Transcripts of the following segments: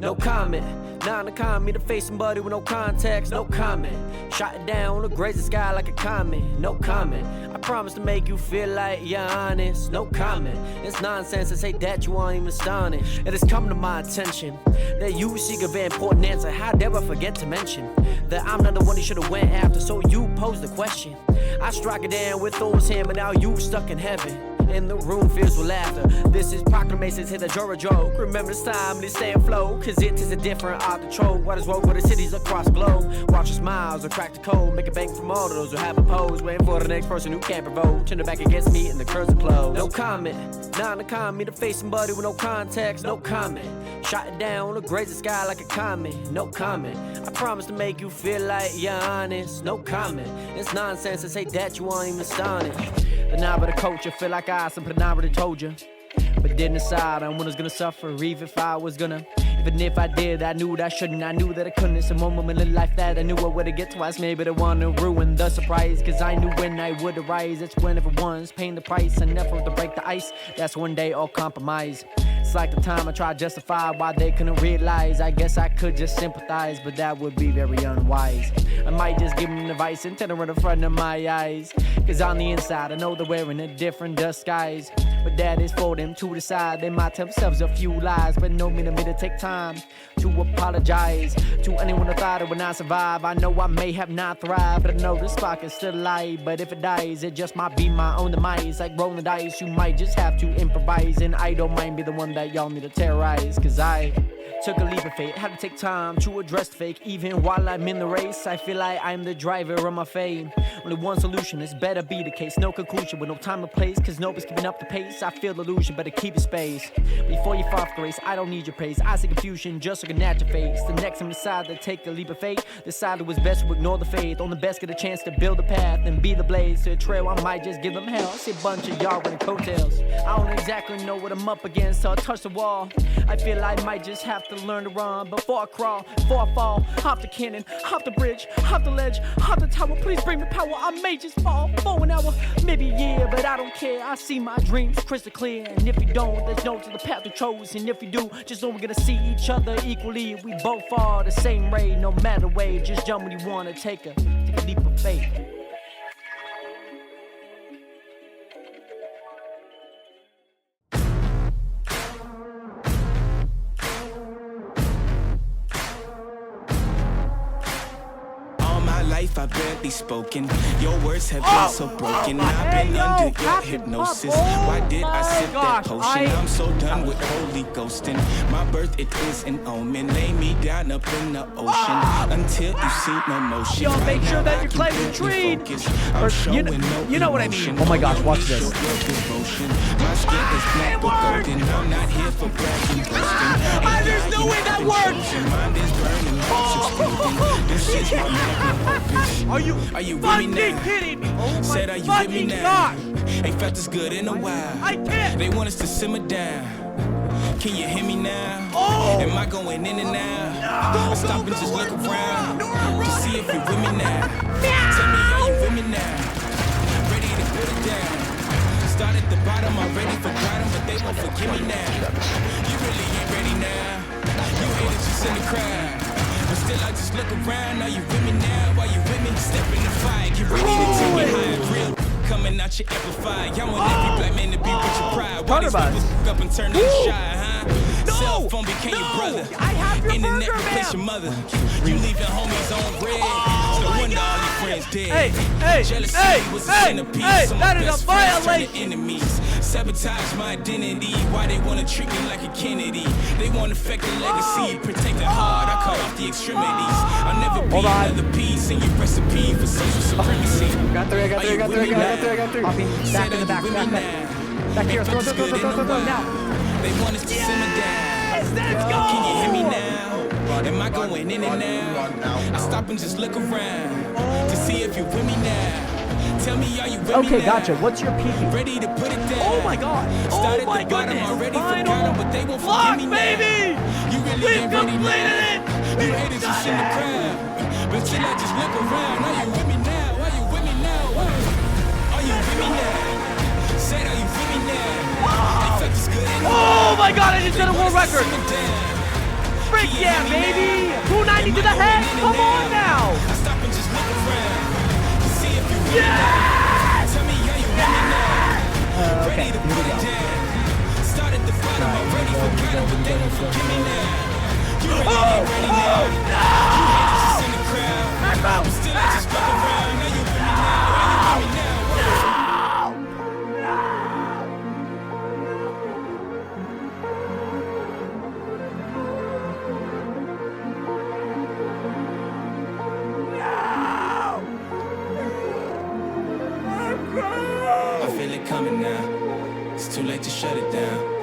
no comment. Nah, the comment, to face somebody with no context, no comment. Shot it down, the graze the sky like a comet, no comment. I promise to make you feel like you're honest, no comment. It's nonsense to say that you aren't even astonished. It has come to my attention that you seek a very important answer. How dare I forget to mention that I'm not the one you should have went after, so you pose the question. I strike it down with those hands, but now you stuck in heaven. And the room fills with laughter. This is proclamations, hit a joke. Remember this time, this stay afloat, cause it is a different art control. What is woke for the cities across the globe? Watch your smiles or crack the code. Make a bank from all of those who have a pose. Waiting for the next person who can't provoke. Turn it back against me and the curves are closed. No comment, nah, the comment, to face somebody with no context, no comment. Shot it down, the graze the sky like a comet, no comment. I promise to make you feel like you're honest, no comment. It's nonsense to say that you aren't even astonished. The knob of the coach, I feel like I something I already told you, but didn't decide on when I was gonna suffer, even if I was gonna. Even if I did, I knew that I shouldn't, I knew that I couldn't. It's a moment in life that I knew I would've get twice. Maybe they wanna ruin the surprise, cause I knew when I would arise. It's when everyone's paying the price, and never to break the ice. That's one day all compromise. It's like the time I tried to justify why they couldn't realize. I guess I could just sympathize, but that would be very unwise. I might just give them advice and tell them right in front of my eyes, cause on the inside I know they're wearing a different disguise. But that is for them to decide. They might tell themselves a few lies, but no mean to take time to apologize to anyone who thought it would not survive. I know I may have not thrived, but I know this spark is still alive. But if it dies, it just might be my own demise. Like rolling the dice, you might just have to improvise. And I don't mind be the one that y'all need to terrorize, cause I took a leap of faith, had to take time to address the fake. Even while I'm in the race, I feel like I'm the driver of my fate. Only one solution, it's better be the case. No conclusion with no time or place, cause nobody's keeping up the pace. I feel illusion, better keep your space. Before you fall off the race, I don't need your praise. I see confusion, just looking at your face. The next time you decide to take a leap of faith, decide it was best to ignore the faith. On the best, get a chance to build a path and be the blaze to a trail. I might just give them hell. I see a bunch of y'all wearing coattails. I don't exactly know what I'm up against, so I touch the wall. I feel I might just have to learn to run before I crawl, before I fall. Hop the cannon, hop the bridge, hop the ledge, hop the tower. Please bring me power, I may just fall for an hour, maybe a year, but I don't care. I see my dreams crystal clear, and if you don't, there's no to the path you chose. And if you do, just know we're gonna see each other equally. We both are the same way, no matter way. Just jump when you wanna take a leap of faith. I've barely spoken. Your words have been so broken. I've been under your hypnosis. Why did I sip that potion? I'm so done with holy ghosting. My birth, it is an omen. Lay me down up in the ocean until you see no motion. Yo, make sure that you're claiming treat. You know what I mean. Oh my gosh, watch this. My skin is black but golden. I'm not here for bragging, boasting. There's no way that works. Mind is burning, this is my magnum. Are you with me now? kidding me? Oh Said, are you with me now? Ain't felt this good in a while. I can't. They want us to simmer down. Can you hear me now? Oh. Am I going in and out? I stop and just look around to see if you're with me now. Tell me, are you with me now? Ready to put it down. Start at the bottom, already forgotten, but they won't forgive me now. You really ain't ready now. You haters just in the crowd. But still I just look around. Are you with me now? Are you with me? Step in the fire, get ready to take it high. Real coming out your amplified. Y'all want every black man to be with your pride. Why these people up and turn to shy, huh? Cell phone became your brother. I have your Internet burger, replaced your man. mother. You leaving homies on red. No wonder all your friends dead. Jealousy was a centerpiece. So that is best a friends violation. turned to enemies. Sabotage my identity. Why they wanna treat me like a Kennedy? They wanna affect the legacy. Protect the heart. I cut off the extremities. I'll never be another piece in your recipe for social supremacy. Got three. Back in the back. Back here. Throw now. They want us to simmer down. Let's go. Can you hear me now? Am I going in and out? I stop and just look around to see if you're with me now. Tell me, are you with me now? Okay, gotcha. What's your peak? Ready to put it down. Oh my god. Started Oh my the bottom, goodness. already Final forgotten, but they won't block, forgive me baby. now. You really We've ain't ready completed now. it. You haters just in the crowd. But till I just look around, are you with me now? Are you with me now? Are you with me now? Said, are you with me now? They felt this good anyway. Oh my god, I just set a world record. Frick yeah, baby! 290 to the head! Come on now! I stop and just look around to see if you really Yes! tell me how you really now. Okay, Ready to here we put it go. down. Start at the bottom, I'm ready for battle, but they won't forgive me now. You ready, ready now? You haters just in the crowd. I'm still I just fuck around. Now you with me now. Are you with me now? I feel it coming now. It's too late to shut it down.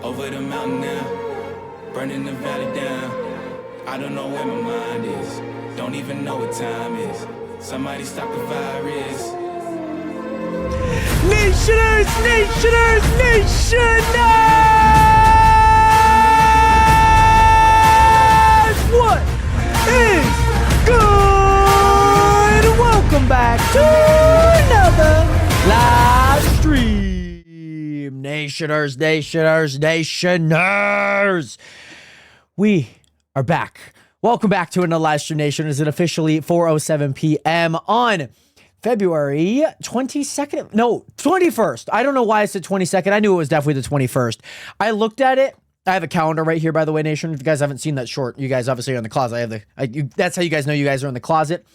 Over the mountain now, burning the valley down. I don't know where my mind is. Don't even know what time is. Somebody stop the virus. Nationers! Nationers! Nationers! What is good? Welcome back to another live stream. Nationers, nationers, nationers. We are back. Welcome back to another live stream, Nationers. It officially 4:07 p.m. on February 22nd. No, 21st. I don't know why I said 22nd. I knew it was definitely the 21st. I looked at it. I have a calendar right here, by the way, Nation. If you guys haven't seen that short, you guys obviously are in the closet. I have that's how you guys know you guys are in the closet.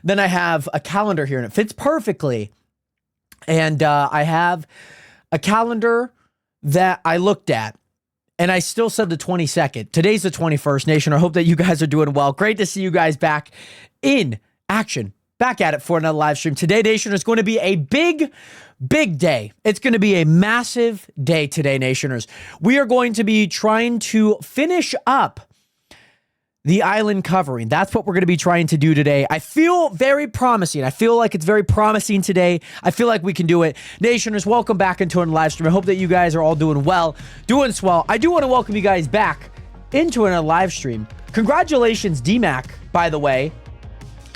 Then I have a calendar here, and it fits perfectly. And I have a calendar that I looked at, and I still said the 22nd. Today's the 21st, Nation. I hope that you guys are doing well. Great to see you guys back in action. Back at it for another live stream. Today, Nation, is going to be a big day. It's going to be a massive day today, Nationers. We are going to be trying to finish up the island covering. That's what we're going to be trying to do today. I feel very promising. I feel like it's very promising today. I feel like we can do it. Nationers, welcome back into a live stream. I hope that you guys are all doing well, doing swell. I do want to welcome you guys back into a live stream. Congratulations, DMAC, by the way.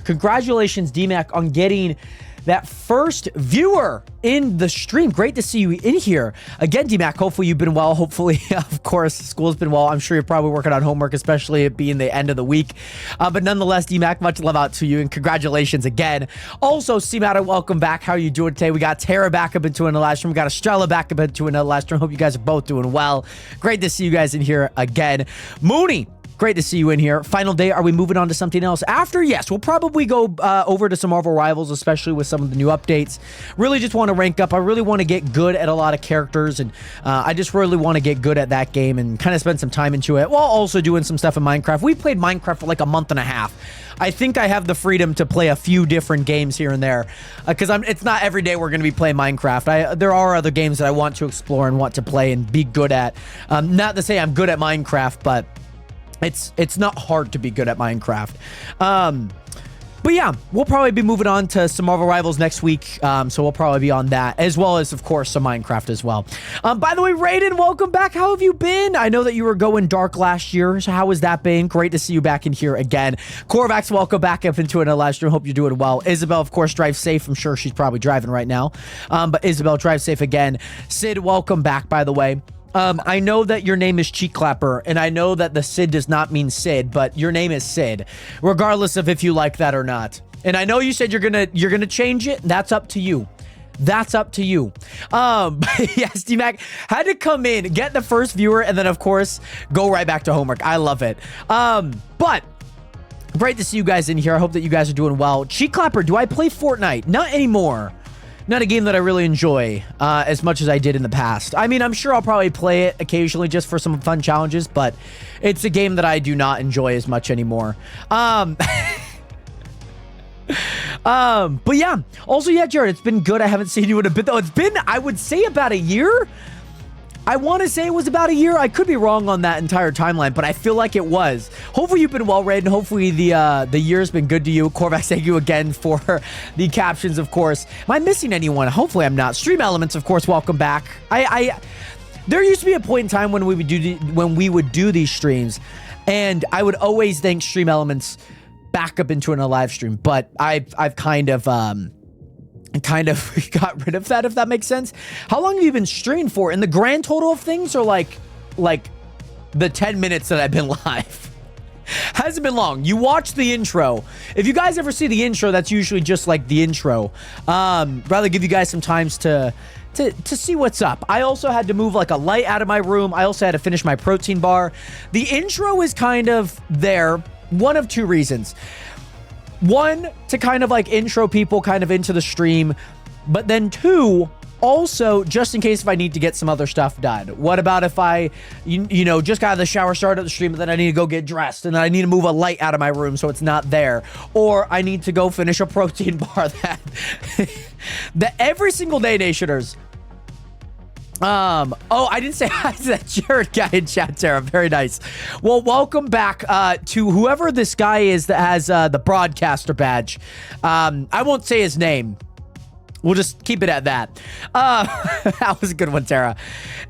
Congratulations, DMAC, on getting that first viewer in the stream. Great to see you in here. Again, DMAC, hopefully you've been well. Hopefully, of course, school's been well. I'm sure you're probably working on homework, especially it being the end of the week. But nonetheless, DMAC, much love out to you, and congratulations again. Also, C-Matter, welcome back. How are you doing today? We got Tara back up into another live stream. We got Estrella back up into another live stream. Hope you guys are both doing well. Great to see you guys in here again. Mooney, great to see you in here. Final day. Are we moving on to something else after? Yes, we'll probably go over to some Marvel Rivals, especially with some of the new updates. Really just want to rank up. I really want to get good at a lot of characters, and I just really want to get good at that game and kind of spend some time into it while also doing some stuff in Minecraft. We played Minecraft for like a month and a half. I think I have the freedom to play a few different games here and there because it's not every day we're going to be playing Minecraft. There are other games that I want to explore and want to play and be good at. Not to say I'm good at Minecraft, but it's not hard to be good at Minecraft. But yeah, we'll probably be moving on to some Marvel Rivals next week. So we'll probably be on that, as well as, of course, some Minecraft as well. By the way, Raiden, welcome back. How have you been? I know that you were going dark last year. So how has that been? Great to see you back in here again. Corvax, welcome back up into another live stream. Hope you're doing well. Isabel, of course, drive safe. I'm sure she's probably driving right now. But Isabel, drive safe again. Sid, welcome back, by the way. I know that your name is Cheek Clapper, and I know that the Sid does not mean Sid, but your name is Sid, regardless of if you like that or not. And I know you said you're gonna change it. That's up to you. That's up to you. Yes, D-Mac had to come in, get the first viewer, and then of course go right back to homework. I love it. But great to see you guys in here. I hope that you guys are doing well. Cheek Clapper, do I play Fortnite? Not anymore. Not a game that I really enjoy as much as I did in the past. I mean, I'm sure I'll probably play it occasionally just for some fun challenges, but it's a game that I do not enjoy as much anymore. But yeah. Also, yeah, Jared, it's been good. I haven't seen you in a bit, though. It's been, I would say, about a year. I want to say it was about a year. I could be wrong on that entire timeline, but I feel like it was. Hopefully you've been well read, and hopefully the year's been good to you. Corvax, thank you again for the captions, of course. Am I missing anyone? Hopefully I'm not. Stream Elements, of course, welcome back. There used to be a point in time when we would do these streams, and I would always thank Stream Elements back up into a live stream, but I've kind of got rid of that, if that makes sense. How long have you been streaming for? In the grand total of things, or like the 10 minutes that I've been live. Hasn't been long. You watch the intro. If you guys ever see the intro, that's usually just like the intro. Rather give you guys some times to see what's up. I also had to move like a light out of my room. I also had to finish my protein bar. The intro is kind of there. One of two reasons. One, to kind of like intro people kind of into the stream. But then two, also, just in case if I need to get some other stuff done. What about if I, you know, just got out of the shower, started the stream, but then I need to go get dressed, and then I need to move a light out of my room so it's not there. Or I need to go finish a protein bar that every single day, Nationers. Oh, I didn't say hi to that Jared guy in chat, Tara. Very nice. Well, welcome back to whoever this guy is that has the broadcaster badge. I won't say his name. We'll just keep it at that. That was a good one, Tara.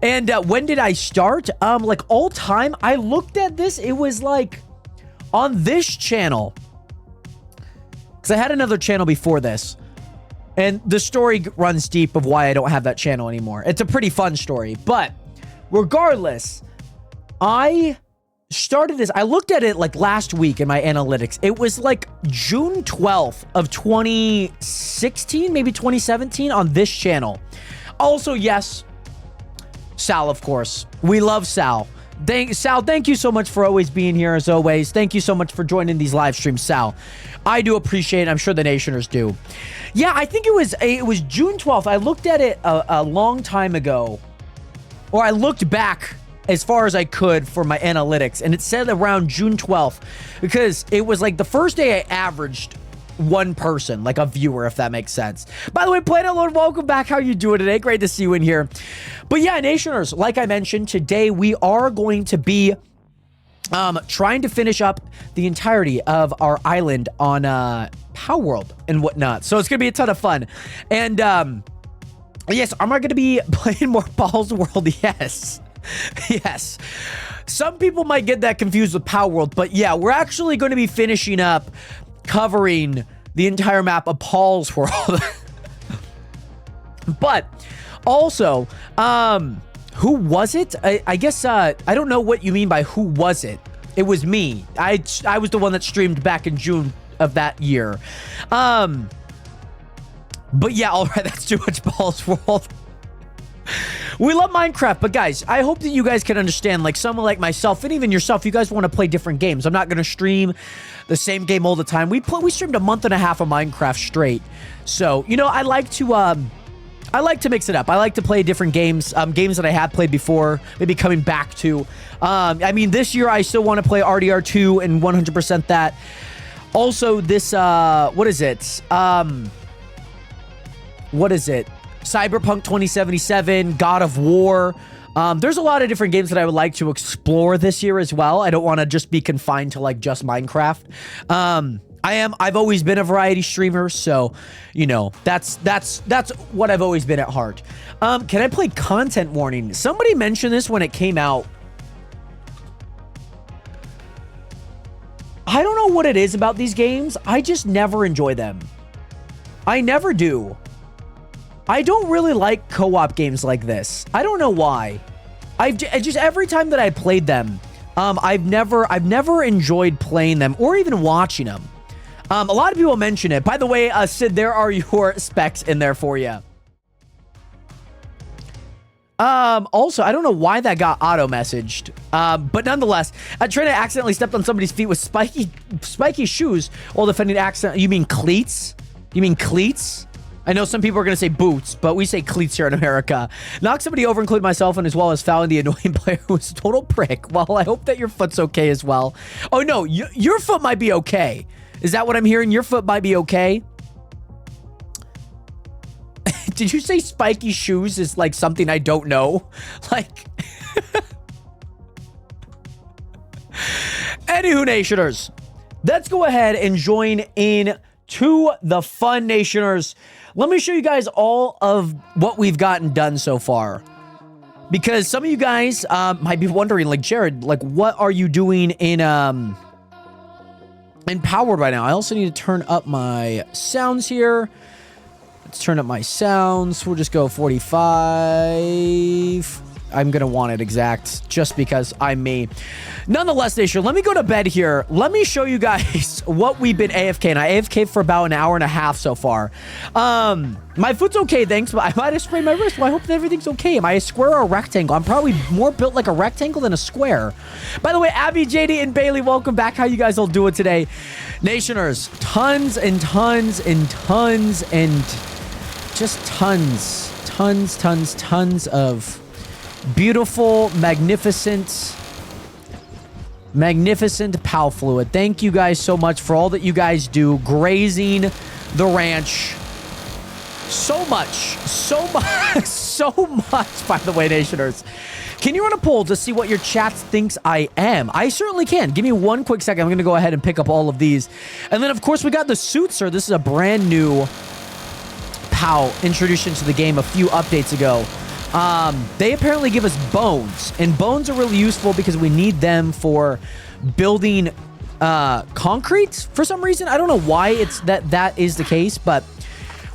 And when did I start? Like all time, I looked at this. It was like on this channel. Because I had another channel before this. And the story runs deep of why I don't have that channel anymore. It's a pretty fun story. But regardless, I started this. I looked at it like last week in my analytics. It was like June 12th of 2016, maybe 2017 on this channel. Also, yes, Sal, of course. We love Sal. Sal, thank you so much for always being here as always. Thank you so much for joining these live streams, Sal. I do appreciate it. I'm sure the Nationers do. Yeah, I think it was June 12th. I looked at it a long time ago. Or I looked back as far as I could for my analytics, and it said around June 12th because it was like the first day I averaged one person, like a viewer, if that makes sense. By the way, Planet Lord, welcome back. How you doing today? Great to see you in here. But yeah, Nationers, like I mentioned, today we are going to be trying to finish up the entirety of our island on Palworld and whatnot. So it's going to be a ton of fun. And yes, am I going to be playing more Palworld? Yes. Yes. Some people might get that confused with Palworld, but yeah, we're actually going to be finishing up covering the entire map of Palworld. But also, who was it? I guess I don't know what you mean by who was it. It was me. I was the one that streamed back in June of that year. But yeah, all right, that's too much Palworld. We love Minecraft, but guys, I hope that you guys can understand, like someone like myself, and even yourself, you guys want to play different games. I'm not going to stream the same game all the time. We streamed a month and a half of Minecraft straight. So, you know, I like to mix it up. I like to play different games, games that I have played before, maybe coming back to. I mean, this year I still want to play RDR2 and 100% that. Also, this, what is it? What is it? Cyberpunk 2077, God of War. There's a lot of different games that I would like to explore this year as well. I don't want to just be confined to like just Minecraft. I've always been a variety streamer, so you know, that's what I've always been at heart. Can I play content warning? Somebody mentioned this when it came out. I don't know what it is about these games. I just never enjoy them. I never do. I don't really like co-op games like this. I don't know why. Just every time that I played them, I've never enjoyed playing them or even watching them. A lot of people mention it. By the way, Sid, there are your specs in there for you. Also, I don't know why that got auto-messaged. But nonetheless, Trina accidentally stepped on somebody's feet with spiky shoes while defending accident. You mean cleats? You mean cleats? I know some people are going to say boots, but we say cleats here in America. Knock somebody over, including myself, and as well as fouling the annoying player who was a total prick. Well, I hope that your foot's okay as well. Oh, no, your foot might be okay. Is that what I'm hearing? Your foot might be okay? Did you say spiky shoes is like something I don't know? Like... Anywho, Nationers, let's go ahead and join in to the fun, Nationers. Let me show you guys all of what we've gotten done so far. Because some of you guys might be wondering, like, Jared, like, what are you doing in Palworld right now? I also need to turn up my sounds here. Let's turn up my sounds. We'll just go 45. I'm going to want it exact just because I'm me. Nonetheless, Nation, let me go to bed here. Let me show you guys what we've been AFK. And I AFK for about an hour and a half so far. My foot's okay, thanks, but I might have sprained my wrist. Well, I hope that everything's okay. Am I a square or a rectangle? I'm probably more built like a rectangle than a square. By the way, Abby, JD, and Bailey, welcome back. How you guys all doing today? Nationers, tons and tons and tons and just tons of beautiful, magnificent Pal Fluid. Thank you guys so much for all that you guys do, grazing the ranch. So much, by the way, Nationers. Can you run a poll to see what your chat thinks I am? I certainly can. Give me one quick second. I'm going to go ahead and pick up all of these. And then, of course, we got the Suitser. This is a brand new POW introduced into the game a few updates ago. They apparently give us bones. And bones are really useful because we need them for building concrete for some reason. I don't know why it's that is the case, but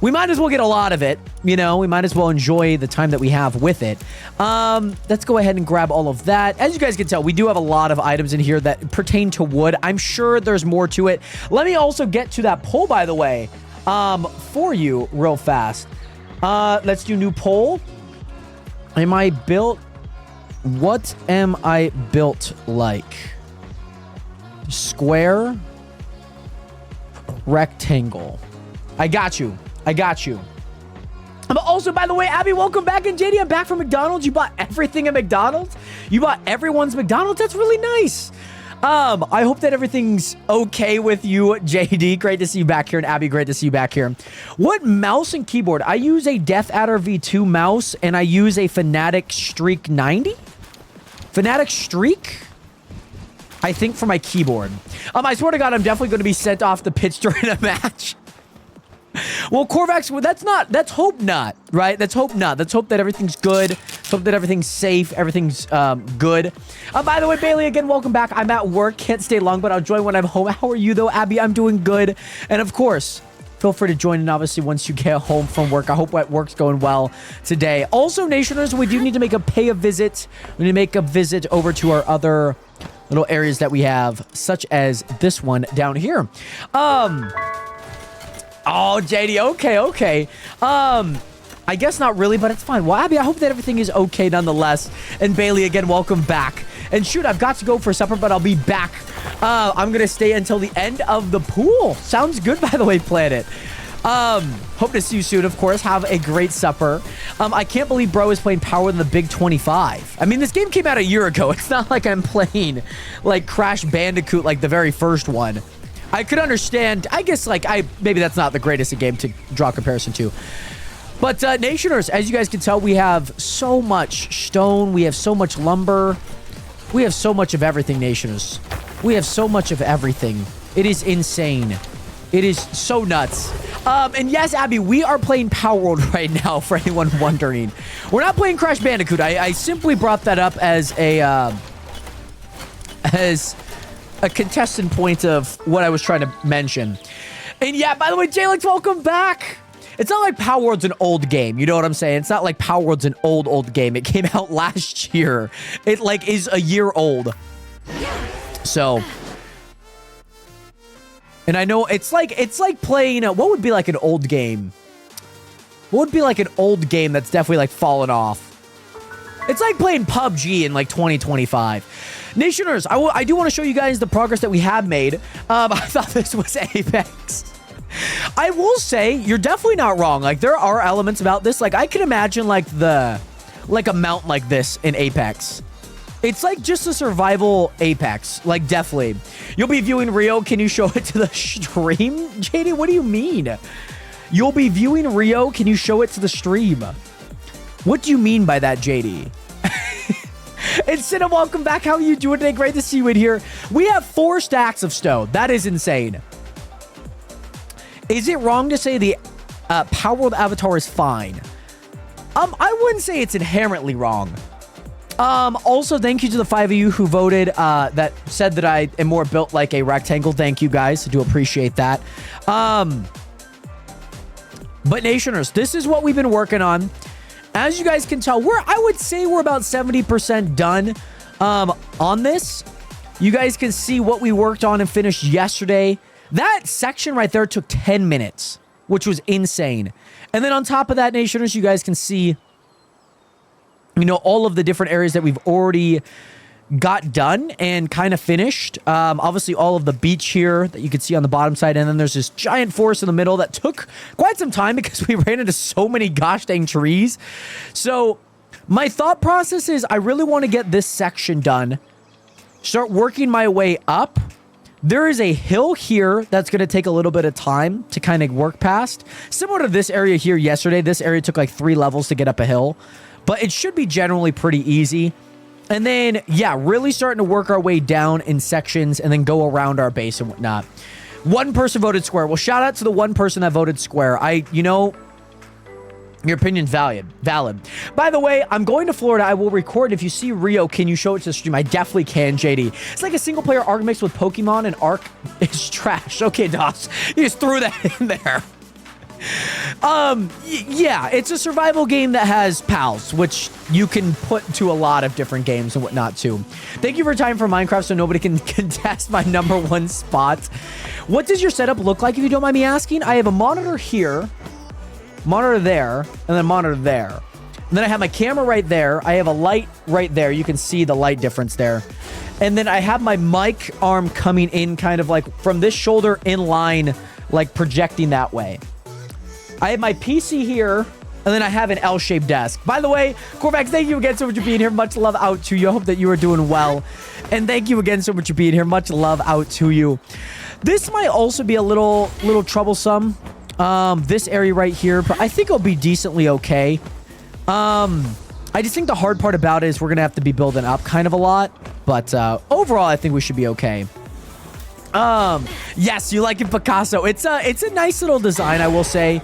we might as well get a lot of it. You know, we might as well enjoy the time that we have with it. Let's go ahead and grab all of that. As you guys can tell, we do have a lot of items in here that pertain to wood. I'm sure there's more to it. Let me also get to that poll, by the way, for you real fast. Let's do new poll. Am I built? What am I built like? Square? Rectangle? I got you. But also, by the way, Abby, welcome back. And JD, I'm back from McDonald's. You bought everything at McDonald's? You bought everyone's McDonald's? That's really nice. I hope that everything's okay with you, JD. Great to see you back here. And Abby, great to see you back here. What mouse and keyboard? I use a Death Adder V2 mouse, and I use a Fnatic Streak 90. Fnatic Streak? I think for my keyboard. I swear to God, I'm definitely going to be sent off the pitch during a match. Well, Corvax, that's hope not, right? Let's hope that everything's good. Let's hope that everything's safe. Everything's good. By the way, Bailey, again, welcome back. I'm at work. Can't stay long, but I'll join when I'm home. How are you, though, Abby? I'm doing good. And, of course, feel free to join in, obviously, once you get home from work. I hope that work's going well today. Also, Nationers, we do need to pay a visit. We need to make a visit over to our other little areas that we have, such as this one down here. Oh, JD, okay. I guess not really, but it's fine. Well, Abby, I hope that everything is okay nonetheless. And Bailey, again, welcome back. And shoot, I've got to go for supper, but I'll be back. I'm going to stay until the end of the pool. Sounds good, by the way, Planet. Hope to see you soon, of course. Have a great supper. I can't believe bro is playing Palworld in the Big 25. I mean, this game came out a year ago. It's not like I'm playing, like, Crash Bandicoot, like the very first one. I could understand, I guess, like, maybe that's not the greatest game to draw a comparison to. But, Nationers, as you guys can tell, we have so much stone. We have so much lumber. We have so much of everything, Nationers. We have so much of everything. It is insane. It is so nuts. And yes, Abby, we are playing Palworld right now, for anyone wondering. We're not playing Crash Bandicoot. I simply brought that up as a contestant point of what I was trying to mention. And yeah, by the way, Jalix, welcome back. It's not like Palworld's an old game. You know what I'm saying? It's not like Palworld's an old game. It came out last year. It, like, is a year old. So... And I know it's like playing what would be like an old game? What would be like an old game that's definitely like fallen off? It's like playing PUBG in like 2025. Nationers, I do want to show you guys the progress that we have made. I thought this was Apex. I will say you're definitely not wrong. Like there are elements about this. Like I can imagine like a mount like this in Apex. It's like just a survival Apex. Like, definitely. You'll be viewing Rio. Can you show it to the stream? JD, what do you mean? You'll be viewing Rio. Can you show it to the stream? What do you mean by that, JD? And Cinna, welcome back. How are you doing today? Great to see you in here. We have 4 stacks of stone. That is insane. Is it wrong to say the Palworld avatar is fine? I wouldn't say it's inherently wrong. Also, thank you to the 5 of you who voted, that said that I am more built like a rectangle. Thank you, guys. I do appreciate that. But Nationers, this is what we've been working on. as you guys can tell, I would say we're about 70% done on this. You guys can see what we worked on and finished yesterday. That section right there took 10 minutes, which was insane. And then on top of that, Nationers, you guys can see, you know, all of the different areas that we've already got done and kind of finished. Obviously, all of the beach here that you can see on the bottom side. And then there's this giant forest in the middle that took quite some time because we ran into so many gosh dang trees. So my thought process is I really want to get this section done, start working my way up. There is a hill here that's going to take a little bit of time to kind of work past. Similar to this area here yesterday. This area took like 3 levels to get up a hill, but it should be generally pretty easy. And then, yeah, really starting to work our way down in sections and then go around our base and whatnot. One person voted square. Well, shout out to the one person that voted square. You know, your opinion's valid. By the way, I'm going to Florida. I will record. If you see Rio, can you show it to the stream? I definitely can, JD. It's like a single player Ark mix with Pokemon, and Ark is trash. Okay, Doss. You just threw that in there. Yeah, it's a survival game that has pals, which you can put to a lot of different games and whatnot too. Thank you for time for Minecraft so nobody can contest my #1 spot. What does your setup look like, if you don't mind me asking? I have a monitor here, monitor there, and then a monitor there. And then I have my camera right there. I have a light right there. You can see the light difference there. And then I have my mic arm coming in kind of like from this shoulder in line, like projecting that way. I have my PC here, and then I have an L-shaped desk. By the way, Corvax, thank you again so much for being here. Much love out to you. I hope that you are doing well. And thank you again so much for being here. Much love out to you. This might also be a little troublesome, this area right here, but I think it'll be decently okay. I just think the hard part about it is we're going to have to be building up kind of a lot. But overall, I think we should be okay. Yes, you like it, Picasso. It's a nice little design, I will say.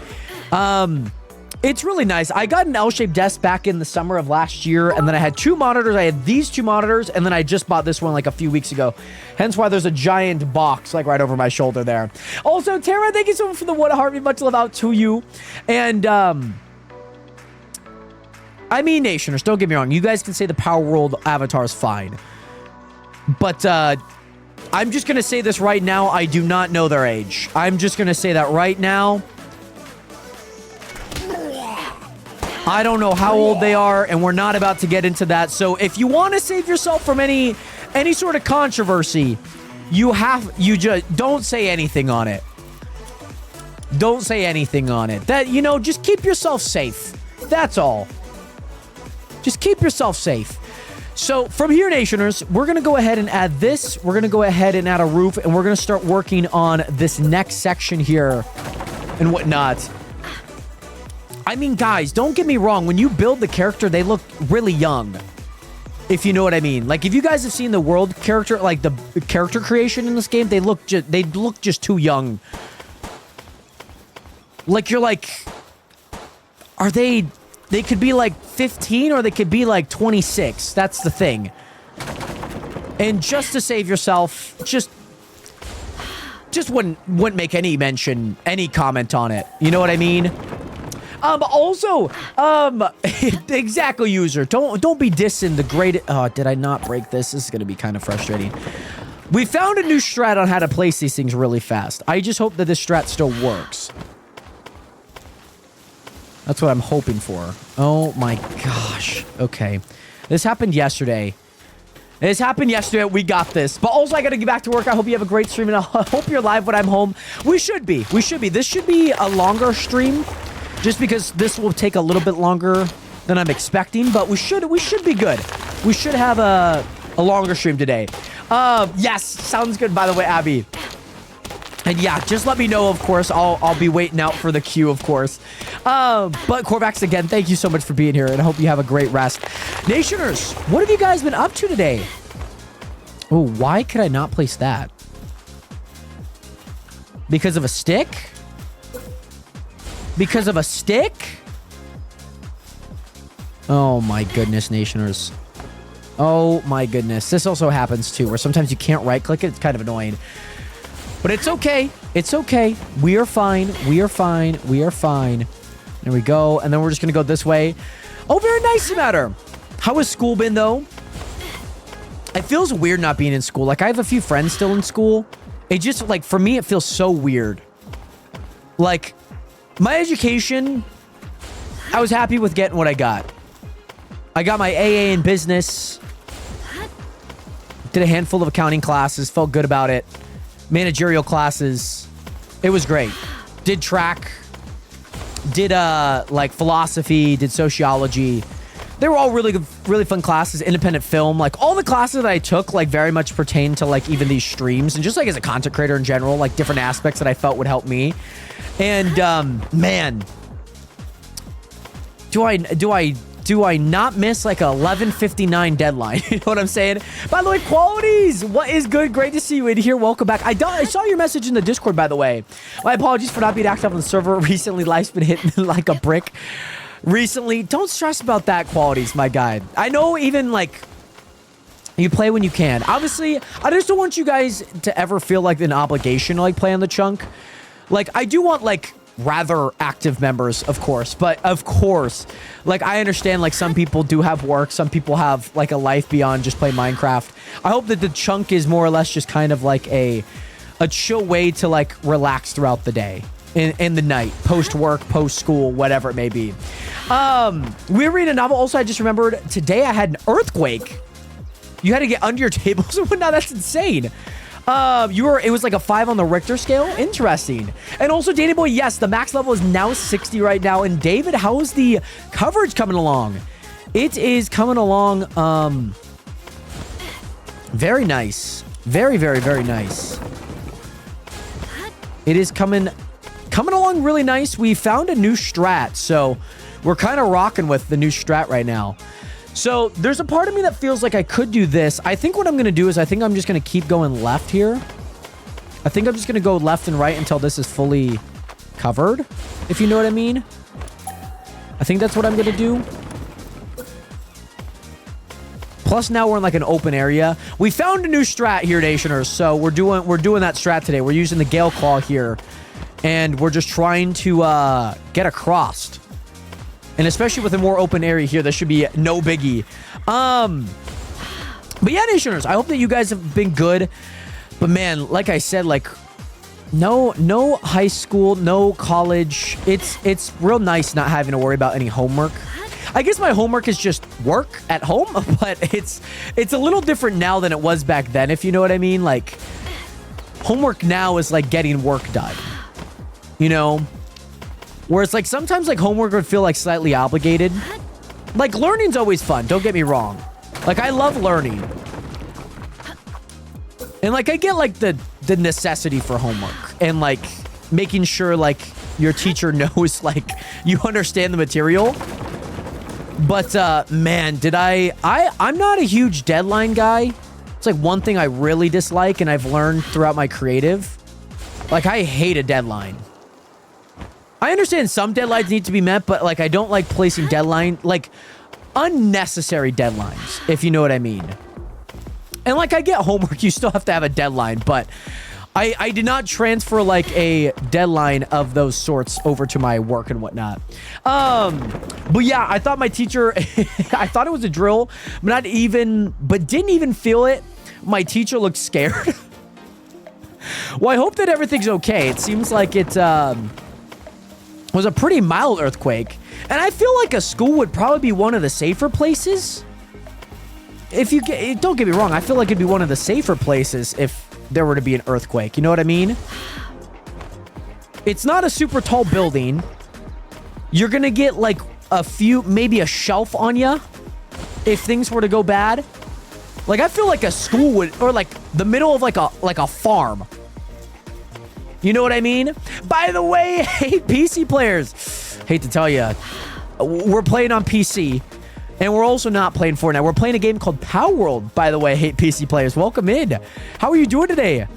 It's really nice. I got an L-shaped desk back in the summer of last year, and then I had 2 monitors. I had these 2 monitors, and then I just bought this one like a few weeks ago. Hence why there's a giant box like right over my shoulder there. Also, Tara, thank you so much for the one heartbeat. Much love out to you. And I mean, Nationers, don't get me wrong. You guys can say the Palworld avatar is fine, but I'm just going to say this right now. I do not know their age. I'm just going to say that right now. I don't know how old they are, and we're not about to get into that. So if you want to save yourself from any sort of controversy, you just don't say anything on it. Don't say anything on it. That, you know, just keep yourself safe. That's all. Just keep yourself safe. So from here, Nationers, we're going to go ahead and add this. We're going to go ahead and add a roof, and we're going to start working on this next section here and whatnot. I mean, guys, don't get me wrong. When you build the character, they look really young, if you know what I mean. Like, if you guys have seen the world character, like the character creation in this game, they look just too young. Like, you're like, are they could be like 15 or they could be like 26. That's the thing. And just to save yourself, just wouldn't make any mention, any comment on it. You know what I mean? Also, exactly, user. Don't be dissing the great. Oh, did I not break this? This is gonna be kind of frustrating. We found a new strat on how to place these things really fast. I just hope that this strat still works. That's what I'm hoping for. Oh my gosh. Okay. This happened yesterday. This happened yesterday. We got this. But also, I gotta get back to work. I hope you have a great stream, and I hope you're live when I'm home. We should be. This should be a longer stream, just because this will take a little bit longer than I'm expecting. But we should be good. We should have a longer stream today. Yes, sounds good. By the way, Abby. And yeah, just let me know, of course. I'll be waiting out for the queue, of course. But Corvax, again, thank you so much for being here, and I hope you have a great rest. Nationers, what have you guys been up to today? Oh, why could I not place that? Because of a stick? Because of a stick? Oh my goodness, Nationers. Oh my goodness. This also happens too, where sometimes you can't right-click it. It's kind of annoying. But it's okay. It's okay. We are fine. We are fine. We are fine. There we go. And then we're just going to go this way. Oh, very nice, matter. How has school been, though? It feels weird not being in school. Like, I have a few friends still in school. It just, like, for me, it feels so weird. Like, my education, I was happy with getting what I got. I got my AA in business. Did a handful of accounting classes. Felt good about it. Managerial classes. It was great. Did track. Did, like, philosophy. Did sociology. They were all really good, really fun classes. Independent film. Like, all the classes that I took, like, very much pertain to, like, even these streams. And just, like, as a content creator in general, like, different aspects that I felt would help me. And, man. Do I not miss like a 11:59 deadline? You know what I'm saying? By the way, qualities, what is good? Great to see you in here. Welcome back. I saw your message in the Discord, by the way. My apologies for not being active on the server recently. Life's been hitting like a brick recently. Don't stress about that, qualities, my guy. I know even like you play when you can. Obviously, I just don't want you guys to ever feel like an obligation to like play on the chunk. Like, I do want like rather active members, of course, but of course, like, I understand like some people do have work, some people have like a life beyond just play Minecraft. I hope that the chunk is more or less just kind of like a chill way to like relax throughout the day, in the night, post work, post school, whatever it may be. We're reading a novel. Also, I just remembered today I had an earthquake. You had to get under your tables and whatnot. That's insane. It was like a 5 on the Richter scale. Interesting. And also, Danny Boy, yes, the max level is now 60 right now. And David, how is the coverage coming along? It is coming along, very nice. Very, very, very nice. It is coming along really nice. We found a new strat, so we're kind of rocking with the new strat right now. So there's a part of me that feels like I could do this. I think what I'm going to do is I think I'm just going to keep going left here. I think I'm just going to go left and right until this is fully covered, if you know what I mean. I think that's what I'm going to do. Plus now we're in like an open area. We found a new strat here, Nationers. So we're doing that strat today. We're using the Gale Claw here. And we're just trying to get across. And especially with a more open area here, this should be no biggie. But yeah, Nationers, I hope that you guys have been good. But man, like I said, like no high school, no college. It's real nice not having to worry about any homework. I guess my homework is just work at home, but it's a little different now than it was back then, if you know what I mean. Like, homework now is like getting work done, you know? Whereas, like, sometimes, like, homework would feel, like, slightly obligated. Like, learning's always fun. Don't get me wrong. Like, I love learning. And, like, I get, like, the necessity for homework. And, like, making sure, like, your teacher knows, like, you understand the material. But, man, I'm not a huge deadline guy. It's, like, one thing I really dislike, and I've learned throughout my creative. Like, I hate a deadline. I understand some deadlines need to be met, but, like, I don't like placing like, unnecessary deadlines, if you know what I mean. And, like, I get homework. You still have to have a deadline, but I did not transfer, like, a deadline of those sorts over to my work and whatnot. But, yeah, I thought my teacher... I thought it was a drill, but didn't even feel it. My teacher looked scared. Well, I hope that everything's okay. It seems like it... was a pretty mild earthquake, and I feel like a school would probably be one of the safer places. Don't get me wrong, I feel like it'd be one of the safer places if there were to be an earthquake. You know what I mean? It's not a super tall building. You're gonna get like maybe a shelf on you if things were to go bad. Like, I feel like a school would, or like the middle of like a farm. You know what I mean? By the way, hey, PC players. Hate to tell you, we're playing on PC, and we're also not playing Fortnite. We're playing a game called Palworld, by the way, hey, PC players. Welcome in. How are you doing today?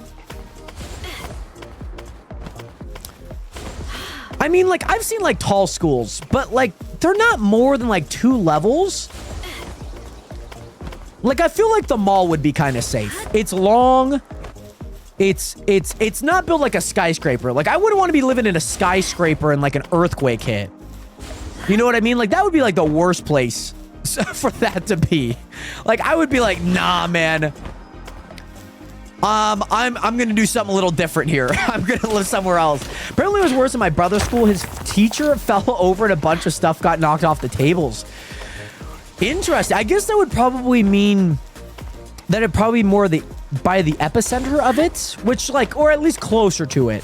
I mean, like, I've seen, like, tall schools, but, like, they're not more than, like, 2 levels. Like, I feel like the mall would be kind of safe. It's long... It's not built like a skyscraper. Like, I wouldn't want to be living in a skyscraper and like an earthquake hit. You know what I mean? Like, that would be like the worst place for that to be. Like, I would be like, nah, man. I'm gonna do something a little different here. I'm gonna live somewhere else. Apparently, it was worse in my brother's school. His teacher fell over and a bunch of stuff got knocked off the tables. Interesting. I guess that would probably mean that it'd probably be more by the epicenter of it, which, like, or at least closer to it,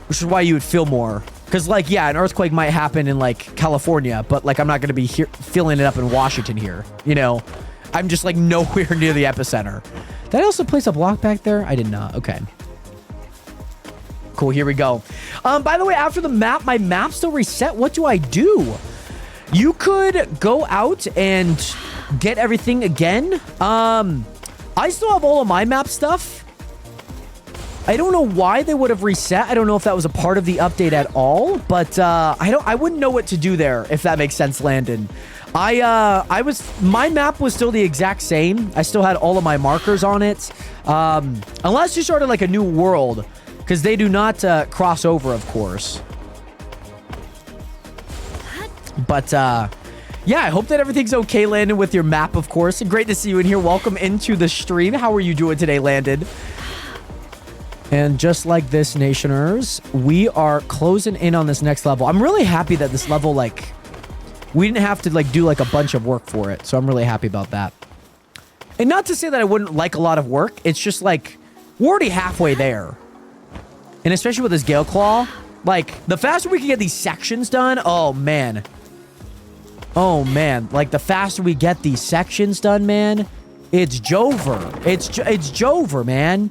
which is why you would feel more. Because, like, yeah, an earthquake might happen in, like, California, but, like, I'm not going to be here feeling it up in Washington here, you know? I'm just, like, nowhere near the epicenter. Did I also place a block back there? I did not. Okay. Cool, here we go. By the way, after the map, my map still reset. What do I do? You could go out and get everything again. I still have all of my map stuff. I don't know why they would have reset. I don't know if that was a part of the update at all, but I wouldn't know what to do there, if that makes sense, Landon. My map was still the exact same. I still had all of my markers on it. Unless you started like a new world, because they do not cross over, of course. But yeah, I hope that everything's okay, Landon, with your map, of course. And great to see you in here. Welcome into the stream. How are you doing today, Landon? And just like this, Nationers, we are closing in on this next level. I'm really happy that this level, like, we didn't have to, like, do, like, a bunch of work for it. So I'm really happy about that. And not to say that I wouldn't like a lot of work. It's just, like, we're already halfway there. And especially with this Gale Claw, like, the faster we can get these sections done, oh, man. Oh, man. Like, the faster we get these sections done, man, it's Jover. It's Jover, man.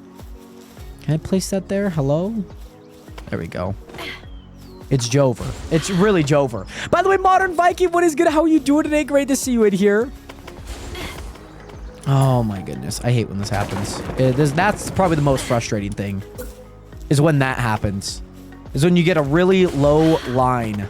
Can I place that there? Hello? There we go. It's Jover. It's really Jover. By the way, Modern Viking, what is good? How are you doing today? Great to see you in here. Oh, my goodness. I hate when this happens. That's probably the most frustrating thing, is when that happens. Is when you get a really low line.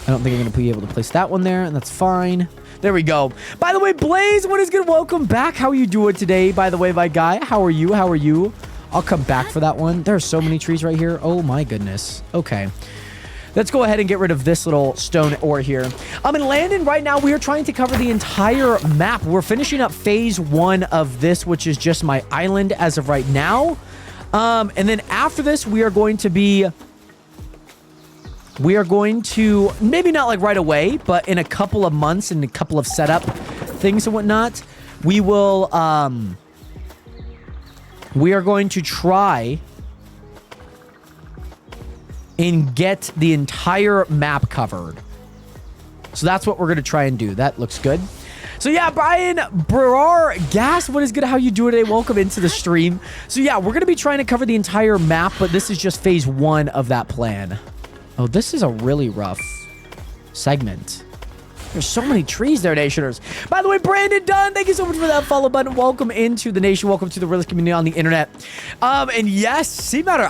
I don't think I'm going to be able to place that one there, and that's fine. There we go. By the way, Blaze, what is good? Welcome back. How are you doing today? By the way, my guy, how are you? How are you? I'll come back for that one. There are so many trees right here. Oh, my goodness. Okay. Let's go ahead and get rid of this little stone ore here. I'm in Landon right now. We are trying to cover the entire map. We're finishing up phase 1 of this, which is just my island as of right now. And then after this, we are going to, maybe not like right away, but in a couple of months and a couple of setup things and whatnot, we are going to try and get the entire map covered. So that's what we're going to try and do. That looks good. So yeah, Brian Brar Gas, what is good? How you doing today? Welcome into the stream. So yeah, we're going to be trying to cover the entire map, but this is just phase 1 of that plan. Oh, this is a really rough segment. There's so many trees there, Nationers. By the way, Brandon Dunn, thank you so much for that follow button. Welcome into the nation. Welcome to the realist community on the internet. And yes, C-Matter,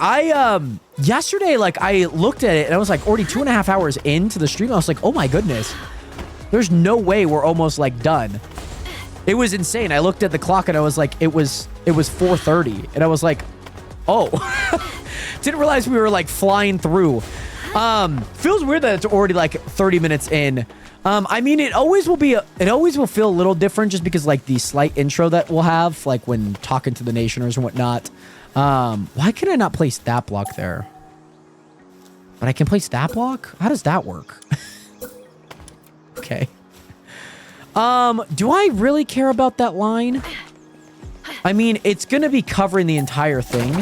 yesterday, like, I looked at it and I was like already 2.5 hours into the stream. I was like, oh my goodness. There's no way we're almost like done. It was insane. I looked at the clock and I was like, it was 4:30. And I was like, oh, didn't realize we were like flying through. Feels weird that it's already like 30 minutes in. I mean, it always will feel a little different just because like the slight intro that we'll have, like when talking to the Nationers and whatnot. Why can I not place that block there? But I can place that block? How does that work? Okay. Do I really care about that line? I mean, it's gonna be covering the entire thing,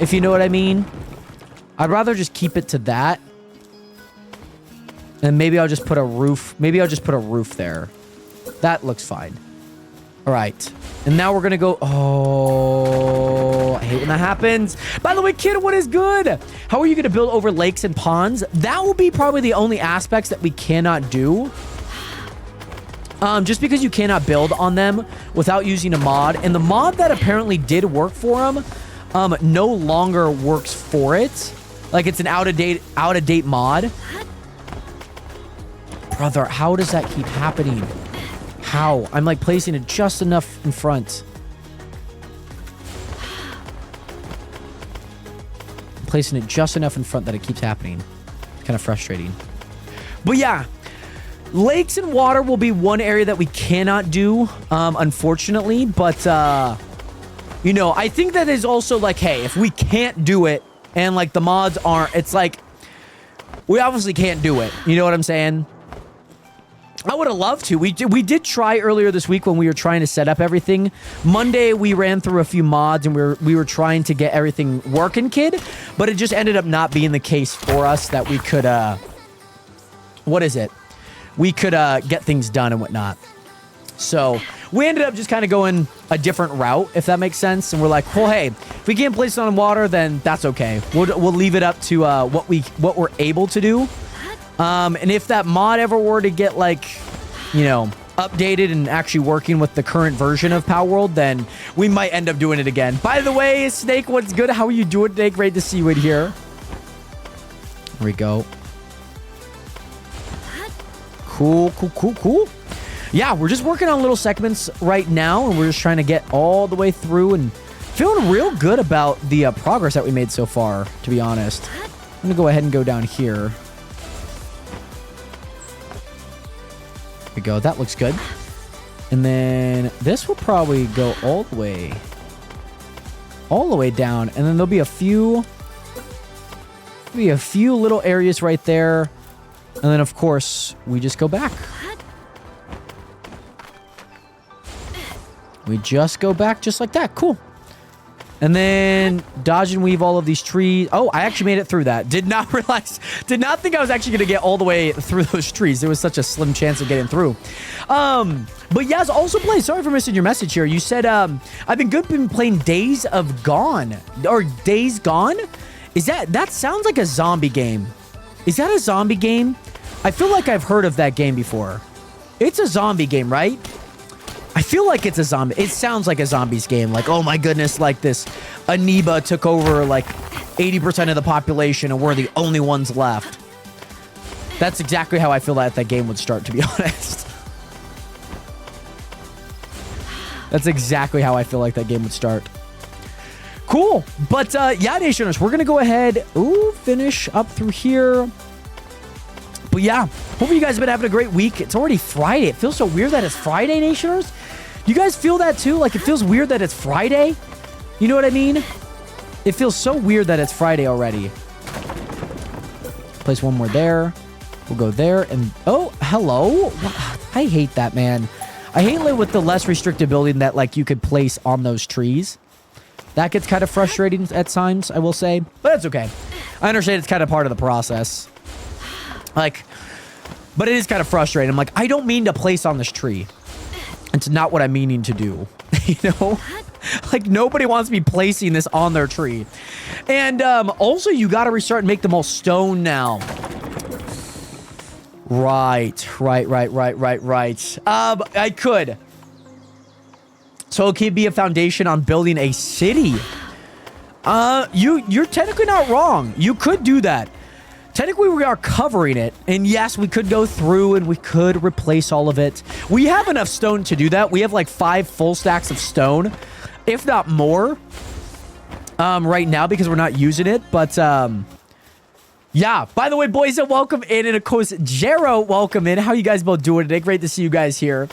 if you know what I mean. I'd rather just keep it to that. And maybe I'll just put a roof. Maybe I'll just put a roof there. That looks fine. All right. And now we're going to go. Oh, I hate when that happens. By the way, kid, what is good? How are you going to build over lakes and ponds? That will be probably the only aspects that we cannot do. Just because you cannot build on them without using a mod. And the mod that apparently did work for them no longer works for it. Like it's an out-of-date mod. Brother, how does that keep happening? How? I'm like placing it just enough in front. I'm placing it just enough in front that it keeps happening. It's kind of frustrating. But yeah, lakes and water will be one area that we cannot do, unfortunately. But, you know, I think that is also like, hey, if we can't do it and like the mods aren't, it's like, we obviously can't do it. You know what I'm saying? I would have loved to. We did try earlier this week when we were trying to set up everything. Monday, we ran through a few mods and we were trying to get everything working, kid. But it just ended up not being the case for us that we could, what is it? We could get things done and whatnot. So we ended up just kind of going a different route, if that makes sense. And we're like, well, hey, if we can't place it on water, then that's okay. We'll leave it up to what we're able to do. And if that mod ever were to get like, you know, updated and actually working with the current version of Palworld, then we might end up doing it again. By the way, Snake, what's good? How are you doing today? Great to see you in here. There we go. Cool. Yeah, we're just working on little segments right now, and we're just trying to get all the way through and feeling real good about the progress that we made so far, to be honest. I'm going to go ahead and go down here. There we go. That looks good. And then this will probably go all the way down, and then there'll be a few little areas right there. And then, of course, we just go back. We just go back just like that. Cool. And then dodge and weave all of these trees. Oh, I actually made it through that. Did not think I was actually going to get all the way through those trees. There was such a slim chance of getting through. But Yaz also plays. Sorry for missing your message here. You said, I've been playing Days of Gone. Or Days Gone? That sounds like a zombie game. Is that a zombie game? I feel like I've heard of that game before. It's a zombie game, right? I feel like it's a zombie. It sounds like a zombies game. Like, oh my goodness, like this amoeba took over like 80% of the population and we're the only ones left. That's exactly how I feel that game would start, to be honest. That's exactly how I feel like that game would start. Cool. But yeah, Nationers, we're going to go ahead, finish up through here. But yeah, hopefully you guys have been having a great week. It's already Friday. It feels so weird that it's Friday, Nationers. You guys feel that too? Like it feels weird that it's Friday? You know what I mean? It feels so weird that it's Friday already. Place one more there. We'll go there and... Oh, hello. I hate that, man. I hate it with the less restricted building that like you could place on those trees. That gets kind of frustrating at times, I will say. But it's okay. I understand it's kind of part of the process. Like, but it is kind of frustrating. I'm like, I don't mean to place on this tree. It's not what I'm meaning to do. You know? Like, nobody wants to be placing this on their tree. And also, you got to restart and make them all stone now. Right. I could. So it could be a foundation on building a city. You're technically not wrong. You could do that. Technically, we are covering it. And yes, we could go through and we could replace all of it. We have enough stone to do that. We have like 5 full stacks of stone, if not more, right now because we're not using it. But yeah, by the way, boys, welcome in. And of course, Jero, welcome in. How you guys both doing today? Great to see you guys here.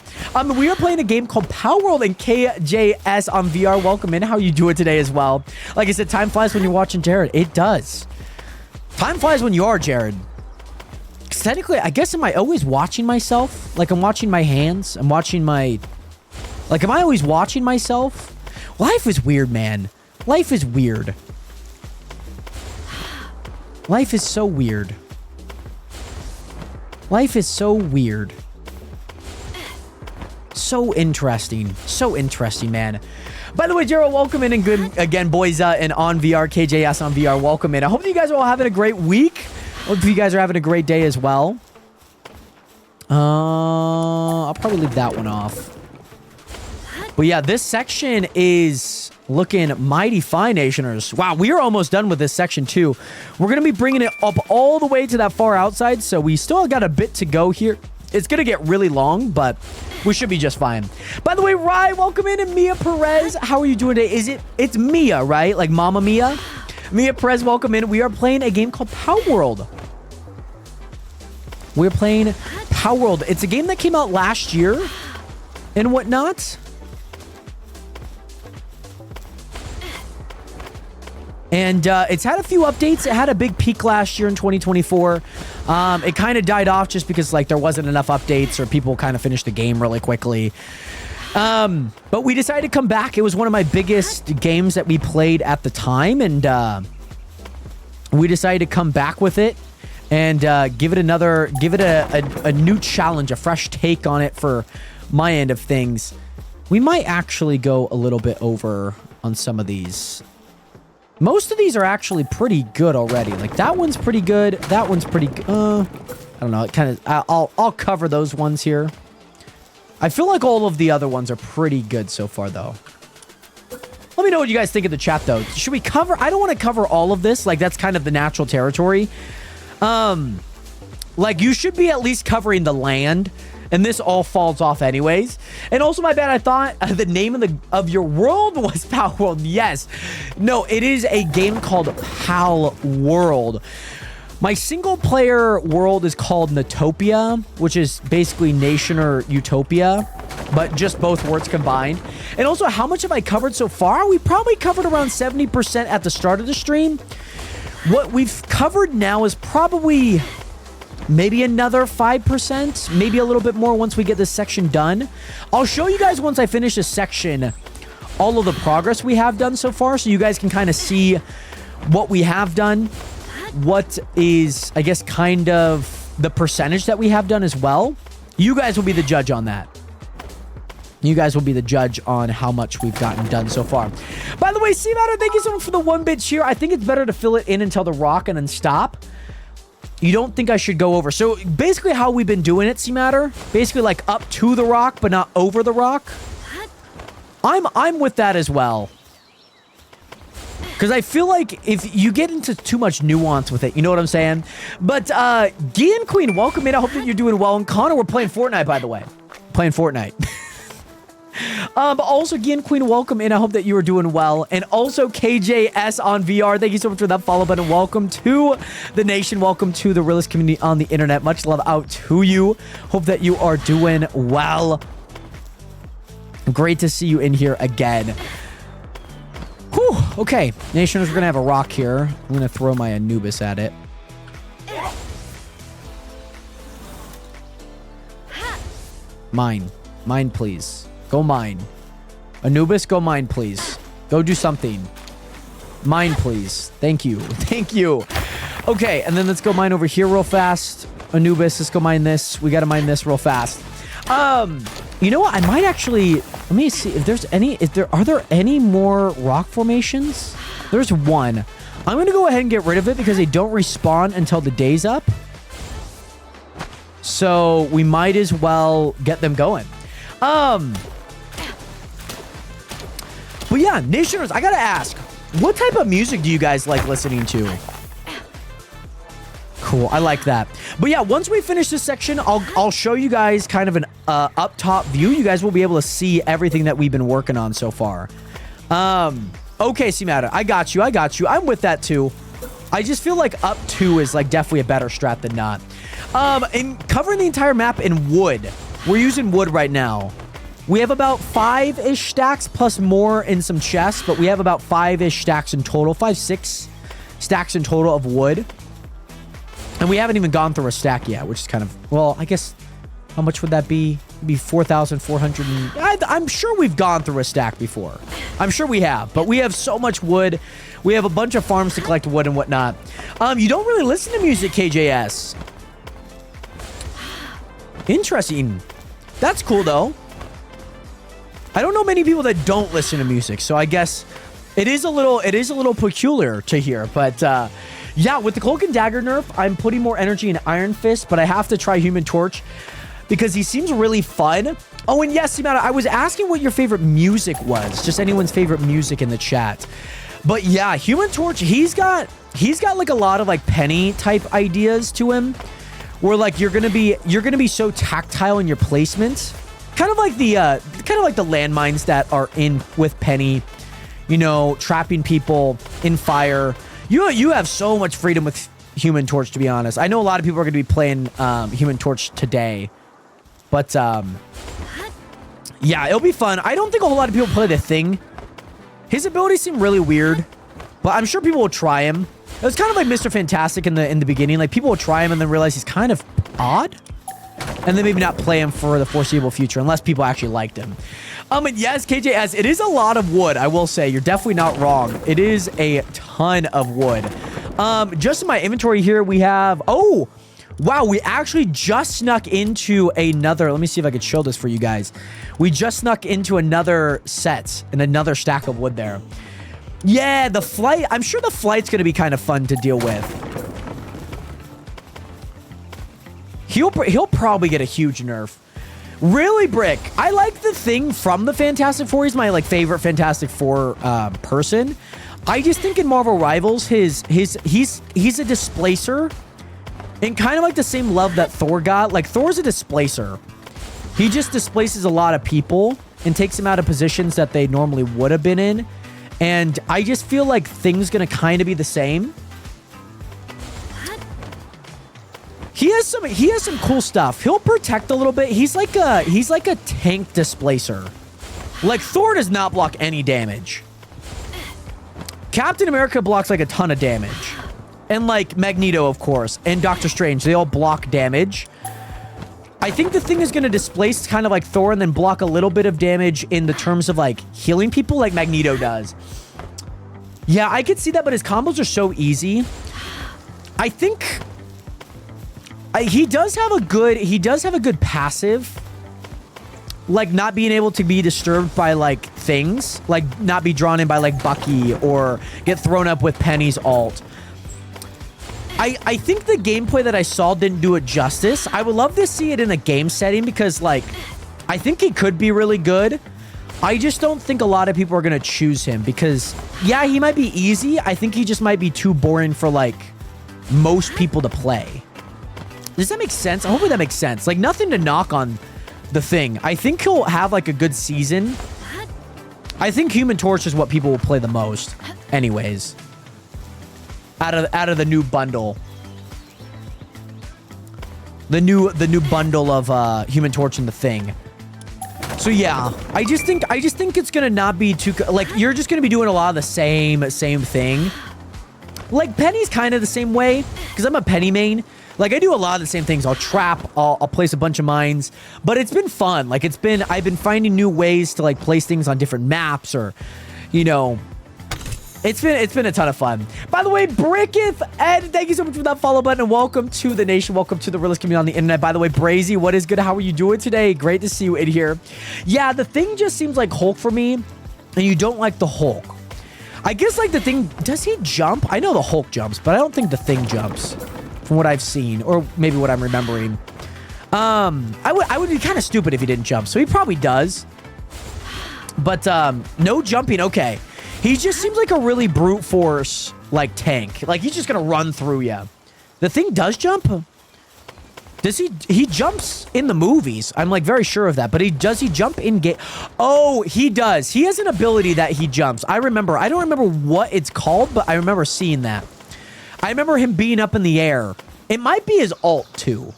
We are playing a game called Palworld and KJS on VR. Welcome in. How you doing today as well? Like I said, time flies when you're watching Jared. It does. Time flies when you are Jared. Because technically, I guess, am I always watching myself? Like, I'm watching my hands. I'm watching my... Like, am I always watching myself? Life is weird, man. Life is weird. Life is so weird. Life is so weird. So interesting. So interesting, man. By the way, Gerald, welcome in and good again, boys, and on VR, KJS on VR, welcome in. I hope you guys are all having a great week. Hope you guys are having a great day as well. I'll probably leave that one off. But yeah, this section is looking mighty fine, Nationers. Wow, we are almost done with this section too. We're going to be bringing it up all the way to that far outside, so we still got a bit to go here. It's going to get really long, but we should be just fine. By the way, Rye, welcome in, and Mia Perez, how are you doing today? It's Mia, right? Like Mama Mia? Mia Perez, welcome in. We are playing a game called Palworld. We're playing Palworld. It's a game that came out last year and whatnot. And it's had a few updates. It had a big peak last year in 2024. It kind of died off just because like there wasn't enough updates or people kind of finished the game really quickly. But we decided to come back. It was one of my biggest games that we played at the time. And we decided to come back with it and give it a new challenge, a fresh take on it for my end of things. We might actually go a little bit over on some of these. Most of these are actually pretty good already. Like that one's pretty good. That one's pretty good. I don't know. It kind of. I'll cover those ones here. I feel like all of the other ones are pretty good so far, though. Let me know what you guys think in the chat, though. Should we cover? I don't want to cover all of this. Like that's kind of the natural territory. Like you should be at least covering the land. And this all falls off anyways. And also, my bad, I thought the name of your world was Palworld. Yes. No, it is a game called Palworld. My single-player world is called Natopia, which is basically nation or utopia, but just both words combined. And also, how much have I covered so far? We probably covered around 70% at the start of the stream. What we've covered now is probably maybe another 5%, maybe a little bit more once we get this section done. I'll show you guys once I finish this section all of the progress we have done so far, so you guys can kind of see what we have done, what is, I guess, kind of the percentage that we have done as well. You guys will be the judge on that. You guys will be the judge on how much we've gotten done so far. By the way, C-Matter, thank you so much for the 1-bit cheer. I think it's better to fill it in until the rock and then stop. You don't think I should go over. So basically how we've been doing it, C-Matter, basically like up to the rock, but not over the rock. I'm with that as well. Because I feel like if you get into too much nuance with it, you know what I'm saying? But Gian Queen, welcome in. I hope that you're doing well. And Connor, we're playing Fortnite, by the way. Playing Fortnite. But also, Gian Queen, welcome in. I hope that you are doing well. And also, KJS on VR. Thank you so much for that follow button. Welcome to the nation. Welcome to the realist community on the internet. Much love out to you. Hope that you are doing well. Great to see you in here again. Whew. Okay, nationers, we're going to have a rock here. I'm going to throw my Anubis at it. Mine. Mine, please. Go mine. Anubis, go mine, please. Go do something. Mine, please. Thank you. Thank you. Okay, and then let's go mine over here real fast. Anubis, let's go mine this. We got to mine this real fast. You know what? I might actually... Let me see if there's any... Are there any more rock formations? There's one. I'm going to go ahead and get rid of it because they don't respawn until the day's up. So we might as well get them going. But yeah, nationers, I gotta ask, what type of music do you guys like listening to? Cool, I like that. But yeah, once we finish this section, I'll show you guys kind of an up top view. You guys will be able to see everything that we've been working on so far. Okay, C-Matter, I got you. I'm with that too. I just feel like up 2 is like definitely a better strat than not. And covering the entire map in wood. We're using wood right now. We have about 5-ish stacks plus more in some chests, but we have about 5-ish stacks in total. 5, 6 stacks in total of wood. And we haven't even gone through a stack yet, which is kind of, well, I guess, how much would that be? It'd be 4,400. I'm sure we've gone through a stack before. I'm sure we have, but we have so much wood. We have a bunch of farms to collect wood and whatnot. You don't really listen to music, KJS. Interesting. That's cool, though. I don't know many people that don't listen to music, so I guess it is a little peculiar to hear. But yeah, with the Cloak and Dagger nerf, I'm putting more energy in Iron Fist, but I have to try Human Torch because he seems really fun. Oh, and yes, Simana, I was asking what your favorite music was. Just anyone's favorite music in the chat. But yeah, Human Torch, he's got like a lot of like Penny type ideas to him, where like you're gonna be so tactile in your placement. Kind of like the landmines that are in with Penny, you know, trapping people in fire. You have so much freedom with Human Torch, to be honest. I know a lot of people are going to be playing Human Torch today. But, yeah, it'll be fun. I don't think a whole lot of people play the Thing. His abilities seem really weird. But I'm sure people will try him. It was kind of like Mr. Fantastic in the beginning. Like, people will try him and then realize he's kind of odd. And then maybe not play him for the foreseeable future unless people actually liked him. And yes, KJS, it is a lot of wood, I will say. You're definitely not wrong. It is a ton of wood. Just in my inventory here, we have... Oh, wow, we actually just snuck into another... Let me see if I could show this for you guys. We just snuck into another set and another stack of wood there. Yeah, the flight... I'm sure the flight's going to be kind of fun to deal with. He'll probably get a huge nerf. Really, Brick? I like the Thing from the Fantastic Four. He's my like favorite Fantastic Four person. I just think in Marvel Rivals, he's a displacer, and kind of like the same love that Thor got. Like Thor's a displacer. He just displaces a lot of people and takes them out of positions that they normally would have been in. And I just feel like Thing's gonna kind of be the same. He has some cool stuff. He'll protect a little bit. He's like a tank displacer. Like Thor does not block any damage. Captain America blocks like a ton of damage. And like Magneto, of course, and Doctor Strange, they all block damage. I think the Thing is going to displace kind of like Thor and then block a little bit of damage in the terms of like healing people like Magneto does. Yeah, I could see that, but his combos are so easy. I think he does have a good passive. Like not being able to be disturbed by like things, like not be drawn in by like Bucky or get thrown up with Penny's ult. I think the gameplay that I saw didn't do it justice. I would love to see it in a game setting because like I think he could be really good. I just don't think a lot of people are going to choose him because yeah, he might be easy. I think he just might be too boring for like most people to play. Does that make sense? Hopefully that makes sense. Like nothing to knock on the Thing. I think he'll have like a good season. I think Human Torch is what people will play the most anyways. Out of the new bundle. The new bundle of Human Torch and the Thing. So yeah, I just think it's gonna not be too like you're just gonna be doing a lot of the same thing. Like Penny's kind of the same way because I'm a Penny main. Like I do a lot of the same things. I'll trap, I'll place a bunch of mines, but it's been fun. Like I've been finding new ways to like place things on different maps or, you know, it's been a ton of fun. By the way, Bricketh, Ed, thank you so much for that follow button and welcome to the nation. Welcome to the realest community on the internet. By the way, Brazy, what is good? How are you doing today? Great to see you in here. Yeah, the Thing just seems like Hulk for me and you don't like the Hulk. I guess like the Thing, does he jump? I know the Hulk jumps, but I don't think the Thing jumps. From what I've seen, or maybe what I'm remembering. I would be kind of stupid if he didn't jump, so he probably does. But, no jumping, okay. He just seems like a really brute force, like, tank. Like, he's just gonna run through you. The Thing does jump? Does he? He jumps in the movies. I'm, like, very sure of that. But does he jump in game? Oh, he does. He has an ability that he jumps. I remember. I don't remember what it's called, but I remember seeing that. I remember him being up in the air. It might be his ult, too.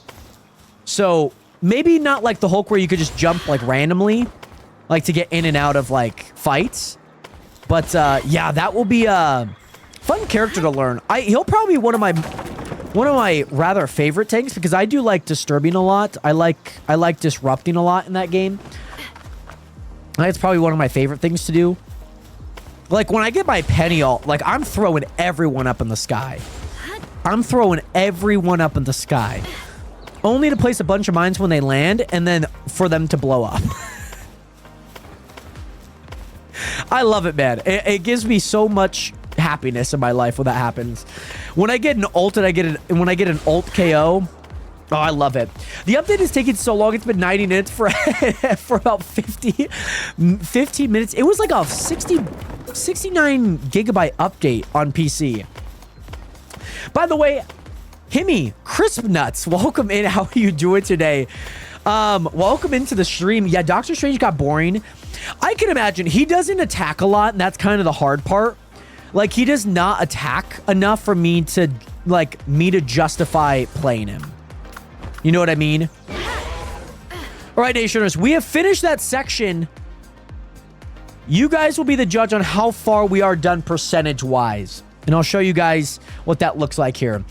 So, maybe not like the Hulk where you could just jump, like, randomly. Like, to get in and out of, like, fights. But, yeah, that will be a fun character to learn. He'll probably be one of my rather favorite tanks because I do like disturbing a lot. I like disrupting a lot in that game. It's probably one of my favorite things to do. Like, when I get my Penny ult, like, I'm throwing everyone up in the sky. I'm throwing everyone up in the sky. Only to place a bunch of mines when they land, and then for them to blow up. I love it, man. It gives me so much happiness in my life when that happens. When I get an ult and when I get an ult KO... Oh, I love it. The update is taking so long. It's been 90 minutes for about 15 minutes. It was like a 69 gigabyte update on PC. By the way, Himmy, Crisp Nuts, welcome in. How are you doing today? Welcome into the stream. Yeah, Doctor Strange got boring. I can imagine. He doesn't attack a lot, and that's kind of the hard part. Like, he does not attack enough for me to like me to justify playing him. You know what I mean? All right, Nationers, we have finished that section. You guys will be the judge on how far we are done percentage-wise. And I'll show you guys what that looks like here.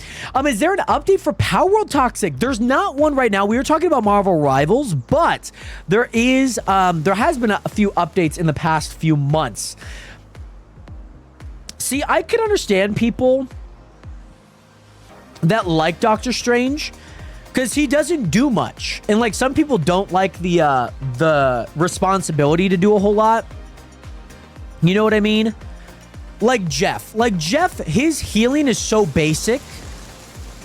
Is there an update for Palworld Toxic? There's not one right now. We were talking about Marvel Rivals, but there is, there has been a few updates in the past few months. See, I can understand people that like Doctor Strange because he doesn't do much. And like some people don't like the responsibility to do a whole lot. You know what I mean? Like Jeff, his healing is so basic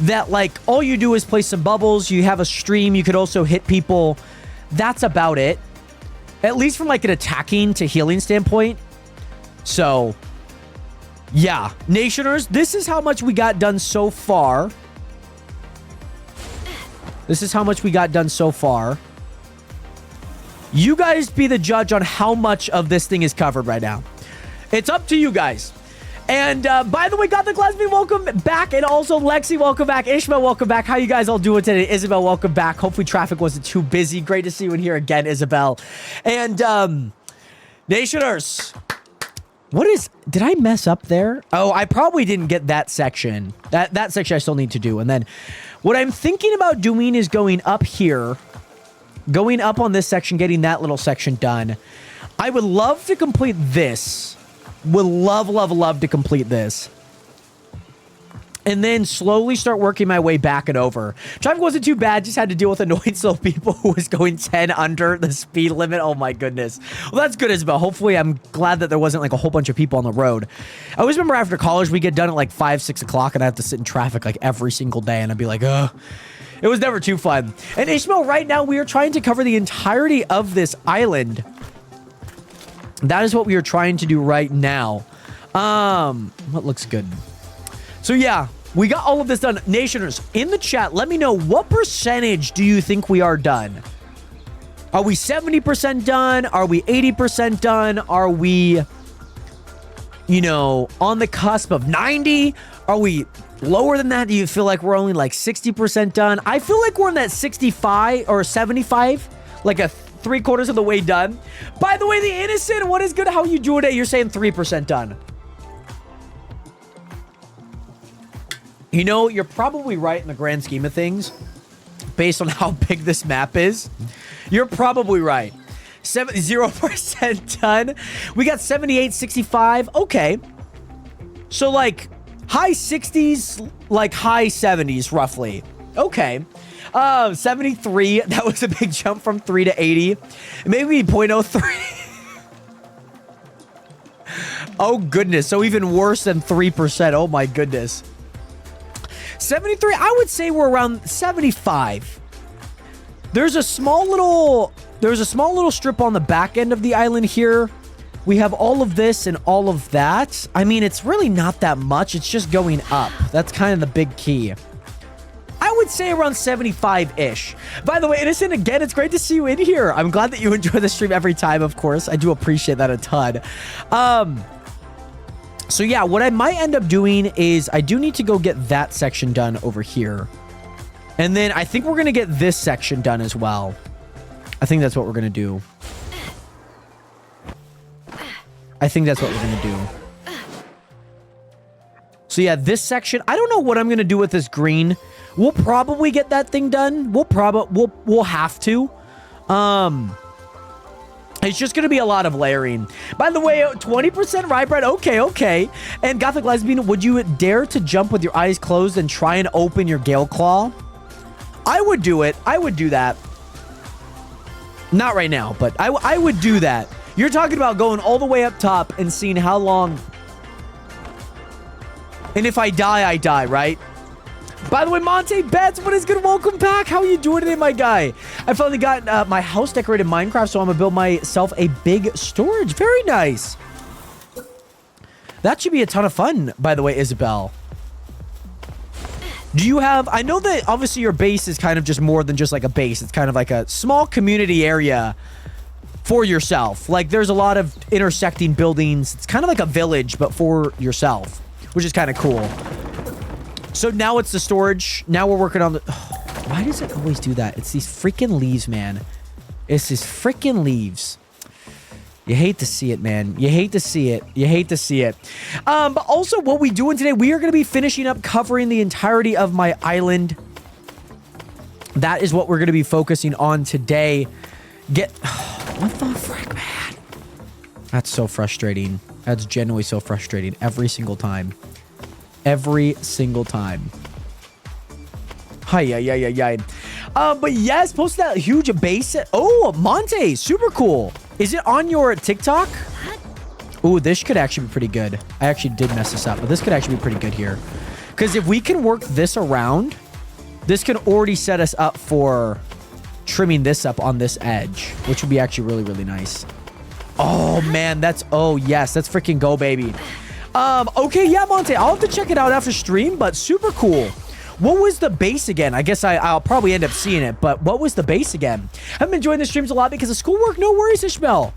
that like all you do is play some bubbles. You have a stream. You could also hit people. That's about it. At least from like an attacking to healing standpoint. So yeah, Nationers, this is how much we got done so far. This is how much we got done so far. You guys be the judge on how much of this thing is covered right now. It's up to you guys. And by the way, Got the Classmate, welcome back. And also Lexi, welcome back. Ishmael, welcome back. How you guys all doing today? Isabel, welcome back. Hopefully traffic wasn't too busy. Great to see you in here again, Isabel. And Nationers, did I mess up there? Oh, I probably didn't get that section. That section I still need to do. And then what I'm thinking about doing is going up here, going up on this section, getting that little section done. I would love to complete this. Would love to complete this. And then slowly start working my way back and over. Traffic wasn't too bad. Just had to deal with annoying slow people who was going 10 under the speed limit. Oh my goodness. Well, that's good, Isabel. Hopefully, I'm glad that there wasn't like a whole bunch of people on the road. I always remember after college, we get done at like 5, 6 o'clock and I have to sit in traffic like every single day. And I'd be like, ugh. It was never too fun. And Ishmael, right now, we are trying to cover the entirety of this island. That is what we are trying to do right now. What looks good? So yeah, we got all of this done. Nationers, in the chat, let me know what percentage do you think we are done? Are we 70% done? Are we 80% done? Are we, you know, on the cusp of 90? Are we lower than that? Do you feel like we're only like 60% done? I feel like we're in that 65 or 75, like a 3/4 of the way done. By the way, the Innocent, what is good? How you doing today? You're saying 3% done. You know, you're probably right in the grand scheme of things. Based on how big this map is. You're probably right. 0% done. We got 78, 65. Okay. So like high 60s, like high 70s roughly. Okay. 73. That was a big jump from 3 to 80. Maybe 0.03. Oh, goodness. So even worse than 3%. Oh, my goodness. 73. I would say we're around 75. There's a small little strip on the back end of the island here. We have all of this and all of that. I mean, it's really not that much. It's just going up. That's kind of the big key. I would say around 75-ish. By the way, Innocent, again, it's great to see you in here. I'm glad that you enjoy the stream every time, of course. I do appreciate that a ton. So yeah, what I might end up doing is I do need to go get that section done over here. And then I think we're going to get this section done as well. I think that's what we're going to do. I think that's what we're going to do. So yeah, this section, I don't know what I'm going to do with this green. We'll probably get that thing done. We'll have to. It's just going to be a lot of layering. By the way, 20% rye bread. Okay. And Gothic Lesbian, would you dare to jump with your eyes closed and try and open your Gale Claw? I would do it. I would do that. Not right now, but I would do that. You're talking about going all the way up top and seeing how long. And if I die, right? By the way, Monte Betts, what is good? Welcome back. How are you doing today, my guy? I finally got my house decorated in Minecraft, so I'm going to build myself a big storage. Very nice. That should be a ton of fun, by the way, Isabel. Do you have... I know that obviously your base is kind of just more than just like a base. It's kind of like a small community area for yourself. Like there's a lot of intersecting buildings. It's kind of like a village, but for yourself, which is kind of cool. So now it's the storage. Now we're working on the... why does it always do that? It's these freaking leaves, man. It's these freaking leaves. You hate to see it, man. You hate to see it. You hate to see it. But also, what we doing today, we are going to be finishing up covering the entirety of my island. That is what we're going to be focusing on today. What the frick, man? That's so frustrating. That's genuinely so frustrating every single time. Every single time. Hi. But yes, post that huge base. Oh, Monte, super cool. Is it on your TikTok? Ooh, this could actually be pretty good. I actually did mess this up, but this could actually be pretty good here. Because if we can work this around, this can already set us up for trimming this up on this edge, which would be actually really, really nice. Oh, man, oh, yes, that's freaking go, baby. Okay, yeah, Monte, I'll have to check it out after stream, but super cool. What was the base again? I guess I'll probably end up seeing it, but what was the base again? I've been enjoying the streams a lot because of schoolwork. No worries, Ishmael.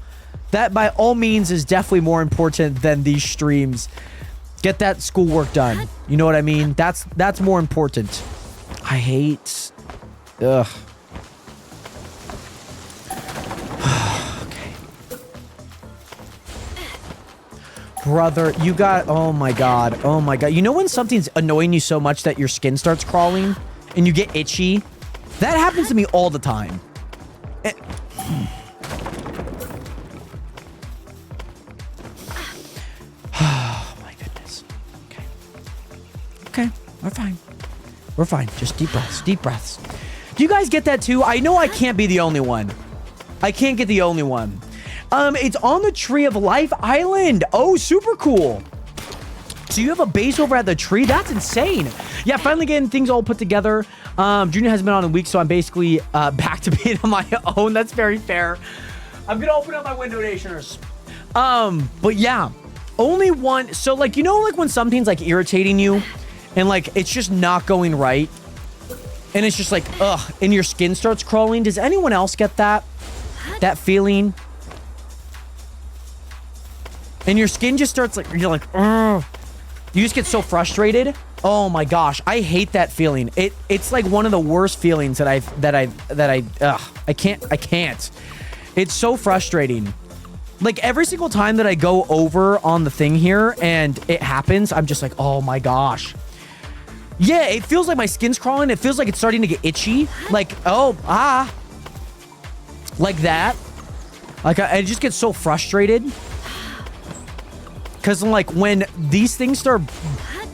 That, by all means, is definitely more important than these streams. Get that schoolwork done. You know what I mean? That's more important. I hate... Ugh. Okay. Brother, you got... Oh my god. Oh my god. You know when something's annoying you so much that your skin starts crawling? And you get itchy? That happens to me all the time. Oh my goodness. Okay. Okay. We're fine. We're fine. Just deep breaths. Deep breaths. Do you guys get that too? I know I can't be the only one. I can't get the only one. It's on the Tree of Life Island. Oh, super cool. So you have a base over at the tree? That's insane. Yeah, finally getting things all put together. Junior has been on a week, so I'm basically back to being on my own. That's very fair. I'm gonna open up my window nationers. But yeah, only one. So like, you know, like when something's like irritating you and like it's just not going right and it's just like, ugh, and your skin starts crawling. Does anyone else get that feeling? And your skin just starts like, you're like, ugh. You just get so frustrated. Oh my gosh, I hate that feeling. It's like one of the worst feelings that I can't. It's so frustrating. Like every single time that I go over on the thing here and it happens, I'm just like, oh my gosh. Yeah, it feels like my skin's crawling. It feels like it's starting to get itchy. Like, like that. Like I just get so frustrated. Because like when these things start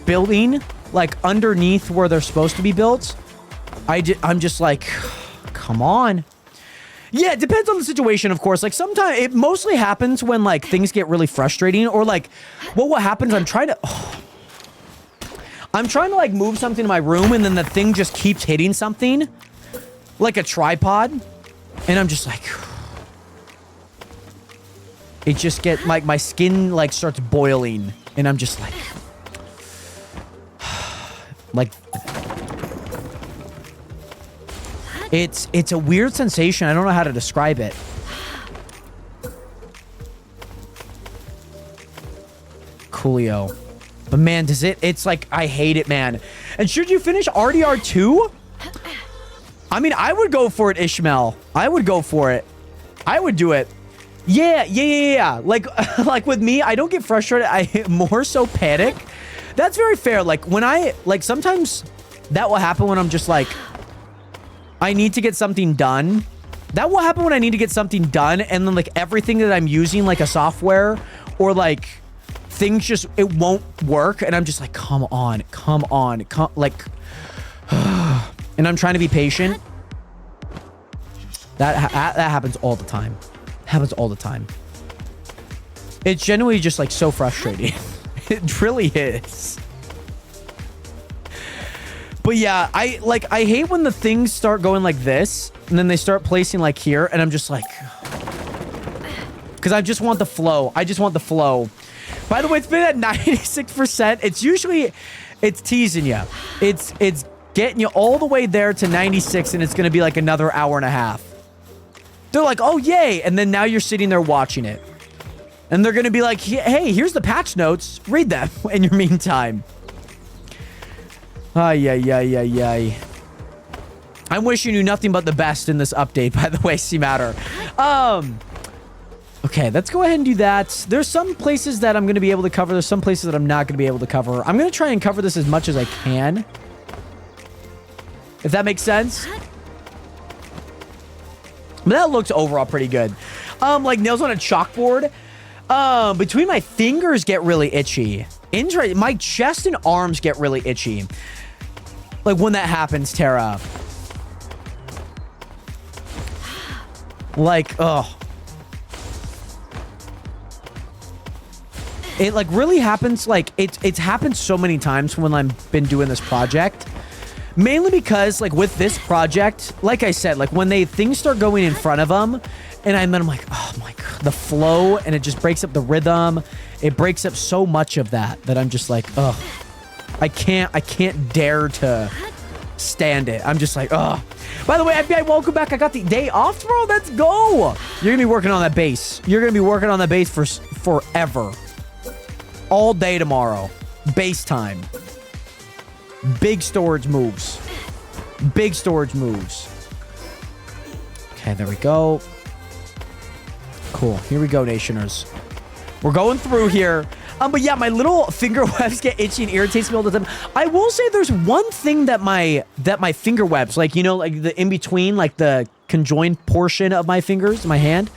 building like underneath where they're supposed to be built, I'm just like, come on. Yeah, it depends on the situation, of course. Like sometimes it mostly happens when like things get really frustrating or like what happens, I'm trying to like move something in my room and then the thing just keeps hitting something like a tripod and I'm just like, it just get like my skin like starts boiling and I'm just like it's a weird sensation. I don't know how to describe it. Coolio. But man, it's like I hate it, man. And should you finish RDR 2? I mean, I would go for it, Ishmael. I would go for it. I would do it. Yeah. Like with me, I don't get frustrated. I more so panic. That's very fair. Like when sometimes that will happen when I'm just like, I need to get something done. That will happen when I need to get something done. And then like everything that I'm using, like a software or like things just, it won't work. And I'm just like, come on. Like, and I'm trying to be patient. That happens all the time. Happens all the time. It's genuinely just like so frustrating. It really is. But yeah, I hate when the things start going like this and then they start placing like here and I'm just like, because I just want the flow. By the way, it's been at 96%. It's teasing you. It's getting you all the way there to 96 and it's going to be like another hour and a half. They're like, oh, yay. And then now you're sitting there watching it. And they're going to be like, hey, here's the patch notes. Read them in your meantime. Ay, ay, ay, ay, ay. I'm wishing you nothing but the best in this update, by the way, C-Matter. Okay, let's go ahead and do that. There's some places that I'm going to be able to cover. There's some places that I'm not going to be able to cover. I'm going to try and cover this as much as I can. If that makes sense. But that looks overall pretty good. Like nails on a chalkboard. Between my fingers get really itchy. My chest and arms get really itchy. Like when that happens, Tara. Like, oh. It like really happens. Like it's happened so many times when I've been doing this project. Mainly because like with this project, like I said, like when things start going in front of them, and I'm like, oh my god, the flow, and it just breaks up the rhythm. It breaks up so much of that I'm just like, ugh. I can't dare to stand it. I'm just like, ugh. By the way, FBI, welcome back. I got the day off tomorrow. Let's go. You're gonna be working on that base. You're gonna be working on that base for forever. All day tomorrow. Base time. Big storage moves. Big storage moves. Okay, there we go. Cool. Here we go, Nationers. We're going through here. But yeah, my little finger webs get itchy and irritates me all the time. I will say there's one thing that my finger webs, like, you know, like the in-between, like the conjoined portion of my fingers, my hand,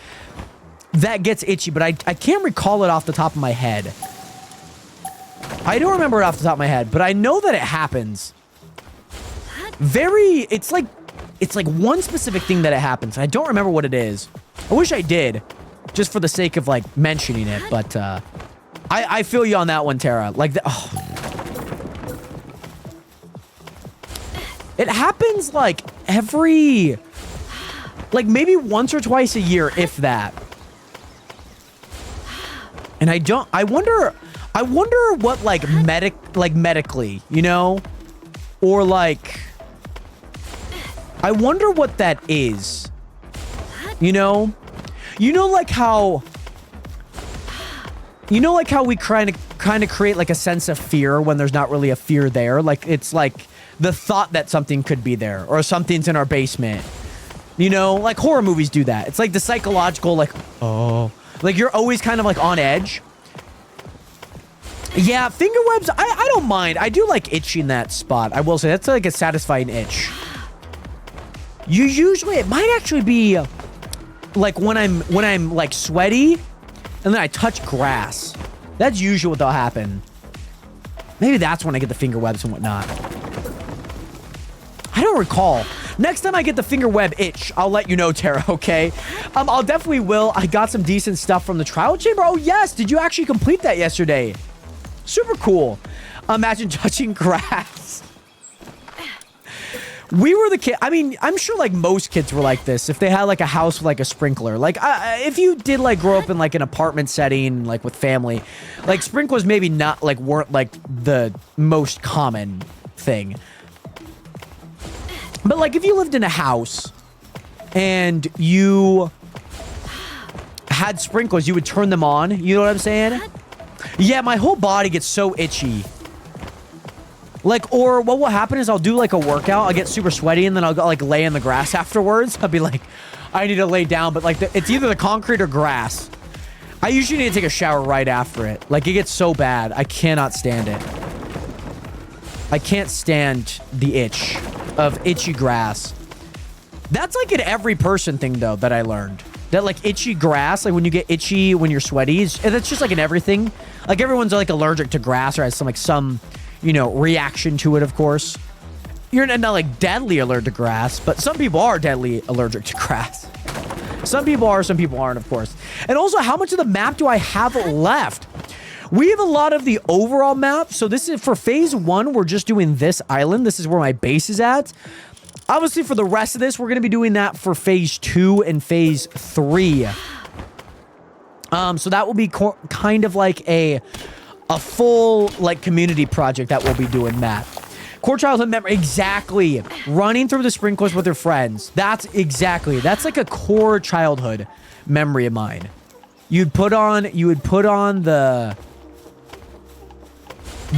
that gets itchy, but I can't recall it off the top of my head. I don't remember it off the top of my head, but I know that it happens. It's like one specific thing that it happens. I don't remember what it is. I wish I did, just for the sake of like mentioning it, but I feel you on that one, Tara. Like, it happens like like maybe once or twice a year, if that. And I wonder what like medically, you know, or like, I wonder what that is, you know, like how we kind of create like a sense of fear when there's not really a fear there. Like it's like the thought that something could be there or something's in our basement, you know, like horror movies do that. It's like the psychological, like, oh, like you're always kind of like on edge. Yeah, finger webs, I don't mind. I do like itching that spot. I will say that's like a satisfying itch. It might actually be like when I'm like sweaty and then I touch grass. That's usually what will happen. Maybe that's when I get the finger webs and whatnot. I don't recall. Next time I get the finger web itch, I'll let you know, Tara, okay? I'll definitely will. I got some decent stuff from the trial chamber. Oh, yes. Did you actually complete that yesterday? Super cool. Imagine touching grass. We were the kid. I mean, I'm sure like most kids were like this. If they had like a house with like a sprinkler, like if you did like grow up in like an apartment setting, like with family, like sprinklers maybe not like weren't like the most common thing. But like if you lived in a house and you had sprinklers, you would turn them on. You know what I'm saying? Yeah, my whole body gets so itchy. Like, or what will happen is I'll do like a workout, I'll get super sweaty, and then I'll go like lay in the grass afterwards. I'll be like, I need to lay down, but like it's either the concrete or grass. I usually need to take a shower right after it. Like it gets so bad, I cannot stand it. I can't stand the itch of itchy grass. That's like an every person thing though that I learned. That like itchy grass, like when you get itchy when you're sweaty, that's just like an everything. Like everyone's like allergic to grass or has some, you know, reaction to it, of course. You're not like deadly allergic to grass, but some people are deadly allergic to grass. Some people are, some people aren't, of course. And also, how much of the map do I have left? We have a lot of the overall map. So this is for phase 1. We're just doing this island. This is where my base is at. Obviously, for the rest of this, we're going to be doing that for phase 2 and phase 3. So that will be kind of like a full like community project that we'll be doing, Matt. Core childhood memory, exactly. Running through the sprinklers with your friends. That's like a core childhood memory of mine. You would put on the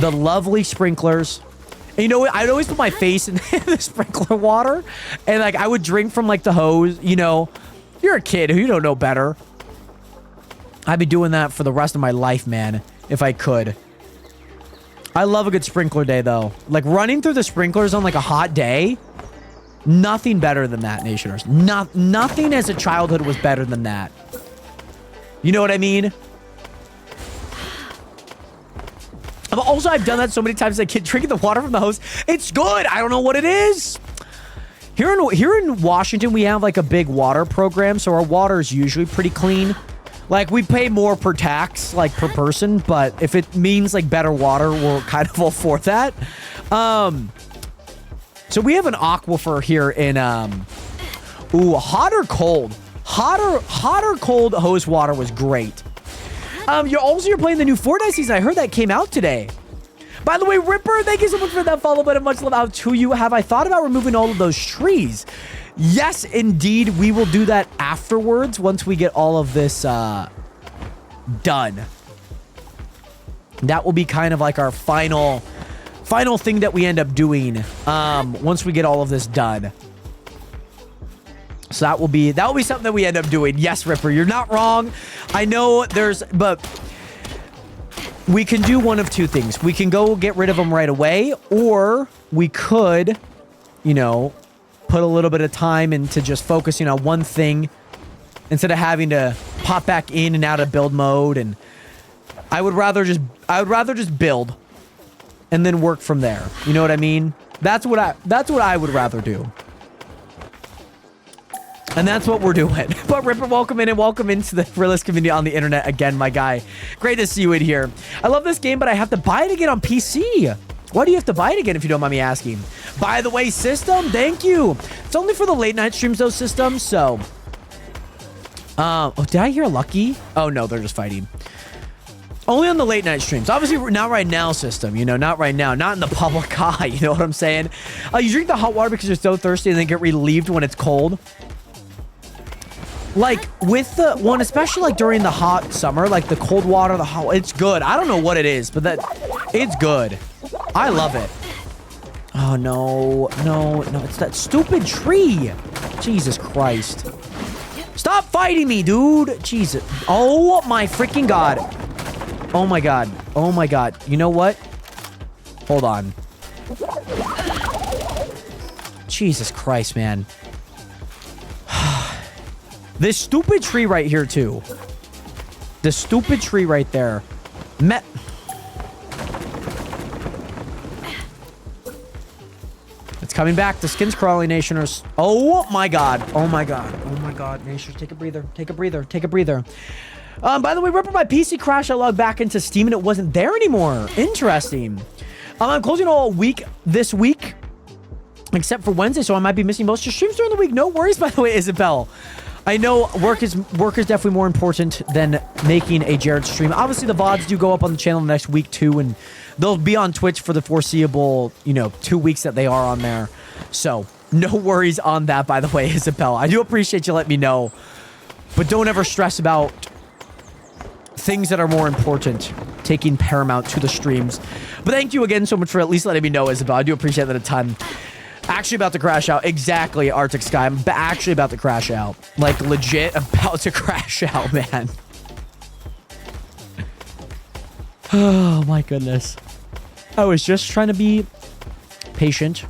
lovely sprinklers, And you know what? I'd always put my face in the sprinkler water, and like I would drink from like the hose. You know, you're a kid who you don't know better. I'd be doing that for the rest of my life, man, if I could. I love a good sprinkler day, though. Like running through the sprinklers on like a hot day. Nothing better than that, Nationers. Nothing as a childhood was better than that. You know what I mean? But also, I've done that so many times as a kid, drinking the water from the hose. It's good. I don't know what it is. Here in Washington, we have like a big water program, so our water is usually pretty clean. Like, we pay more per tax, like per person, but if it means like better water, we'll kind of all for that. So we have an aquifer here in hot or cold? Hotter cold hose water was great. You're playing the new Fortnite season. I heard that came out today. By the way, Ripper, thank you so much for that follow button. Much love out to you. Have I thought about removing all of those trees? Yes, indeed. We will do that afterwards once we get all of this done. That will be kind of like our final thing that we end up doing once we get all of this done. So that will be something that we end up doing. Yes, Ripper, you're not wrong. I know but we can do one of two things. We can go get rid of them right away, or we could, you know, put a little bit of time into just focusing on one thing instead of having to pop back in and out of build mode. And I would rather just build and then work from there. You know what I mean? That's what I would rather do. And that's what we're doing. But Ripper, welcome in and welcome into the realist community on the internet again, my guy. Great to see you in here. I love this game, but I have to buy it again on PC. Why do you have to buy it again if you don't mind me asking? By the way, System, thank you. It's only for the late night streams, though, System, so... oh, did I hear Lucky? Oh, no, they're just fighting. Only on the late night streams. Obviously, not right now, System. You know, not right now. Not in the public eye. You know what I'm saying? You drink the hot water because you're so thirsty and then get relieved when it's cold. Like, with the one, especially like during the hot summer, like the cold water, it's good. I don't know what it is, but it's good. I love it. Oh, no, it's that stupid tree. Jesus Christ. Stop fighting me, dude. Jesus. Oh, my freaking God. Oh, my God. Oh, my God. You know what? Hold on. Jesus Christ, man. This stupid tree right here, too. The stupid tree right there. It's coming back. The skin's crawling, Nationers. Oh, my God. Oh, my God. Oh, my God. Nationers, take a breather. Take a breather. Take a breather. By the way, Ripper, my PC crashed. I logged back into Steam, and it wasn't there anymore. Interesting. I'm closing all week this week, except for Wednesday, so I might be missing most of your streams during the week. No worries, by the way, Isabel. I know work is definitely more important than making a Jared stream. Obviously, the VODs do go up on the channel next week, too, and they'll be on Twitch for the foreseeable, 2 weeks that they are on there. So, no worries on that, by the way, Isabel. I do appreciate you letting me know, but don't ever stress about things that are more important taking paramount to the streams. But thank you again so much for at least letting me know, Isabel. I do appreciate that a ton. Actually about to crash out. Exactly, Arctic Sky. I'm actually about to crash out. Like, legit about to crash out, man. Oh, my goodness. I was just trying to be patient.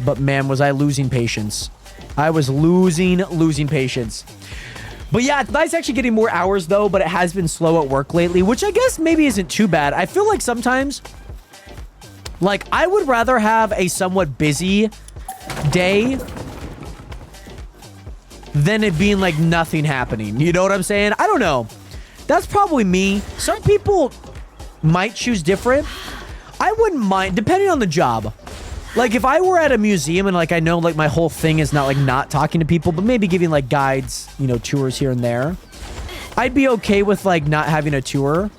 But, man, was I losing patience. I was losing patience. But, yeah, it's nice actually getting more hours, though. But it has been slow at work lately, which I guess maybe isn't too bad. I feel like sometimes... Like, I would rather have a somewhat busy day than it being, like, nothing happening. You know what I'm saying? I don't know. That's probably me. Some people might choose different. I wouldn't mind, depending on the job. Like, if I were at a museum and, like, I know, like, my whole thing is not, like, not talking to people, but maybe giving, like, guides, tours here and there, I'd be okay with, like, not having a tour.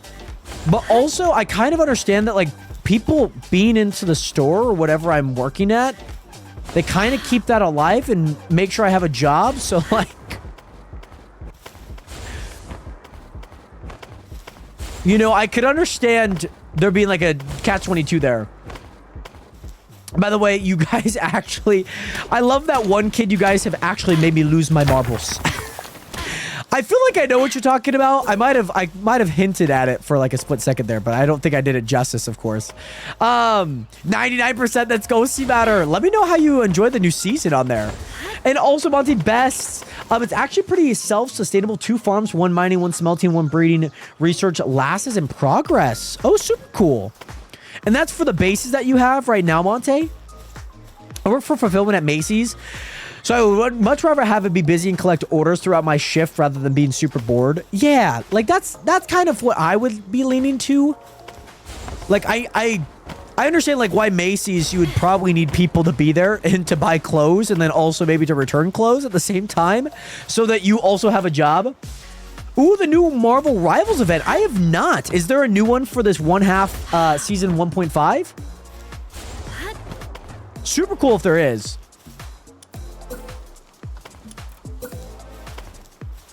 But also, I kind of understand that, like, people being into the store or whatever I'm working at, they kind of keep that alive and make sure I have a job. So, like, I could understand there being like a catch-22 there. By the way, you guys actually, I love that one kid. You guys have actually made me lose my marbles. I feel like I know what you're talking about. I might have hinted at it for like a split second there, but I don't think I did it justice, of course. 99%, that's Ghosty Matter. Let me know how you enjoy the new season on there. And also, Monty Best, it's actually pretty self-sustainable. 2 farms, 1 mining, 1 smelting, 1 breeding. Research last is in progress. Oh, super cool. And that's for the bases that you have right now, Monte. I work for fulfillment at Macy's. So I would much rather have it be busy and collect orders throughout my shift rather than being super bored. Yeah, like that's kind of what I would be leaning to. Like I understand like why Macy's you would probably need people to be there and to buy clothes and then also maybe to return clothes at the same time so that you also have a job. Ooh, the new Marvel Rivals event. I have not. Is there a new one for this 1/2 season 1.5? Super cool if there is.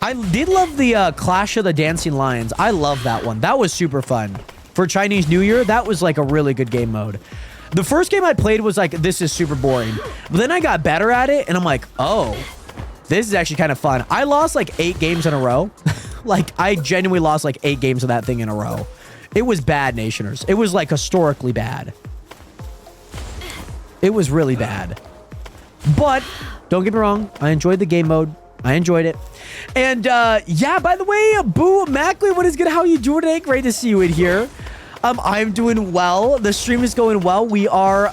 I did love the Clash of the Dancing Lions. I love that one. That was super fun. For Chinese New Year, that was like a really good game mode. The first game I played was like, this is super boring. But then I got better at it, and I'm like, oh, this is actually kind of fun. I lost like 8 games in a row. Like, I genuinely lost like 8 games of that thing in a row. It was bad, Nationers. It was like historically bad. It was really bad. But, don't get me wrong, I enjoyed the game mode. I enjoyed it. And, yeah, by the way, Boo Mackley, what is good? How you doing today? Great to see you in here. I'm doing well. The stream is going well. We are,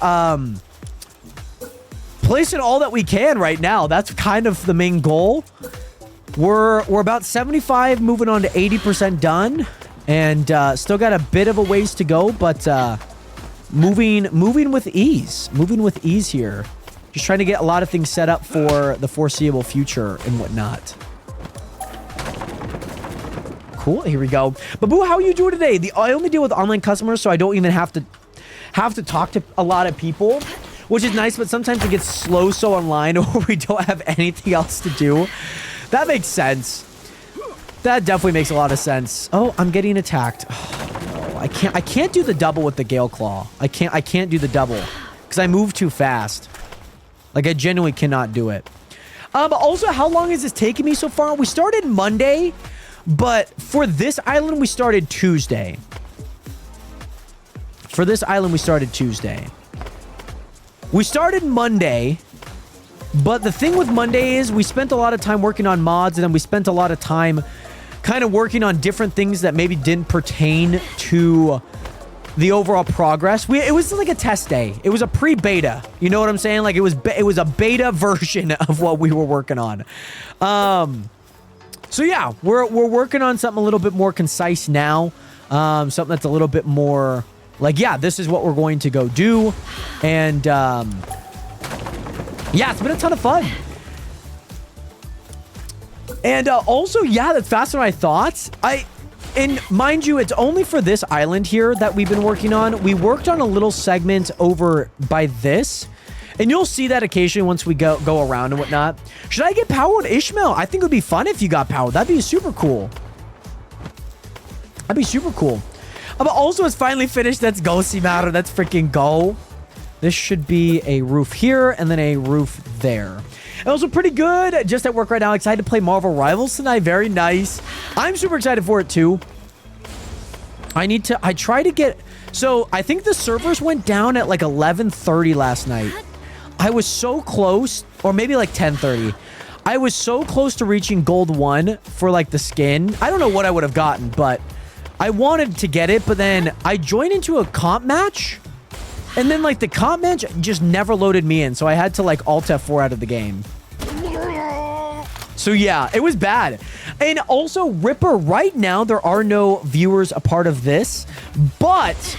placing all that we can right now. That's kind of the main goal. We're about 75, moving on to 80% done. And, still got a bit of a ways to go, but, moving with ease. Moving with ease here. Just trying to get a lot of things set up for the foreseeable future and whatnot. Cool. Here we go. Babu, how are you doing today? I only deal with online customers, so I don't even have to talk to a lot of people, which is nice, but sometimes it gets slow so online or we don't have anything else to do. That makes sense. That definitely makes a lot of sense. Oh, I'm getting attacked. Oh, no, I can't do the double with the Gale Claw. I can't do the double because I move too fast. Like, I genuinely cannot do it. But also, how long has this taken me so far? We started Monday, but for this island, we started Tuesday. For this island, we started Tuesday. We started Monday, but the thing with Monday is we spent a lot of time working on mods, and then we spent a lot of time kind of working on different things that maybe didn't pertain to the overall progress. It was like a test day. It was a pre-beta. You know what I'm saying? Like it was a beta version of what we were working on. So yeah, we're working on something a little bit more concise now. Something that's a little bit more like, yeah, this is what we're going to go do. And yeah, it's been a ton of fun. And also, yeah, that's faster than I thought. And mind you, it's only for this island here that we've been working on. We worked on a little segment over by this. And you'll see that occasionally once we go around and whatnot. Should I get Palworld Ishmael? I think it would be fun if you got Palworld. That'd be super cool. That'd be super cool. But also, it's finally finished. That's Ghosty Matter. That's freaking go. This should be a roof here and then a roof there. And also pretty good. Just at work right now. Excited to play Marvel Rivals tonight. Very nice. I'm super excited for it too. I try to get... So, I think the servers went down at like 11:30 last night. I was so close, or maybe like 10:30. I was so close to reaching gold 1 for like the skin. I don't know what I would have gotten, but I wanted to get it, but then I joined into a comp match, and then like the comp match just never loaded me in, so I had to like Alt F4 out of the game. So yeah, it was bad. And also, Ripper, right now, there are no viewers a part of this, but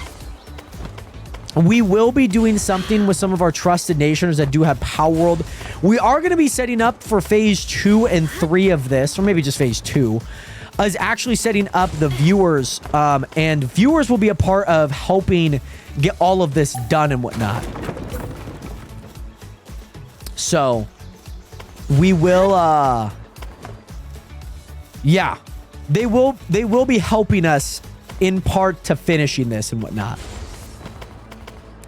we will be doing something with some of our trusted nations that do have Palworld. We are going to be setting up for phase 2 and 3 of this, or maybe just phase 2, is actually setting up the viewers, and viewers will be a part of helping get all of this done and whatnot. So, we will, yeah, they will be helping us in part to finishing this and whatnot.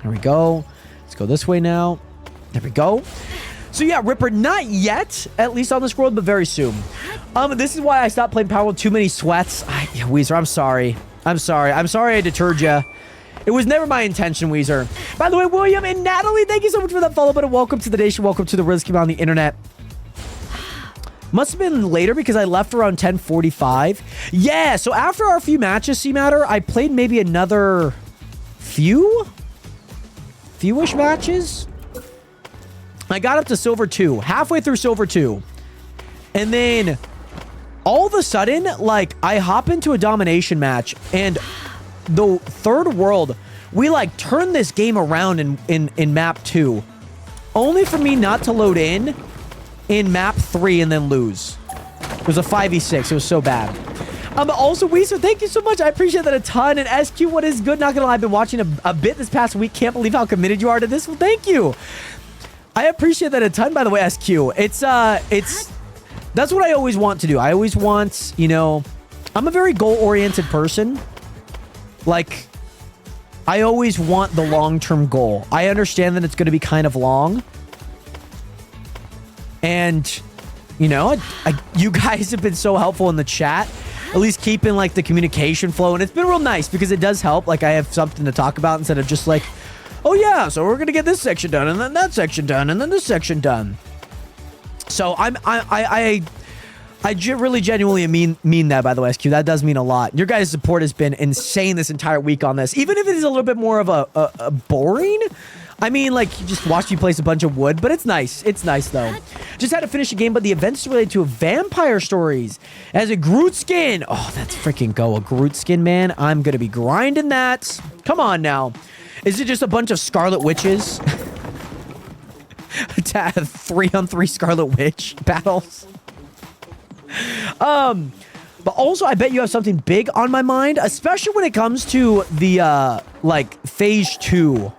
There we go. Let's go this way now. There we go. So yeah, Ripper, not yet, at least on this world, but very soon. This is why I stopped playing Palworld. Too many sweats. Weezer, I'm sorry. I'm sorry I deterred you. It was never my intention, Weezer. By the way, William and Natalie, thank you so much for that follow button. Welcome to the nation. Welcome to the realest community on the internet. Must have been later because I left around 10:45. Yeah, so after our few matches, C-Matter, I played maybe another fewish matches. I got up to Silver 2, halfway through Silver 2. And then all of a sudden, like, I hop into a domination match, and the third world, we like turned this game around in map 2. Only for me not to load in map 3 and then lose. It was a 5v6. It was so bad. Also, Weezer, thank you so much. I appreciate that a ton. And SQ, what is good? Not gonna lie, I've been watching a bit this past week. Can't believe how committed you are to this. Well, thank you. I appreciate that a ton, by the way, SQ. That's what I always want to do. I always want, you know, I'm a very goal-oriented person. Like, I always want the long-term goal. I understand that it's going to be kind of long. And, you know, you guys have been so helpful in the chat. At least keeping, like, the communication flow. And it's been real nice because it does help. Like, I have something to talk about instead of just like, oh, yeah, so we're going to get this section done, and then that section done, and then this section done. So I really genuinely mean that, by the way, SQ. That does mean a lot. Your guys' support has been insane this entire week on this. Even if it is a little bit more of a boring. I mean, like, you just watched me place a bunch of wood, but it's nice. It's nice, though. Just had to finish a game, but the event's related to vampire stories. As a Groot skin. Oh, that's freaking go. A Groot skin, man. I'm going to be grinding that. Come on now. Is it just a bunch of Scarlet Witches? To have 3-on-3 Scarlet Witch battles? But also, I bet you have something big on my mind, especially when it comes to the, like, Phase 2.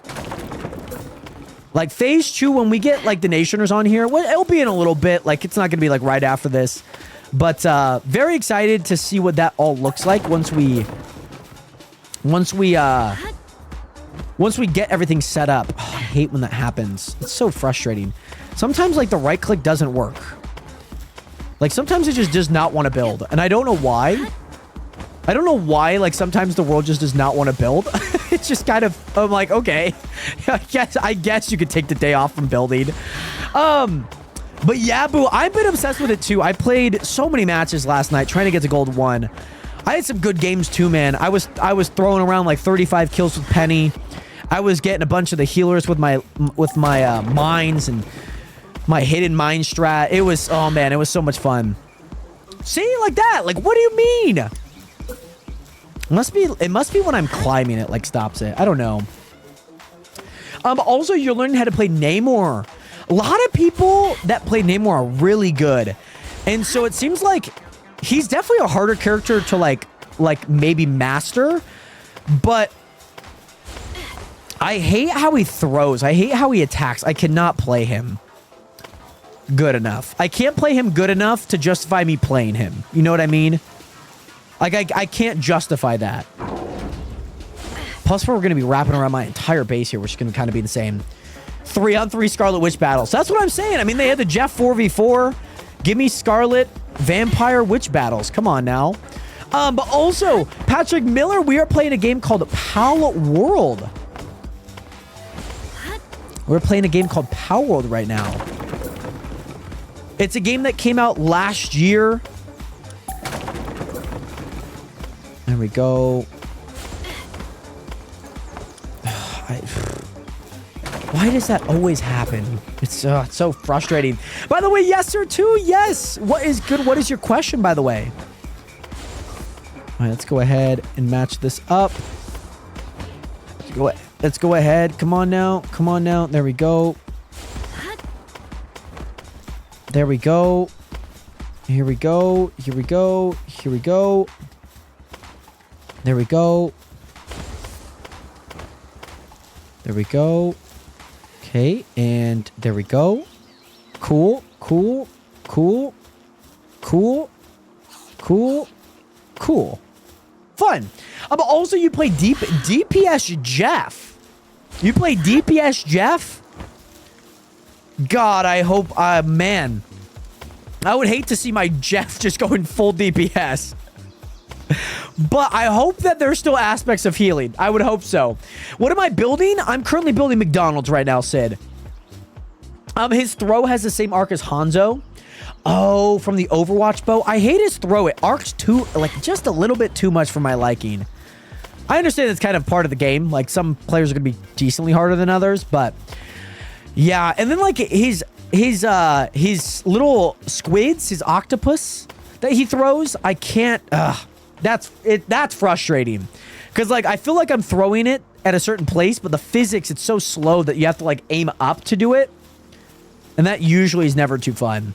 Like, Phase 2, when we get, like, the Nationers on here, well, it'll be in a little bit. Like, it's not going to be, like, right after this. But, very excited to see what that all looks like once we get everything set up. Oh, I hate when that happens. It's so frustrating. Sometimes, like, the right click doesn't work. Like, sometimes it just does not want to build. And I don't know why. I don't know why, like, sometimes the world just does not want to build. It's just kind of, I'm like, okay. I guess you could take the day off from building. But yeah, Boo, I've been obsessed with it, too. I played so many matches last night trying to get to Gold 1. I had some good games, too, man. I was throwing around, like, 35 kills with Penny. I was getting a bunch of the healers with my mines and my hidden mine strat. It was, oh man, it was so much fun. See, like that. Like, what do you mean? It must be when I'm climbing it, like, stops it. I don't know. Also, you're learning how to play Namor. A lot of people that play Namor are really good. And so it seems like he's definitely a harder character to, like maybe master. But I hate how he throws. I hate how he attacks. I cannot play him good enough. I can't play him good enough to justify me playing him. You know what I mean? Like, I can't justify that. Plus, we're going to be wrapping around my entire base here, which is going to kind of be insane. 3-on-3 Scarlet Witch battles. That's what I'm saying. I mean, they had the Jeff 4v4. Give me Scarlet Vampire Witch battles. Come on now. But also, Patrick Miller, we are playing a game called Palworld. We're playing a game called Palworld right now. It's a game that came out last year. There we go. Why does that always happen? It's so frustrating. By the way, yes, sir, too. Yes. What is good? What is your question, by the way? All right, let's go ahead and match this up. Let's go ahead. Come on now. Come on now. There we go. There we go. Here we go. Here we go. Here we go. There we go. There we go. Okay, and there we go. Cool, cool, cool, cool, cool, cool. Fun. But also you play DPS Jeff. You play DPS, Jeff? God, I hope... man. I would hate to see my Jeff just going full DPS. But I hope that there's still aspects of healing. I would hope so. What am I building? I'm currently building McDonald's right now, Sid. His throw has the same arc as Hanzo. Oh, from the Overwatch bow. I hate his throw. It arcs too, like, just a little bit too much for my liking. I understand it's kind of part of the game. Like, some players are going to be decently harder than others, but... Yeah, and then, like, his little squids, his octopus that he throws, I can't... That's frustrating. Because, like, I feel like I'm throwing it at a certain place, but the physics, it's so slow that you have to, like, aim up to do it. And that usually is never too fun.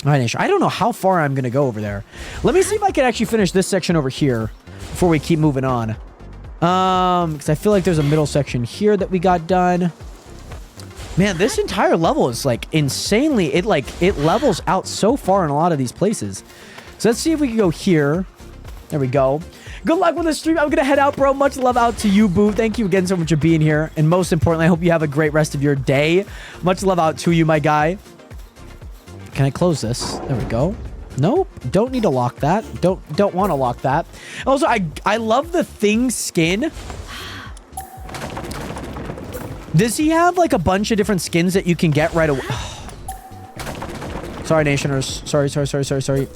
All right, Nation. I don't know how far I'm going to go over there. Let me see if I can actually finish this section over here before we keep moving on. Because I feel like there's a middle section here that we got done. Man, this entire level is, like, insanely... It levels out so far in a lot of these places. So let's see if we can go here. There we go. Good luck with the stream. I'm going to head out, bro. Much love out to you, Boo. Thank you again so much for being here. And most importantly, I hope you have a great rest of your day. Much love out to you, my guy. Can I close this? There we go. Nope. Don't need to lock that. Don't want to lock that. Also, I love the Thing skin. Does he have, like, a bunch of different skins that you can get right away? Sorry, Nationers. Sorry.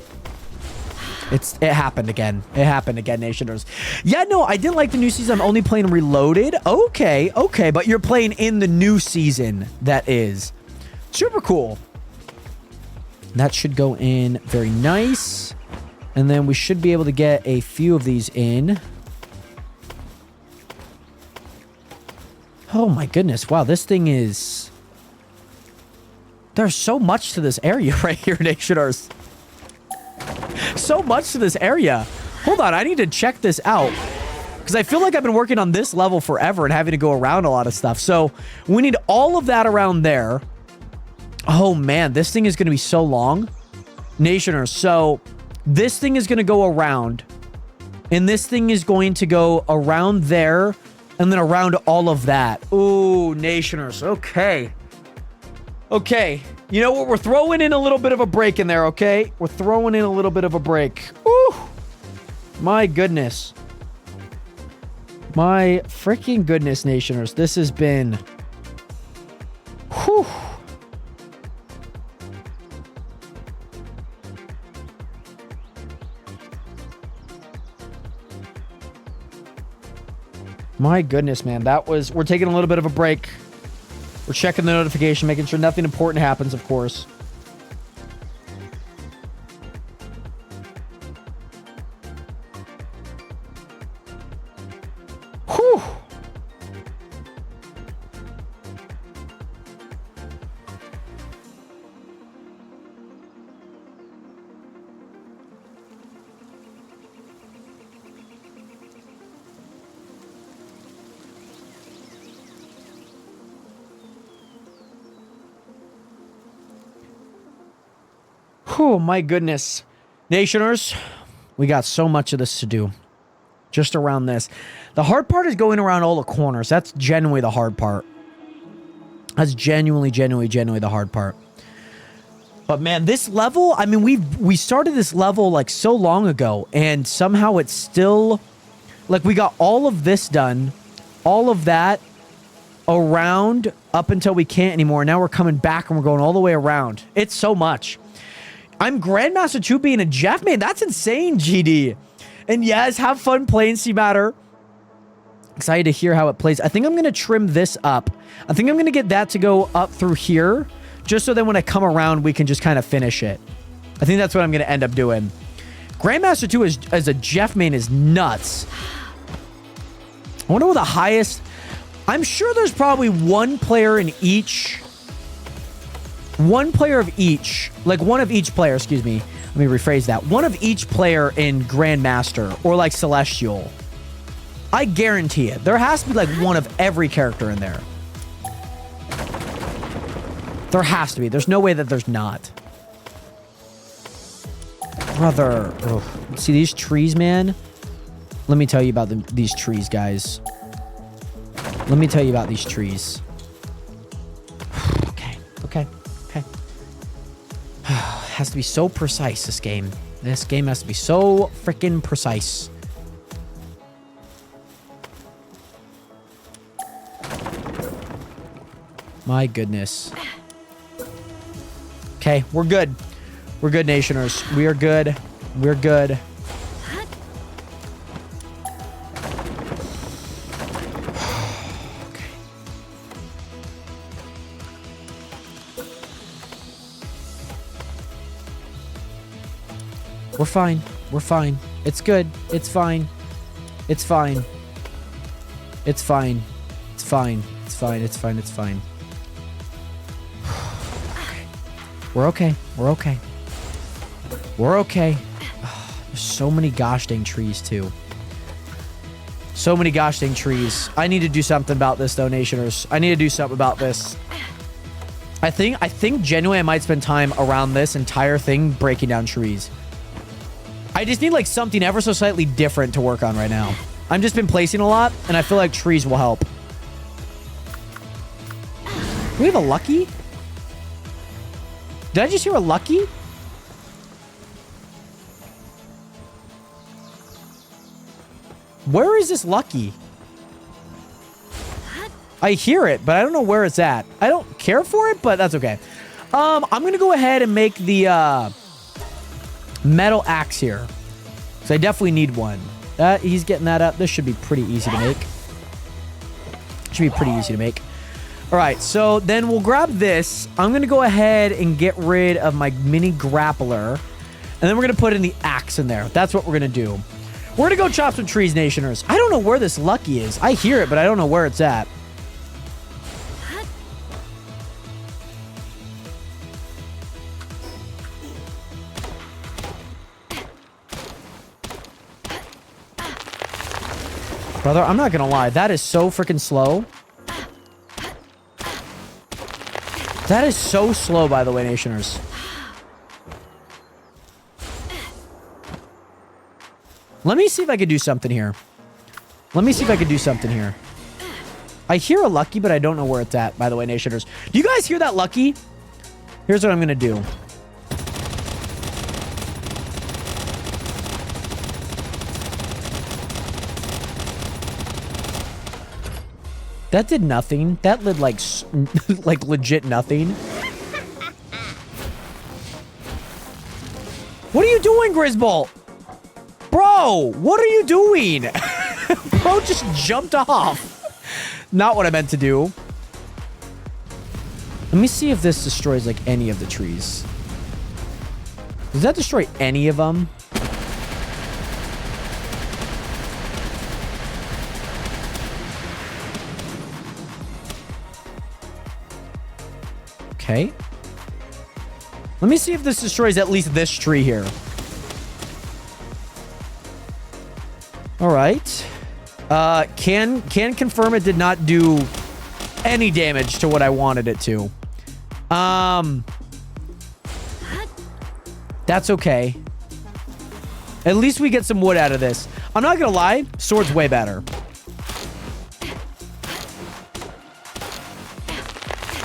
It happened again. It happened again, Nationers. Yeah, no, I didn't like the new season. I'm only playing Reloaded. Okay. But you're playing in the new season. That is super cool. That should go in very nice. And then we should be able to get a few of these in. Oh my goodness. Wow, this thing is... There's so much to this area right here, Nationers. So much to this area. Hold on, I need to check this out. Because I feel like I've been working on this level forever and having to go around a lot of stuff. So we need all of that around there. Oh man, this thing is going to be so long. Nationers, so this thing is going to go around. And this thing is going to go around there. And then around all of that. Ooh, Nationers. Okay. Okay. You know what? We're throwing in a little bit of a break in there, okay? We're throwing in a little bit of a break. Ooh. My goodness. My freaking goodness, Nationers. This has been... Whew. My goodness, man. That was... We're taking a little bit of a break. We're checking the notification, making sure nothing important happens, of course. Whew. Oh my goodness. Nationers, we got so much of this to do. Just around this. The hard part is going around all the corners. That's genuinely the hard part. That's genuinely the hard part. But man, this level, I mean, we started this level like so long ago, and somehow it's still... Like, we got all of this done. All of that around up until we can't anymore. Now we're coming back and we're going all the way around. It's so much. I'm Grandmaster 2 being a Jeff? Man, that's insane, GD. And yes, have fun playing C-Matter. Excited to hear how it plays. I think I'm going to trim this up. I think I'm going to get that to go up through here. Just so then when I come around, we can just kind of finish it. I think that's what I'm going to end up doing. Grandmaster 2 as a Jeff main is nuts. I wonder what the highest... I'm sure there's probably one player in each... One player of each, like one of each player, excuse me. Let me rephrase that. One of each player in Grandmaster or like Celestial. I guarantee it. There has to be like one of every character in there. There has to be. There's no way that there's not. Brother. Ugh. See these trees, man? Let me tell you about these trees, guys. Let me tell you about these trees. Okay. Has to be so precise, this game. This game has to be so freaking precise. My goodness. Okay, we're good. We're good, Nationers. We are good. We're good. Okay. We're fine. We're fine. It's good. It's fine. It's fine. It's fine. It's fine. It's fine. It's fine. It's fine. We're okay. We're okay. We're okay. There's so many gosh dang trees, too. So many gosh dang trees. I need to do something about this, though, Nationers. I need to do something about this. I think genuinely I might spend time around this entire thing breaking down trees. I just need, like, something ever so slightly different to work on right now. I've just been placing a lot, and I feel like trees will help. Do we have a lucky? Did I just hear a lucky? Where is this lucky? I hear it, but I don't know where it's at. I don't care for it, but that's okay. I'm gonna go ahead and make the metal axe here. So I definitely need one. He's getting that up. This should be pretty easy to make. Should be pretty easy to make. All right, so then we'll grab this. I'm going to go ahead and get rid of my mini grappler. And then we're going to put in the axe in there. That's what we're going to do. We're going to go chop some trees, Nationers. I don't know where this lucky is. I hear it, but I don't know where it's at. Brother, I'm not going to lie. That is so freaking slow. That is so slow, by the way, Nationers. Let me see if I can do something here. Let me see if I can do something here. I hear a lucky, but I don't know where it's at, by the way, Nationers. Do you guys hear that lucky? Here's what I'm going to do. That did nothing. That did like legit nothing. What are you doing, Grisbolt? Bro, what are you doing? Bro just jumped off. Not what I meant to do. Let me see if this destroys like any of the trees. Does that destroy any of them? Okay. Let me see if this destroys at least this tree here. All right. Can confirm it did not do any damage to what I wanted it to. That's okay. At least we get some wood out of this. I'm not gonna lie, sword's way better.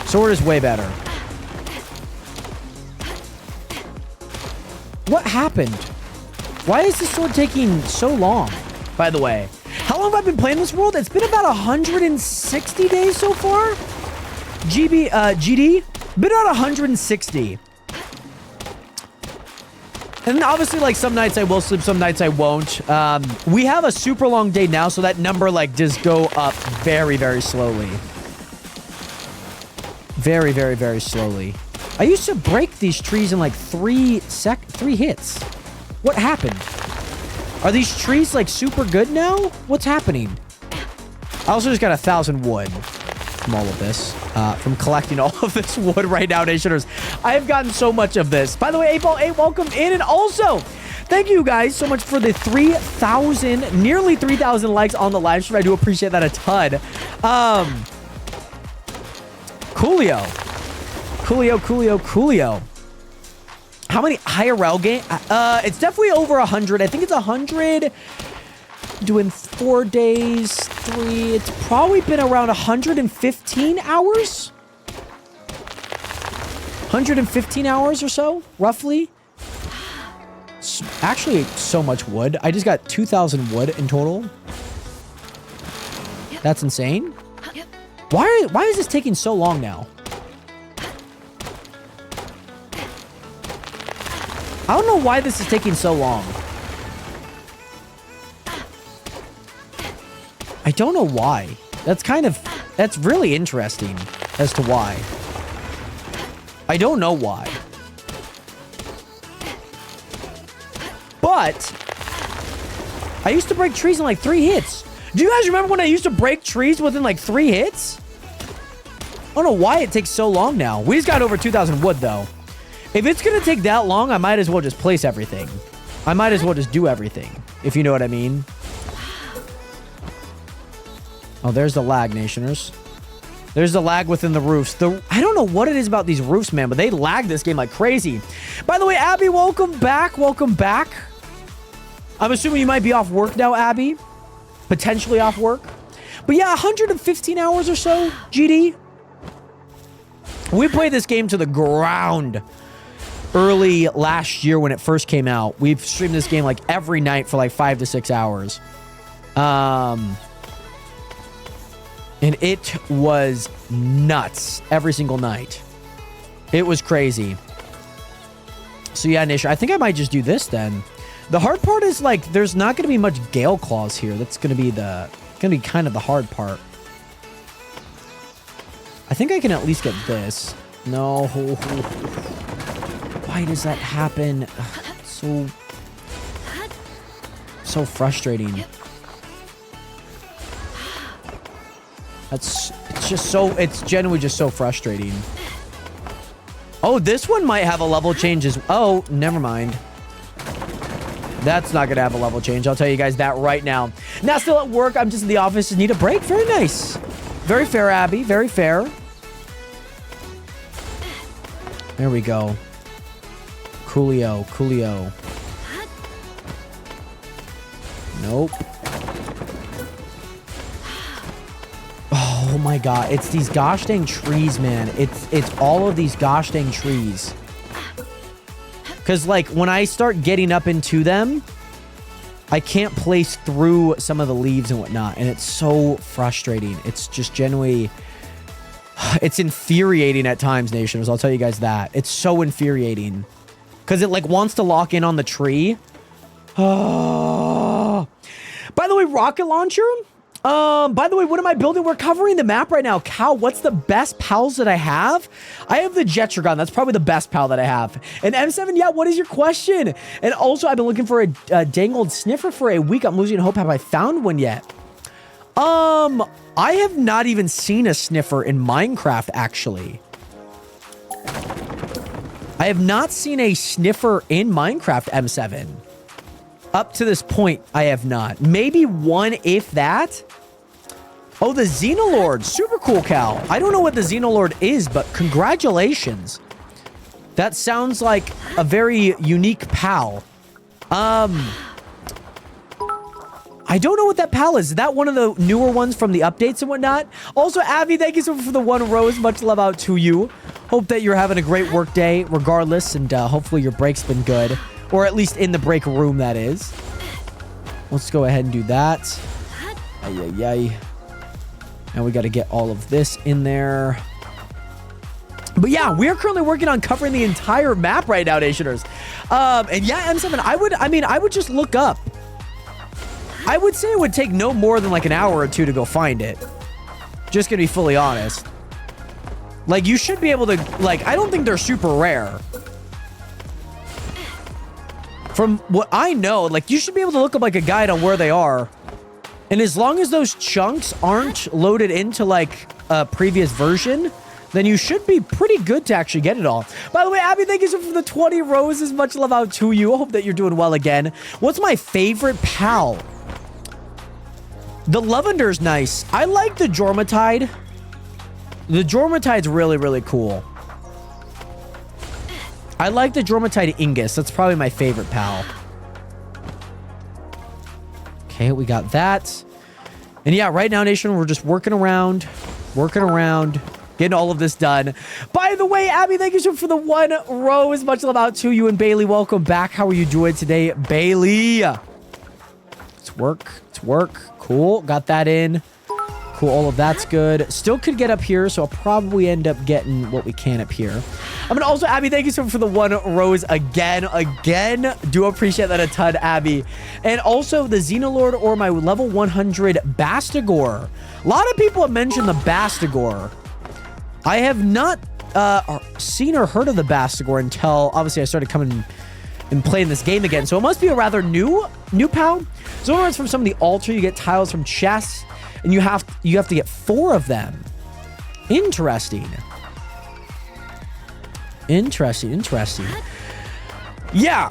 Sword is way better. What happened? Why is this sword taking so long, by the way? How long have I been playing this world? It's been about 160 days so far? GD? Been about 160. And obviously, like, some nights I will sleep, some nights I won't. We have a super long day now, so that number, like, does go up very, very slowly. Very, very, very slowly. I used to break these trees in like 3 hits. What happened? Are these trees like super good now? What's happening? I also just got 1,000 wood from all of this. From collecting all of this wood right now, Nationers. I have gotten so much of this. By the way, 8ball8, welcome in. And also, thank you guys so much for the 3,000, nearly 3,000 likes on the live stream. I do appreciate that a ton. Coolio. How many IRL games? It's definitely over 100. I think it's 100. doing 4 days, 3. It's probably been around 115 hours. 115 hours or so, roughly. Actually, so much wood. I just got 2,000 wood in total. That's insane. Why is this taking so long now? I don't know why this is taking so long. I don't know why. That's really interesting as to why. I don't know why. But I used to break trees in like 3 hits. Do you guys remember when I used to break trees within like 3 hits? I don't know why it takes so long now. We just got over 2,000 wood though. If it's going to take that long, I might as well just place everything. I might as well just do everything, if you know what I mean. Oh, there's the lag, Nationers. There's the lag within the roofs. I don't know what it is about these roofs, man, but they lag this game like crazy. By the way, Abby, welcome back. Welcome back. I'm assuming you might be off work now, Abby. Potentially off work. But yeah, 115 hours or so, GD. We played this game to the ground early last year when it first came out. We've streamed this game like every night for like 5 to 6 hours. And it was nuts every single night. It was crazy. So yeah, Nish, I think I might just do this then. The hard part is like, there's not going to be much Gale Claws here. That's going to be kind of the hard part. I think I can at least get this. No. Why does that happen? Ugh, so frustrating. It's genuinely just so frustrating. Oh, this one might have a level change as... Oh, never mind. That's not going to have a level change. I'll tell you guys that right now. Now, still at work. I'm just in the office. Just need a break. Very nice. Very fair, Abby. Very fair. There we go. Coolio. Coolio. Nope. Oh my god, it's these gosh dang trees, man. It's all of these gosh dang trees. Because, like, when I start getting up into them, I can't place through some of the leaves and whatnot, and it's so frustrating. It's just genuinely... It's infuriating at times, Nationers. I'll tell you guys that. It's so infuriating. Because it, like, wants to lock in on the tree. Oh. By the way, rocket launcher... by the way, what am I building? We're covering the map right now. Cal, what's the best pals that I have? I have the Jetragon. That's probably the best pal that I have. And M7, yeah, what is your question? And also, I've been looking for a dang old sniffer for a week. I'm losing hope. Have I found one yet? I have not even seen a sniffer in Minecraft, actually. I have not seen a sniffer in Minecraft, M7. Up to this point, I have not. Maybe one, if that. Oh, the Xenolord. Super cool, Cal. I don't know what the Xenolord is, but congratulations. That sounds like a very unique pal. I don't know what that pal is. Is that one of the newer ones from the updates and whatnot? Also, Abby, thank you so much for the 1 rose. Much love out to you. Hope that you're having a great work day regardless, and hopefully your break's been good. Or at least in the break room, that is. Let's go ahead and do that. Ay, ay, ay. Now we got to get all of this in there. But yeah, we are currently working on covering the entire map right now, Nationers. And yeah, M7, I would just look up. I would say it would take no more than like an hour or two to go find it. Just gonna be fully honest. Like, you should be able to, like, I don't think they're super rare. From what I know, like, you should be able to look up, like, a guide on where they are. And as long as those chunks aren't loaded into, like, a previous version, then you should be pretty good to actually get it all. By the way, Abby, thank you so much for the 20 roses. Much love out to you. I hope that you're doing well again. What's my favorite pal? The Lavender's nice. I like the Jormatide. The Jormatide's really, really cool. I like the Jormatide Ingus. That's probably my favorite pal. Okay, we got that. And yeah, right now, Nation, we're just working around, getting all of this done. By the way, Abby, thank you so much for the 1 rose. Much love out to you. And Bailey, welcome back. How are you doing today, Bailey? It's work. Cool. Got that in. Cool. All of that's good. Still could get up here, so I'll probably end up getting what we can up here. I'm going to also, Abby, thank you so much for the 1 rose again. Do appreciate that a ton, Abby. And also the Xenolord or my level 100 Bastigor. A lot of people have mentioned the Bastigor. I have not seen or heard of the Bastigor until, obviously, I started coming and playing this game again. So it must be a rather new pal. So when it's from some of the altar, you get tiles from chests. And you have to get 4 of them. Interesting. Yeah,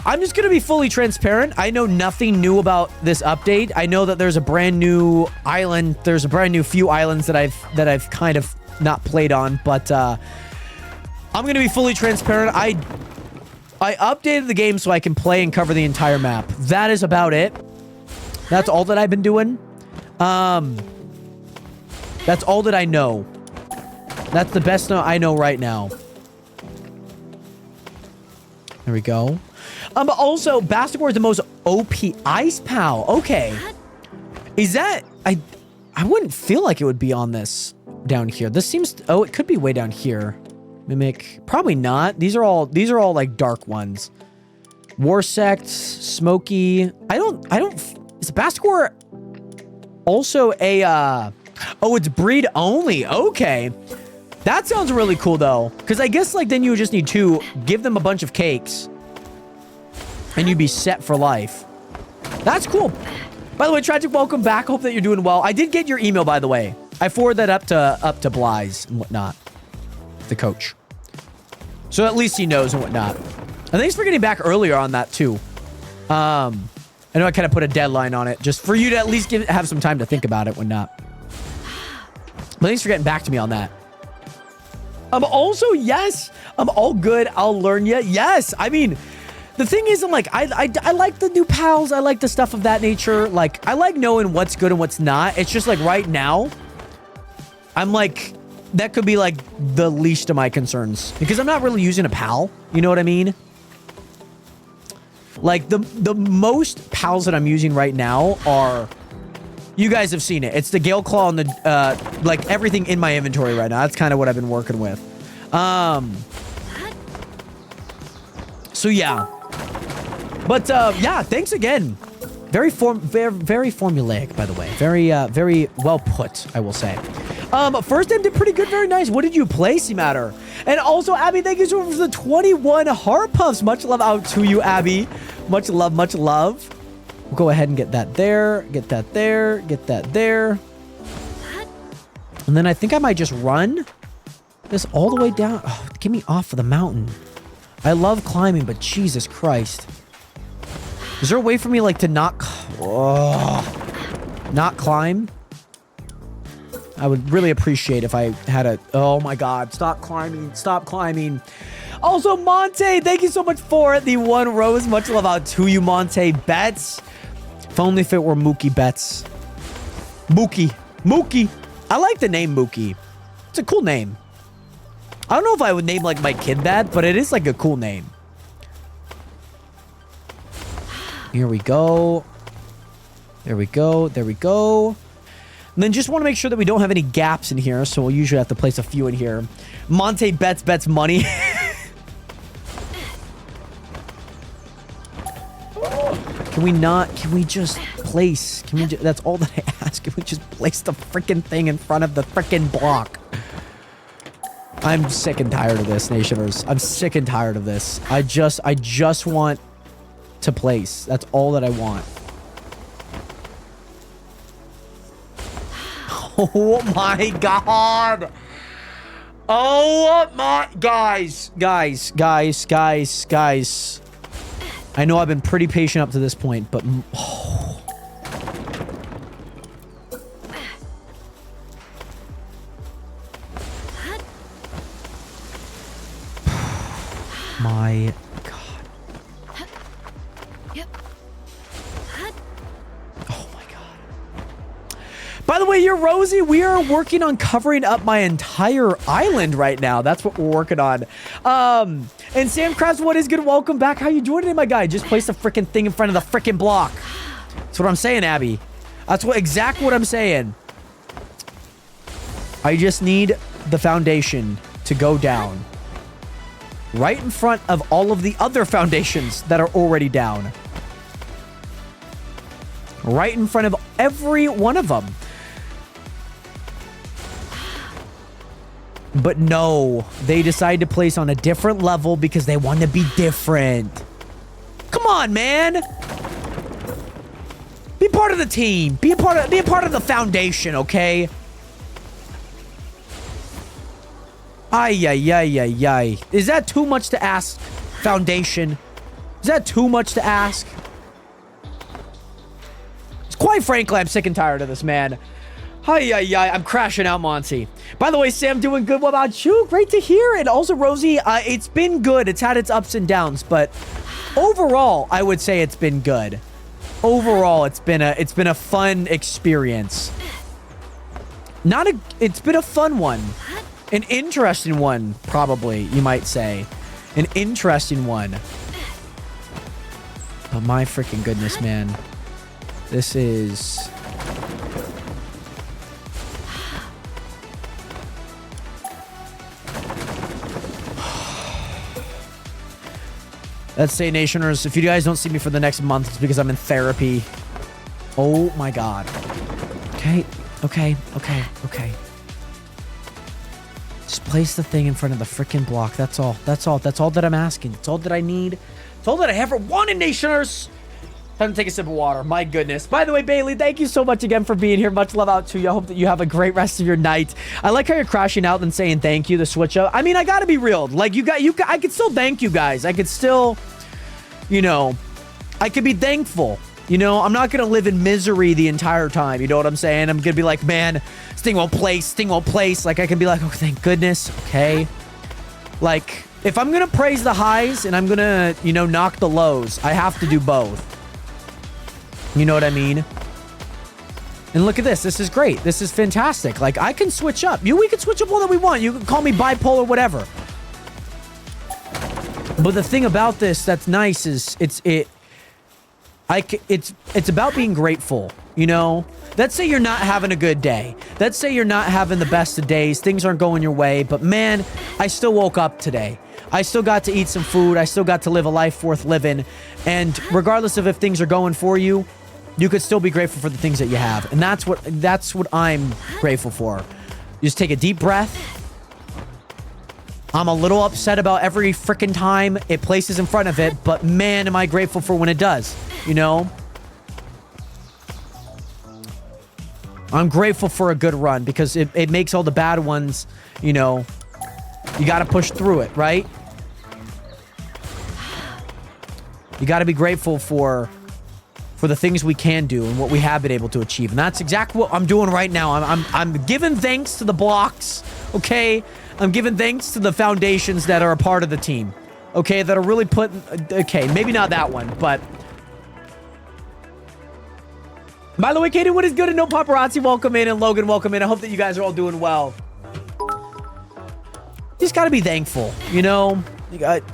I'm just going to be fully transparent. I know nothing new about this update. I know that there's a brand new island. There's a brand new few islands that I've kind of not played on. But I'm going to be fully transparent. I updated the game so I can play and cover the entire map. That is about it. That's all that I've been doing. That's all that I know. That's the best I know right now. There we go. But also, Bastigor is the most OP ice pal. Okay. Is that... I wouldn't feel like it would be on this down here. This seems... Oh, it could be way down here. Mimic. Probably not. These are all like dark ones. War Sect, Smoky. I don't... Is Bastigor also a... Oh, it's breed only. Okay. That sounds really cool, though. Because I guess, like, then you would just need to give them a bunch of cakes. And you'd be set for life. That's cool. By the way, Tragic, welcome back. Hope that you're doing well. I did get your email, by the way. I forwarded that up to Bly's and whatnot. The coach. So at least he knows and whatnot. And thanks for getting back earlier on that, too. I know I kind of put a deadline on it. Just for you to at least have some time to think about it, whatnot. But thanks for getting back to me on that. Also, yes, I'm all good. I'll learn you. Yes. I mean, the thing is, I'm like, I like the new pals. I like the stuff of that nature. Like, I like knowing what's good and what's not. It's just like right now, I'm like, that could be like the least of my concerns because I'm not really using a pal. You know what I mean? Like the most pals that I'm using right now are... You guys have seen it. It's the Gale Claw and the, like, everything in my inventory right now. That's kind of what I've been working with. So, yeah. But, yeah, thanks again. Very formulaic, by the way. Very well put, I will say. First time did pretty good. Very nice. What did you play, Matter? And also, Abby, thank you so much for the 21 heart puffs. Much love out to you, Abby. Much love, much love. We'll go ahead and get that there, get that there, get that there. And then I think I might just run this all the way down. Oh, get me off of the mountain. I love climbing, but Jesus Christ. Is there a way for me, like, to not climb? I would really appreciate if I had a... Oh, my God. Stop climbing. Stop climbing. Also, Monte, thank you so much for the 1 rose. Much love out to you, Monte. Bets. If only if it were Mookie Betts. Mookie. I like the name Mookie. It's a cool name. I don't know if I would name, like, my kid that, but it is, like, a cool name. Here we go. There we go. There we go. And then just want to make sure that we don't have any gaps in here, so we'll usually have to place a few in here. Monte bets money. Can we just place? That's all that I ask. Can we just place the freaking thing in front of the freaking block? I'm sick and tired of this, Nationers. I'm sick and tired of this. I just want to place. That's all that I want. Oh my God. Oh my... Guys. I know I've been pretty patient up to this point, but... Oh. My God. Oh my God. the way, you're Rosie. We are working on covering up my entire island right now. That's what we're working on. And Sam Krabs, what is good? Welcome back. How you doing today, my guy? Just place the freaking thing in front of the freaking block. That's what I'm saying, Abby. That's exactly what I'm saying. I just need the foundation to go down right in front of all of the other foundations that are already down. Right in front of every one of them. But no, they decide to place on a different level because they want to be different. Come on, man. Be part of the team. Be a part of the foundation, okay? Ay, ay, ay, ay, ay. Is that too much to ask, Foundation? Is that too much to ask? Quite frankly, I'm sick and tired of this, man. Ay, ay, ay. I'm crashing out, Monty. By the way, Sam, doing good. What about you? Great to hear. And also, Rosie, it's been good. It's had its ups and downs, but overall, I would say it's been good. Overall, it's been a fun experience. It's been a fun one. An interesting one, probably, you might say. An interesting one. Oh, my freaking goodness, man. This is... Let's say, Nationers, if you guys don't see me for the next month, it's because I'm in therapy. Oh, my God. Okay, okay, okay, okay. Just place the thing in front of the freaking block. That's all. That's all. That's all that I'm asking. It's all that I need. It's all that I ever wanted, Nationers. Time to take a sip of water. My goodness. By the way, Bailey, thank you so much again for being here. Much love out to you. I hope that you have a great rest of your night. I like how you're crashing out and saying thank you, the switch up. I mean, I gotta be real. Like, I could still thank you guys. I could still, you know, I could be thankful. You know, I'm not going to live in misery the entire time. You know what I'm saying? I'm going to be like, man, this thing won't place. This thing won't place. Like, I can be like, oh, thank goodness. Okay. Like, if I'm going to praise the highs and I'm going to, you know, knock the lows, I have to do both. You know what I mean? And look at this. This is great. This is fantastic. Like, I can switch up. We can switch up all that we want. You can call me bipolar, whatever. But the thing about this that's nice is it's about being grateful, you know? Let's say you're not having a good day. Let's say you're not having the best of days. Things aren't going your way. But man, I still woke up today. I still got to eat some food. I still got to live a life worth living. And regardless of if things are going for you, you could still be grateful for the things that you have. And that's what I'm grateful for. You just take a deep breath. I'm a little upset about every freaking time it places in front of it, but man, am I grateful for when it does, you know? I'm grateful for a good run because it makes all the bad ones, you know, you got to push through it, right? You got to be grateful for the things we can do and what we have been able to achieve. And that's exactly what I'm doing right now. I'm giving thanks to the blocks, okay? I'm giving thanks to the foundations that are a part of the team. Okay, that are really putting... Okay, maybe not that one, but... By the way, Katie, what is good? And no paparazzi, welcome in. And Logan, welcome in. I hope that you guys are all doing well. You just gotta be thankful, you know?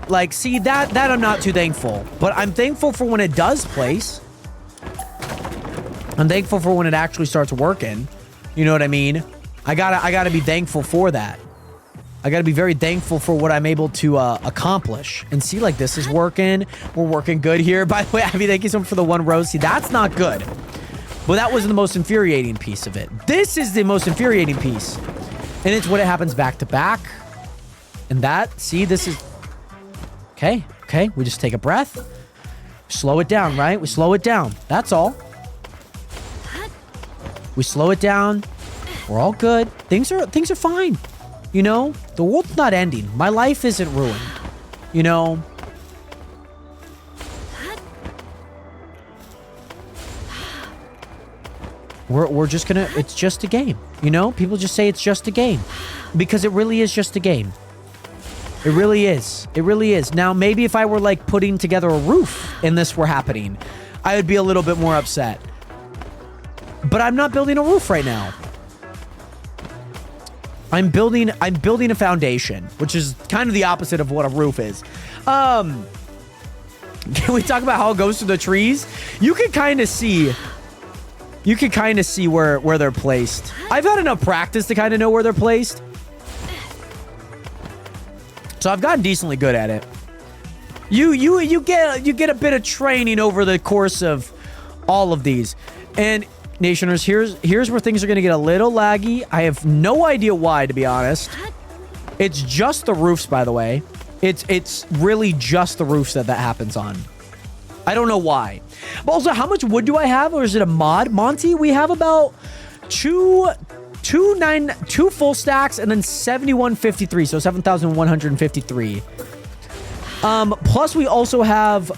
Like, see, that I'm not too thankful. But I'm thankful for when it does place. I'm thankful for when it actually starts working. You know what I mean? I gotta be thankful for that. I gotta be very thankful for what I'm able to accomplish. And see, like, this is working. We're working good here. By the way, Abby, thank you so much for the one rose. See, that's not good. But that wasn't the most infuriating piece of it. This is the most infuriating piece. And it's when it happens back to back. And that, see, this is... Okay, okay. We just take a breath. Slow it down, right? We slow it down. That's all. We slow it down. We're all good. Things are fine. You know, the world's not ending. My life isn't ruined. You know. We're just gonna, it's just a game. You know, people just say it's just a game. Because it really is just a game. It really is. It really is. Now, maybe if I were like putting together a roof and this were happening, I would be a little bit more upset. But I'm not building a roof right now. I'm building a foundation, which is kind of the opposite of what a roof is. Can we talk about how it goes through the trees? You can kind of see where they're placed. I've had enough practice to kind of know where they're placed. So I've gotten decently good at it. You get a bit of training over the course of all of these. And Nationers, here's where things are going to get a little laggy. I have no idea why, to be honest. It's just the roofs, by the way. It's really just the roofs that happens on. I don't know why. But also, how much wood do I have? Or is it a mod? Monty, we have about two full stacks and then 7,153. So 7,153. Plus we also have,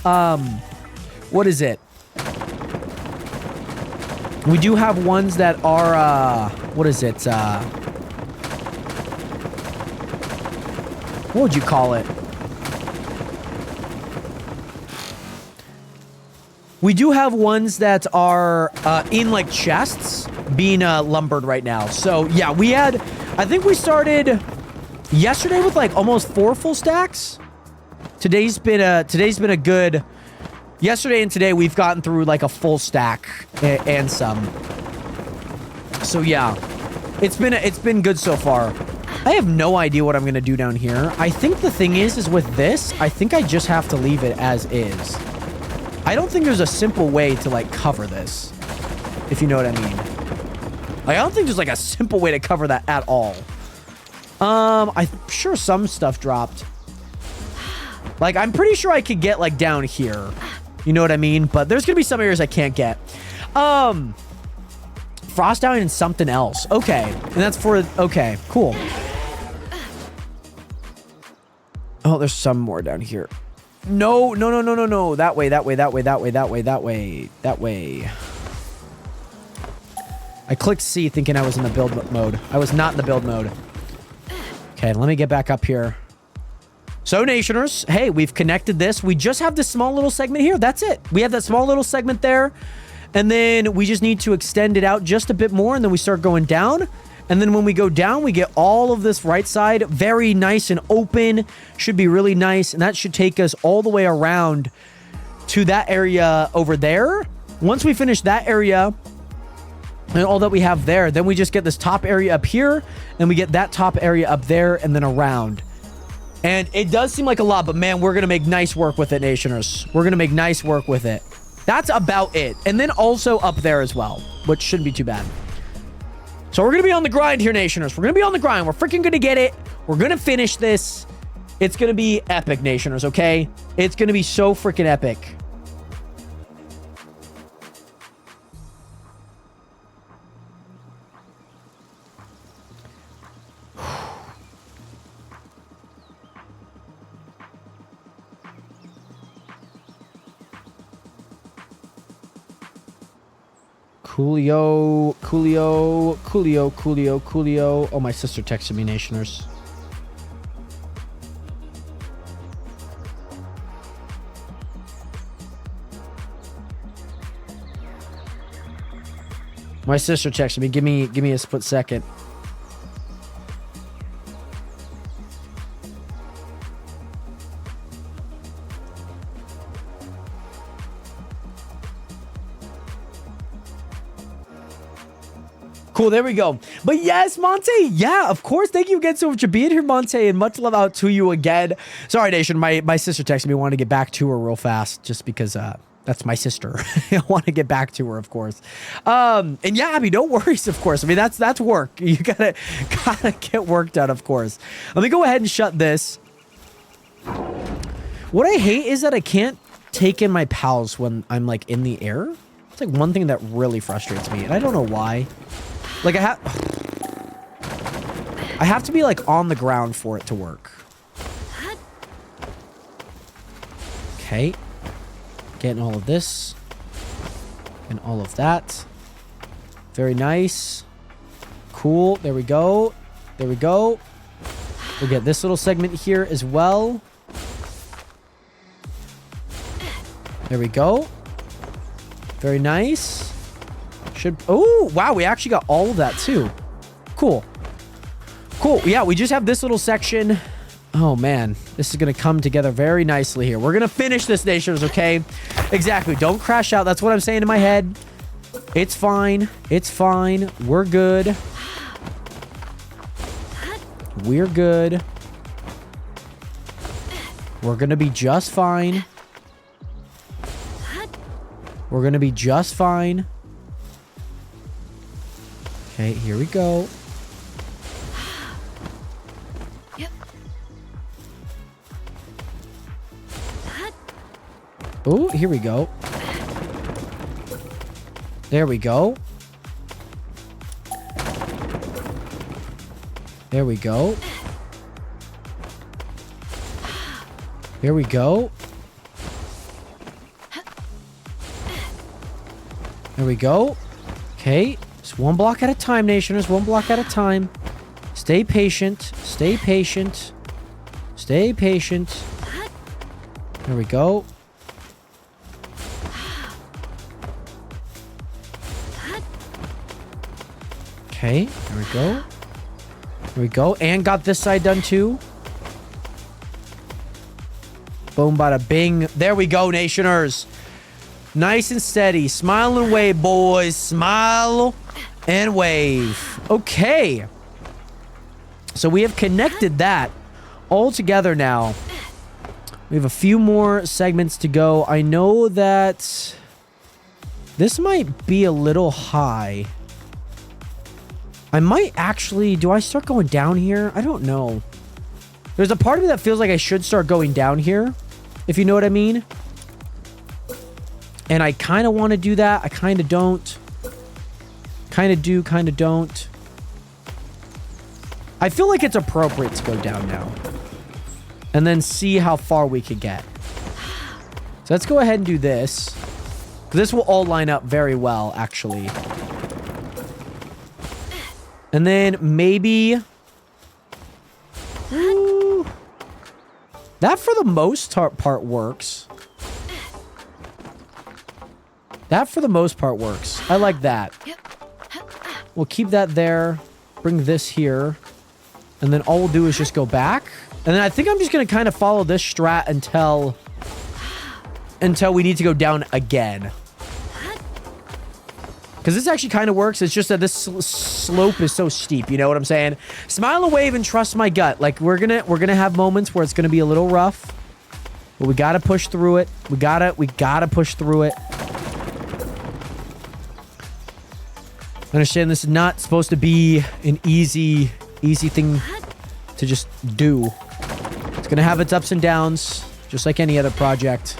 what is it? We do have ones that are, what is it? What would you call it? We do have ones that are in like chests being lumbered right now. So yeah, I think we started yesterday with like almost 4 full stacks. Today's been a good, yesterday and today we've gotten through like a full stack and some. So yeah, it's been good so far. I have no idea what I'm going to do down here. I think the thing is with this, I think I just have to leave it as is. I don't think there's a simple way to like cover this, if you know what I mean. Like, I don't think there's like a simple way to cover that at all. I'm sure some stuff dropped. Like, I'm pretty sure I could get like down here. You know what I mean? But there's gonna be some areas I can't get. Frost down and something else. Okay. And that's for, okay, cool. Oh, there's some more down here. No. That way. I clicked C thinking I was in the build mode. I was not in the build mode. Okay, let me get back up here. So, Nationers, hey, we've connected this. We just have this small little segment here. That's it. We have that small little segment there. And then we just need to extend it out just a bit more. And then we start going down. And then when we go down, we get all of this right side. Very nice and open. Should be really nice. And that should take us all the way around to that area over there. Once we finish that area and all that we have there, then we just get this top area up here. And we get that top area up there and then around. And it does seem like a lot, but man, we're going to make nice work with it, Nationers. We're going to make nice work with it. That's about it. And then also up there as well, which shouldn't be too bad. So we're going to be on the grind here, Nationers. We're going to be on the grind. We're freaking going to get it. We're going to finish this. It's going to be epic, Nationers, okay? It's going to be so freaking epic. Coolio. Oh, my sister texted me, Nationers. My sister texted me. Give me a split second. Cool, there we go. But yes, Monte, yeah, of course. Thank you again so much for being here, Monte, and much love out to you again. Sorry, Nation, my sister texted me, wanted to get back to her real fast, just because that's my sister. I want to get back to her, of course. And yeah, I mean, no worries, of course. I mean, that's work. You gotta get work done, of course. Let me go ahead and shut this. What I hate is that I can't take in my pals when I'm like in the air. It's like one thing that really frustrates me, and I don't know why. Like, I have to be, like, on the ground for it to work. Okay. Getting all of this. And all of that. Very nice. Cool. There we go. There we go. We'll get this little segment here as well. There we go. Very nice. Oh, wow. We actually got all of that too. Cool. Cool. Yeah, we just have this little section. Oh, man. This is going to come together very nicely here. We're going to finish this, Nationers, okay? Exactly. Don't crash out. That's what I'm saying in my head. It's fine. It's fine. We're good. We're good. We're going to be just fine. We're going to be just fine. Okay, here we go. Oh, here we go. There we go. There we go. Here we go. There we go. Okay. Just one block at a time, Nationers. One block at a time. Stay patient. Stay patient. Stay patient. There we go. Okay. There we go. There we go. And got this side done too. Boom, bada bing. There we go, Nationers. Nice and steady. Smile and wave, boys. Smile and wave. Okay. So we have connected that all together now. We have a few more segments to go. I know that this might be a little high. I might actually... Do I start going down here? I don't know. There's a part of me that feels like I should start going down here, if you know what I mean. And I kind of want to do that. I kind of don't. Kind of do, kind of don't. I feel like it's appropriate to go down now. And then see how far we could get. So let's go ahead and do this. This will all line up very well, actually. And then maybe... Ooh, that for the most part works. That for the most part works. I like that. We'll keep that there. Bring this here. And then all we'll do is just go back. And then I think I'm just going to kind of follow this strat until we need to go down again. Because this actually kind of works. It's just that this slope is so steep. You know what I'm saying? Smile and wave and trust my gut. Like, we're gonna have moments where it's gonna be a little rough. But we gotta push through it. We gotta push through it. Understand this is not supposed to be an easy thing to just do. It's gonna have its ups and downs, just like any other project.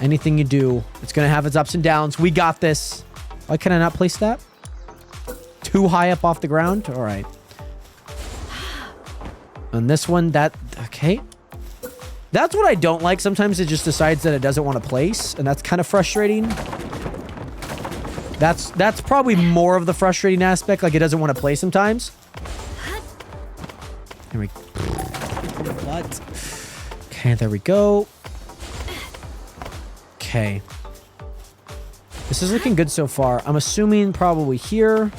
Anything you do, it's gonna have its ups and downs. We got this. Why can I not place that? Too high up off the ground? All right. And this one, okay. That's what I don't like. Sometimes it just decides that it doesn't want to place, and that's kind of frustrating. That's probably more of the frustrating aspect, like it doesn't want to play sometimes. Here we go. What? Okay, there we go. Okay. This is looking good so far. I'm assuming probably here.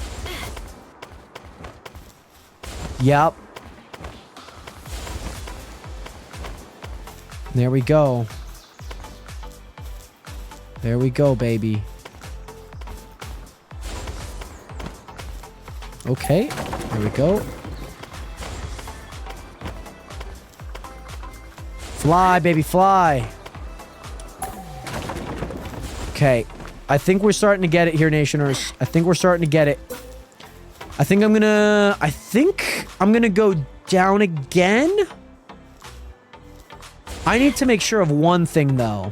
Yep. There we go. There we go, baby. Okay. There we go. Fly, baby, fly. Okay. I think we're starting to get it here, Nationers. I think we're starting to get it. I think I'm gonna go down again. I need to make sure of one thing, though.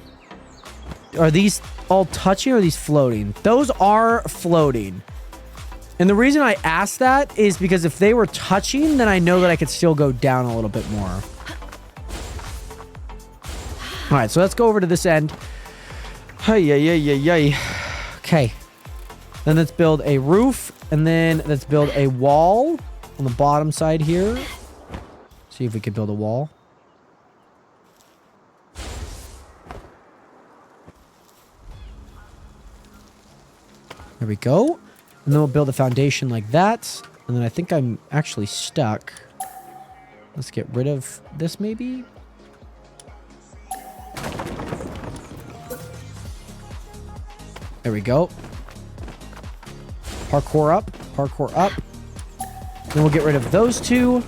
Are these all touching or are these floating? Those are floating. And the reason I asked that is because if they were touching, then I know that I could still go down a little bit more. All right, so let's go over to this end. Okay. Then let's build a roof, and then let's build a wall on the bottom side here. See if we can build a wall. There we go. And then we'll build a foundation like that. And then I think I'm actually stuck. Let's get rid of this maybe. There we go. Parkour up. Parkour up. Then we'll get rid of those two.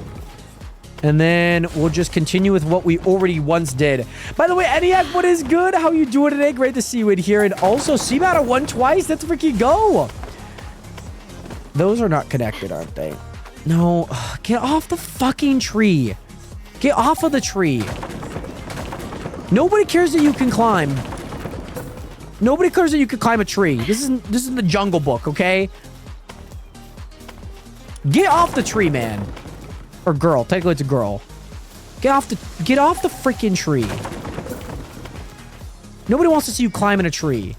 And then we'll just continue with what we already once did. By the way, ENIAC, what is good? How you doing today? Great to see you in here. And also, Seabatter won twice. Let's freaking go. Those are not connected, aren't they? No. Ugh, get off the fucking tree. Get off of the tree. Nobody cares that you can climb. Nobody cares that you can climb a tree. This isn't the Jungle Book, okay? Get off the tree, man. Or girl. Technically, it's a girl. Get off the freaking tree. Nobody wants to see you climb in a tree.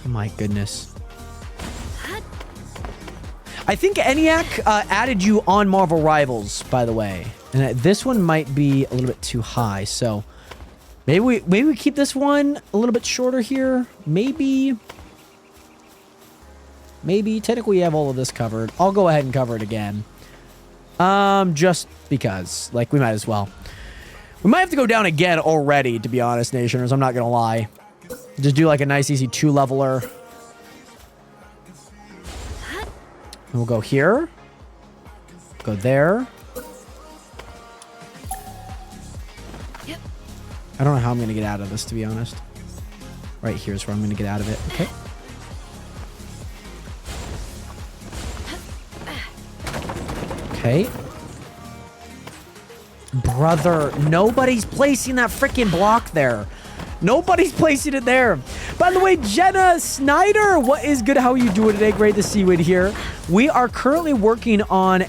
Oh my goodness. I think ENIAC added you on Marvel Rivals, by the way. And this one might be a little bit too high, so maybe we keep this one a little bit shorter here. Maybe technically we have all of this covered. I'll go ahead and cover it again. Just because, like, we might as well. We might have to go down again already, to be honest, Nationers. I'm not gonna lie. Just do like a nice easy 2-leveler. And we'll go here. Go there. Yep. I don't know how I'm going to get out of this, to be honest. Right here is where I'm going to get out of it. Okay. Okay. Brother, nobody's placing that freaking block there. Nobody's placing it there. By the way, Jenna Snyder, what is good? How are you doing today? Great to see you in here. We are currently working on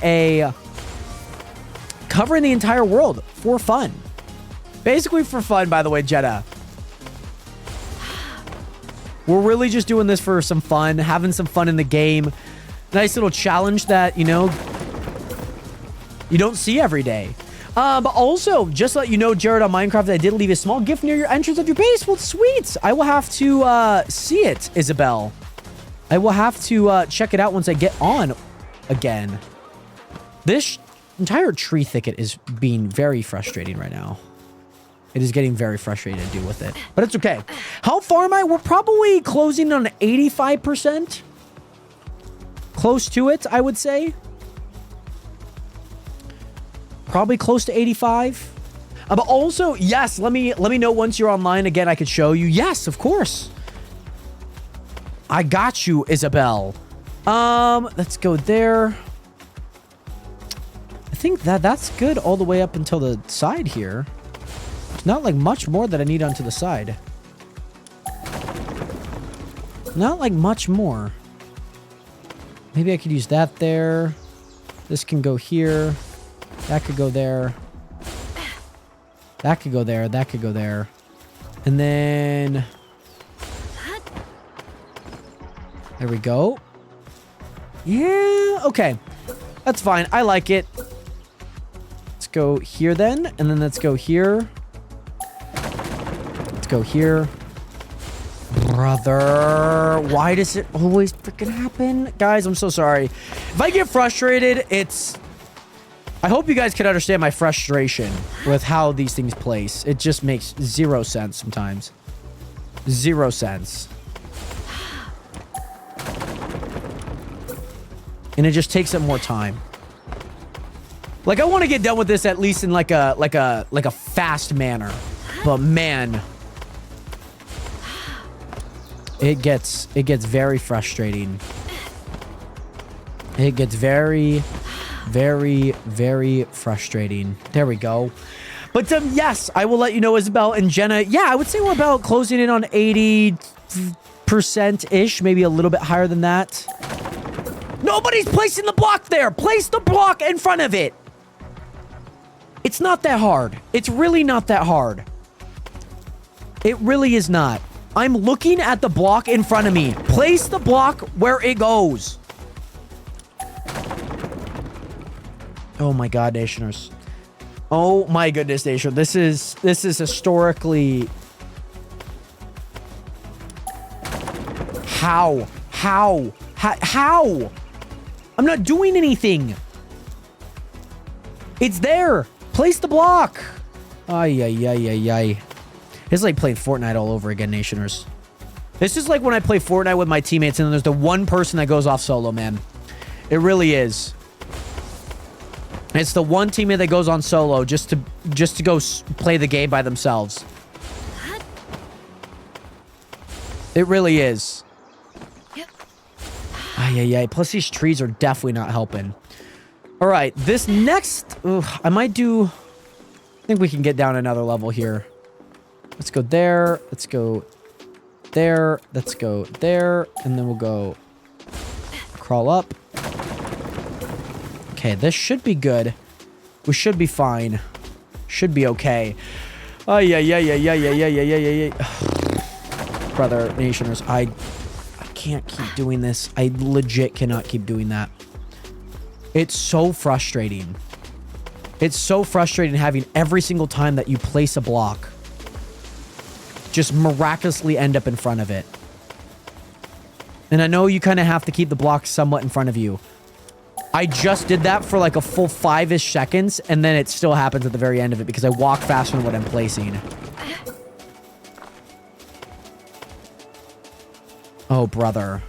covering the entire world for fun. Basically for fun, by the way, Jenna. We're really just doing this for some fun, having some fun in the game. Nice little challenge that, you know, you don't see every day. But also, just to let you know, Jared on Minecraft, I did leave a small gift near your entrance of your base. Well, sweet. I will have to see it, Isabel. I will have to check it out once I get on again. This entire tree thicket is being very frustrating right now. It is getting very frustrating to deal with it. But it's okay. How far am I? We're probably closing on 85%. Close to it, I would say. Probably close to 85. But also, yes, let me know once you're online again. I could show you. Yes, of course. I got you, Isabel. Let's go there. I think that's good all the way up until the side here. There's not like much more that I need onto the side. Not like much more. Maybe I could use that there. This can go here. That could go there. That could go there. That could go there. And then... there we go. Yeah, okay. That's fine. I like it. Let's go here then. And then let's go here. Let's go here. Brother, why does it always freaking happen? Guys, I'm so sorry. If I get frustrated, it's... I hope you guys can understand my frustration with how these things place. It just makes zero sense sometimes. Zero sense. And it just takes up more time. Like, I want to get done with this at least in like a fast manner. But man, it gets very frustrating. It gets very frustrating. There we go. But yes, I will let you know, Isabel and Jenna. Yeah, I would say we're about closing in on 80%-ish, maybe a little bit higher than that. Nobody's placing the block there. Place the block in front of it. It's not that hard. It's really not that hard. It really is not. I'm looking at the block in front of me. Place the block where it goes. Oh my god, Nationers. Oh my goodness, Nation. This is historically... How? How? How? I'm not doing anything. It's there. Place the block. Ay, ay, ay, ay, ay. It's like playing Fortnite all over again, Nationers. This is like when I play Fortnite with my teammates and then there's the one person that goes off solo, man. It really is. It's the one teammate that goes on solo just to go play the game by themselves. It really is. Yep. Ay, ay, ay. Plus these trees are definitely not helping. All right, this next... I might do... I think we can get down another level here. Let's go there. Let's go there. Let's go there. And then we'll go... Crawl up. Okay, this should be good. We should be fine. Should be okay. Oh, yeah. Brother, Nationers, I can't keep doing this. I legit cannot keep doing that. It's so frustrating. It's so frustrating having every single time that you place a block just miraculously end up in front of it. And I know you kind of have to keep the block somewhat in front of you. I just did that for like a full 5-ish seconds, and then it still happens at the very end of it because I walk faster than what I'm placing. Oh, brother.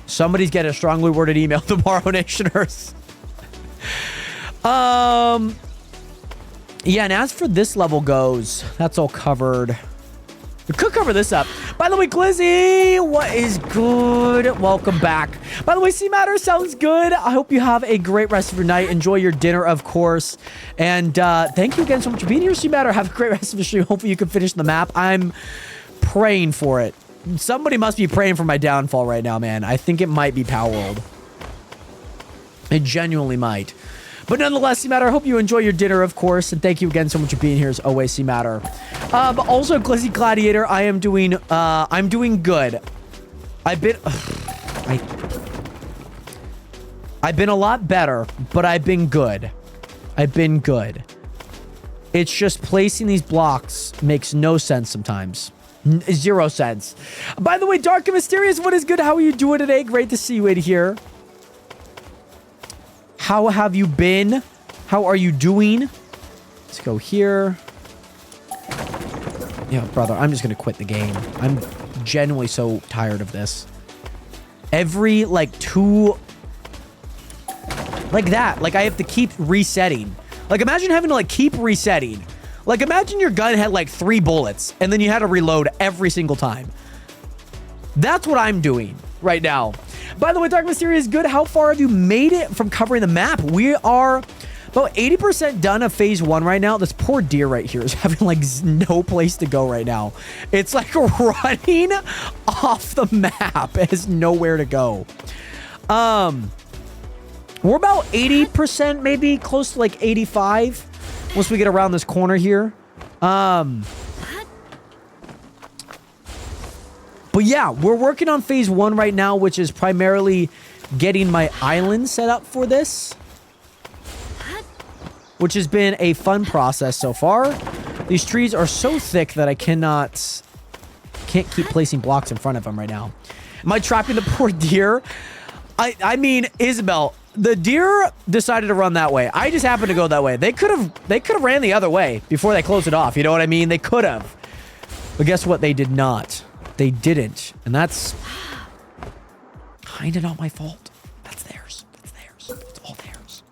Somebody's getting a strongly worded email tomorrow, Nationers. Yeah, and as for this level goes, that's all covered. We could cover this up. By the way, Glizzy, what is good? Welcome back. By the way, C-Matter sounds good. I hope you have a great rest of your night. Enjoy your dinner, of course. And thank you again so much for being here, C-Matter. Have a great rest of the stream. Hopefully you can finish the map. I'm praying for it. Somebody must be praying for my downfall right now, man. I think it might be Palworld. It genuinely might. But nonetheless, C-Matter, I hope you enjoy your dinner, of course. And thank you again so much for being here as always, C-Matter. But also, Glizzy Gladiator, I'm doing good. I've been a lot better, but I've been good. I've been good. It's just placing these blocks makes no sense sometimes. Zero sense. By the way, Dark and Mysterious, what is good? How are you doing today? Great to see you in here. How have you been? How are you doing? Let's go here. Yeah, brother, I'm just going to quit the game. I'm genuinely so tired of this. Every, like, 2... Like that. Like, I have to keep resetting. Like, imagine having to, like, keep resetting. Like, imagine your gun had, like, 3 bullets, and then you had to reload every single time. That's what I'm doing right now. By the way, Dark Mystery is good. How far have you made it from covering the map? We are about 80% done of phase 1 right now. This poor deer right here is having like no place to go right now. It's like running off the map. It has nowhere to go. We're about 80%, maybe close to like 85 once we get around this corner here. But yeah, we're working on phase 1 right now, which is primarily getting my island set up for this, which has been a fun process so far. These trees are so thick that I can't keep placing blocks in front of them right now. Am I trapping the poor deer? I mean, Isabel, the deer decided to run that way. I just happened to go that way. They could have ran the other way before they closed it off. You know what I mean? They could have. But guess what? They did not. They didn't. And that's kind of not my fault. That's theirs. That's theirs. It's all theirs.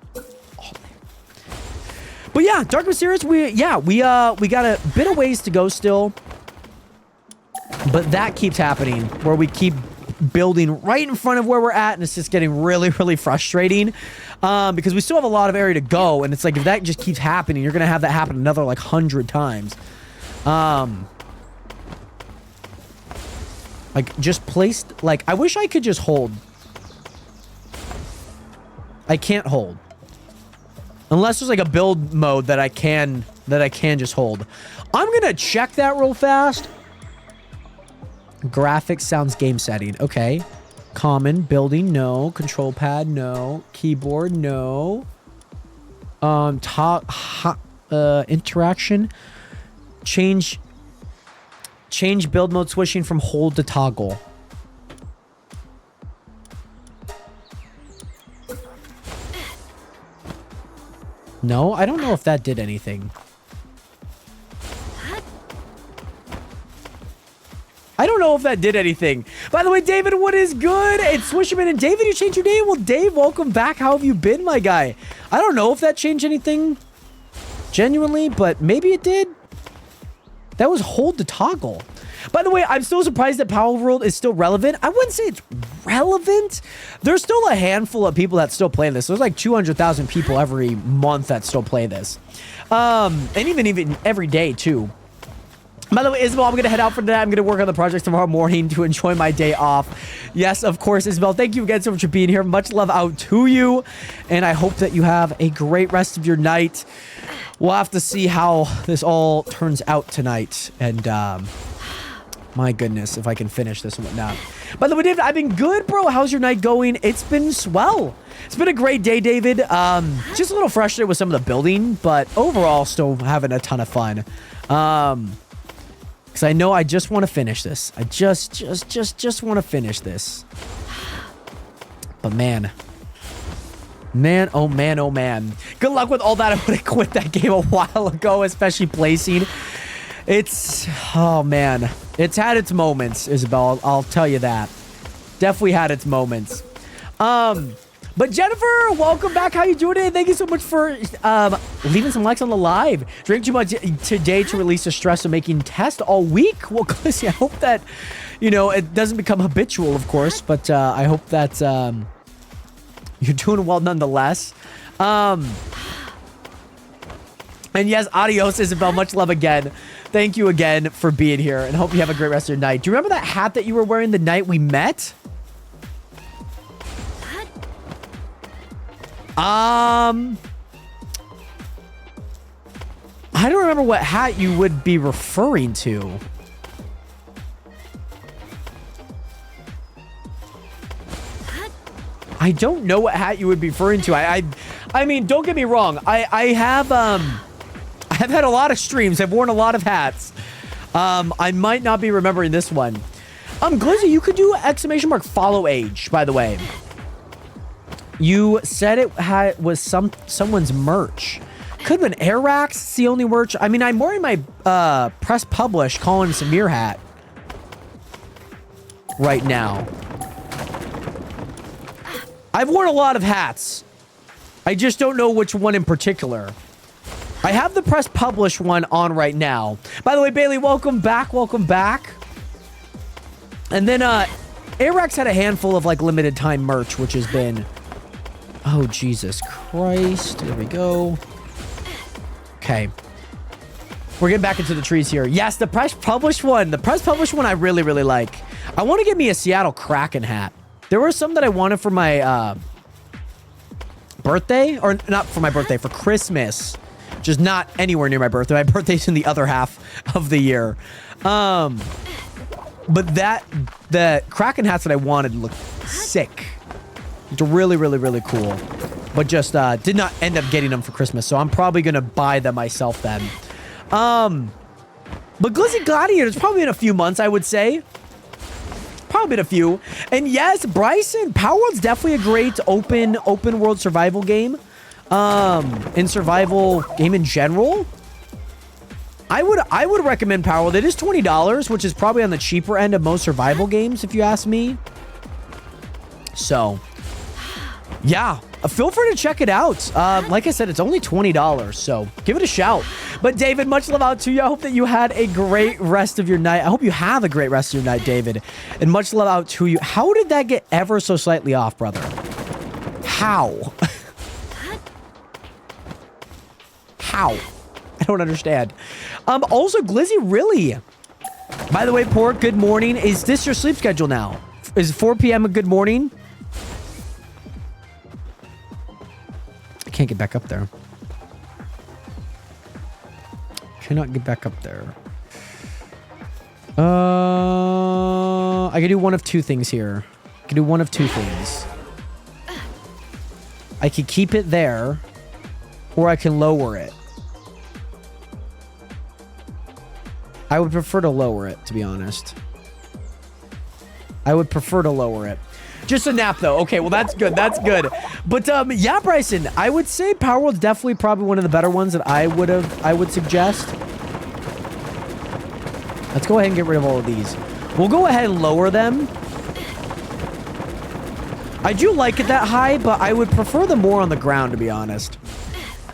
All theirs. But yeah, Dark Mysterious, we got a bit of ways to go still. But that keeps happening where we keep building right in front of where we're at, and it's just getting really, really frustrating. Because we still have a lot of area to go, and it's like if that just keeps happening, you're gonna have that happen another like 100 times. Like, just placed... Like, I wish I could just hold. I can't hold. Unless there's, like, a build mode that I can just hold. I'm gonna check that real fast. Graphics sounds game setting. Okay. Common. Building, no. Control pad, no. Keyboard, no. Interaction. Change change build mode switching from hold to toggle. No, I don't know if that did anything. I don't know if that did anything. By the way, David, what is good? It's Swisherman and David, you changed your name? Well, Dave, welcome back. How have you been, my guy? I don't know if that changed anything genuinely, but maybe it did. That was hold to toggle. By the way, I'm still surprised that Palworld is still relevant. I wouldn't say it's relevant. There's still a handful of people that still play this. There's like 200,000 people every month that still play this. And even every day, too. By the way, Isabel, I'm going to head out for today. I'm going to work on the project tomorrow morning to enjoy my day off. Yes, of course, Isabel. Thank you again so much for being here. Much love out to you. And I hope that you have a great rest of your night. We'll have to see how this all turns out tonight. And, my goodness, if I can finish this and whatnot. By the way, David, I've been good, bro. How's your night going? It's been swell. It's been a great day, David. Just a little frustrated with some of the building, but overall, still having a ton of fun. Because I know I just want to finish this. I just want to finish this. But man. Man, oh man, oh man. Good luck with all that. I would have quit that game a while ago, especially placing. It's, oh man. It's had its moments, Isabel. I'll tell you that. Definitely had its moments. But Jennifer, welcome back. How you doing today? Thank you so much for leaving some likes on the live. Drink too much today to release the stress of making tests all week. Well, Clissy, I hope that, you know, it doesn't become habitual, of course. But I hope that you're doing well nonetheless. And yes, adios, Isabel. Much love again. Thank you again for being here. And hope you have a great rest of your night. Do you remember that hat that you were wearing the night we met? I don't remember what hat you would be referring to. I don't know what hat you would be referring to. I mean, don't get me wrong. I've had a lot of streams. I've worn a lot of hats. I might not be remembering this one. Glizzy, you could do ! Follow age, by the way. You said it was someone's merch. Could have been Airax. It's the only merch. I mean, I'm wearing my press publish Colin Samir hat right now. I've worn a lot of hats. I just don't know which one in particular. I have the press publish one on right now. By the way, Bailey, welcome back. Welcome back. And then Airax had a handful of like limited time merch, which has been... Oh, Jesus Christ. There we go. Okay. We're getting back into the trees here. Yes, the press published one. The press published one I really, really like. I want to get me a Seattle Kraken hat. There were some that I wanted for my birthday. Or not for my birthday, for Christmas. Just not anywhere near my birthday. My birthday's in the other half of the year. But the Kraken hats that I wanted looked sick. It's really, really, really cool. But just did not end up getting them for Christmas. So I'm probably going to buy them myself then. But Glizzy Gladiator is probably in a few months, I would say. Probably been a few. And yes, Bryson, Palworld's definitely a great open world survival game. In survival game in general. I would recommend Palworld. It is $20, which is probably on the cheaper end of most survival games, if you ask me. So... yeah, feel free to check it out. Like I said, it's only $20, so give it a shout. But David, much love out to you. I hope that you had a great rest of your night. I hope you have a great rest of your night, David. And much love out to you. How did that get ever so slightly off, brother? How? How? I don't understand. Also, Glizzy, really? By the way, Pork, good morning. Is this your sleep schedule now? Is 4 p.m. a good morning? Can't get back up there. Cannot get back up there. I can do one of two things here. I can do one of two things. I can keep it there, or I can lower it. I would prefer to lower it, to be honest. I would prefer to lower it. Just a nap, though. Okay, well, that's good. That's good. But, yeah, Bryson, I would say Palworld's definitely probably one of the better ones that I would suggest. Let's go ahead and get rid of all of these. We'll go ahead and lower them. I do like it that high, but I would prefer them more on the ground, to be honest.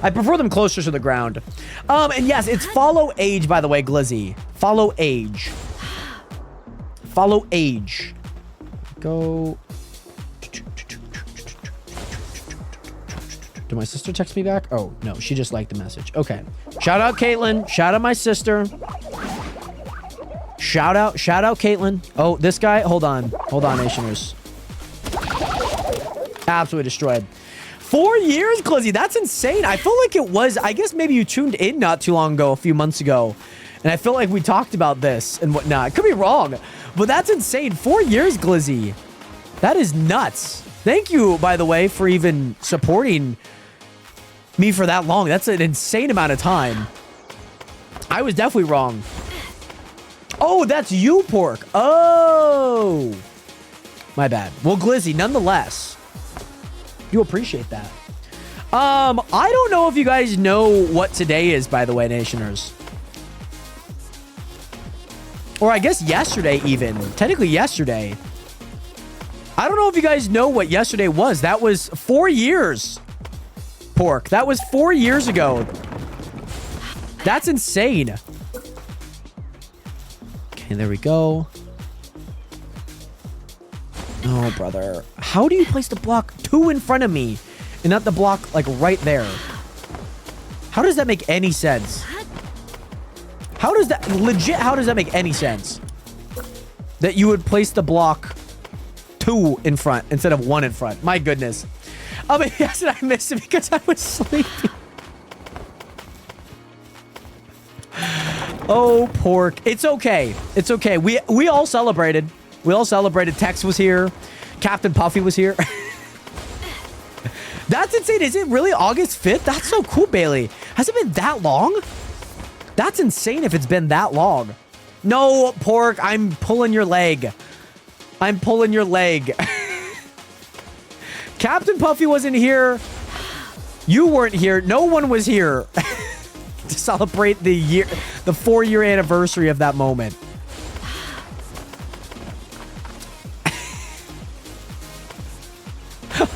I prefer them closer to the ground. And yes, it's follow age, by the way, Glizzy. Follow age. Follow age. Go. Did my sister text me back? Oh, no, she just liked the message. Okay. Shout out Caitlin. Shout out my sister. Shout out Caitlin. Oh, this guy. Hold on, Nationers. Absolutely destroyed. 4 years, Glizzy. That's insane. I feel like it was, I guess maybe you tuned in not too long ago, a few months ago. And I feel like we talked about this and whatnot. I could be wrong, but that's insane. 4 years, Glizzy. That is nuts. Thank you, by the way, for even supporting me for that long. That's an insane amount of time. I was definitely wrong. Oh, that's you, Pork. Oh. My bad. Well, Glizzy, nonetheless, you appreciate that. I don't know if you guys know what today is, by the way, Nationers. Or I guess yesterday even. Technically yesterday. I don't know if you guys know what yesterday was. That was 4 years. Pork. That was 4 years ago. That's insane. Okay, there we go. Oh, brother. How do you place the block 2 in front of me and not the block, like, right there? How does that make any sense? How does that... Legit, how does that make any sense? That you would place the block 2 in front instead of 1 in front. My goodness. Oh, but yes, and I missed it because I was sleeping. Oh, Pork. It's okay. It's okay. We all celebrated. We all celebrated. Tex was here. Captain Puffy was here. That's insane. Is it really August 5th? That's so cool, Bailey. Has it been that long? That's insane if it's been that long. No, Pork. I'm pulling your leg. I'm pulling your leg. Captain Puffy wasn't here. You weren't here. No one was here to celebrate the 4-year anniversary of that moment.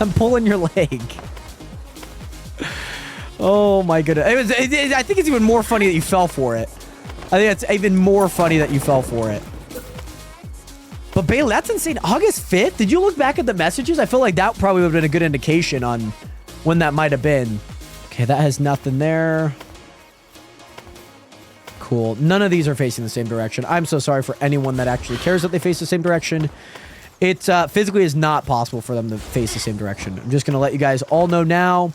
I'm pulling your leg. Oh my goodness. I think it's even more funny that you fell for it. I think it's even more funny that you fell for it. But Bailey, that's insane. August 5th? Did you look back at the messages? I feel like that probably would have been a good indication on when that might have been. Okay, that has nothing there. Cool. None of these are facing the same direction. I'm so sorry for anyone that actually cares that they face the same direction. It physically is not possible for them to face the same direction. I'm just going to let you guys all know now.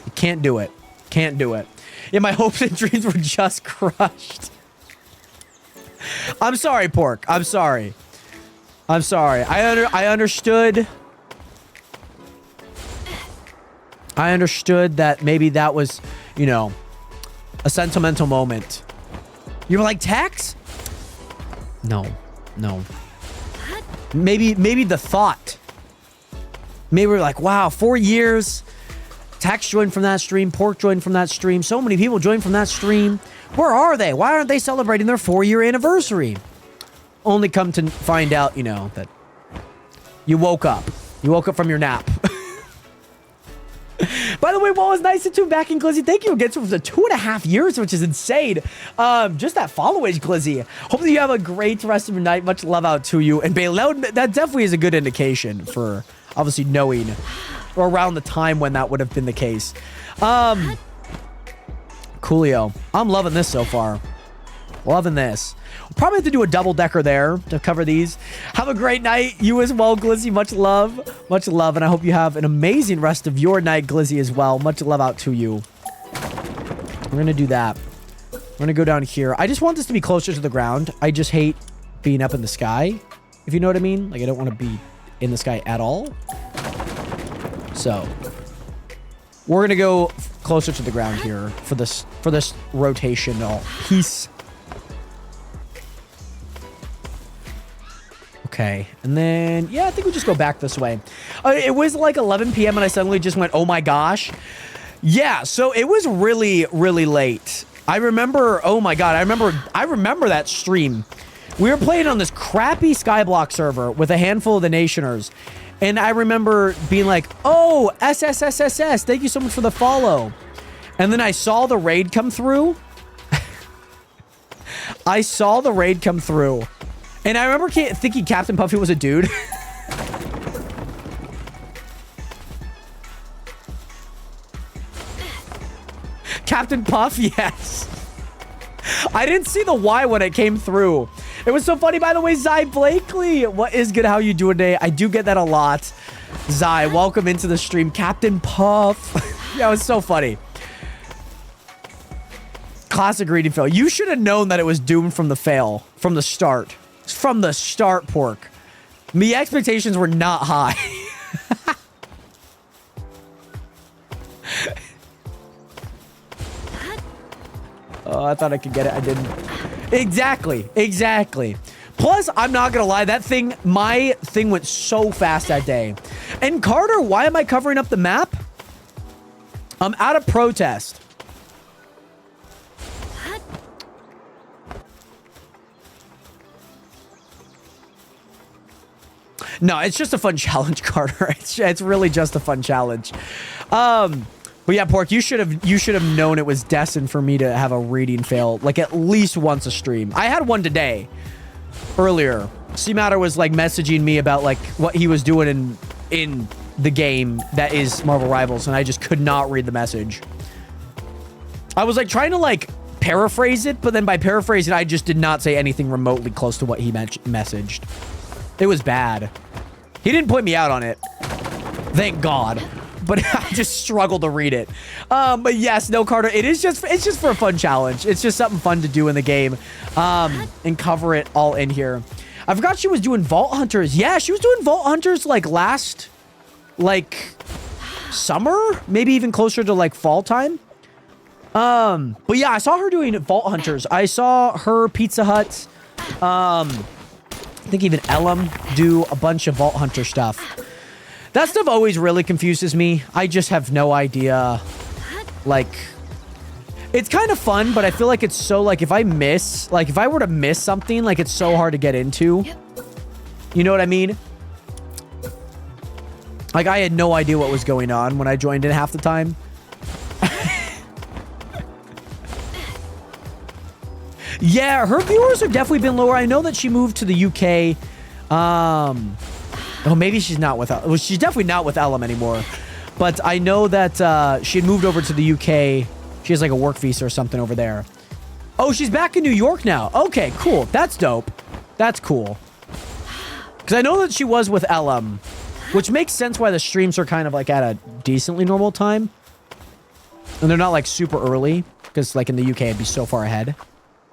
You can't do it. Can't do it. Yeah, my hopes and dreams were just crushed. I'm sorry, Pork. I'm sorry. I'm sorry. I understood. I understood that maybe that was, you know, a sentimental moment. You were like, Tex? No. No. Maybe the thought. Maybe we're like, wow, 4 years. Tex joined from that stream. Pork joined from that stream. So many people joined from that stream. Where are they? Why aren't they celebrating their 4-year anniversary? Only come to find out, you know, that you woke up. You woke up from your nap. By the way, what was nice to tune back in, Glizzy? Thank you again for the 2.5 years, which is insane. Just that follow age, Glizzy. Hopefully you have a great rest of your night. Much love out to you. And Bailey, that definitely is a good indication for obviously knowing or around the time when that would have been the case. Coolio. I'm loving this so far. Loving this. We'll probably have to do a double decker there to cover these. Have a great night. You as well, Glizzy. Much love. Much love. And I hope you have an amazing rest of your night, Glizzy, as well. Much love out to you. We're going to do that. We're going to go down here. I just want this to be closer to the ground. I just hate being up in the sky, if you know what I mean. Like, I don't want to be in the sky at all. So we're going to go closer to the ground here for this rotational piece. Okay, and then, yeah, I think we just go back this way. It was like 11 p.m. and I suddenly just went, oh my gosh. Yeah, so it was really, really late. I remember, oh my god, I remember that stream. We were playing on this crappy Skyblock server with a handful of the Nationers. And I remember being like, oh, SSSSS, thank you so much for the follow. And then I saw the raid come through. I saw the raid come through. And I remember thinking Captain Puffy was a dude. Captain Puff, yes. I didn't see the Y when it came through. It was so funny, by the way, Zai Blakely. What is good? How you doing today? I do get that a lot. Zai, welcome into the stream. Captain Puff. Yeah, it was so funny. Classic reading fail. You should have known that it was doomed from the fail. From the start. From the start, Pork. The expectations were not high. Oh, I thought I could get it. I didn't. Exactly. Exactly. Plus, I'm not gonna lie. That thing, my thing went so fast that day. And Carter, why am I covering up the map? I'm out of protest. No, it's just a fun challenge, Carter. It's really just a fun challenge. But yeah, Pork, you should have known it was destined for me to have a reading fail like at least once a stream. I had one today, earlier. C-Matter was like messaging me about like what he was doing in the game that is Marvel Rivals, and I just could not read the message. I was like trying to like paraphrase it, but then by paraphrasing, I just did not say anything remotely close to what he messaged. It was bad. He didn't point me out on it. Thank God. But I just struggled to read it. But yes, no, Carter, it's just for a fun challenge. It's just something fun to do in the game. And cover it all in here. I forgot she was doing Vault Hunters. Yeah, she was doing Vault Hunters like last, like, summer? Maybe even closer to like fall time. But yeah, I saw her doing Vault Hunters. I saw her Pizza Hut. I think even Elam do a bunch of Vault Hunter stuff. That stuff always really confuses me. I just have no idea. Like, it's kind of fun, but I feel like it's so, like, if I were to miss something, like, it's so hard to get into. You know what I mean? Like, I had no idea what was going on when I joined in half the time. Yeah, her viewers have definitely been lower. I know that she moved to the UK. Oh, maybe she's not with... Well, she's definitely not with Elam anymore. But I know that she had moved over to the UK. She has like a work visa or something over there. Oh, she's back in New York now. Okay, cool. That's dope. That's cool. Because I know that she was with Elam. Which makes sense why the streams are kind of like at a decently normal time. And they're not like super early. Because like in the UK, it'd be so far ahead.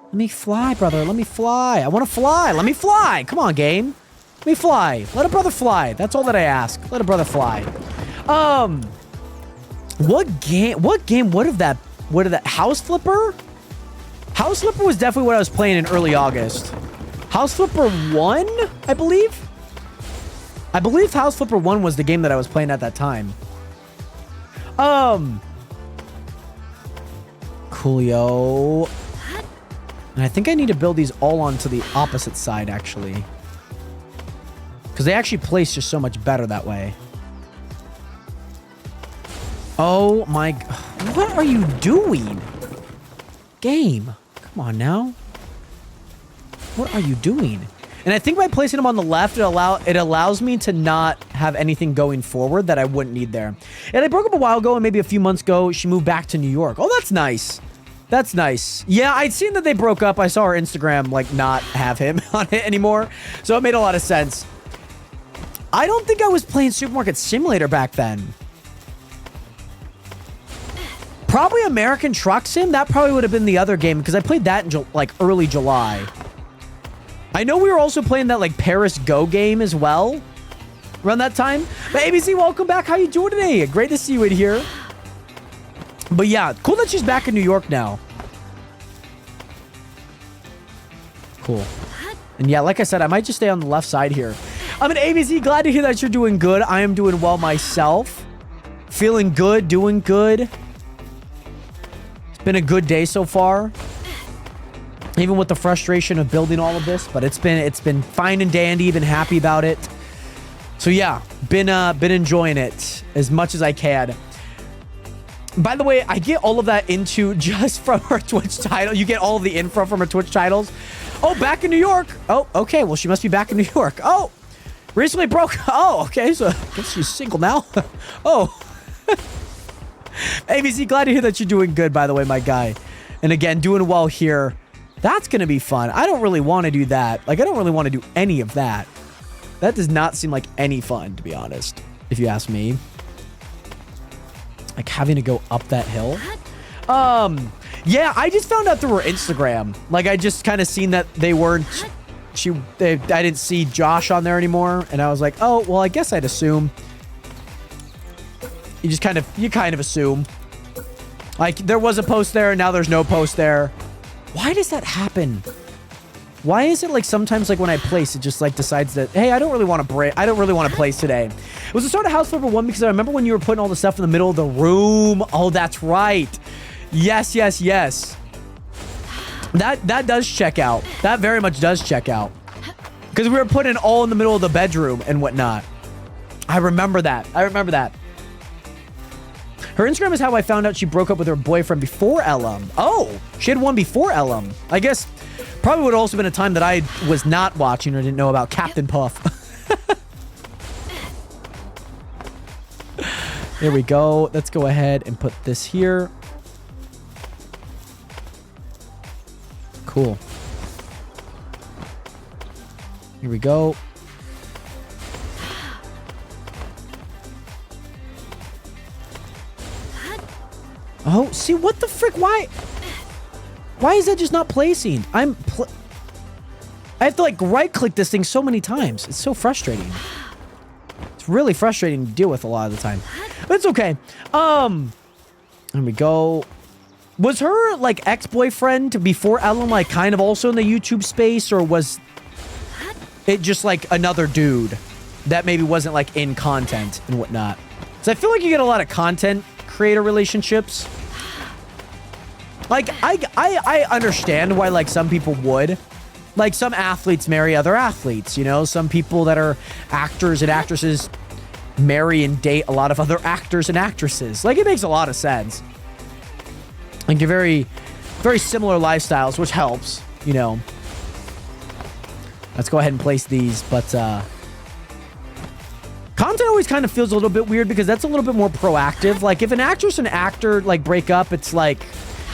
Let me fly, brother. Let me fly. I want to fly. Let me fly. Come on, game. Let me fly. Let a brother fly. That's all that I ask. Let a brother fly. What game? What did that House Flipper? House Flipper was definitely what I was playing in early August. House Flipper 1, I believe. I believe House Flipper 1 was the game that I was playing at that time. Coolio. And I think I need to build these all onto the opposite side, actually. Because they actually place just so much better that way. Oh my... What are you doing? Game. Come on now. What are you doing? And I think by placing them on the left, it allows me to not have anything going forward that I wouldn't need there. And I broke up a while ago, and maybe a few months ago, she moved back to New York. Oh, that's nice. That's nice. Yeah, I'd seen that they broke up. I saw her Instagram, like, not have him on it anymore. So it made a lot of sense. I don't think I was playing Supermarket Simulator back then. Probably American Truck Sim. That probably would have been the other game because I played that in like early July. I know we were also playing that like Paris Go game as well around that time. But ABC, welcome back. How you doing today? Great to see you in here. But yeah, cool that she's back in New York now. Cool. And yeah, like I said, I might just stay on the left side here. I'm an ABC. Glad to hear that you're doing good. I am doing well myself. Feeling good, doing good. It's been a good day so far. Even with the frustration of building all of this, but it's been fine and dandy. Been happy about it. So yeah, been enjoying it as much as I can. By the way, I get all of that into just from her Twitch title. You get all of the info from her Twitch titles. Oh, back in New York. Oh, okay. Well, she must be back in New York. Oh, recently broke. Oh, okay. So I guess she's single now. Oh. ABC, glad to hear that you're doing good, by the way, my guy. And again, doing well here. That's going to be fun. I don't really want to do that. Like, I don't really want to do any of that. That does not seem like any fun, to be honest, if you ask me. Like, having to go up that hill. Yeah, I just found out through her Instagram. Like, I just kind of seen that they weren't... I didn't see Josh on there anymore. And I was like, oh, well, I guess I'd assume. You kind of assume. Like, there was a post there, and now there's no post there. Why does that happen? Why is it like sometimes like when I place, it just like decides that, hey, I don't really want to place today. It was the start of House Flipper 1 because I remember when you were putting all the stuff in the middle of the room. Oh, that's right. Yes, yes, yes. That does check out. That very much does check out. Because we were putting it all in the middle of the bedroom and whatnot. I remember that. Her Instagram is how I found out she broke up with her boyfriend before LM. Oh, she had one before LM. I guess probably would have also been a time that I was not watching or didn't know about Captain Puff. There we go. Let's go ahead and put this here. Cool. Here we go. Oh, see, what the frick? Why is that just not placing? I have to like right-click this thing so many times. It's so frustrating. It's really frustrating to deal with a lot of the time. But it's okay. There we go. Was her like ex-boyfriend before Ellen like kind of also in the YouTube space, or was it just like another dude that maybe wasn't like in content and whatnot? So I feel like you get a lot of content creator relationships. Like I understand why like some people would. Like some athletes marry other athletes, you know? Some people that are actors and actresses marry and date a lot of other actors and actresses. Like it makes a lot of sense. Like you're very, very similar lifestyles, which helps, you know. Let's go ahead and place these, but content always kind of feels a little bit weird because that's a little bit more proactive. Like if an actress and actor like break up, it's like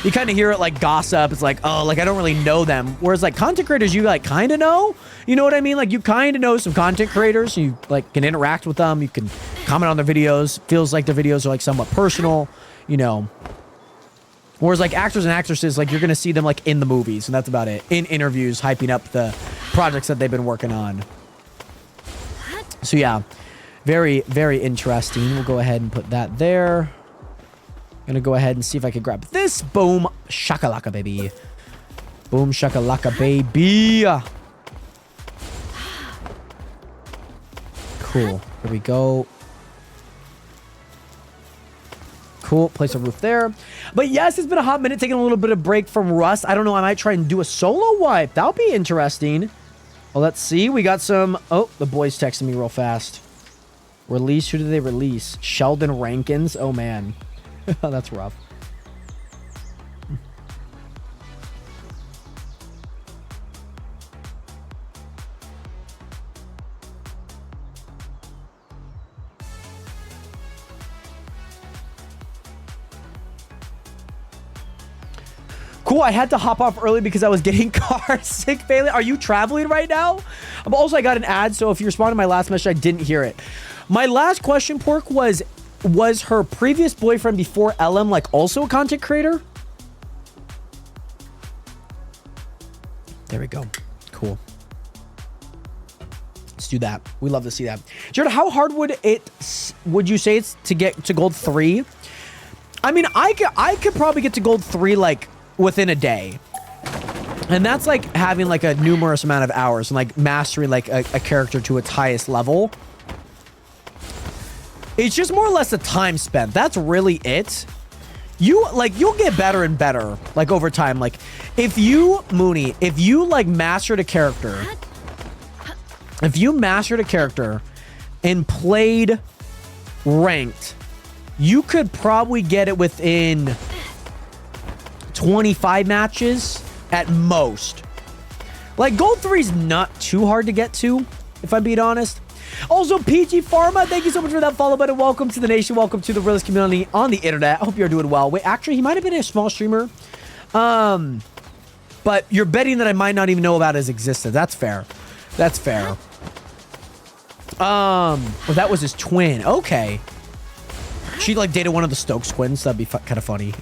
you kind of hear it like gossip. It's like, oh, like I don't really know them. Whereas like content creators, you like kind of know. You know what I mean? Like you kind of know some content creators. You like can interact with them. You can comment on their videos. Feels like their videos are like somewhat personal, you know. Whereas like actors and actresses, like you're going to see them like in the movies and that's about it. In interviews, hyping up the projects that they've been working on. So yeah, very, very interesting. We'll go ahead and put that there. I'm going to go ahead and see if I can grab this. Boom. Shakalaka, baby. Boom, shakalaka, baby. Cool. Here we go. Cool. Place a roof there. But yes, it's been a hot minute taking a little bit of break from Rust. I don't know. I might try and do a solo wipe. That'll be interesting. Well, let's see. We got some... Oh, the boys texting me real fast. Release? Who did they release? Sheldon Rankins? Oh, man. That's rough. Cool, I had to hop off early because I was getting car sick, Bailey. Are you traveling right now? Also, I got an ad, so if you responded to my last message, I didn't hear it. My last question, Pork, was her previous boyfriend before LM like also a content creator? There we go. Cool. Let's do that. We love to see that. Jared, how hard would you say it's to get to gold 3? I mean, I could probably get to gold 3 like within a day. And that's like having like a numerous amount of hours and like mastering like a character to its highest level. It's just more or less the time spent. That's really it. You'll get better and better like over time. Like if you, Mooney, if you like mastered a character, and played ranked, you could probably get it within 25 matches at most. Like Gold 3 is not too hard to get to, if I'm being honest. Also, PG Pharma, thank you so much for that follow button. Welcome to the nation. Welcome to the realest community on the internet. I hope you're doing well. Wait, actually, he might have been a small streamer. But you're betting that I might not even know about his existence. That's fair. That's fair. Well, that was his twin. Okay. She like dated one of the Stokes twins. That'd be kind of funny.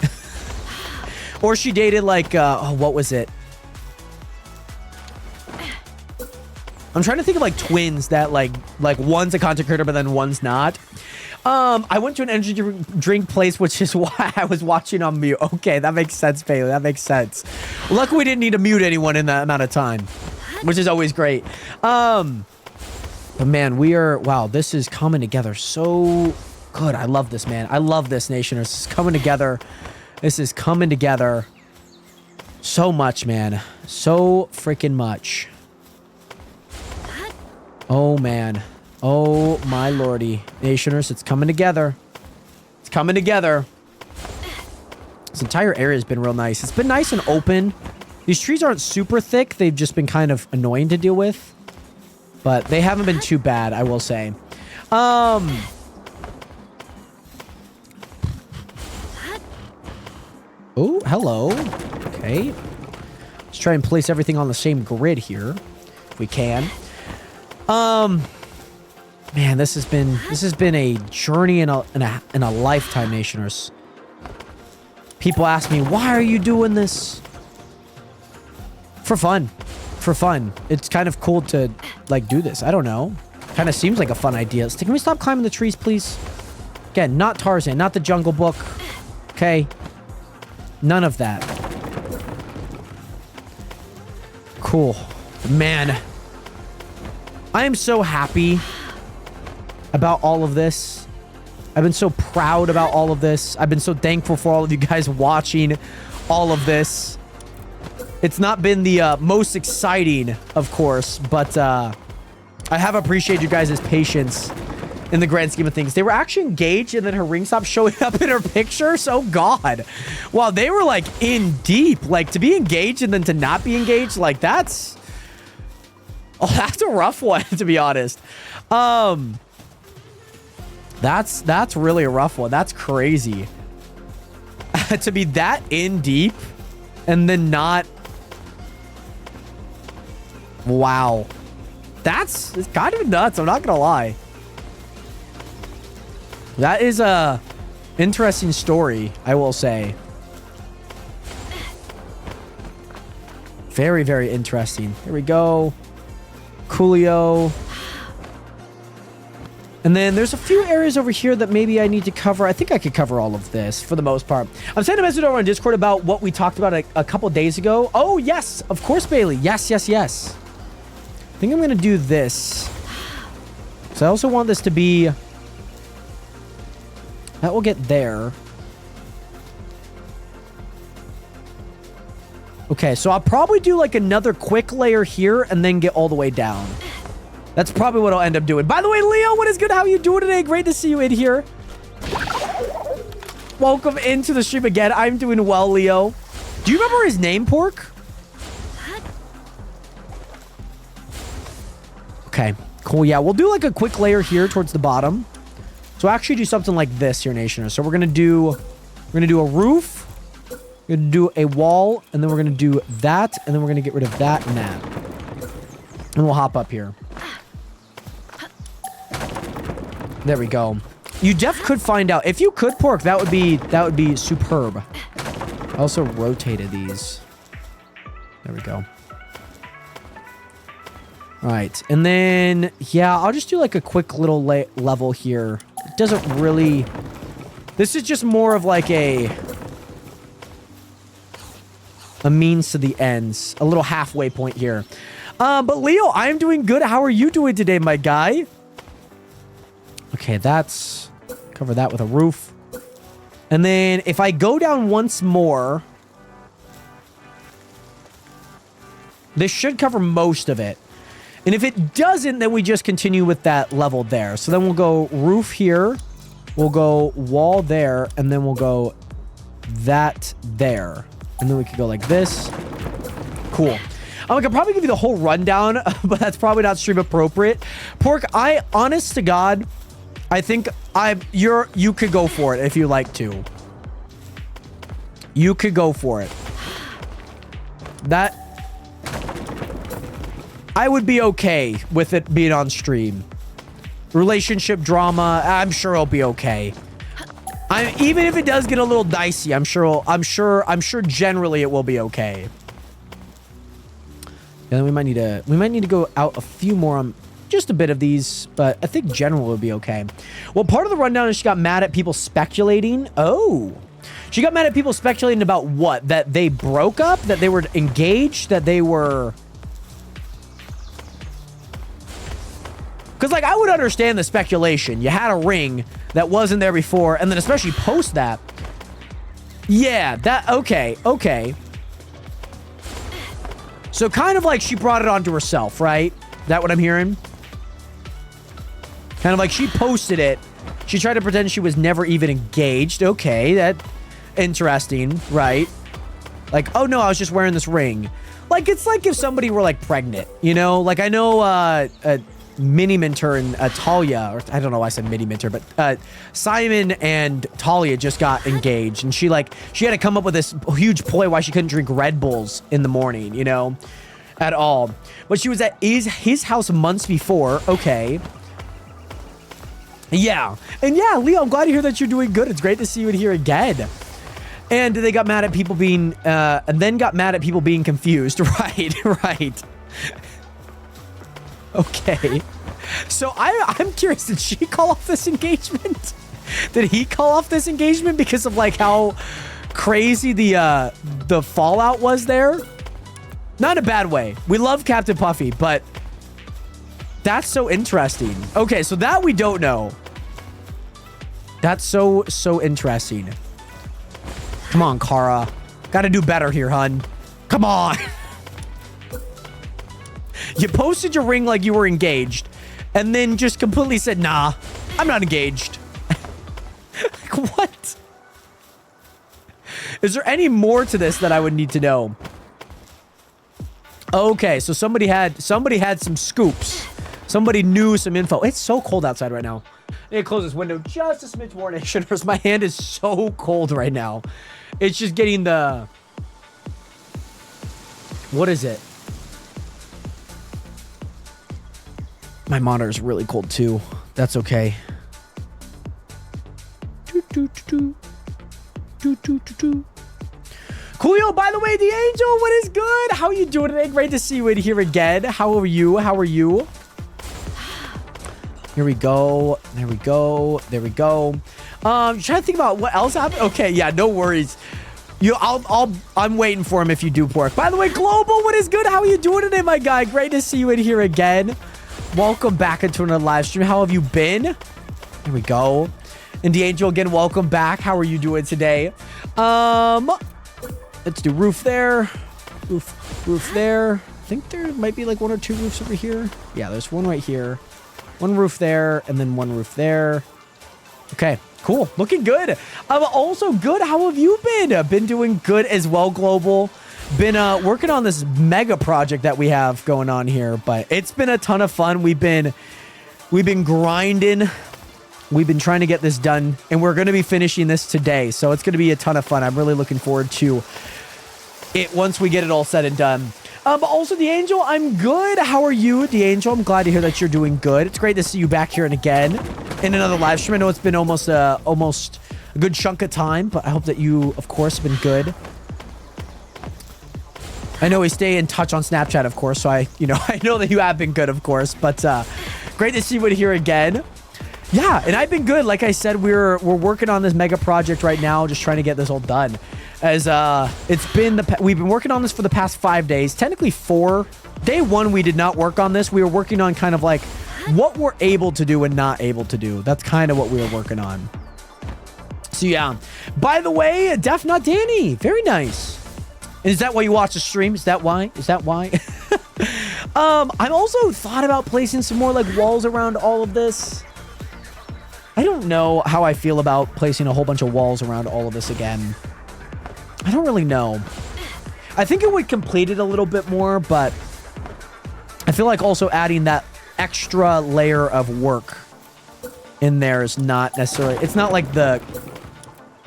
Or she dated like, oh, what was it? I'm trying to think of like twins that like one's a content creator, but then one's not. I went to an energy drink place, which is why I was watching on mute. Okay, that makes sense, Bailey. That makes sense. Luckily, we didn't need to mute anyone in that amount of time, which is always great. But man, wow, this is coming together so good. I love this, man. I love this, Nationers. This is coming together. This is coming together so much, man. So freaking much. Oh, man. Oh, my lordy. Nationers, it's coming together. It's coming together. This entire area has been real nice. It's been nice and open. These trees aren't super thick. They've just been kind of annoying to deal with. But they haven't been too bad, I will say. Oh, hello. Okay. Let's try and place everything on the same grid here. If we can. Man, this has been a journey in a lifetime, Nationers. People ask me, why are you doing this? For fun. For fun. It's kind of cool to like do this. I don't know. Kind of seems like a fun idea. Can we stop climbing the trees, please? Again, not Tarzan, not the Jungle Book. Okay. None of that. Cool. Man. I am so happy about all of this. I've been so proud about all of this. I've been so thankful for all of you guys watching all of this. It's not been the most exciting, of course, but I have appreciated you guys' patience in the grand scheme of things. They were actually engaged, and then her ring stopped showing up in her pictures. Oh, God. Wow, they were, like, in deep. Like, to be engaged and then to not be engaged, like, that's... Oh, that's a rough one, to be honest. That's really a rough one. That's crazy. To be that in deep and then not... Wow. It's kind of nuts. I'm not gonna lie. That is a interesting story, I will say. Very, very interesting. Here we go. Coolio. And then there's a few areas over here that maybe I need to cover. I think I could cover all of this for the most part. I'm sending a message over on Discord about what we talked about a couple days ago. Oh, yes. Of course, Bailey. Yes, yes, yes. I think I'm going to do this. So I also want this to be... That will get there. Okay, so I'll probably do like another quick layer here and then get all the way down. That's probably what I'll end up doing. By the way, Leo, what is good? How are you doing today? Great to see you in here. Welcome into the stream again. I'm doing well, Leo. Do you remember his name, Pork? Okay, cool. Yeah, we'll do like a quick layer here towards the bottom. So actually do something like this here, Nationers. So we're gonna do a roof, we're gonna do a wall, and then we're gonna do that, and then we're gonna get rid of that and that. And we'll hop up here. There we go. You could find out. If you could, Pork, that would be superb. I also rotated these. There we go. All right, and then, yeah, I'll just do like a quick little level here. It doesn't really... This is just more of like a... A means to the ends. A little halfway point here. But Leo, I am doing good. How are you doing today, my guy? Okay, that's... Cover that with a roof. And then if I go down once more... This should cover most of it. And if it doesn't, then we just continue with that level there. So then we'll go roof here. We'll go wall there. And then we'll go that there. And then we could go like this. Cool. I could probably give you the whole rundown, but that's probably not stream appropriate. Pork, honest to God, I think you could go for it if you like to. You could go for it. I would be okay with it being on stream. Relationship drama, I'm sure it'll be okay. Even if it does get a little dicey, I'm sure generally it will be okay. And then we might need to go out a few more on just a bit of these, but I think general will be okay. Well, part of the rundown is she got mad at people speculating. Oh, she got mad at people speculating about what? That they broke up, that they were engaged, that they were... Because, like, I would understand the speculation. You had a ring that wasn't there before, and then especially post that. Yeah, okay. So kind of like she brought it onto herself, right? That what I'm hearing? Kind of like she posted it. She tried to pretend she was never even engaged. Okay, that interesting, right? Like, oh no, I was just wearing this ring. Like, it's like if somebody were like pregnant, you know? Like I know Mini Minter and Talia, or I don't know why I said Mini Minter, but Simon and Talia just got engaged, and she had to come up with this huge ploy why she couldn't drink Red Bulls in the morning, you know, at all. But she was at his house months before. Okay. Yeah. And yeah, Leo, I'm glad to hear that you're doing good. It's great to see you in here again. And they got mad at people being, and then got mad at people being confused. Right. Okay. So I'm curious, did she call off this engagement? Did he call off this engagement because of like how crazy the fallout was there? Not in a bad way. We love Captain Puffy, but that's so interesting. Okay, so that we don't know. That's so interesting. Come on, Kara. Gotta do better here, hun. Come on. You posted your ring like you were engaged, and then just completely said, nah, I'm not engaged. Like, what? Is there any more to this that I would need to know? Okay, so somebody had some scoops. Somebody knew some info. It's so cold outside right now. I need to close this window just a smidge more, Nationers. My hand is so cold right now. It's just getting the... What is it? My monitor is really cold too. That's okay. Coolio, by the way, the angel, what is good? How are you doing today? Great to see you in here again. How are you? Here we go. There we go. Trying to think about what else happened. Okay, yeah, no worries. I'm waiting for him if you do, Pork. By the way, Global, what is good? How are you doing today, my guy? Great to see you in here again. Welcome back into another live stream. How have you been? Here we go. And the angel again, welcome back. How are you doing today? Let's do roof there. Roof there. I think there might be like one or two roofs over here. Yeah, there's one right here. One roof there, and then one roof there. Okay, cool. Looking good. I'm also good. How have you been? Been doing good as well, Global. Been working on this mega project that we have going on here, but it's been a ton of fun. We've been grinding. We've been trying to get this done, and we're going to be finishing this today, so it's going to be a ton of fun. I'm really looking forward to it once we get it all said and done. But also, the angel, I'm good. How are you, the angel? I'm glad to hear that you're doing good. It's great to see you back here and again in another live stream. I know it's been almost a good chunk of time, but I hope that you, of course, have been good. I know we stay in touch on Snapchat, of course, so I know that you have been good, of course, but great to see you here again. Yeah, and I've been good. Like I said, we're working on this mega project right now, just trying to get this all done. As it's been we've been working on this for the past 5 days, technically 4. Day 1 we did not work on this. We were working on kind of like what we're able to do and not able to do. That's kind of what we were working on. So yeah. By the way, Def Not Danny, very nice. And is that why you watch the stream? Is that why? Is that why? I've also thought about placing some more like walls around all of this. I don't know how I feel about placing a whole bunch of walls around all of this again. I don't really know. I think it would complete it a little bit more, but I feel like also adding that extra layer of work in there is not necessarily, it's not like the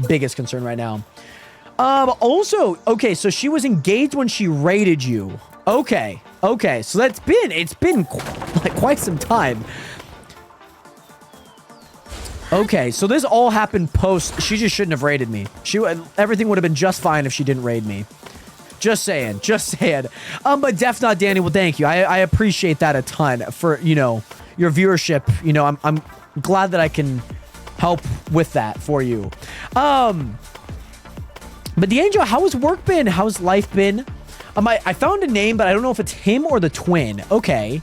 biggest concern right now. Also, okay, so she was engaged when she raided you. Okay, so it's been like quite some time. Okay, so this all happened post. She just shouldn't have raided me. Everything would have been just fine if she didn't raid me. Just saying. But Def Not Danny, well, thank you. I appreciate that a ton for, you know, your viewership. You know, I'm glad that I can help with that for you. But D'Angelo, how has work been? How's life been? I found a name, but I don't know if it's him or the twin. Okay.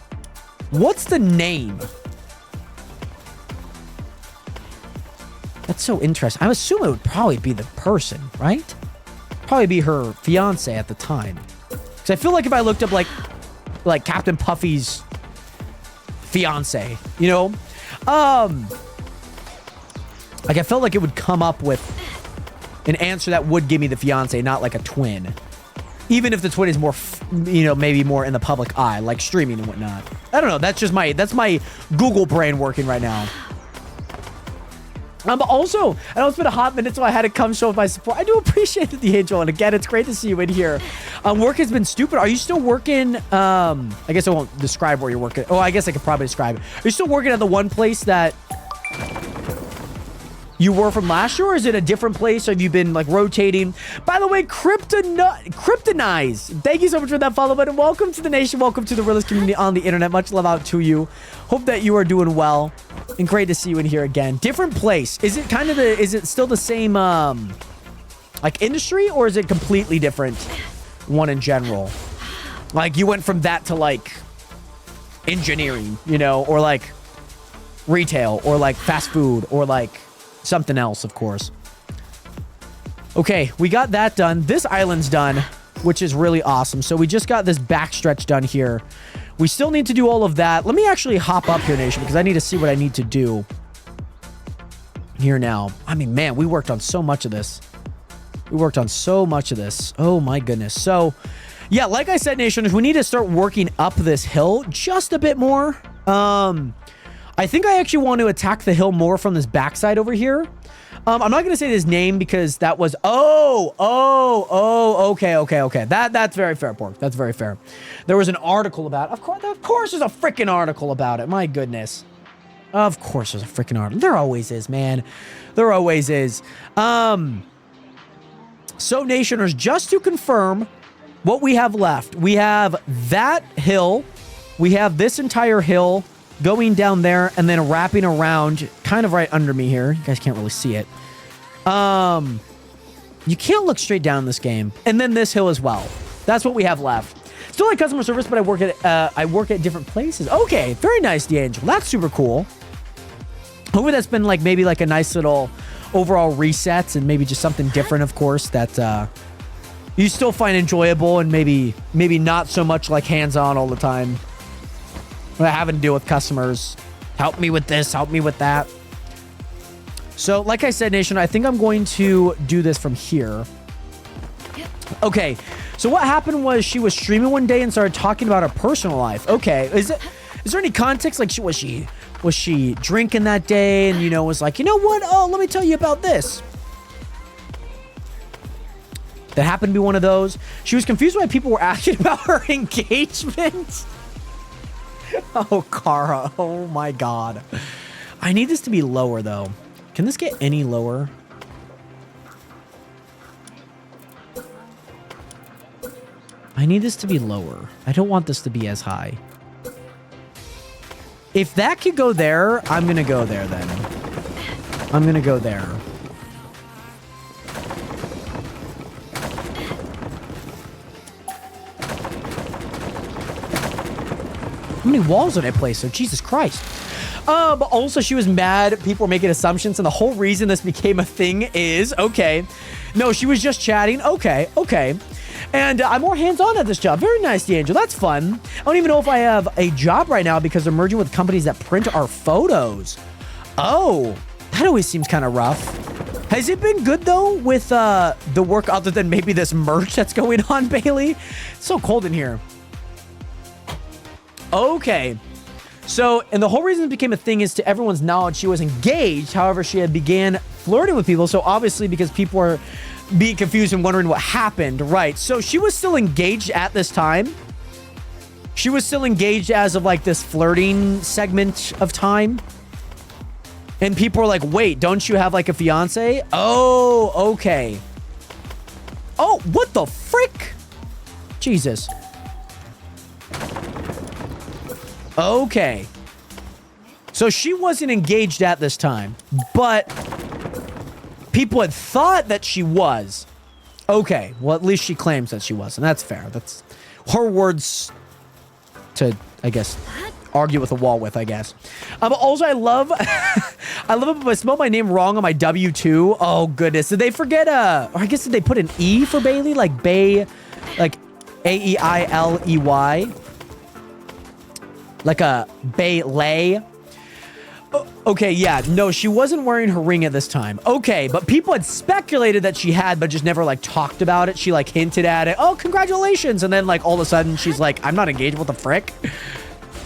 What's the name? That's so interesting. I assume it would probably be the person, right? Probably be her fiance at the time. Because I feel like if I looked up like Captain Puffy's fiance, you know? Like I felt like it would come up with an answer that would give me the fiance, not like a twin. Even if the twin is more, you know, maybe more in the public eye, like streaming and whatnot. I don't know. That's my Google brain working right now. But also, I know it's been a hot minute, so I had to come show my support. I do appreciate it, the Angel, and again, it's great to see you in here. Work has been stupid. Are you still working? I guess I won't describe where you're working. Oh, I guess I could probably describe it. Are you still working at the one place that you were from last year, or is it a different place? Or have you been like rotating? By the way, Kryptonize, thank you so much for that follow button. Welcome to the nation. Welcome to the realist community on the internet. Much love out to you. Hope that you are doing well, and great to see you in here again. Different place. Is it kind of is it still the same like industry, or is it completely different one in general? Like you went from that to like engineering, you know, or like retail, or like fast food, or like something else, of course. Okay, we got that done. This island's done, which is really awesome. So we just got this backstretch done here. We still need to do all of that. Let me actually hop up here, Nation, because I need to see what I need to do here now. I mean, man, we worked on so much of this. Oh, my goodness. So, yeah, like I said, Nation, we need to start working up this hill just a bit more. I think I actually want to attack the hill more from this backside over here. I'm not going to say his name because that was... Okay. That's very fair, Pork. That's very fair. There was an article about it. Of course there's a freaking article about it. My goodness. Of course there's a freaking article. There always is, man. There always is. So, Nationers, just to confirm what we have left. We have that hill. We have this entire hill going down there and then wrapping around kind of right under me here. You guys can't really see it. You can't look straight down this game. And then this hill as well. That's what we have left. Still like customer service, but I work at different places. Okay, very nice, D'Angelo. That's super cool. Hopefully that's been like maybe like a nice little overall reset, and maybe just something different, of course, that you still find enjoyable, and maybe not so much like hands-on all the time. Having to deal with customers. Help me with this, help me with that. So, like I said, Nation, I think I'm going to do this from here. Yep. Okay, so what happened was she was streaming one day and started talking about her personal life. Okay, is there any context? Like, was she drinking that day and, you know, was like, you know what? Oh, let me tell you about this. That happened to be one of those. She was confused why people were asking about her engagement. Oh, Kara. Oh, my God. I need this to be lower, though. Can this get any lower? I need this to be lower. I don't want this to be as high. If that could go there, I'm going to go there, then. I'm going to go there. How many walls did I place there? Jesus Christ. But also she was mad. People were making assumptions, and the whole reason this became a thing is, okay. No, she was just chatting. Okay, okay. And I'm more hands-on at this job. Very nice, D'Angelo. That's fun. I don't even know if I have a job right now because they're merging with companies that print our photos. Oh, that always seems kind of rough. Has it been good, though, with the work other than maybe this merch that's going on, Bailey? It's so cold in here. Okay. So, and the whole reason it became a thing is to everyone's knowledge, she was engaged. However, she had began flirting with people. So obviously because people were being confused and wondering what happened. Right. So she was still engaged at this time. She was still engaged as of like this flirting segment of time. And people were like, wait, don't you have like a fiance? Oh, okay. Oh, what the frick? Jesus. Okay. So she wasn't engaged at this time, but people had thought that she was. Okay. Well, at least she claims that she was, and that's fair. That's her words to, I guess, argue with a wall with, I guess. But also, I love it if I spell my name wrong on my W-2. Oh, goodness. Did they forget, or I guess did they put an E for Bailey? Like Bay, like A-E-I-L-E-Y? Like a Baylay. Okay, yeah. No, she wasn't wearing her ring at this time. Okay, but people had speculated that she had, but just never, like, talked about it. She, like, hinted at it. Oh, congratulations. And then, like, all of a sudden, she's like, I'm not engaged. What the frick?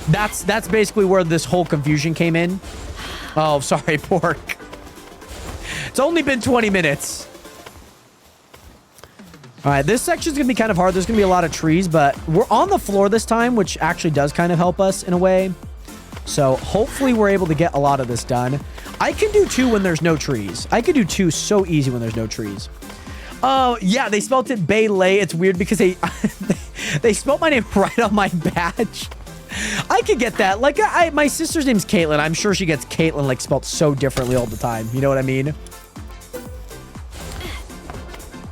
That's basically where this whole confusion came in. Oh, sorry, Pork. It's only been 20 minutes. All right, this section's going to be kind of hard. There's going to be a lot of trees, but we're on the floor this time, which actually does kind of help us in a way. So hopefully we're able to get a lot of this done. I can do 2 when there's no trees. I can do 2 so easy when there's no trees. Oh, yeah, they spelled it Baylay. It's weird because they spelled my name right on my badge. I could get that. Like, my sister's name's Caitlin. I'm sure she gets Caitlin, like, spelled so differently all the time. You know what I mean?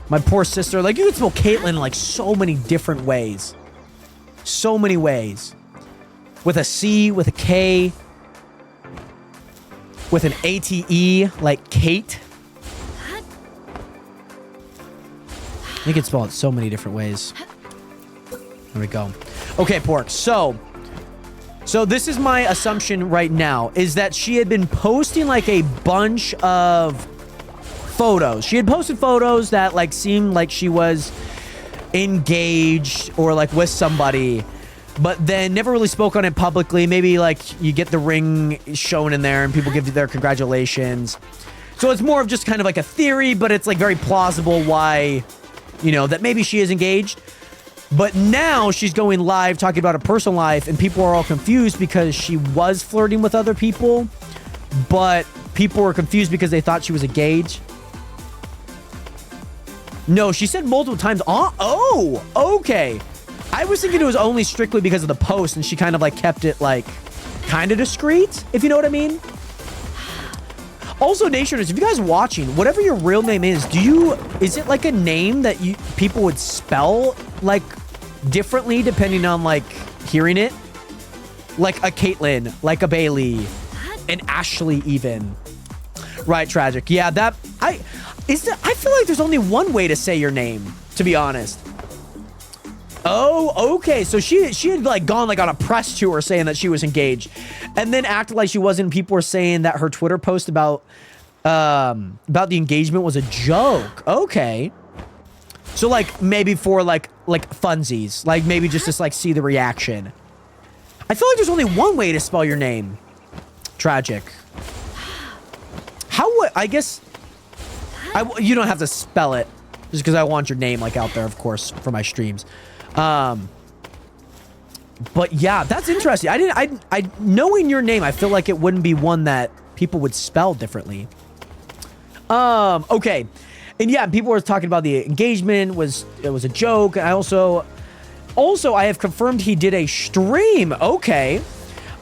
My poor sister, like, you can spell Caitlyn like so many different ways. So many ways. With a C, with a K, with an A-T-E, like Kate. You can spell it so many different ways. There we go. Okay, Pork. So this is my assumption right now, is that she had been posting like a bunch of photos. She had posted photos that like seemed like she was engaged or like with somebody, but then never really spoke on it publicly. Maybe like you get the ring shown in there and people give you their congratulations. So it's more of just kind of like a theory, but it's like very plausible why, you know, that maybe she is engaged. But now she's going live talking about her personal life and people are all confused because she was flirting with other people, but people were confused because they thought she was engaged. No, she said multiple times. Oh, okay. I was thinking it was only strictly because of the post and she kind of like kept it like kind of discreet, if you know what I mean. Also, Nationers, if you guys watching, whatever your real name is, is it like a name that people would spell like differently depending on like hearing it? Like a Caitlyn, like a Bailey, an Ashley even. Right, Tragic. Yeah, I feel like there's only one way to say your name, to be honest. Oh, okay. So she had like gone like on a press tour saying that she was engaged and then acted like she wasn't. People were saying that her Twitter post about the engagement was a joke. Okay. So like maybe for like funsies, like maybe just to like see the reaction. I feel like there's only one way to spell your name. Tragic. I guess you don't have to spell it just because I want your name like out there, of course, for my streams. But yeah, that's interesting. I knowing your name, I feel like it wouldn't be one that people would spell differently. Okay. And yeah, people were talking about the engagement it was a joke. I also I have confirmed he did a stream. Okay.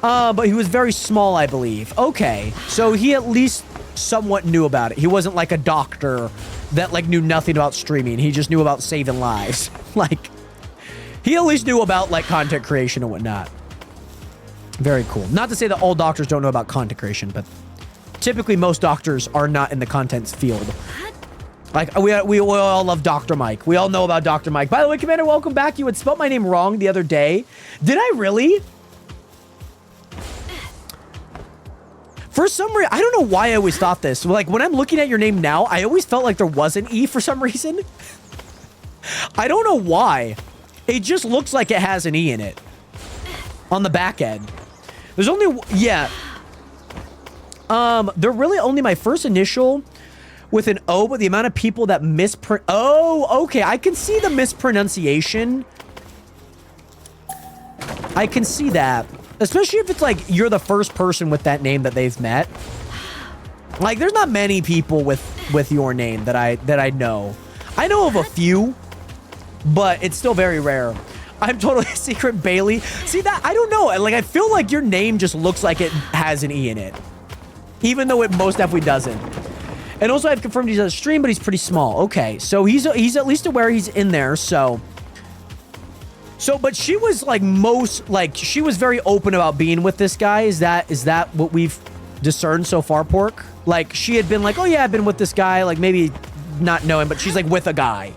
But he was very small, I believe. Okay. So he at least somewhat knew about it. He wasn't like a doctor that like knew nothing about streaming. He just knew about saving lives. Like, he at least knew about like content creation and whatnot. Very cool. Not to say that all doctors don't know about content creation, but typically most doctors are not in the contents field. Like, we all love Dr. Mike. We all know about Dr. Mike. By the way, Commander, welcome back. You had spelled my name wrong the other day. Did I really? For some reason, I don't know why I always thought this. Like, when I'm looking at your name now, I always felt like there was an E for some reason. I don't know why. It just looks like it has an E in it. On the back end. There's only... Yeah. They're really only my first initial... with an O, but the amount of people that misprint... Oh, okay. I can see the mispronunciation. I can see that. Especially if it's like you're the first person with that name that they've met. Like, there's not many people with your name that I know. I know of a few, but it's still very rare. I'm totally Secret Bailey. See that? I don't know. Like, I feel like your name just looks like it has an E in it. Even though it most definitely doesn't. And also, I've confirmed he's on the stream, but he's pretty small. Okay, so he's at least aware he's in there, so... but she was, like, she was very open about being with this guy. Is that what we've discerned so far, Pork? Like, she had been like, oh, yeah, I've been with this guy. Like, maybe not knowing, but she's, like, with a guy.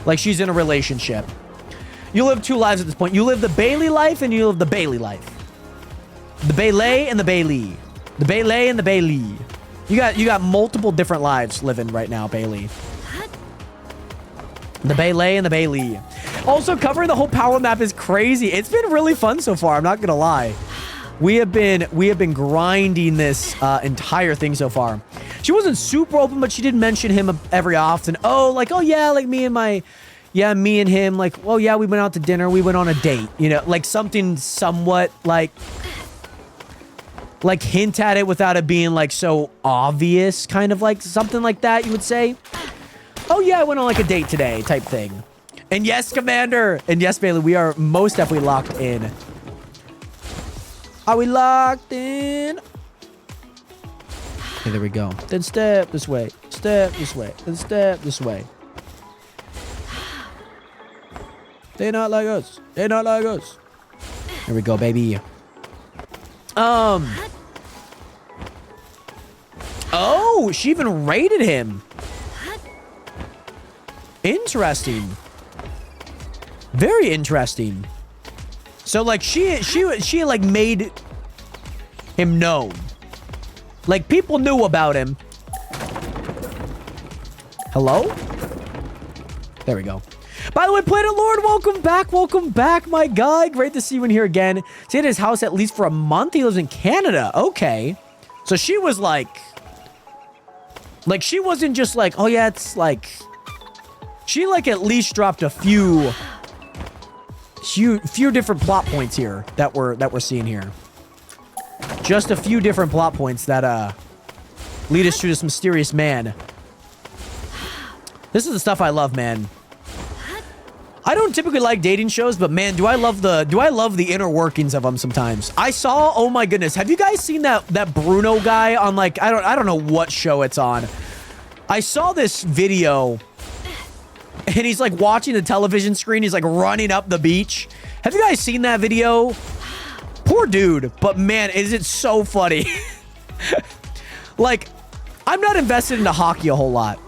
Like, she's in a relationship. You live 2 lives at this point. You live the Bailey life, and you live the Bailey life. The Bailey and the Bailey. The Bailey and the Bailey. You got multiple different lives living right now, Bailey. The Bailey and the Bailey. Also, covering the whole Palworld map is crazy. It's been really fun so far. I'm not gonna lie. We have been grinding this entire thing so far. She wasn't super open, but she did mention him every often. Oh, like, oh yeah, like me and him. Like, oh yeah, we went out to dinner. We went on a date. You know, like something somewhat like hint at it without it being like so obvious, kind of like something like that, you would say. Oh yeah, I went on like a date today type thing. And yes, Commander. And yes, Bailey, we are most definitely locked in. Are we locked in? Okay, there we go. Then step this way. Step this way. Then step this way. They're not like us. They're not like us. Here we go, baby. Oh, she even rated him. Interesting. Very interesting. So, like, she like made him known. Like, people knew about him. Hello? There we go. By the way, Planet Lord, welcome back. Welcome back, my guy. Great to see you in here again. Stayed at his house at least for a month. He lives in Canada. Okay. So she was like, she wasn't just like, oh yeah, it's like, she like at least dropped a few different plot points here that we're seeing here. Just a few different plot points that lead us to this mysterious man. This is the stuff I love, man. I don't typically like dating shows, but man, do I love the inner workings of them sometimes. I saw, oh my goodness, have you guys seen that Bruno guy on like, I don't know what show it's on. I saw this video and he's like watching the television screen. He's like running up the beach. Have you guys seen that video? Poor dude, but man, is it so funny. Like, I'm not invested into hockey a whole lot.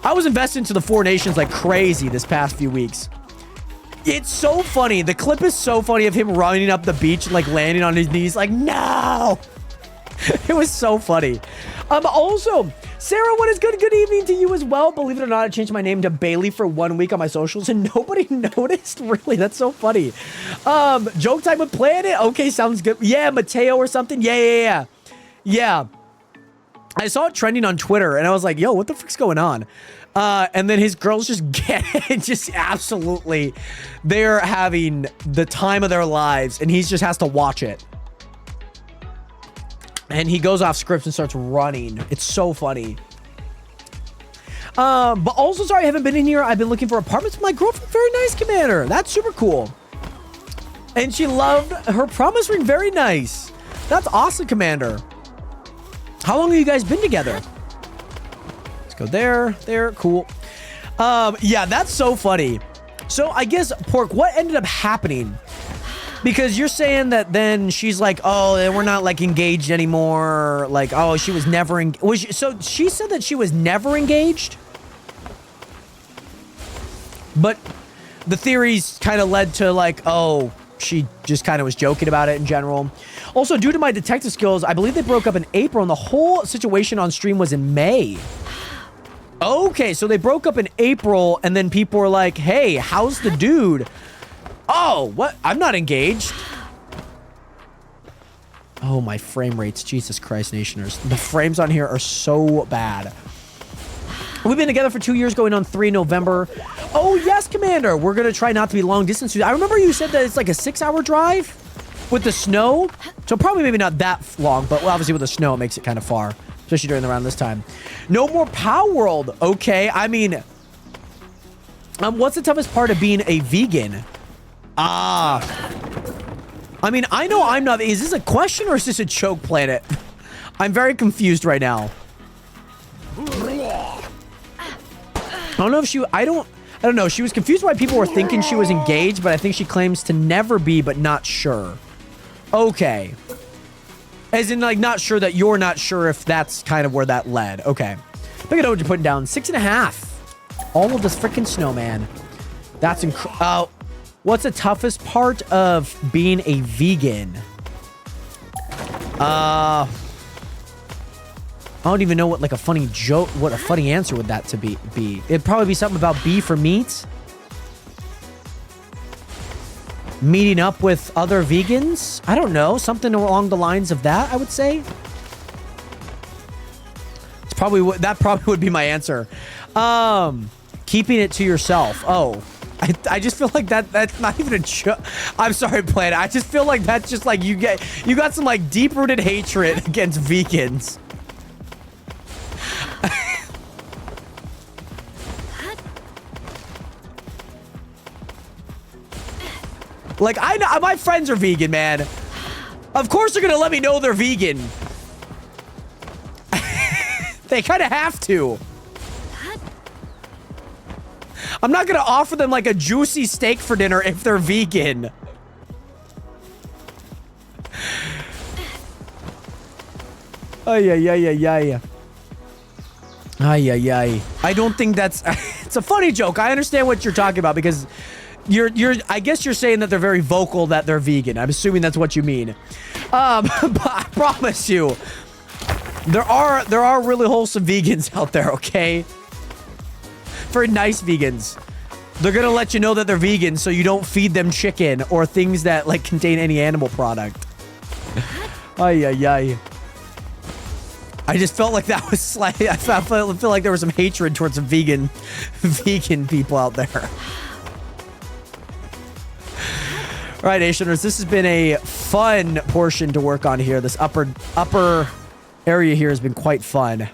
I was invested into the Four Nations like crazy this past few weeks. It's so funny. The clip is so funny of him running up the beach, like landing on his knees, like, no. It was so funny. Also, Sarah, what is good? Good evening to you as well. Believe it or not, I changed my name to Bailey for 1 week on my socials and nobody noticed. Really, that's so funny. Joke time with Planet. Okay, sounds good. Yeah, Mateo or something. Yeah. I saw it trending on Twitter and I was like, yo, what the frick's going on? And then his girls just get just absolutely, they're having the time of their lives and he just has to watch it. And he goes off script and starts running. It's so funny. But also, sorry, I haven't been in here. I've been looking for apartments with my girlfriend. Very nice, Commander. That's super cool. And she loved her promise ring. Very nice. That's awesome, Commander. How long have you guys been together? Let's go there. Cool. Yeah, that's so funny. So I guess, Pork, what ended up happening? Because you're saying that then she's like, oh, then we're not like engaged anymore. Like, oh, she was never engaged. So she said that she was never engaged? But the theories kind of led to like, oh, she just kind of was joking about it in general. Also, due to my detective skills, I believe they broke up in April and the whole situation on stream was in May. Okay, so they broke up in April and then people were like, hey, how's the dude? Oh, what? I'm not engaged. Oh, my frame rates. Jesus Christ, Nationers. The frames on here are so bad. We've been together for 2 years, going on 3 November. Oh, yes, Commander. We're going to try not to be long distance. I remember you said that it's like a 6-hour drive with the snow. So probably maybe not that long, but obviously with the snow, it makes it kind of far, especially during the round this time. No more Palworld. Okay, I mean, what's the toughest part of being a vegan? I mean, I know I'm not. Is this a question or is this a choke planet? I'm very confused right now. I don't know if she, I don't know. She was confused why people were thinking she was engaged, but I think she claims to never be, but not sure. Okay. As in, like, not sure that you're not sure if that's kind of where that led. Okay. Look at what you're putting down. 6.5. All of this freaking snowman. That's incredible. What's the toughest part of being a vegan? I don't even know what like a funny joke, what a funny answer would that to be. It'd probably be something about beef or meat. Meeting up with other vegans? I don't know. Something along the lines of that, I would say. It's probably that probably would be my answer. Keeping it to yourself. Oh. I just feel like that's not even a joke. I'm sorry, Planet. I just feel like that's just like you got some like deep-rooted hatred against vegans. Like I know my friends are vegan, man. Of course they're gonna let me know they're vegan. They kind of have to. I'm not gonna offer them like a juicy steak for dinner if they're vegan. Ay, ay, ay, ay, ay. Ay, ay, ay. I don't think that's... It's a funny joke. I understand what you're talking about because I guess you're saying that they're very vocal that they're vegan. I'm assuming that's what you mean. But I promise you, there are really wholesome vegans out there, okay? For nice vegans. They're gonna let you know that they're vegan so you don't feed them chicken or things that like contain any animal product. Ay, ay, ay. I just felt like that was slightly, I feel like there was some hatred towards some vegan people out there. All right, Nationers, this has been a fun portion to work on here. This upper area here has been quite fun.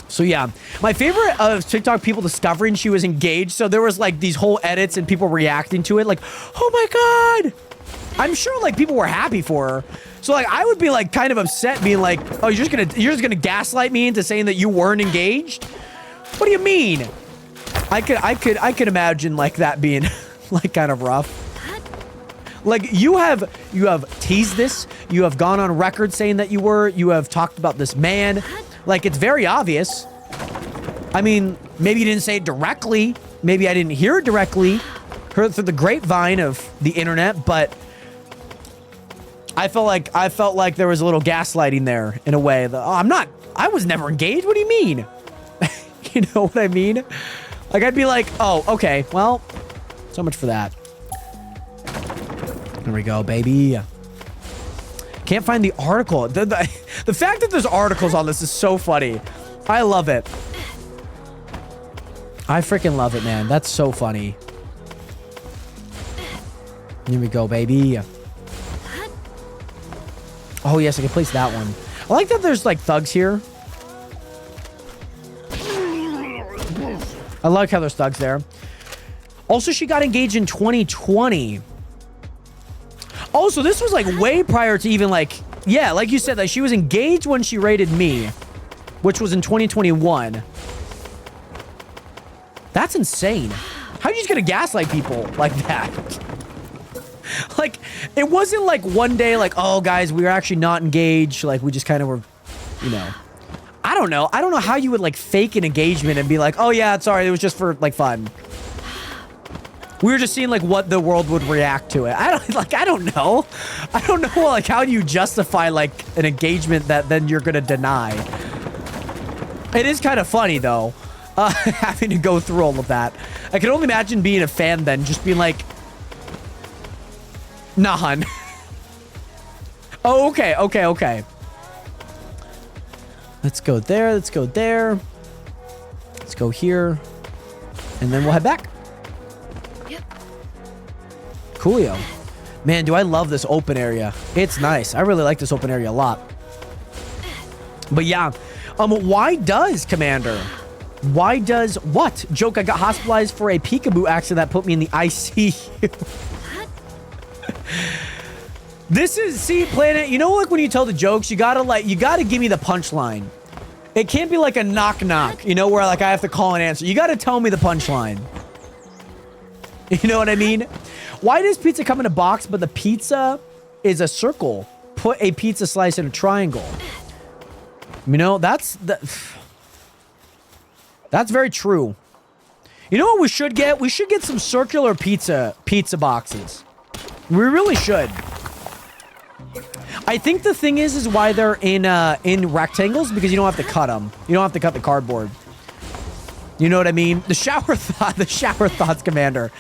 So yeah, my favorite of TikTok people discovering she was engaged. So there was like these whole edits and people reacting to it like, oh my God. I'm sure like people were happy for her. So like I would be like kind of upset being like, oh, you're just gonna gaslight me into saying that you weren't engaged? What do you mean? I could imagine like that being like kind of rough. Like you have teased this, you have gone on record saying that you have talked about this man. Like, it's very obvious. I mean, maybe you didn't say it directly. Maybe I didn't hear it directly. Heard it through the grapevine of the internet, but I felt like there was a little gaslighting there in a way. I was never engaged. What do you mean? You know what I mean? Like, I'd be like, oh, okay, well, so much for that. There we go, baby. Can't find the article. The fact that there's articles on this is so funny. I love it. I freaking love it, man. That's so funny. Here we go, baby. Oh, yes, I can place that one. I like that there's, like, thugs here. I like how there's thugs there. Also, she got engaged in 2020. Oh, so this was like way prior to even like, yeah, like you said, like she was engaged when she raided me, which was in 2021. That's insane. How are you just gonna gaslight people like that? Like, it wasn't like one day like, oh, guys, we were actually not engaged. Like, we just kind of were, you know. I don't know. I don't know how you would, like, fake an engagement and be like, oh, yeah, sorry, it was just for, like, fun. We were just seeing, like, what the world would react to it. I don't know. I don't know, like, how do you justify, like, an engagement that then you're gonna deny? It is kind of funny, though, having to go through all of that. I can only imagine being a fan then, just being like, nah, hun. Oh, okay, okay, okay. Let's go there, let's go there. Let's go here. And then we'll head back. Yep. Coolio. Man, do I love this open area. It's nice. I really like this open area a lot. But yeah, why does, Commander? Why does what? Joke, I got hospitalized for a peekaboo accident that put me in the ICU. This is, see, Planet, you know, like when you tell the jokes, you gotta give me the punchline. It can't be like a knock, you know, where like I have to call and answer. You gotta tell me the punchline. You know what I mean? Why does pizza come in a box, but the pizza is a circle? Put a pizza slice in a triangle. You know, that's very true. You know what we should get? We should get some circular pizza boxes. We really should. I think the thing is why they're in rectangles, because you don't have to cut them. You don't have to cut the cardboard. You know what I mean? The shower thoughts, Commander.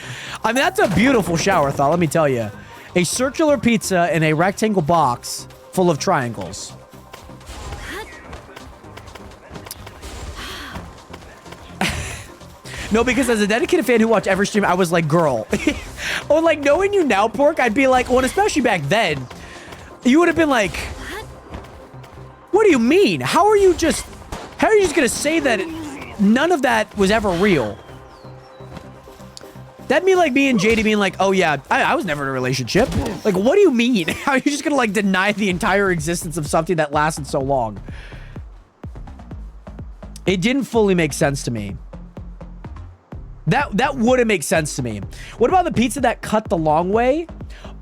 I mean, that's a beautiful shower thought, let me tell you. A circular pizza in a rectangle box full of triangles. No, because as a dedicated fan who watched every stream, I was like, girl. Or like, knowing you now, Pork, I'd be like, well, especially back then, you would have been like, what do you mean? How are you just gonna say that none of that was ever real? That'd be like me and JD being like, oh yeah, I was never in a relationship. Like, what do you mean? How are you just gonna like deny the entire existence of something that lasted so long? It didn't fully make sense to me. That wouldn't make sense to me. What about the pizza that cut the long way?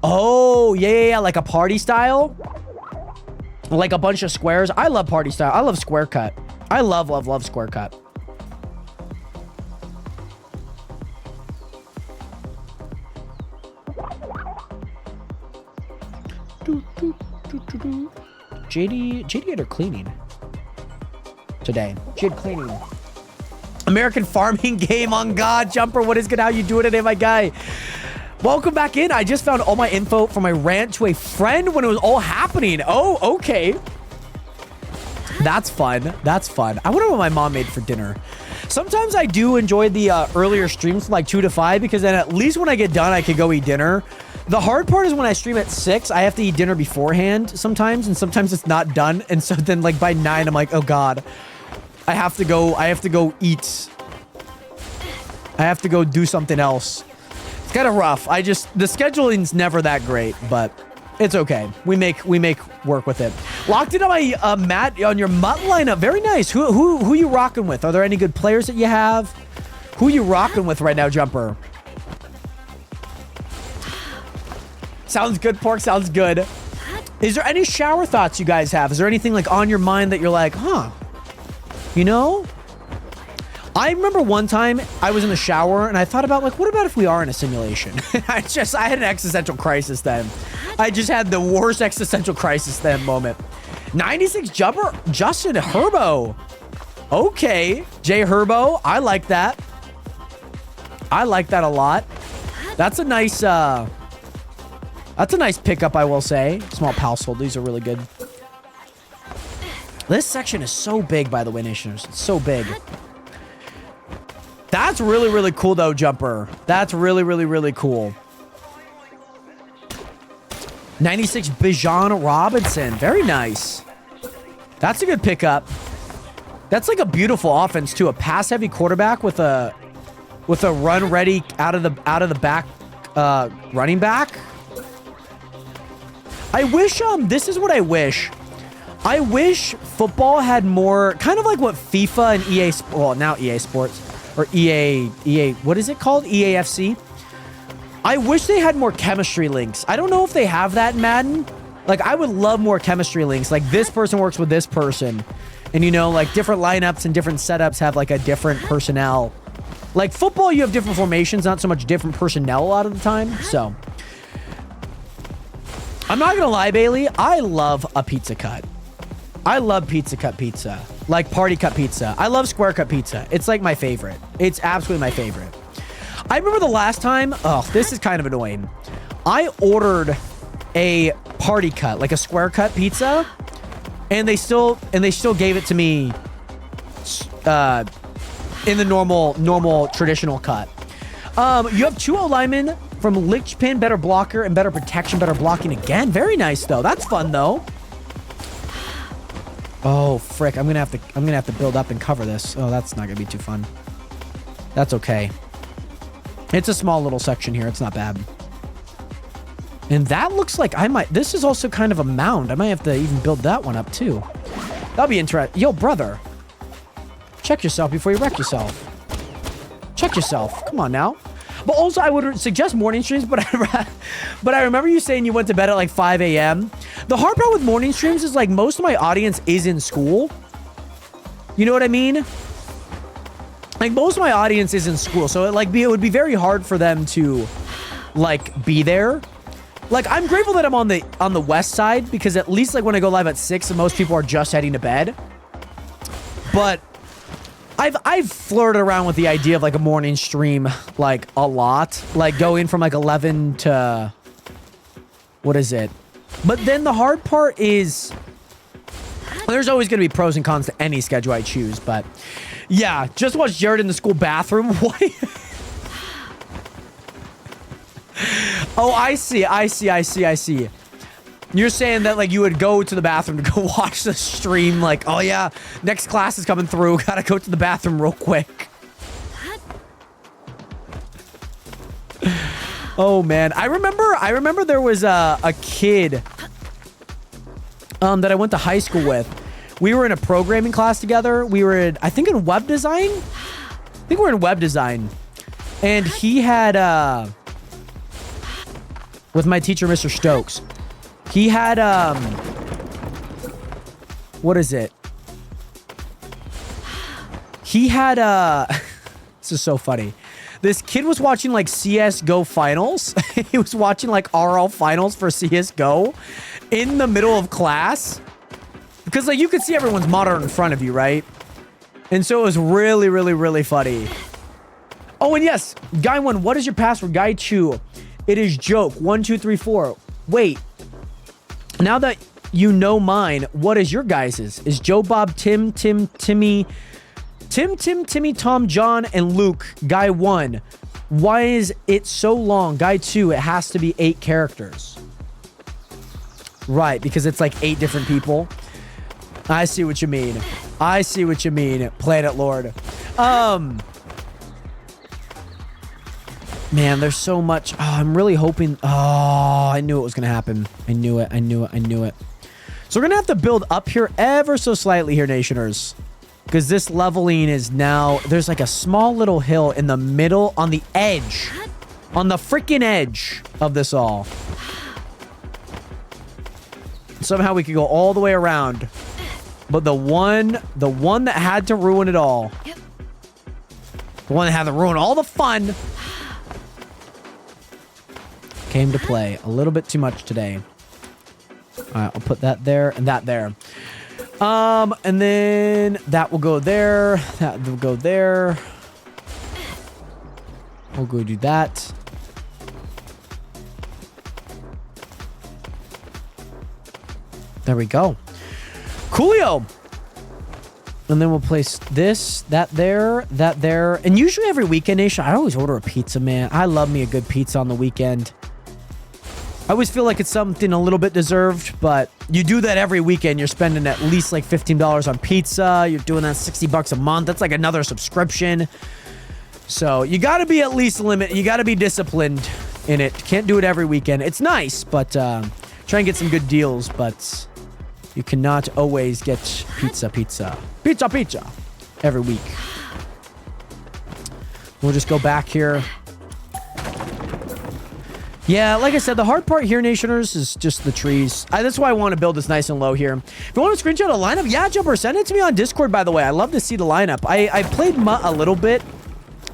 Oh, yeah, like a party style? Like a bunch of squares? I love party style. I love square cut. I love square cut. JD had her cleaning today. She had cleaning. American farming game on God. Jumper, what is good? How you doing today, my guy? Welcome back in. I just found all my info from my rant to a friend when it was all happening. Oh, okay. That's fun. That's fun. I wonder what my mom made for dinner. Sometimes I do enjoy the earlier streams from like 2 to 5 because then at least when I get done, I can go eat dinner. The hard part is when I stream at 6, I have to eat dinner beforehand sometimes, and sometimes it's not done. And so then like by 9, I'm like, oh God. I have to go eat. I have to go do something else. It's kind of rough. The scheduling's never that great, but it's okay. We make work with it. Locked in on my Matt on your MUT lineup. Very nice. Who you rocking with? Are there any good players that you have? Who you rocking with right now, Jumper? Sounds good, Pork. Sounds good. Is there any shower thoughts you guys have? Is there anything like on your mind that you're like, huh? You know, I remember one time I was in the shower and I thought about like, what about if we are in a simulation? I had an existential crisis then. I just had the worst existential crisis then moment. 96 Jumper, Justin Herbo. Okay, Jay Herbo. I like that. I like that a lot. That's a nice pickup, I will say. Small household. These are really good. This section is so big, by the way, Nationers. It's so big. That's really, really cool, though, Jumper. That's really, really, really cool. 96 Bijan Robinson. Very nice. That's a good pickup. That's like a beautiful offense, too. A pass-heavy quarterback with a run-ready out of the back running back. I wish, this is what I wish. I wish football had more, kind of like what FIFA and EA, well, now EA Sports, or EA, what is it called? EAFC? I wish they had more chemistry links. I don't know if they have that in Madden. Like, I would love more chemistry links. Like, this person works with this person. And, you know, like, different lineups and different setups have, like, a different personnel. Like, football, you have different formations, not so much different personnel a lot of the time. So, I'm not gonna lie, Bailey. I love a pizza cut. I love pizza cut pizza. Like, party cut pizza. I love square cut pizza. It's, like, my favorite. It's absolutely my favorite. I remember the last time... Oh, this is kind of annoying. I ordered a party cut, like a square cut pizza, and they still gave it to me in the normal traditional cut. You have 2 O-linemen from Lichpin, better blocker and better protection, better blocking again. Very nice though. That's fun though. Oh frick! I'm gonna have to build up and cover this. Oh, that's not gonna be too fun. That's okay. It's a small little section here. It's not bad. And that looks like I might... This is also kind of a mound. I might have to even build that one up, too. That'll be interesting. Yo, brother. Check yourself before you wreck yourself. Check yourself. Come on, now. But also, I would suggest morning streams, but I remember you saying you went to bed at, like, 5 a.m. The hard part with morning streams is, like, most of my audience is in school. You know what I mean? Like, most of my audience is in school, so, it would be very hard for them to, like, be there. Like, I'm grateful that I'm on the west side, because at least, like, when I go live at 6, most people are just heading to bed. But I've flirted around with the idea of, like, a morning stream, like, a lot. Like, going from, like, 11 to... What is it? But then the hard part is... There's always going to be pros and cons to any schedule I choose, but... Yeah, just watch Jared in the school bathroom. What? Oh, I see. You're saying that, like, you would go to the bathroom to go watch the stream, like, oh yeah, next class is coming through, gotta go to the bathroom real quick. Oh man, I remember there was a kid that I went to high school with. We were in a programming class together. We were in, I think, in web design. I think we're in web design. And he had, with my teacher, Mr. Stokes, he had, what is it? He had, this is so funny. This kid was watching, like, CSGO finals. He was watching, like, RL finals for CSGO in the middle of class. Because, like, you could see everyone's monitor in front of you, right? And so it was really, really, really funny. Oh, and yes, Guy 1, what is your password? Guy 2, it is joke 1234. Wait, now that you know mine, what is your guys's? Is Joe, Bob, Tim, Timmy, Tom, John, and Luke Guy 1? Why is it so long? Guy 2, it has to be 8 characters. Right, because it's like 8 different people. I see what you mean. I see what you mean, Planet Lord. Man, there's so much. Oh, I'm really hoping. Oh, I knew it was going to happen. I knew it. So we're going to have to build up here ever so slightly here, Nationers. Because this leveling is now... There's like a small little hill in the middle, on the edge. On the freaking edge of this all. Somehow we could go all the way around. But the one that had to ruin it all. Yep. The one that had to ruin all the fun. Came to play a little bit too much today. All right, I'll put that there and that there. And then that will go there. That will go there. We'll go do that. There we go. Coolio. And then we'll place this, that there. And usually every weekend, Nation, I always order a pizza, man. I love me a good pizza on the weekend. I always feel like it's something a little bit deserved, but you do that every weekend. You're spending at least like $15 on pizza. You're doing that $60 a month. That's like another subscription. So you got to be at least limit. You got to be disciplined in it. Can't do it every weekend. It's nice, but try and get some good deals, but you cannot always get pizza every week. We'll just go back here. Yeah, like I said, the hard part here, Nationers, is just the trees. That's why I want to build this nice and low here. If you want to screenshot a lineup, yeah, Jumper, send it to me on Discord, by the way. I love to see the lineup. I played Mutt a little bit,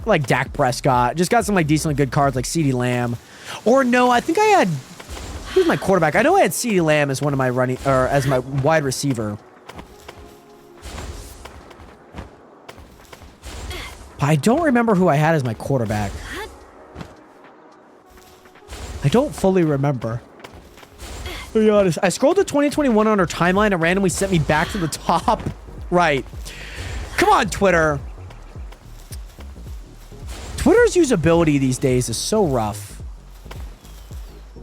like Dak Prescott. Just got some like decently good cards like CeeDee Lamb. Or no, I think I had... Who's my quarterback? I know I had CeeDee Lamb as one of my running... Or as my wide receiver. But I don't remember who I had as my quarterback. I don't fully remember. To be honest, I scrolled to 2021 on our timeline and randomly sent me back to the top. Right. Come on, Twitter. Twitter's usability these days is so rough.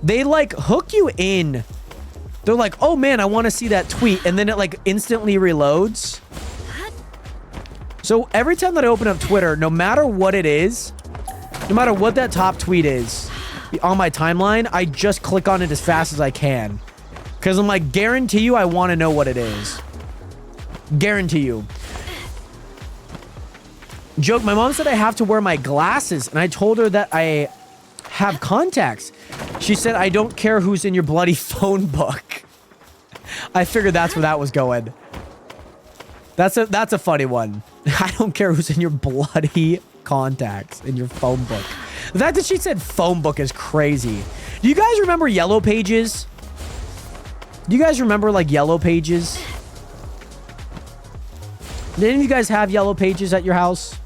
They like hook you in. They're like, oh man, I want to see that tweet. And then it like instantly reloads. So every time that I open up Twitter, no matter what it is, no matter what that top tweet is on my timeline, I just click on it as fast as I can. Because I'm like, guarantee you I want to know what it is. Guarantee you. Joke, my mom said I have to wear my glasses, and I told her that I have contacts. She said, I don't care who's in your bloody phone book. I figured that's where that was going. That's a funny one. I don't care who's in your bloody contacts in your phone book. The fact that she said phone book is crazy. Do you guys remember Yellow Pages? Do you guys remember like Yellow Pages? Did any of you guys have Yellow Pages at your house?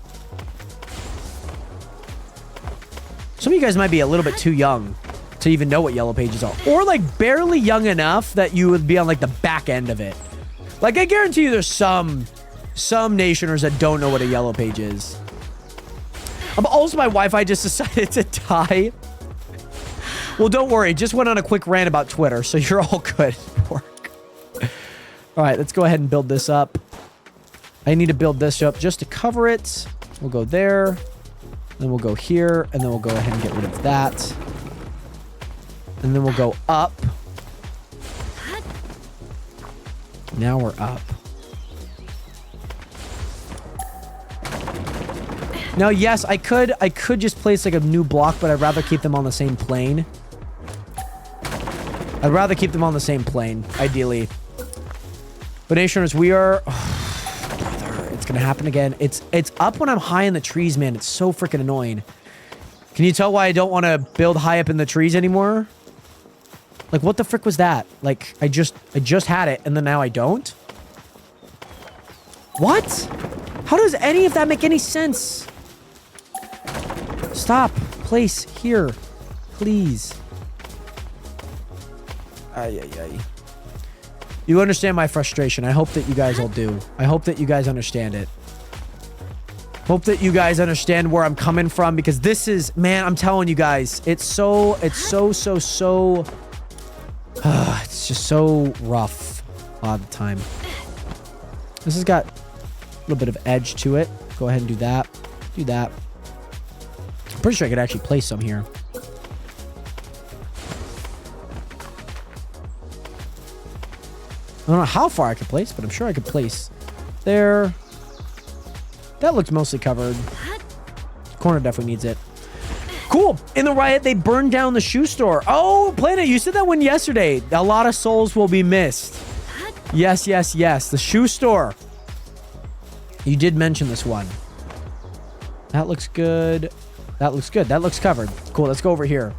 Some of you guys might be a little bit too young to even know what Yellow Pages are. Or like barely young enough that you would be on like the back end of it. Like I guarantee you there's some Nationers that don't know what a Yellow Page is. Also, my Wi-Fi just decided to die. Well, don't worry. Just went on a quick rant about Twitter, so you're all good. Work. All right, let's go ahead and build this up. I need to build this up just to cover it. We'll go there. Then we'll go here, and then we'll go ahead and get rid of that. And then we'll go up. Now we're up. Now, yes, I could just place like a new block, but I'd rather keep them on the same plane. I'd rather keep them on the same plane, ideally. But Nationers, we are... Oh, brother, it's gonna happen again. It's up when I'm high in the trees, man. It's so freaking annoying. Can you tell why I don't want to build high up in the trees anymore? Like, what the frick was that? Like, I just had it, and then now I don't? What? How does any of that make any sense? Stop. Place here. Please. Ay, ay, ay. You understand my frustration. I hope that you guys all do. I hope that you guys understand it. Hope that you guys understand where I'm coming from, because this is, man, I'm telling you guys, it's so it's just so rough a lot of the time. This has got a little bit of edge to it. Go ahead and do that. Do that. I'm pretty sure I could actually place some here. I don't know how far I could place, but I'm sure I could place there. That looks mostly covered. Corner definitely needs it. Cool. In the riot, they burned down the shoe store. Oh, Planet, you said that one yesterday. A lot of souls will be missed. Yes, yes, yes. The shoe store. You did mention this one. That looks good. That looks good. That looks covered. Cool. Let's go over here.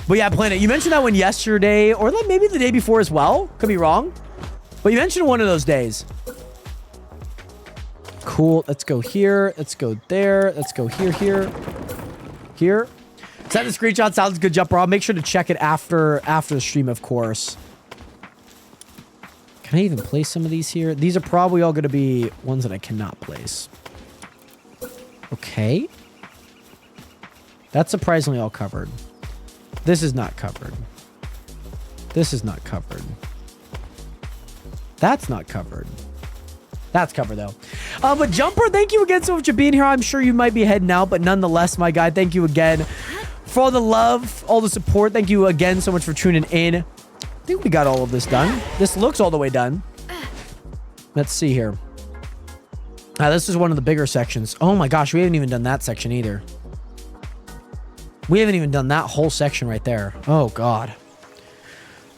But yeah, Planet, you mentioned that one yesterday, or like maybe the day before as well. Could be wrong. But you mentioned one of those days. Cool. Let's go here. Let's go there. Let's go here, here. Here. Send the screenshot. Sounds good, Jumper. I'll make sure to check it after the stream, of course. Can I even place some of these here? These are probably all going to be ones that I cannot place. Okay. That's surprisingly all covered. This is not covered. This is not covered. That's not covered. That's covered, though. But Jumper, thank you again so much for being here. I'm sure you might be heading out, but nonetheless, my guy, thank you again for all the love, all the support. Thank you again so much for tuning in. I think we got all of this done. This looks all the way done. Let's see here. This is one of the bigger sections. Oh my gosh, we haven't even done that section either. We haven't even done that whole section right there. Oh God.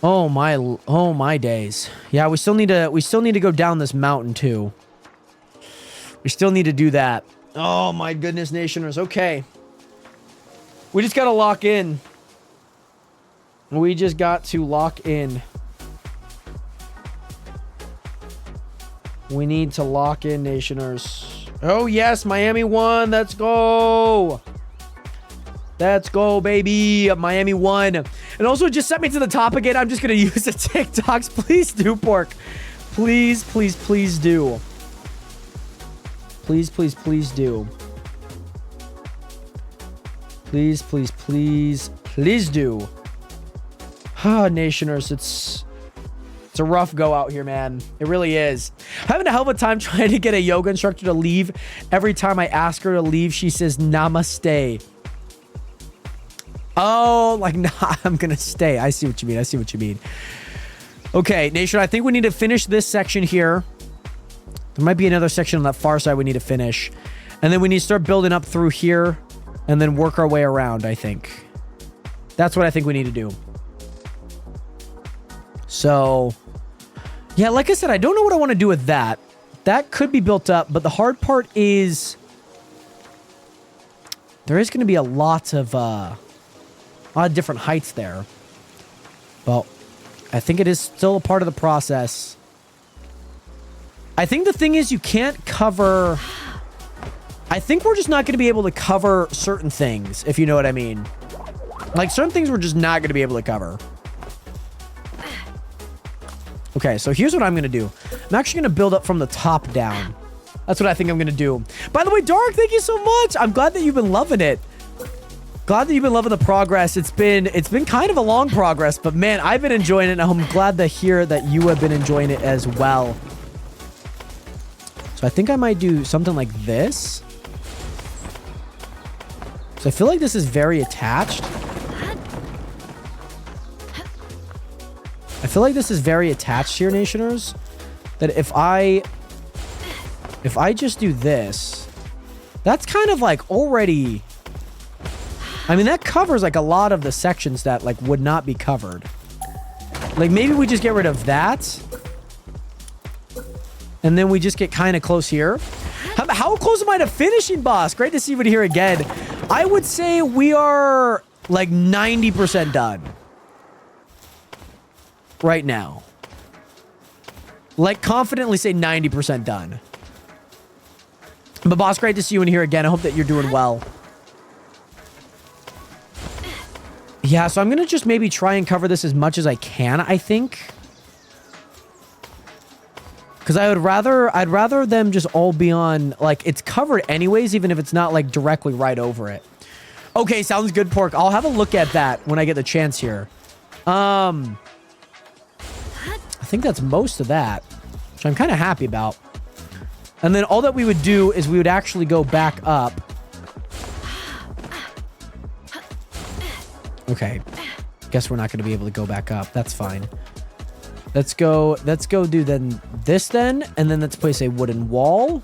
Oh my days. Yeah, we still need to go down this mountain too. We still need to do that. Oh my goodness, Nationers. Okay. We just gotta lock in. We just got to lock in. We need to lock in, Nationers. Oh yes, Miami won. Let's go. Let's go, baby. Miami won. And also, just set me to the top again. I'm just going to use the TikToks. Please do, Pork. Please, please, please do. Please, please, please do. Please, please, please, please do. Ah, Nationers, it's a rough go out here, man. It really is. Having a hell of a time trying to get a yoga instructor to leave. Every time I ask her to leave, she says, namaste. Oh, like, nah, I'm gonna stay. I see what you mean. I see what you mean. Okay, Nation, I think we need to finish this section here. There might be another section on that far side we need to finish. And then we need to start building up through here and then work our way around, I think. That's what I think we need to do. So, yeah, like I said, I don't know what I want to do with that. That could be built up, but the hard part is there is going to be a lot of different heights there. Well, I think it is still a part of the process. I think the thing is you can't cover... I think we're just not going to be able to cover certain things, if you know what I mean. Like, certain things we're just not going to be able to cover. Okay, so here's what I'm going to do. I'm actually going to build up from the top down. That's what I think I'm going to do. By the way, Dark, thank you so much. I'm glad that you've been loving it. Glad that you've been loving the progress. It's been kind of a long progress, but man, I've been enjoying it, and I'm glad to hear that you have been enjoying it as well. So I think I might do something like this. So I feel like this is very attached. I feel like this is very attached here, Nationers. That if I just do this, that's kind of like already... I mean, that covers like a lot of the sections that like would not be covered. Like maybe we just get rid of that. And then we just get kind of close here. How close am I to finishing, boss? Great to see you here again. I would say we are like 90% done. Right now. Like confidently say 90% done. But boss, great to see you in here again. I hope that you're doing well. Yeah, so I'm going to just maybe try and cover this as much as I can, I think. Because I'd rather them just all be on, like, it's covered anyways, even if it's not, like, directly right over it. Okay, sounds good, Pork. I'll have a look at that when I get the chance here. I think that's most of that, which I'm kind of happy about. And then all that we would do is we would actually go back up. Okay. Guess we're not going to be able to go back up. That's fine. Let's go do then this then. And then let's place a wooden wall.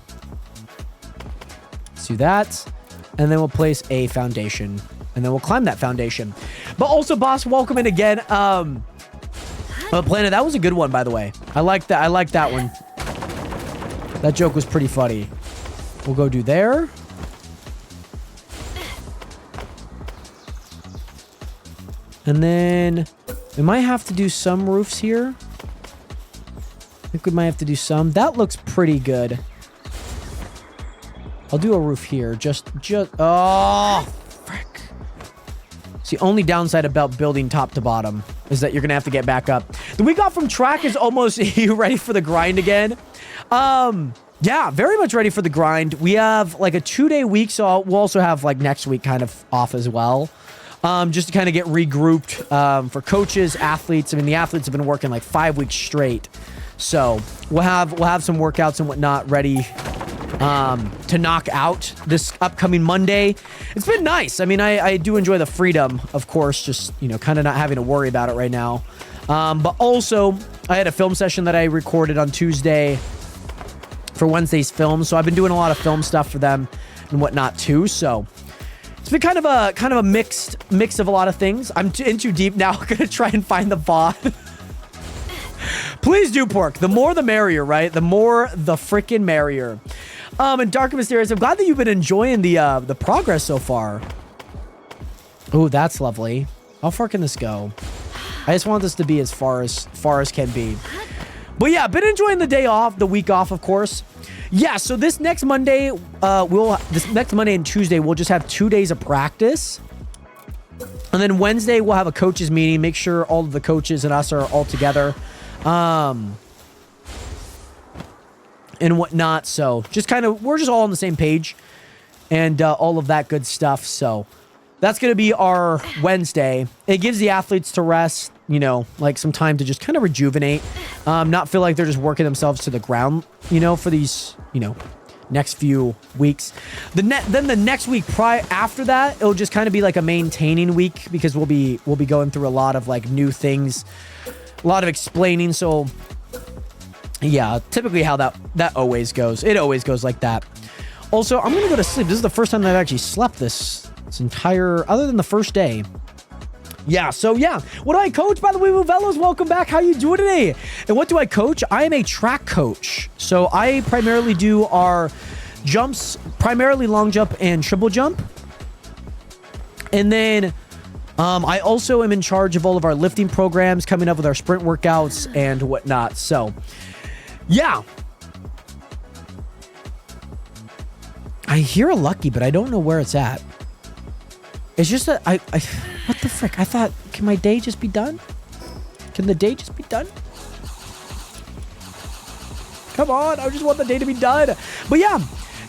Let's do that. And then we'll place a foundation. And then we'll climb that foundation. But also, boss, welcome in again. Planet, that was a good one, by the way. I like that. I like that one. That joke was pretty funny. We'll go do there. And then we might have to do some roofs here. I think we might have to do some. That looks pretty good. I'll do a roof here. Just, oh, frick. It's the only downside about building top to bottom is that you're going to have to get back up. The week off from track is almost, you ready for the grind again? Yeah, very much ready for the grind. We have like a 2-day week, so we'll also have like next week kind of off as well. Just to kind of get regrouped for coaches, athletes. I mean, the athletes have been working like 5 weeks straight. So we'll have some workouts and whatnot ready to knock out this upcoming Monday. It's been nice. I mean, I do enjoy the freedom, of course, just, you know, kind of not having to worry about it right now. But also, I had a film session that I recorded on Tuesday for Wednesday's film. So I've been doing a lot of film stuff for them and whatnot too. So It's been kind of a mix of a lot of things. I'm in too deep now. I'm gonna try and find the VOD. Please do, Pork. The more the merrier, right? The more the freaking merrier. And Dark and Mysterious, I'm glad that you've been enjoying the progress so far. Oh, that's lovely. How far can this go? I just want this to be as far as can be. But yeah, been enjoying the day off, the week off, of course. Yeah, so this next Monday, this next Monday and Tuesday, we'll just have 2 days of practice. And then Wednesday, we'll have a coaches meeting. Make sure all of the coaches and us are all together. And whatnot. So just kind of, we're just all on the same page and all of that good stuff. So that's going to be our Wednesday. It gives the athletes to rest, you know, like some time to just kind of rejuvenate, not feel like they're just working themselves to the ground, you know, for these, you know, next few weeks. Then the next week after that, it'll just kind of be like a maintaining week because we'll be going through a lot of like new things, a lot of explaining. So yeah, typically how that always goes. It always goes like that. Also, I'm going to go to sleep. This is the first time that I've actually slept this entire, other than the first day. Yeah, so yeah. What do I coach? By the way, Movellos, welcome back. How you doing today? And what do I coach? I am a track coach. So I primarily do our jumps, primarily long jump and triple jump. And then I also am in charge of all of our lifting programs, coming up with our sprint workouts and whatnot. So yeah. I hear a Lucky, but I don't know where it's at. It's just that I what the frick? I thought, can my day just be done? Can the day just be done? Come on, I just want the day to be done. But yeah,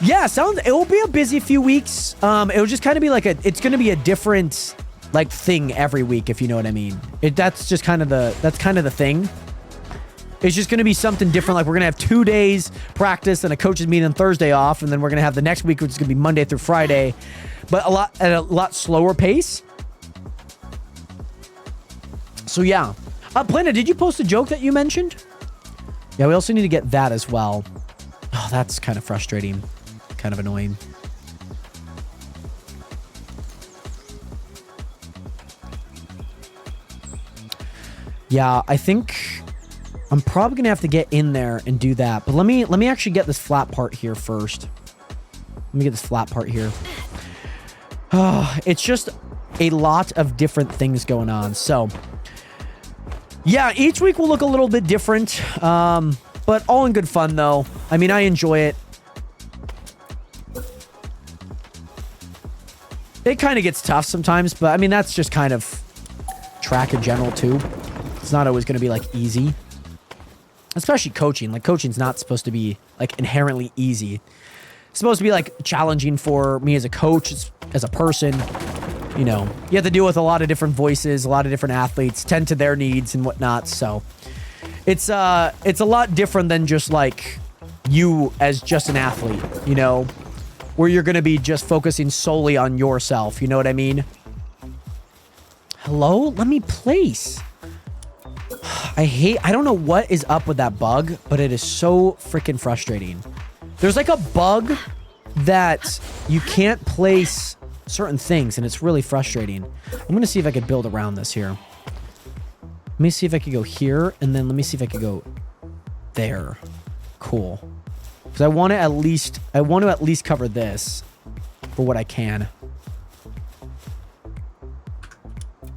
it will be a busy few weeks. It'll just kind of be like it's going to be a different like thing every week, if you know what I mean. That's kind of the thing. It's just going to be something different. Like we're going to have 2 days practice and a coach's meeting on Thursday off. And then we're going to have the next week, which is going to be Monday through Friday, but at a lot slower pace. So yeah. Plana, did you post a joke that you mentioned? Yeah, we also need to get that as well. Oh, that's kind of frustrating. Kind of annoying. Yeah, I think I'm probably gonna have to get in there and do that. But let me actually get this flat part here first. Let me get this flat part here. Oh, it's just a lot of different things going on. So yeah, each week will look a little bit different. But all in good fun though. I mean, I enjoy it. It kind of gets tough sometimes, but I mean, that's just kind of track in general too. It's not always going to be like easy. Especially coaching. Like coaching's not supposed to be like inherently easy. It's supposed to be like challenging for me as a coach, as a person. You know, you have to deal with a lot of different voices, a lot of different athletes, tend to their needs and whatnot. So it's a lot different than just like you as just an athlete, you know, where you're going to be just focusing solely on yourself. You know what I mean? Hello? Let me place. I don't know what is up with that bug, but it is so freaking frustrating. There's like a bug that you can't place certain things, and it's really frustrating. I'm going to see if I could build around this here. Let me see if I could go here, and then let me see if I could go there. Cool. Because I want to at least cover this for what I can.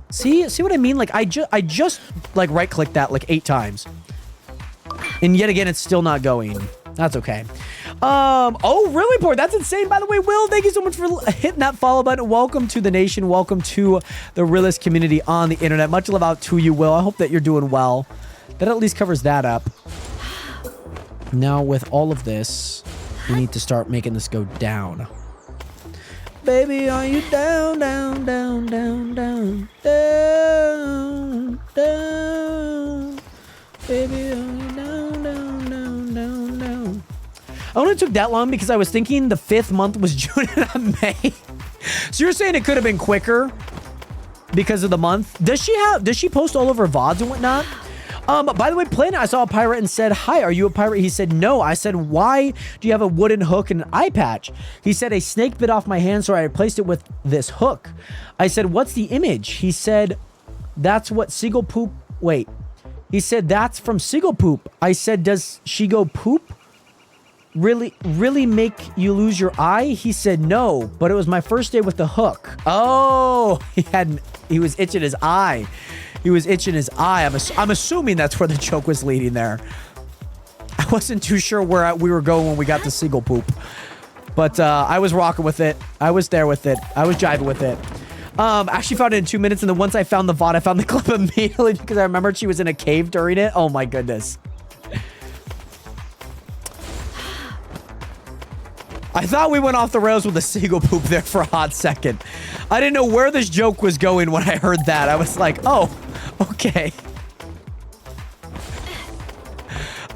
See what I mean? Like I just like right clicked that like 8 times. And yet again, it's still not going. That's okay. Oh, really, poor? That's insane. By the way, Will, thank you so much for hitting that follow button. Welcome to the nation. Welcome to the realist community on the internet. Much love out to you, Will. I hope that you're doing well. That at least covers that up. Now, with all of this, we need to start making this go down. Baby, are you down, down, down, down, down, down, down? Baby, are you down, down, down, down, down? I only took that long because I was thinking the 5th month was June and not May. So you're saying it could have been quicker because of the month? Does she post all of her VODs and whatnot? By the way, Planet, I saw a pirate and said, hi, are you a pirate? He said, no. I said, why do you have a wooden hook and an eye patch? He said, a snake bit off my hand, so I replaced it with this hook. I said, what's the image? He said, that's what seagull poop. Wait. He said, that's from seagull poop. I said, does she go poop? Really make you lose your eye? He said, no, but it was my first day with the hook. Oh, he was itching his eye. He was itching his eye. I'm assuming that's where the joke was leading there. I wasn't too sure where we were going when we got to seagull poop. But I was rocking with it. I was there with it. I was jiving with it. I actually found it in 2 minutes, and then once I found the VOD, I found the clip immediately because I remembered she was in a cave during it. Oh my goodness. I thought we went off the rails with the seagull poop there for a hot second. I didn't know where this joke was going when I heard that. I was like, oh, okay.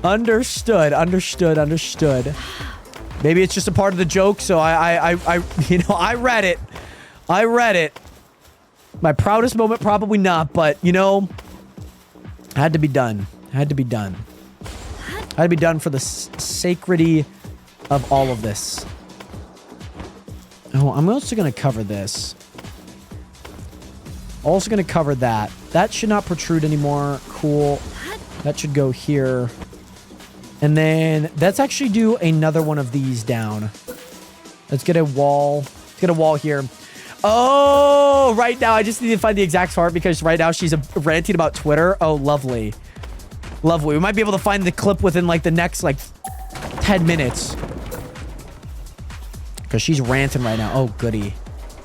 Understood. Maybe it's just a part of the joke, so I read it. I read it. My proudest moment, probably not, but, had to be done. Had to be done for the sacredity of all of this. Oh, I'm also going to cover this. Also going to cover that. That should not protrude anymore. Cool. That should go here. And then let's actually do another one of these down. Let's get a wall. Let's get a wall here. Oh, right now I just need to find the exact part because right now she's ranting about Twitter. Oh, lovely. Lovely. We might be able to find the clip within like the next 10 minutes. Because she's ranting right now. Oh, goody.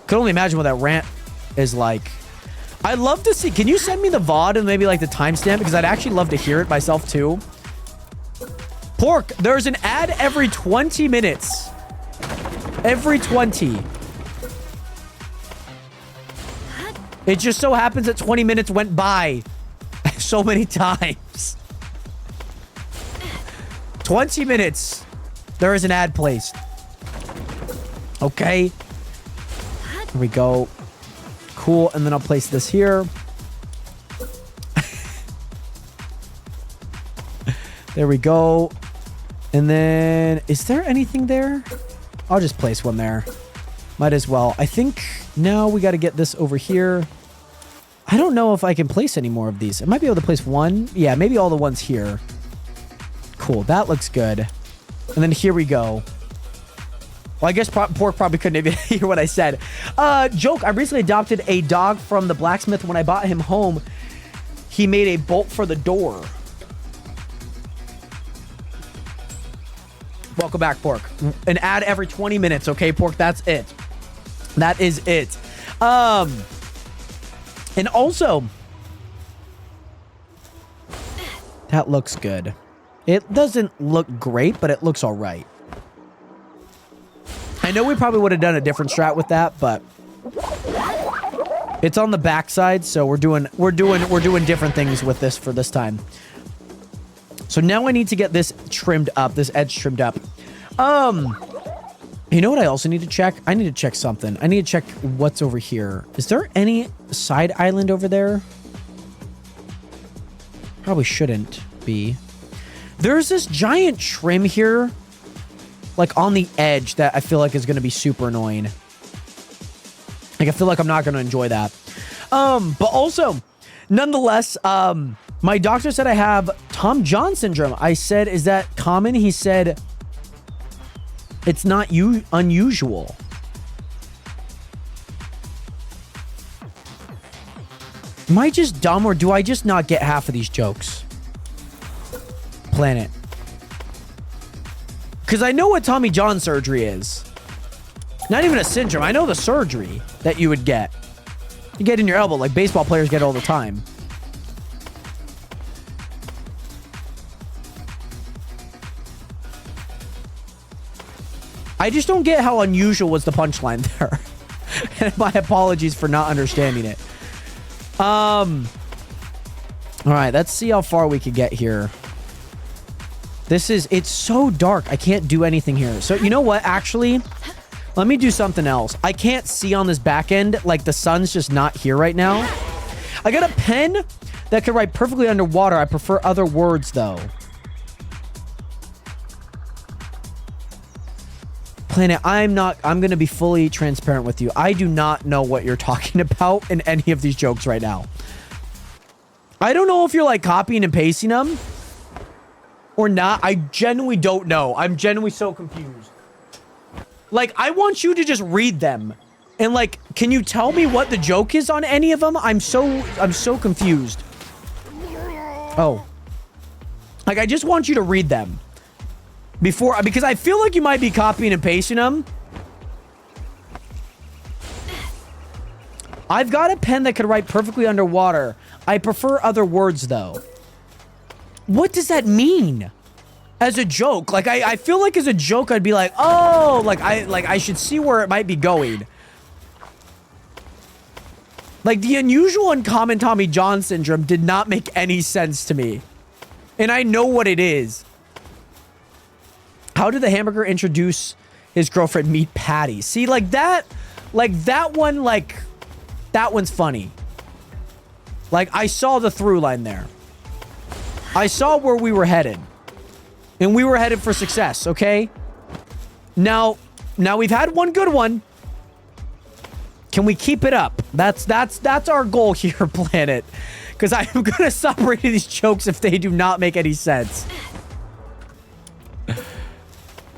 Could only imagine what that rant is like. I'd love to see. Can you send me the VOD and maybe like the timestamp? Because I'd actually love to hear it myself too. Pork, there's an ad every 20 minutes. Every 20. It just so happens that 20 minutes went by so many times. 20 minutes. There is an ad placed. Okay. Here we go. Cool. And then I'll place this here. There we go. And then, is there anything there? I'll just place one there. Might as well. I think now we got to get this over here. I don't know if I can place any more of these. I might be able to place one. Yeah, maybe all the ones here. Cool. That looks good. And then here we go. Well, I guess Pork probably couldn't even hear what I said. Joke, I recently adopted a dog from the blacksmith. When I bought him home, he made a bolt for the door. Welcome back, Pork. An ad every 20 minutes, okay, Pork? That's it. That is it. And also, that looks good. It doesn't look great, but it looks all right. I know we probably would have done a different strat with that, but it's on the backside, so we're doing different things with this for this time. So now I need to get this trimmed up, this edge trimmed up. You know what I also need to check? I need to check something. I need to check what's over here. Is there any side island over there? Probably shouldn't be. There's this giant trim here, like on the edge, that I feel like is going to be super annoying. Like I feel like I'm not going to enjoy that. But also, nonetheless, my doctor said I have Tom John syndrome. I said, is that common? He said, it's not unusual. Am I just dumb or do I just not get half of these jokes? Planet. Because I know what Tommy John surgery is. Not even a syndrome. I know the surgery that you would get. You get in your elbow like baseball players get all the time. I just don't get how unusual was the punchline there. And my apologies for not understanding it. All right, let's see how far we could get here. It's so dark. I can't do anything here. So you know what? Actually, let me do something else. I can't see on this back end. Like the sun's just not here right now. I got a pen that could write perfectly underwater. I prefer other words, though. Planet, I'm going to be fully transparent with you. I do not know what you're talking about in any of these jokes right now. I don't know if you're like copying and pasting them or not. I genuinely don't know. I'm genuinely so confused. Like, I want you to just read them. And like, can you tell me what the joke is on any of them? I'm so confused. Oh. Like, I just want you to read them. Because I feel like you might be copying and pasting them. I've got a pen that could write perfectly underwater. I prefer other words, though. What does that mean? As a joke. Like, I feel like as a joke, I'd be like, oh, I should see where it might be going. Like, the unusual uncommon Tommy John syndrome did not make any sense to me. And I know what it is. How did the hamburger introduce his girlfriend Meat Patty? See, that one's funny. Like, I saw the through line there. I saw where we were headed. And we were headed for success, okay? Now we've had one good one. Can we keep it up? That's our goal here, Planet. Because I'm gonna stop reading these jokes if they do not make any sense.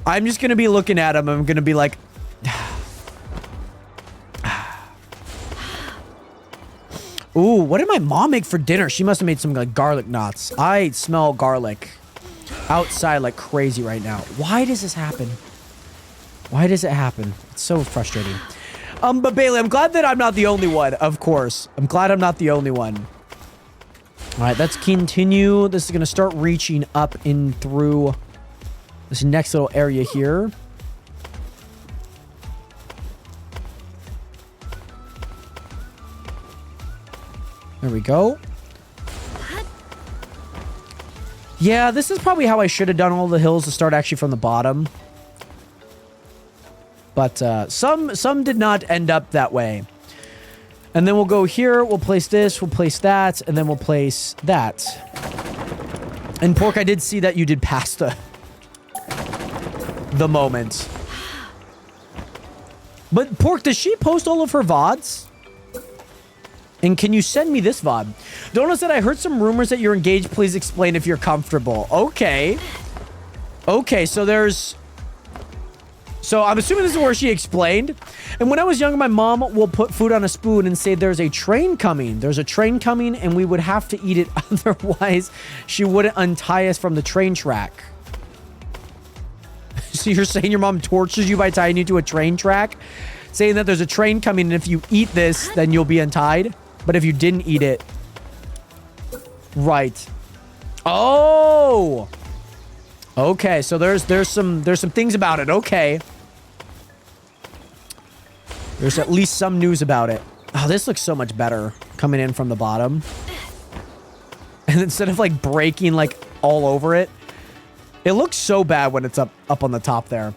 I'm just gonna be looking at them. I'm gonna be like, ooh, what did my mom make for dinner? She must have made some like garlic knots. I smell garlic outside like crazy right now. Why does this happen? Why does it happen? It's so frustrating. But Bailey, I'm glad that I'm not the only one, of course. I'm glad I'm not the only one. All right, let's continue. This is gonna start reaching up in through this next little area here. There we go. Yeah, this is probably how I should have done all the hills to start actually from the bottom. But some did not end up that way. And then we'll go here, we'll place this, we'll place that, and then we'll place that. And Pork, I did see that you did pasta. The moment. But Pork, does she post all of her VODs? And can you send me this VOD? Donna said, I heard some rumors that you're engaged. Please explain if you're comfortable. Okay. Okay, so I'm assuming this is where she explained. And when I was younger, my mom will put food on a spoon and say, there's a train coming. There's a train coming, and we would have to eat it. Otherwise, she wouldn't untie us from the train track. So you're saying your mom tortures you by tying you to a train track? Saying that there's a train coming, and if you eat this, then you'll be untied? But if you didn't eat it... Right. Oh! Okay, so there's some things about it. Okay. There's at least some news about it. Oh, this looks so much better coming in from the bottom. And instead of like breaking like all over it, it looks so bad when it's up on the top there.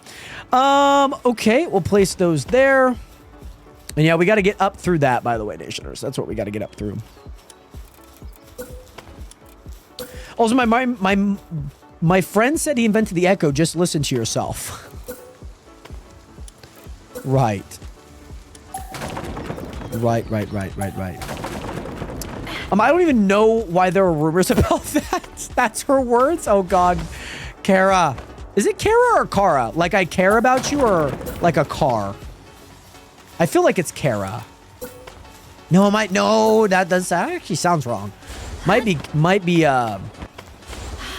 Okay, we'll place those there. And yeah, we got to get up through that, by the way, Nationers. That's what we got to get up through. Also, my friend said he invented the Echo. Just listen to yourself. Right. Right. I don't even know why there are rumors about that. That's her words? Oh, God. Kara. Is it Kara or Kara? Like I care about you or like a car? I feel like it's Kara. No, that actually sounds wrong. Might be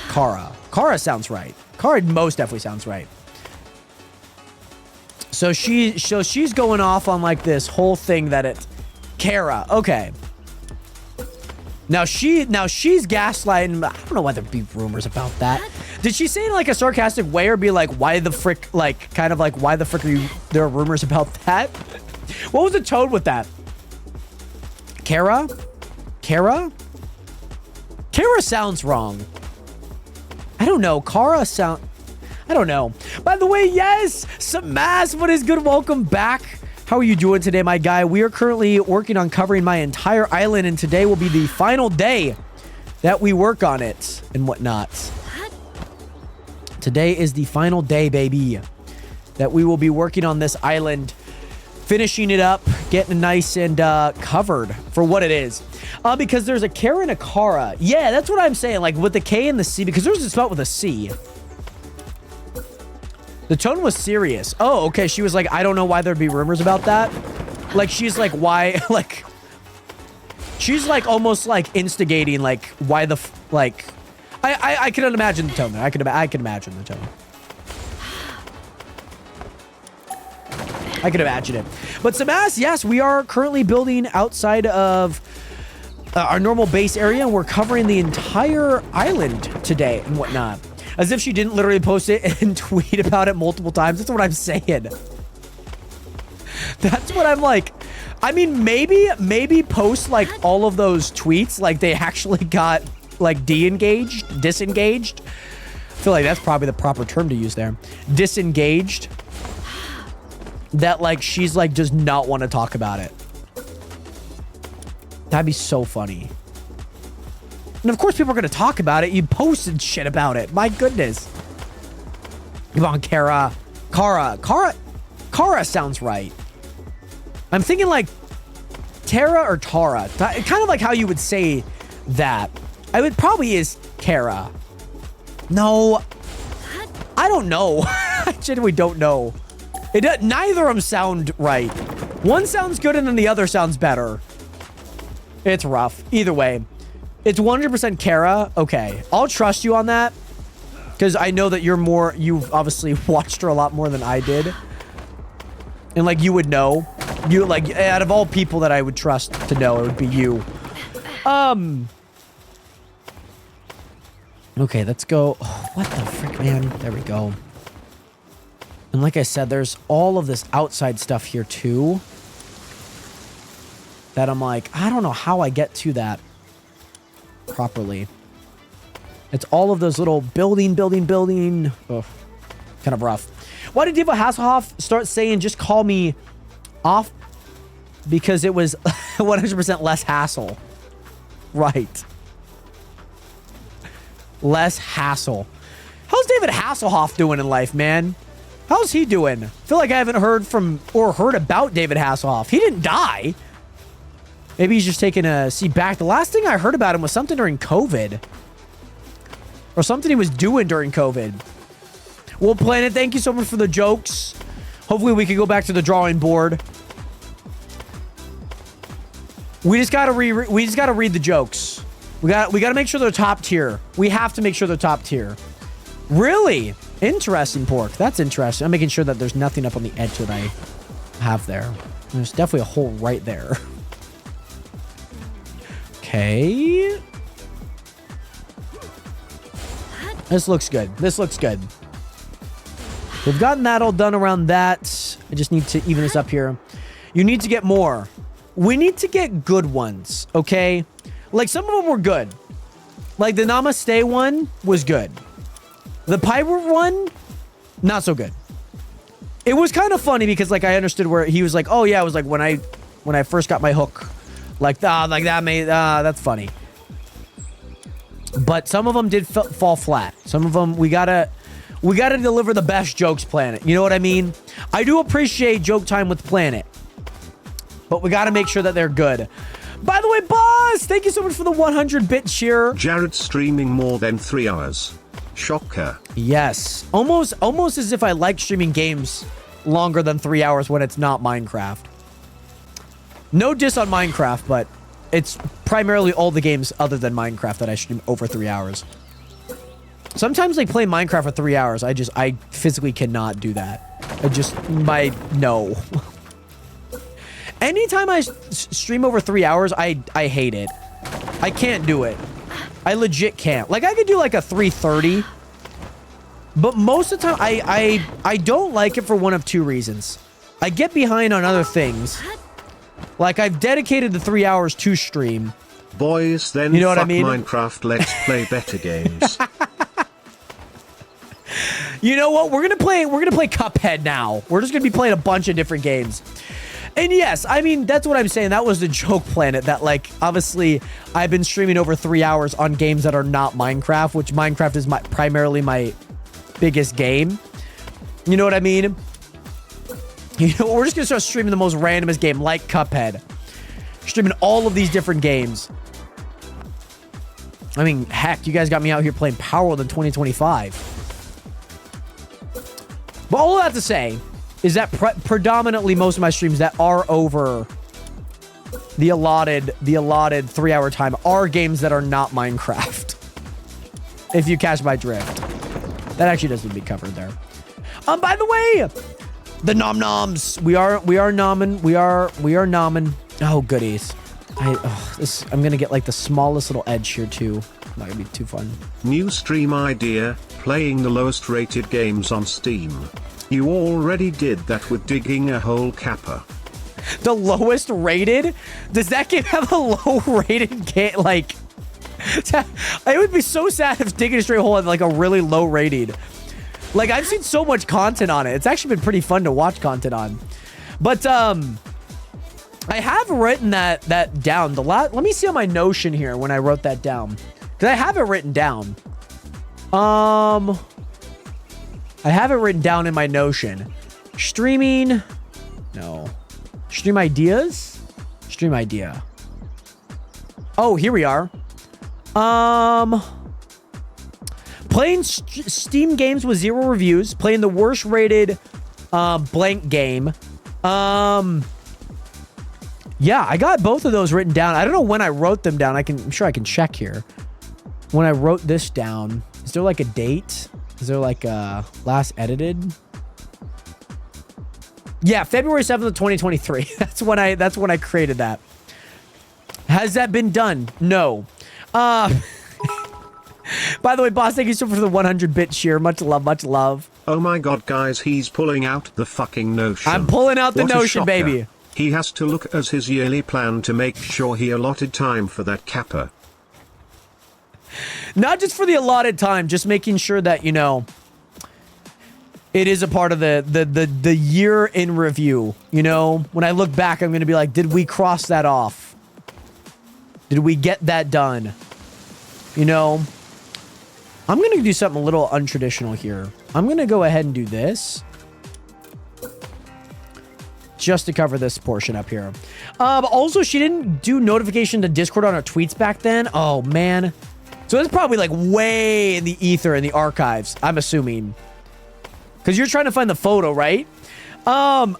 Kara. Kara sounds right. Kara most definitely sounds right. So she's going off on like this whole thing that it Kara. Okay. Now she's gaslighting. I don't know why there'd be rumors about that. Did she say it in like a sarcastic way or be like, why the frick, like kind of like, why the frick there are rumors about that? What was the tone with that? Kara sounds wrong. I don't know. I don't know. By the way, yes, Samaz, what is good? Welcome back. How are you doing today, my guy? We are currently working on covering my entire island, and today will be the final day that we work on it and whatnot. Today is the final day, baby, that we will be working on this island, finishing it up, getting nice and covered for what it is. Because there's a Kara and a Kara. Yeah, that's what I'm saying. Like with the K and the C, because there's a spot with a C. The tone was serious. Oh, okay. She was like, I don't know why there'd be rumors about that. Like, she's like, why? Like, she's like almost like instigating, like, why the, like, I can imagine the tone there. I can imagine the tone. I can imagine it. But Samas, yes, we are currently building outside of our normal base area, and we're covering the entire island today and whatnot. As if she didn't literally post it and tweet about it multiple times. That's what I'm saying. That's what I'm like. I mean, maybe post like all of those tweets like they actually got like disengaged. I feel like that's probably the proper term to use there. Disengaged. That like she's like does not want to talk about it. That'd be so funny. And of course people are going to talk about it. You posted shit about it. My goodness. Come on, Kara. Kara sounds right. I'm thinking like Tara or Tara. Kind of like how you would say that. I would probably is Kara. No. I don't know. I genuinely don't know. Neither of them sound right. One sounds good and then the other sounds better. It's rough. Either way. It's 100% Kara. Okay. I'll trust you on that. Because I know that you've obviously watched her a lot more than I did. And like you would know. You like out of all people that I would trust to know, it would be you. Okay, let's go. Oh, what the frick, man? There we go. And like I said, there's all of this outside stuff here too. That I'm like, I don't know how I get to that properly. It's all of those little building. Ugh, kind of rough. Why did Diva Hasselhoff start saying, just call me off? Because it was 100% less hassle. Right. Less hassle. How's David Hasselhoff doing in life, man? How's he doing? I feel like I haven't heard from or heard about David Hasselhoff. He didn't die. Maybe he's just taking a seat back. The last thing I heard about him was something during COVID. Or something he was doing during COVID. Well, Planet, thank you so much for the jokes. Hopefully we can go back to the drawing board. We just gotta read the jokes. We gotta make sure they're top tier. We have to make sure they're top tier. Really? Interesting, Pork. That's interesting. I'm making sure that there's nothing up on the edge that I have there. There's definitely a hole right there. Okay. This looks good. This looks good. We've gotten that all done around that. I just need to even this up here. You need to get more. We need to get good ones, okay? Like, some of them were good. Like, the Namaste one was good. The Palworld one, not so good. It was kind of funny because, like, I understood where he was like, oh, yeah, it was like when I first got my hook. Like that made, that's funny. But some of them did fall flat. Some of them, we gotta deliver the best jokes, Planet. You know what I mean? I do appreciate joke time with Planet. But we gotta make sure that they're good. By the way, boss, thank you so much for the 100-bit cheer. Jared streaming more than 3 hours. Shocker. Yes. Almost as if I like streaming games longer than 3 hours when it's not Minecraft. No diss on Minecraft, but it's primarily all the games other than Minecraft that I stream over 3 hours. Sometimes I play Minecraft for 3 hours. I physically cannot do that. No. Anytime I stream over 3 hours, I hate it. I can't do it. I legit can't. Like, I could do like a 3:30. But most of the time, I don't like it for one of two reasons. I get behind on other things. Like, I've dedicated the 3 hours to stream. Boys, then you know what fuck I mean? Minecraft, let's play better games. You know what? We're gonna play Cuphead now. We're just gonna be playing a bunch of different games. And yes, I mean, that's what I'm saying. That was the joke planet that, like, obviously I've been streaming over 3 hours on games that are not Minecraft, which Minecraft is primarily my biggest game. You know what I mean? You know, we're just gonna start streaming the most randomest game, like Cuphead. Streaming all of these different games. I mean, heck, you guys got me out here playing Palworld in 2025. But all of that to say is that predominantly most of my streams that are over the allotted 3-hour time are games that are not Minecraft. If you catch my drift. That actually doesn't be covered there. By the way, the nom noms. We are nomin. Oh, goodies. I'm gonna get like the smallest little edge here too. Not gonna be too fun. New stream idea, playing the lowest rated games on Steam. You already did that with digging a hole Kappa. The lowest rated? Does that game have a low rated game? Like, it would be so sad if digging a straight hole had like a really low rated. Like, I've seen so much content on it. It's actually been pretty fun to watch content on. But I have written that down. Let me see on my Notion here when I wrote that down. Because I have it written down. I have it written down in my Notion. Streaming. No. Stream ideas? Stream idea. Oh, here we are. Playing Steam games with 0 reviews. Playing the worst rated blank game. Yeah, I got both of those written down. I don't know when I wrote them down. I'm sure I can check here. When I wrote this down, is there like a date? Is there like a last edited? Yeah, February 7th of 2023. That's when I created that. Has that been done? No. By the way, boss, thank you so much for the 100-bit cheer. Much love, much love. Oh my god, guys, he's pulling out the fucking Notion. I'm pulling out the What a Notion, shocker. baby. He has to look at his yearly plan to make sure he allotted time for that Kappa. Not just for the allotted time, just making sure that, you know, it is a part of the year in review. You know, when I look back, I'm going to be like, did we cross that off? Did we get that done? You know, I'm going to do something a little untraditional here. I'm going to go ahead and do this. Just to cover this portion up here. Also, she didn't do notification to Discord on her tweets back then. Oh, man. So it's probably like way in the ether in the archives, I'm assuming. Because you're trying to find the photo, right? And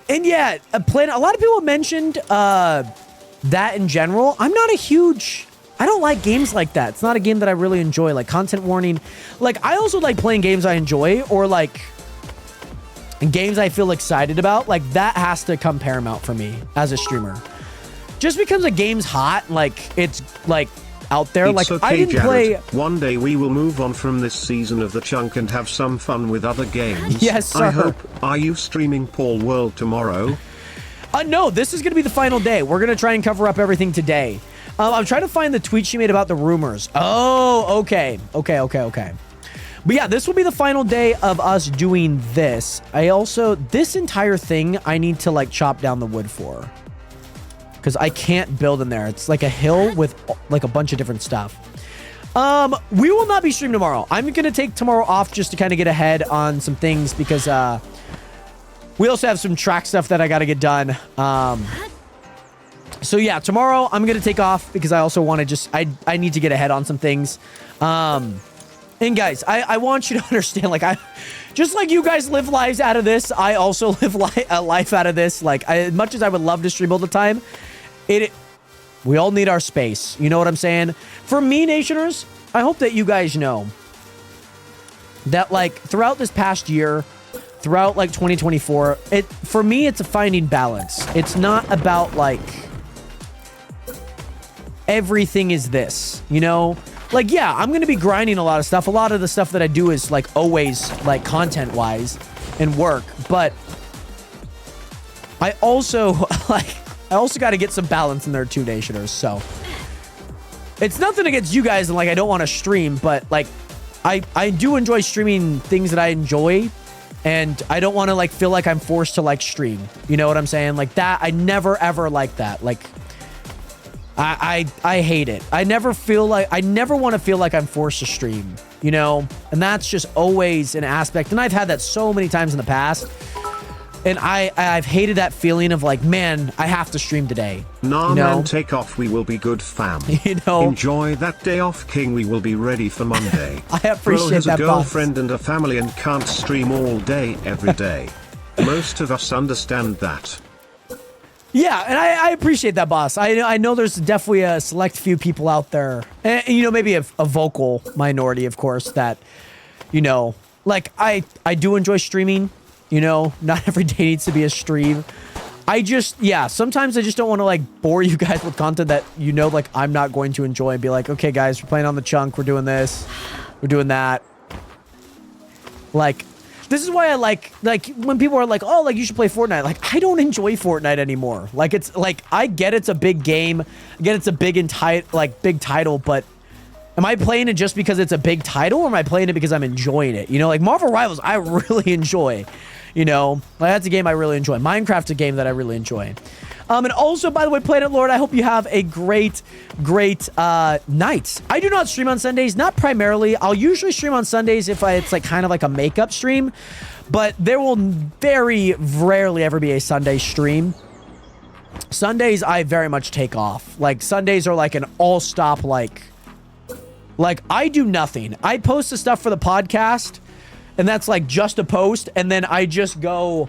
yeah, a lot of people mentioned that in general. I'm not a huge... I don't like games like that. It's not a game that I really enjoy. Like, content warning. Like, I also like playing games I enjoy. Or, like, games I feel excited about. Like, that has to come paramount for me as a streamer. Just because a game's hot, like, it's, like... out there. It's like, okay, I didn't Jared. play... One day we will move on from this season of the chunk and have some fun with other games. Yes, sir. I hope. Are you streaming Palworld tomorrow? No, this is going to be the final day. We're going to try and cover up everything today. I'm trying to find the tweet she made about the rumors. Oh, okay. Okay. But yeah, this will be the final day of us doing this. This entire thing, I need to, like, chop down the wood for. Because I can't build in there. It's like a hill with like a bunch of different stuff. We will not be streaming tomorrow. I'm going to take tomorrow off just to kind of get ahead on some things because we also have some track stuff that I got to get done. So yeah, tomorrow I'm going to take off because I also want to just, I need to get ahead on some things. And guys, I want you to understand, like, just like you guys live lives out of this, I also live a life out of this. Like, as much as I would love to stream all the time, we all need our space. You know what I'm saying? For me, Nationers, I hope that you guys know that, like, throughout this past year, throughout, like, 2024, for me, it's a finding balance. It's not about, like, everything is this, you know? Like, yeah, I'm going to be grinding a lot of stuff. A lot of the stuff that I do is, like, always, like, content-wise and work. But I also, got to get some balance in there too, Nationers. So it's nothing against you guys and, like, I don't want to stream. But, like, I do enjoy streaming things that I enjoy. And I don't want to like feel like I'm forced to like stream. You know what I'm saying? Like that, I never ever like that. Like I hate it. I never want to feel like I'm forced to stream, you know? And that's just always an aspect. And I've had that so many times in the past. And I've hated that feeling of like, man, I have to stream today. Nah, you know? man, take off. We will be good fam. You know? Enjoy that day off, King. We will be ready for Monday. I Bro appreciate has that, a boss. girlfriend and a family and can't stream all day, every day. Most of us understand that. Yeah, and I appreciate that, boss. I know there's definitely a select few people out there, and you know, maybe a vocal minority, of course, that, you know, like I do enjoy streaming. You know, not every day needs to be a stream. Sometimes I just don't want to like bore you guys with content that, you know, like I'm not going to enjoy and be like, okay, guys, we're playing on the chunk. We're doing this. We're doing that. Like, this is why I like when people are like, oh, like you should play Fortnite. Like, I don't enjoy Fortnite anymore. Like, it's like, I get it's a big game. I get it's a big big title, but am I playing it just because it's a big title, or am I playing it because I'm enjoying it? You know, like Marvel Rivals, I really enjoy. You know, like that's a game I really enjoy. Minecraft's a game that I really enjoy. And also, by the way, Planet Lord, I hope you have a great night. I do not stream on Sundays, not primarily. I'll usually stream on Sundays if it's like kind of like a makeup stream, but there will very rarely ever be a Sunday stream. Sundays, I very much take off. Like Sundays are like an all-stop like I do nothing. I post the stuff for the podcast, and that's like just a post, and then I go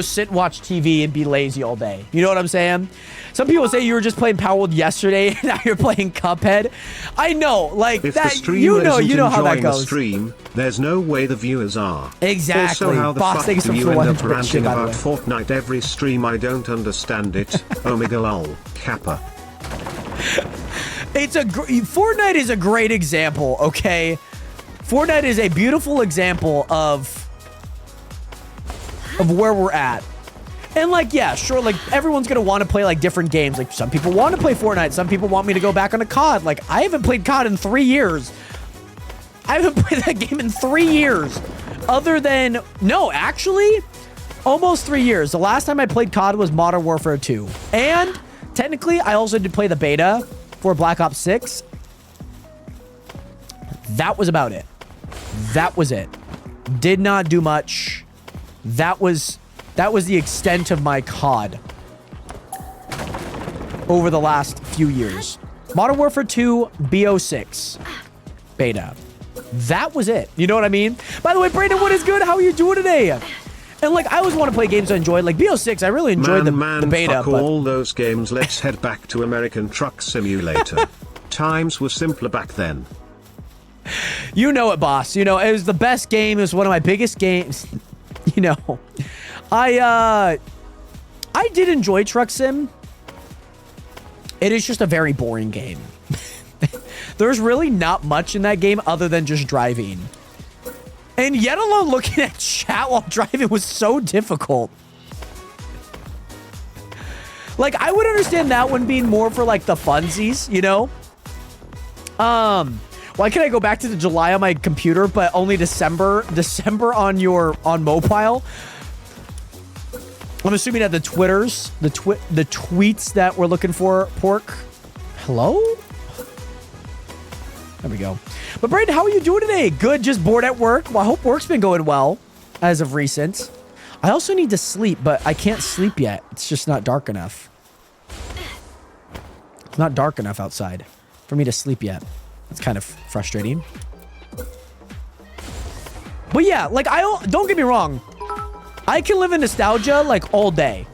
sit and watch TV and be lazy all day. You know what I'm saying? Some people say you were just playing Palworld yesterday, and now you're playing Cuphead. I know, like if that. The streamer you know isn't how that enjoying goes. The stream, there's no way the viewers are. Exactly. Also, how the Boss, fuck thanks do for you end up 100 ranting shit, by the about way. Fortnite every stream? I don't understand it. Omega lol, Kappa. Fortnite is a great example, okay? Fortnite is a beautiful example of where we're at. And like, yeah, sure, like everyone's gonna want to play like different games. Like some people want to play Fortnite, some people want me to go back on a COD. Like I haven't played COD in 3 years. I haven't played that game in 3 years. Other than, no, actually, almost 3 years. The last time I played COD was Modern Warfare 2. And technically, I also did play the beta for Black Ops 6. That was about it. That was it. Did not do much. That was the extent of my COD over the last few years. Modern Warfare 2, BO6 beta. That was it. You know what I mean? By the way, Brandon, what is good? How are you doing today? And like, I always want to play games I enjoy. Like BO6, I really enjoyed the beta. Fuck all those games. Let's head back to American Truck Simulator. Times were simpler back then. You know it, boss. You know, it was the best game. It was one of my biggest games. You know, I did enjoy Truck Sim. It is just a very boring game. There's really not much in that game other than just driving. And yet alone looking at chat while driving was so difficult. Like, I would understand that one being more for, like, the funsies, you know? Why can't I go back to the July on my computer, but only December on mobile? I'm assuming that the tweets that we're looking for, Pork. Hello? There we go. But Brandon, how are you doing today? Good, just bored at work. Well, I hope work's been going well as of recent. I also need to sleep, but I can't sleep yet. It's just not dark enough. It's not dark enough outside for me to sleep yet. It's kind of frustrating. But yeah, like, don't get me wrong. I can live in nostalgia, like, all day.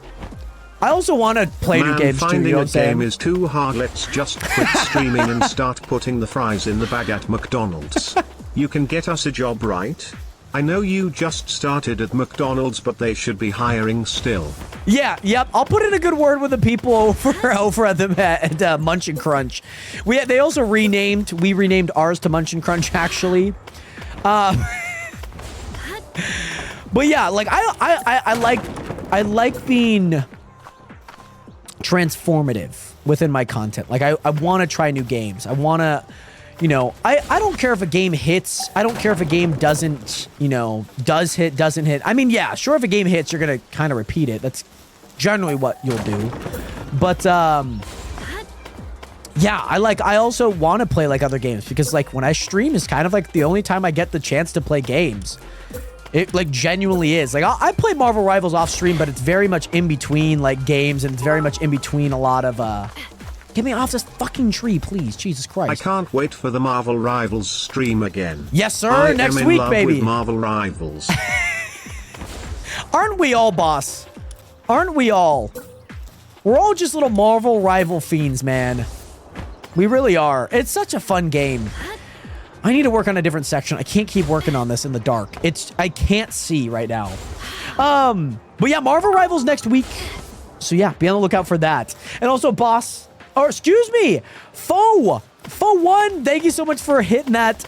I also want to play new games too, you know what I'm saying? Finding a game is too hard. Let's just quit streaming and start putting the fries in the bag at McDonald's. You can get us a job, right? I know you just started at McDonald's, but they should be hiring still. Yeah, yep. I'll put in a good word with the people over at them at Munch and Crunch. They also renamed. We renamed ours to Munch and Crunch, actually. But yeah, like I like being transformative within my content. Like I want to try new games. I want to, You know, I don't care if a game hits. I don't care if a game doesn't, you know, does hit, doesn't hit. I mean, yeah, sure, if a game hits, you're going to kind of repeat it. That's generally what you'll do. But, yeah, I also want to play, like, other games. Because, like, when I stream is kind of, like, the only time I get the chance to play games. It, like, genuinely is. Like, I play Marvel Rivals off stream, but it's very much in between, like, games. And it's very much in between a lot of, Get me off this fucking tree, please. Jesus Christ. I can't wait for the Marvel Rivals stream again. Yes, sir. I Next am in week, love baby. with Marvel Rivals. Aren't we all, boss? Aren't we all? We're all just little Marvel rival fiends, man. We really are. It's such a fun game. I need to work on a different section. I can't keep working on this in the dark. I can't see right now. But yeah, Marvel Rivals next week. So yeah, be on the lookout for that. And also, boss, or excuse me, Foe1, thank you so much for hitting that.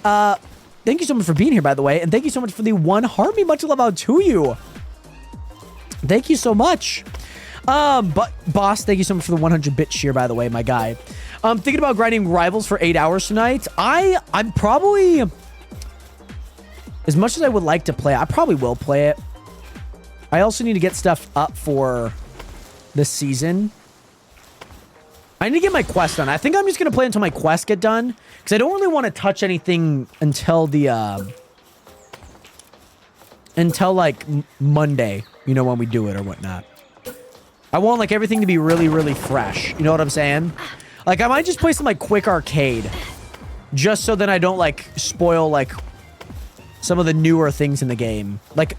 Thank you so much for being here, by the way. And thank you so much for the 1 heart. Me much love out to you. Thank you so much. But boss, thank you so much for the 100-bit cheer, by the way, my guy. Thinking about grinding Rivals for 8 hours tonight. I'm probably, as much as I would like to play, I probably will play it. I also need to get stuff up for this season. I need to get my quest done. I think I'm just going to play until my quests get done. Because I don't really want to touch anything until the, until, like, Monday. You know, when we do it or whatnot. I want, like, everything to be really, really fresh. You know what I'm saying? Like, I might just play some, like, quick arcade. Just so that I don't, like, spoil, like, some of the newer things in the game. Like,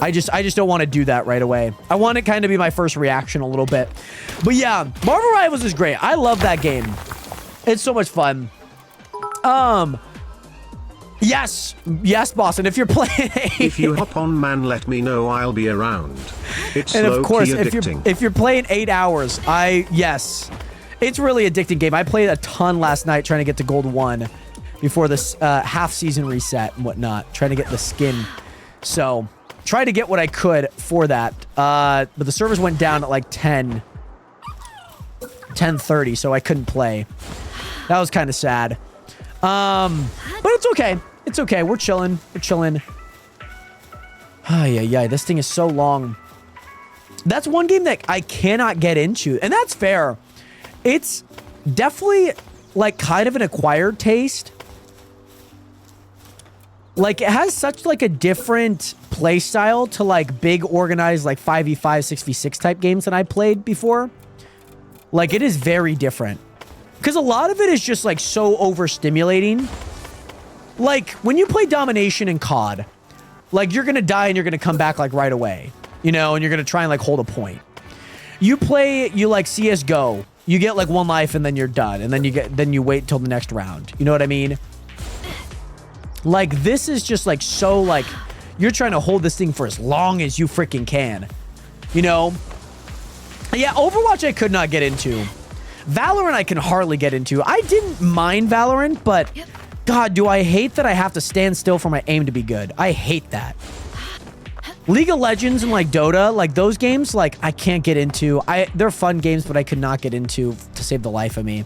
I just don't want to do that right away. I want it kind of be my first reaction a little bit. But yeah, Marvel Rivals is great. I love that game. It's so much fun. Yes, boss. And if you're playing, If you hop on, man, let me know. I'll be around. It's and of course, addicting. if you're playing 8 hours, yes, it's really addicting game. I played a ton last night trying to get to Gold 1 before this half season reset and whatnot, trying to get the skin. So try to get what I could for that. But the servers went down at like 10:30, so I couldn't play. That was kind of sad. But it's okay. It's okay. We're chilling. We're chilling. Yeah. This thing is so long. That's one game that I cannot get into. And that's fair. It's definitely like kind of an acquired taste. Like it has such like a different play style to like big organized like 5v5, 6v6 type games that I played before. Like it is very different. Because a lot of it is just like so overstimulating. Like when you play Domination in COD, like you're going to die and you're going to come back like right away. You know, and you're going to try and like hold a point. You like CSGO, you get like 1 life and then you're done. And then you wait till the next round. You know what I mean? Like this is just like so like you're trying to hold this thing for as long as you freaking can. You know? Yeah, Overwatch I could not get into. Valorant I can hardly get into. I didn't mind Valorant, but God, do I hate that I have to stand still for my aim to be good. I hate that. League of Legends and like Dota, like those games, like I can't get into. They're fun games, but I could not get into to save the life of me.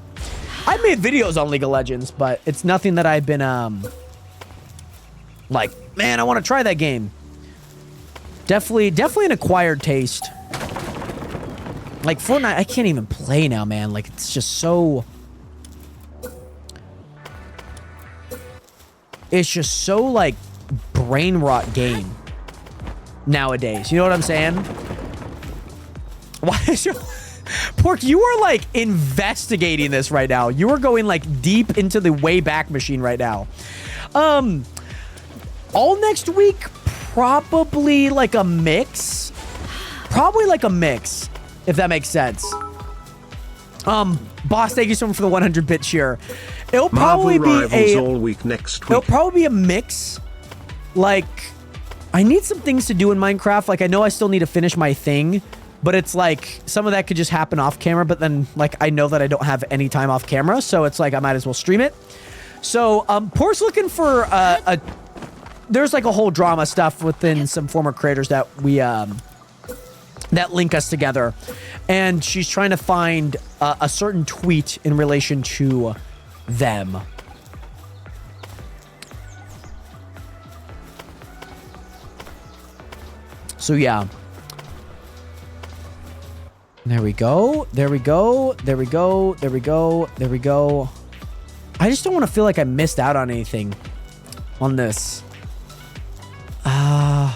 I made videos on League of Legends, but it's nothing that I've been like, man, I want to try that game. Definitely an acquired taste. Like Fortnite, I can't even play now, man. Like it's just so. It's just so like brain rot game nowadays. You know what I'm saying? Why is your Pork? You are like investigating this right now. You are going like deep into the Wayback Machine right now. All next week, probably like a mix. Probably like a mix, if that makes sense. Boss, thank you so much for the 100-bit cheer. It'll probably be all week next week. It'll probably be a mix. Like, I need some things to do in Minecraft. Like, I know I still need to finish my thing, but it's like some of that could just happen off camera. But then, like, I know that I don't have any time off camera, so it's like I might as well stream it. So, Pork's looking for there's like a whole drama stuff within some former creators that we that link us together, and she's trying to find a certain tweet in relation to them. So yeah. There we go. There we go. There we go. There we go. There we go. I just don't want to feel like I missed out on anything on this. That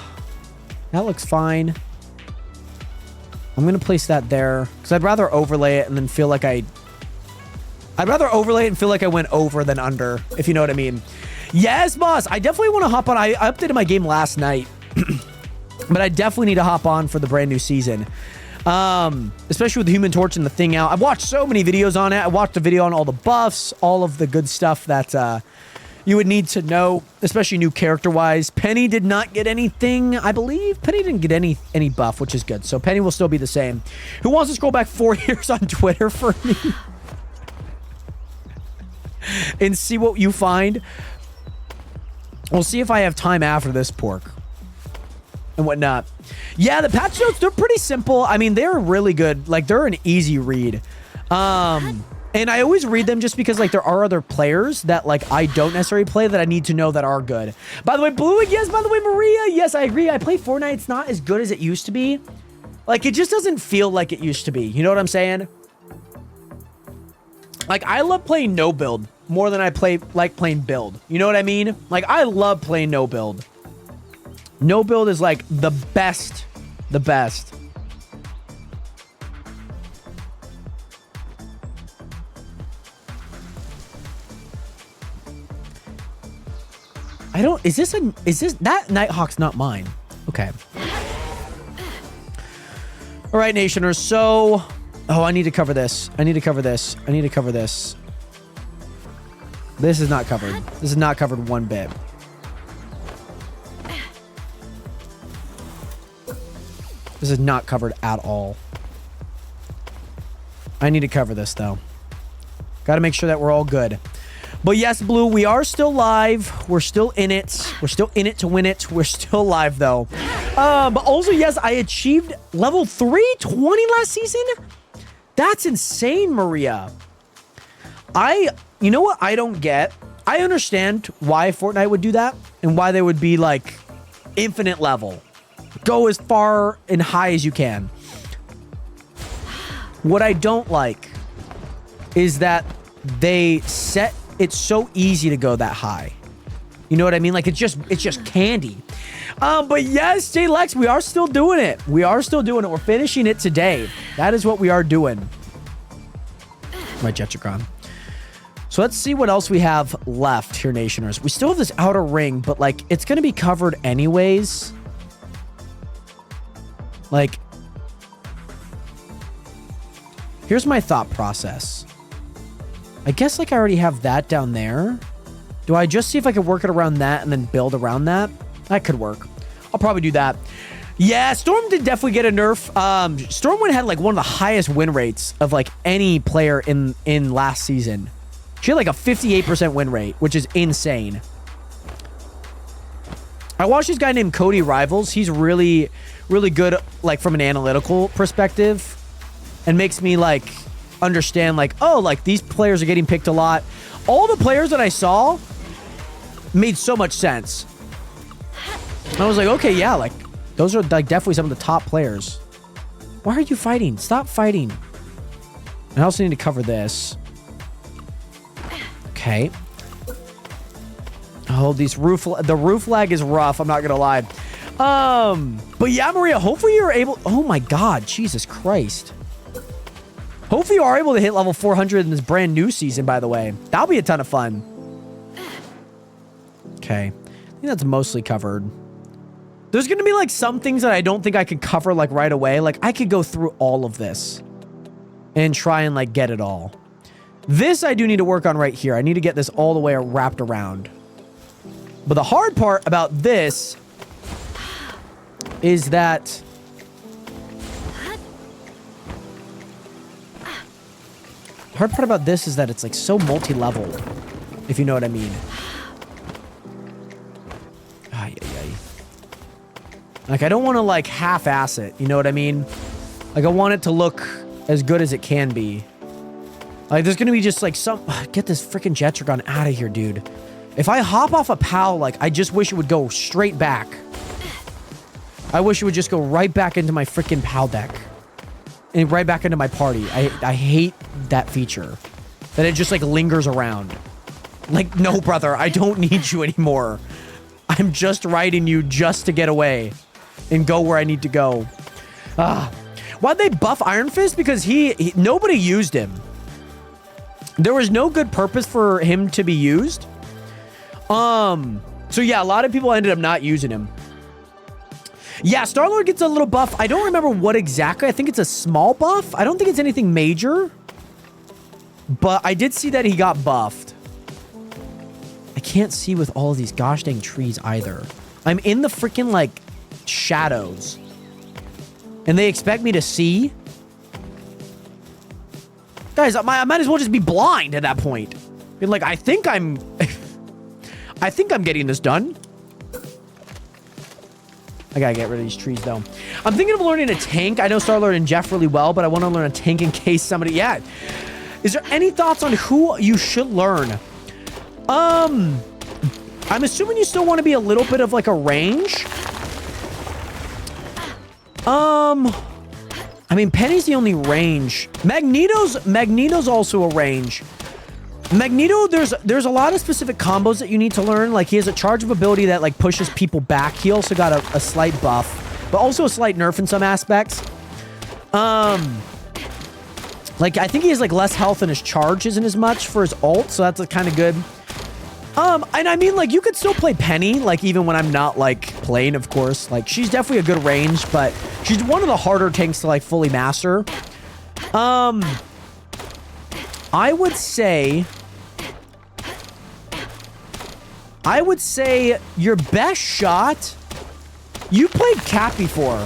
looks fine. I'm going to place that there because I'd rather overlay it and then feel like I'd rather overlay it and feel like I went over than under, if you know what I mean. Yes, boss. I definitely want to hop on. I updated my game last night, but I definitely need to hop on for the brand new season. Especially with the Human Torch and the Thing out. I've watched so many videos on it. I watched a video on all the buffs, all of the good stuff that you would need to know, especially new character-wise. Penny did not get anything, I believe. Penny didn't get any buff, which is good. So Penny will still be the same. Who wants to scroll back 4 years on Twitter for me? And see what you find? We'll see if I have time after this, Pork. And whatnot. Yeah, the patch notes, they're pretty simple. I mean, they're really good. Like, they're an easy read. And I always read them just because, like, there are other players that, like, I don't necessarily play that I need to know that are good. By the way, Blue, yes. By the way, Maria, yes, I agree. I play Fortnite. It's not as good as it used to be. Like, it just doesn't feel like it used to be. You know what I'm saying? Like, I love playing no build more than I like playing build. You know what I mean? Like, I love playing no build. No build is, like, the best. The best. That Nighthawk's not mine. Okay. All right, Nationers. So, I need to cover this. I need to cover this. I need to cover this. This is not covered. This is not covered one bit. This is not covered at all. I need to cover this, though. Got to make sure that we're all good. But yes, Blue, we are still live. We're still in it. We're still in it to win it. We're still live, though. But also, yes, I achieved level 320 last season. That's insane, Maria. You know what I don't get? I understand why Fortnite would do that and why they would be like infinite level. Go as far and high as you can. What I don't like is that they set it so easy to go that high. You know what I mean? Like it's just candy. But yes, J Lex, we are still doing it. We are still doing it. We're finishing it today. That is what we are doing. My Jetchicron. So let's see what else we have left here, Nationers. We still have this outer ring, but like it's gonna be covered anyways. Like, here's my thought process. I guess like I already have that down there. Do I just see if I can work it around that and then build around that? That could work. I'll probably do that. Yeah, Storm did definitely get a nerf. Stormwind had like one of the highest win rates of like any player in last season. She had like a 58% win rate, which is insane. I watched this guy named Cody Rivals. He's really, really good, like from an analytical perspective, and makes me like understand like, oh, like these players are getting picked a lot. All the players that I saw made so much sense. I was like, okay, yeah, like those are like definitely some of the top players. Why are you fighting? Stop fighting. I also need to cover this. Okay. Oh, the roof lag is rough. I'm not gonna lie. But yeah, Maria, hopefully you're able. Oh my God, Jesus Christ. Hopefully you are able to hit level 400 in this brand new season, by the way. That'll be a ton of fun. Okay. I think that's mostly covered. There's gonna be like some things that I don't think I could cover like right away. Like I could go through all of this and try and like get it all. This I do need to work on right here. I need to get this all the way wrapped around. But the hard part about this is that it's like so multi-level, if you know what I mean. Ay, ay, ay. Like I don't want to like half-ass it, you know what I mean? Like I want it to look as good as it can be. Like, there's gonna be just, like, get this freaking Jettrigon out of here, dude. If I hop off a PAL, like, I just wish it would go straight back. I wish it would just go right back into my freaking PAL deck. And right back into my party. I hate that feature. That it just like lingers around. Like, no, brother, I don't need you anymore. I'm just riding you just to get away. And go where I need to go. Why'd they buff Iron Fist? Because nobody used him. There was no good purpose for him to be used. So yeah, a lot of people ended up not using him. Yeah, Star-Lord gets a little buff. I don't remember what exactly. I think it's a small buff. I don't think it's anything major. But I did see that he got buffed. I can't see with all of these gosh dang trees either. I'm in the freaking, like, shadows. And they expect me to see? Guys, I might as well just be blind at that point. Be like, I think I'm getting this done. I gotta get rid of these trees, though. I'm thinking of learning a tank. I know Star-Lord and Jeff really well, but I want to learn a tank in case somebody... Yeah. Is there any thoughts on who you should learn? I'm assuming you still want to be a little bit of, like, a range. I mean, Penny's the only range. Magneto's also a range. Magneto, there's a lot of specific combos that you need to learn. Like, he has a charge of ability that, like, pushes people back. He also got a slight buff, but also a slight nerf in some aspects. Like, I think he has, like, less health and his charge isn't as much for his ult, so that's kind of good. And I mean, like, you could still play Penny, like, even when I'm not, like, playing, of course. Like, she's definitely a good range, but she's one of the harder tanks to, like, fully master. I would say your best shot... You played Cap before.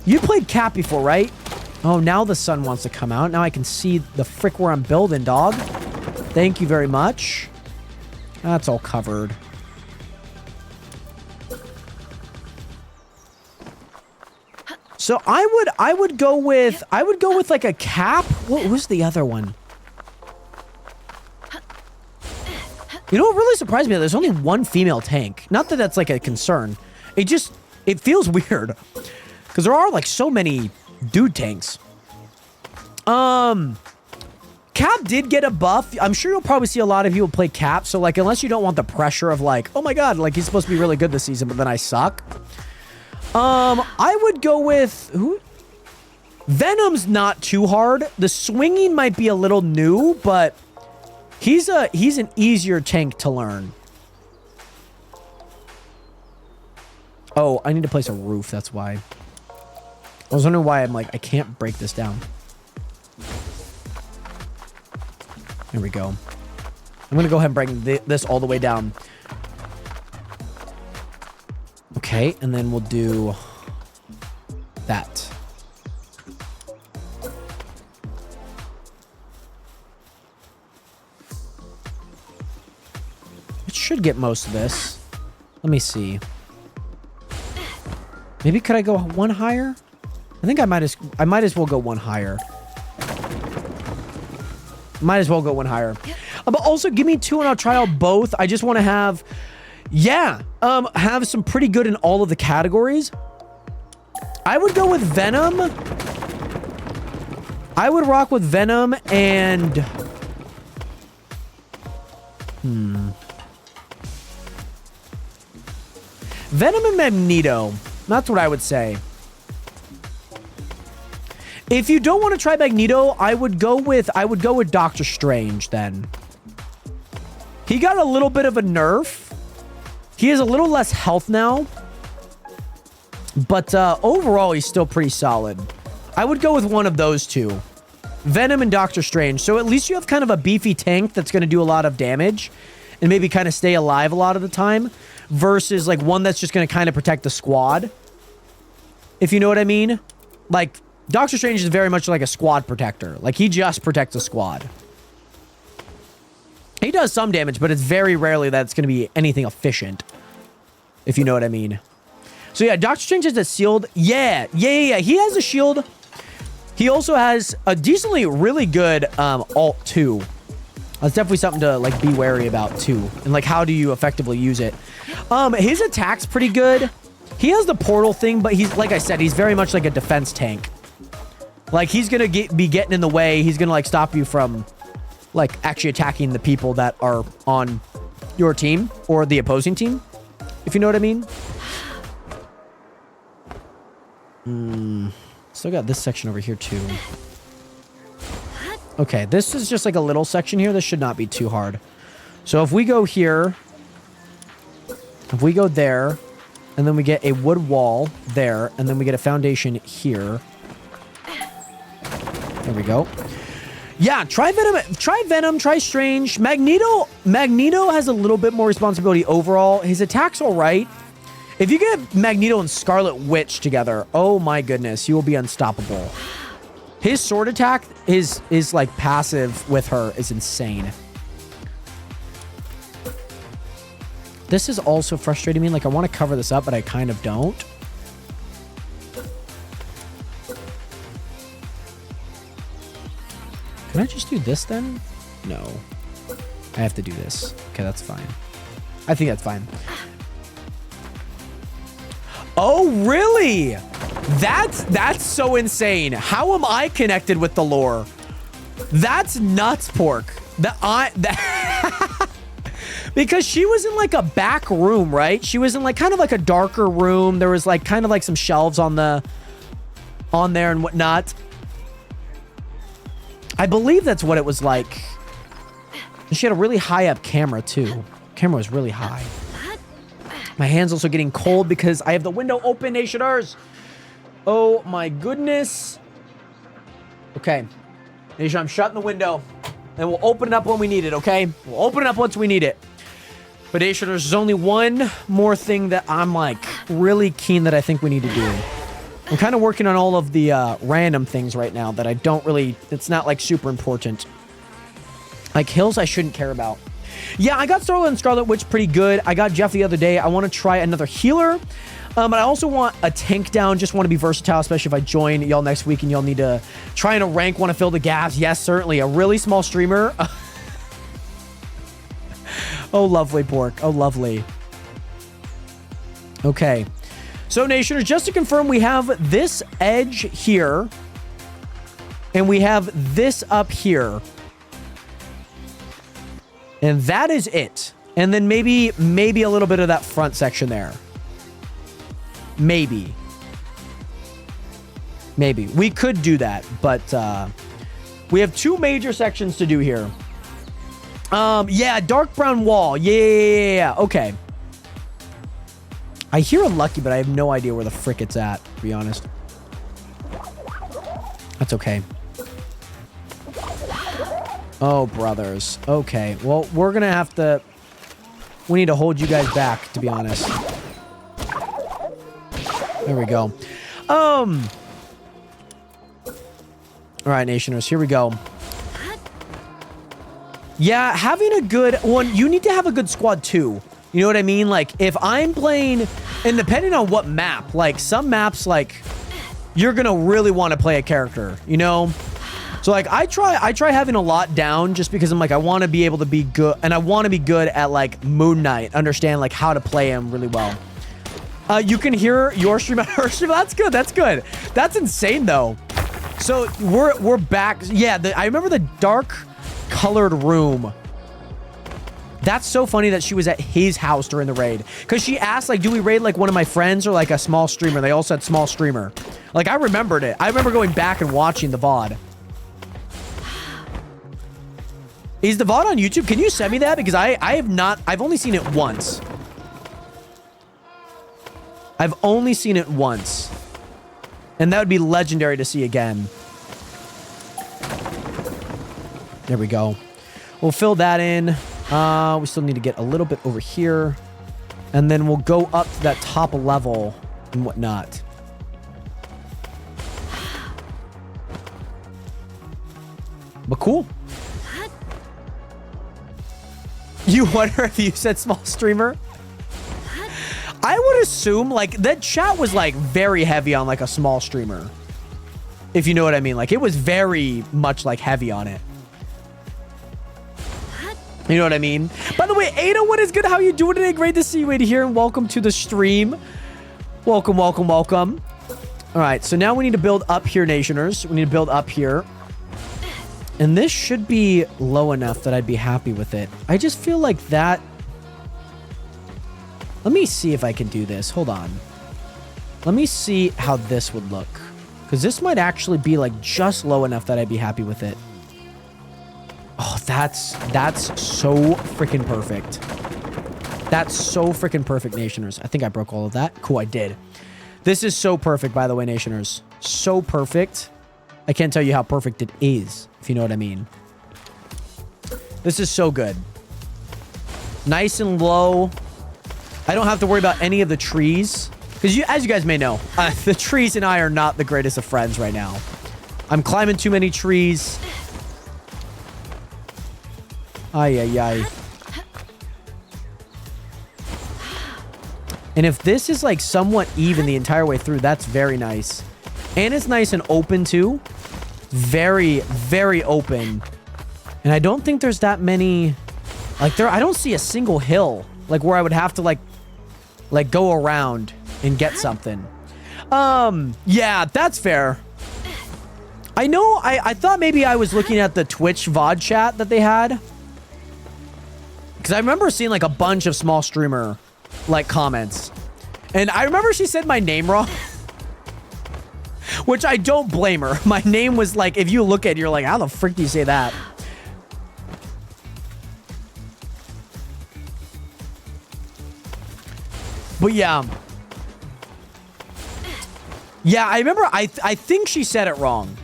You played Cap before, right? Oh, now the sun wants to come out. Now I can see the frick where I'm building, dog. Thank you very much. That's all covered. So I would go with like a Cap. What was the other one? You know what really surprised me? There's only one female tank. Not that that's like a concern. It feels weird because there are like so many dude tanks. Cap did get a buff. I'm sure you'll probably see a lot of people play Cap. So, like, unless you don't want the pressure of, like, oh my god, like, he's supposed to be really good this season, but then I suck. I would go with... Who? Venom's not too hard. The swinging might be a little new, but he's an easier tank to learn. Oh, I need to place a roof. That's why. I was wondering why I'm like, I can't break this down. Here we go. I'm going to go ahead and bring this all the way down. Okay, and then we'll do that. It should get most of this. Let me see. Maybe could I go one higher? I think I might as well go one higher. Might as well go one higher. But also give me 2 and I'll try out both. I just want to have, have some pretty good in all of the categories. I would go with Venom. I would rock with Venom and... Venom and Magneto. That's what I would say. If you don't want to try Magneto, I would go with Doctor Strange then. He got a little bit of a nerf. He has a little less health now. But overall, he's still pretty solid. I would go with one of those two. Venom and Doctor Strange. So at least you have kind of a beefy tank that's going to do a lot of damage. And maybe kind of stay alive a lot of the time. Versus like one that's just going to kind of protect the squad. If you know what I mean. Like... Doctor Strange is very much like a squad protector. Like, he just protects a squad. He does some damage, but it's very rarely that it's going to be anything efficient. If you know what I mean. So, yeah, Doctor Strange has a shield. Yeah. He has a shield. He also has a decently really good ult, too. That's definitely something to, like, be wary about, too. And, like, how do you effectively use it? His attack's pretty good. He has the portal thing, but he's, like I said, he's very much like a defense tank. Like, he's gonna be getting in the way. He's gonna, like, stop you from, like, actually attacking the people that are on your team or the opposing team, if you know what I mean. Still got this section over here, too. Okay, this is just like a little section here. This should not be too hard. So if we go here, if we go there, and then we get a wood wall there, and then we get a foundation here. There we go. Yeah, try Venom, try Strange. Magneto has a little bit more responsibility overall. His attack's all right. If you get Magneto and Scarlet Witch together, oh my goodness, you will be unstoppable. His sword attack is like passive with her is insane. This is also frustrating me. Like, I want to cover this up, but I kind of don't. Can I just do this then? No. I have to do this. Okay, that's fine. I think that's fine. Oh, really? That's so insane. How am I connected with the lore? That's nuts, Pork. Because she was in like a back room, right? She was in like kind of like a darker room. There was like kind of like some shelves on there and whatnot. I believe that's what it was like. And she had a really high up camera too. Camera was really high. My hand's also getting cold because I have the window open, Nationers. Oh my goodness. Okay. Nation, I'm shutting the window. And we'll open it up when we need it, okay? We'll open it up once we need it. But Nationers, there's only one more thing that I'm like really keen that I think we need to do. I'm kind of working on all of the random things right now that I don't really, it's not like super important. Like hills I shouldn't care about. Yeah, I got Starlight and Scarlet Witch pretty good. I got Jeff the other day. I want to try another healer. But I also want a tank down. Just want to be versatile, especially if I join y'all next week and y'all need to try and rank, want to fill the gaps. Yes, certainly. A really small streamer. Oh, lovely, Pork. Oh, lovely. Okay. So, Nationers, just to confirm, we have this edge here. And we have this up here. And that is it. And then maybe a little bit of that front section there. Maybe. We could do that, but we have two major sections to do here. Yeah, dark brown wall. Yeah. Okay. I hear Unlucky, but I have no idea where the frick it's at, to be honest. That's okay. Oh, brothers. Okay. Well, we're going to have to... We need to hold you guys back, to be honest. There we go. All right, Nationers. Here we go. Yeah, having a good one. You need to have a good squad, too. You know what I mean? Like, if I'm playing... And depending on what map, like, some maps, like, you're going to really want to play a character, you know? So like I try having a lot down just because I'm like I want to be able to be good and I want to be good at like Moon Knight, understand like how to play him really well. You can hear your stream at her stream. That's good. That's good. That's insane though. So we're back. Yeah, I remember the dark colored room. That's so funny that she was at his house during the raid because she asked like, do we raid like one of my friends or like a small streamer? They all said small streamer. Like I remembered it. I remember going back and watching the VOD. Is the VOD on YouTube? Can you send me that? Because I've only seen it once. I've only seen it once. And that would be legendary to see again. There we go. We'll fill that in. We still need to get a little bit over here. And then we'll go up to that top level and whatnot. But cool. You wonder if you said small streamer? I would assume like that chat was like very heavy on like a small streamer. If you know what I mean. Like it was very much like heavy on it. You know what I mean? By the way, Ada, what is good? How you doing today? Great to see you in here and welcome to the stream. Welcome, welcome, welcome. All right, so now we need to build up here, Nationers. We need to build up here. And this should be low enough that I'd be happy with it. I just feel like that... Let me see if I can do this. Hold on. Let me see how this would look. Because this might actually be like just low enough that I'd be happy with it. Oh, that's so freaking perfect. That's so freaking perfect, Nationers. I think I broke all of that. Cool, I did. This is so perfect, by the way, Nationers. So perfect. I can't tell you how perfect it is, if you know what I mean. This is so good. Nice and low. I don't have to worry about any of the trees. Because as you guys may know, the trees and I are not the greatest of friends right now. I'm climbing too many trees. Ay, ay, ay. And if this is like somewhat even the entire way through, that's very nice. And it's nice and open too. Very, very open. And I don't think there's that many... Like I don't see a single hill. Like where I would have to like go around and get something. Yeah, that's fair. I know, I thought maybe I was looking at the Twitch VOD chat that they had. Because I remember seeing like a bunch of small streamer like comments. And I remember she said my name wrong. Which I don't blame her. My name was like, if you look at it, you're like, how the frick do you say that? But yeah. Yeah, I remember, I think she said it wrong.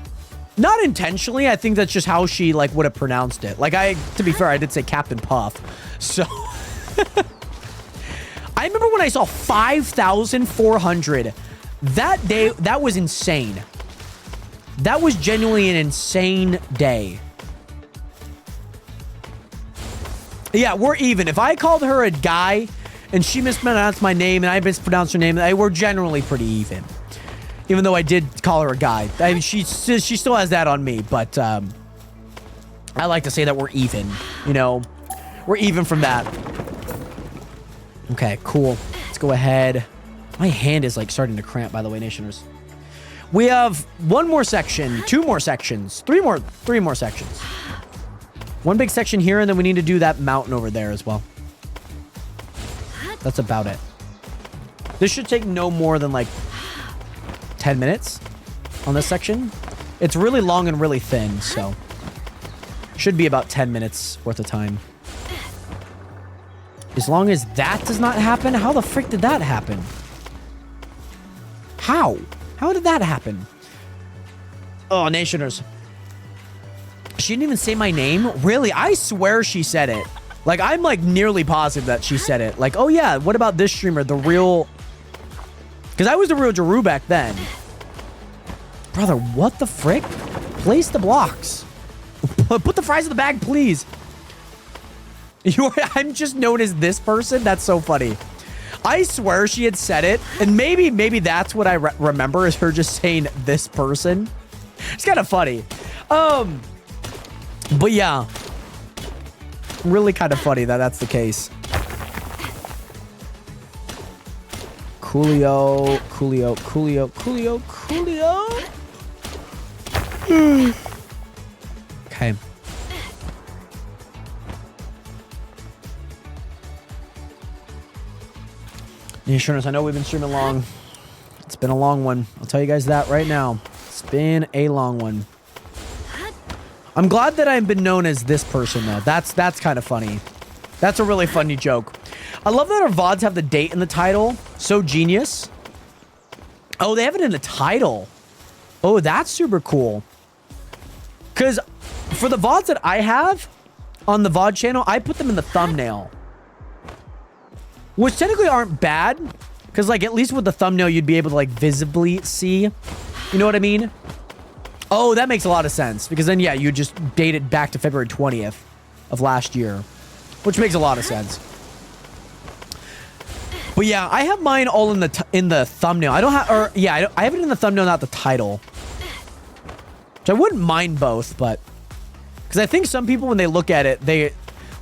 Not intentionally, I think that's just how she like would have pronounced it. Like to be fair, I did say Captain Puff. So... I remember when I saw 5,400 that day. That was insane. That was genuinely an insane day. Yeah, we're even. If I called her a guy and she mispronounced my name and I mispronounced her name, we're generally pretty even. Even though I did call her a guy. I mean, she still has that on me, but I like to say that we're even. You know, we're even from that. Okay, cool. Let's go ahead. My hand is like starting to cramp, by the way, Nationers. We have one more section, two more sections, three more sections. One big section here, and then we need to do that mountain over there as well. That's about it. This should take no more than like 10 minutes on this section. It's really long and really thin, so should be about 10 minutes worth of time. As long as that does not happen, how the frick did that happen? How? How did that happen? Oh, Nationers. She didn't even say my name? Really? I swear she said it. Like, I'm like nearly positive that she said it. Like, oh yeah, what about this streamer? The real... Because I was the real Jeru back then. Brother, what the frick? Place the blocks. Put the fries in the bag, please. I'm just known as this person? That's so funny. I swear she had said it. And maybe that's what I remember is her just saying this person. It's kind of funny. But yeah. Really kind of funny that that's the case. Coolio. Coolio. Coolio. Coolio. Coolio. Okay. Insurance, I know we've been streaming long. It's been a long one. I'll tell you guys that right now. It's been a long one. I'm glad that I've been known as this person, though. That's kind of funny. That's a really funny joke. I love that our VODs have the date in the title. So genius. Oh, they have it in the title. Oh, that's super cool. Because for the VODs that I have on the VOD channel, I put them in the thumbnail. Which technically aren't bad. Because, like, at least with the thumbnail, you'd be able to, like, visibly see. You know what I mean? Oh, that makes a lot of sense. Because then, yeah, you just date it back to February 20th of last year. Which makes a lot of sense. But, yeah, I have mine all in the thumbnail. I don't have... Or, yeah, I have it in the thumbnail, not the title. Which I wouldn't mind both, but... Because I think some people, when they look at it, they...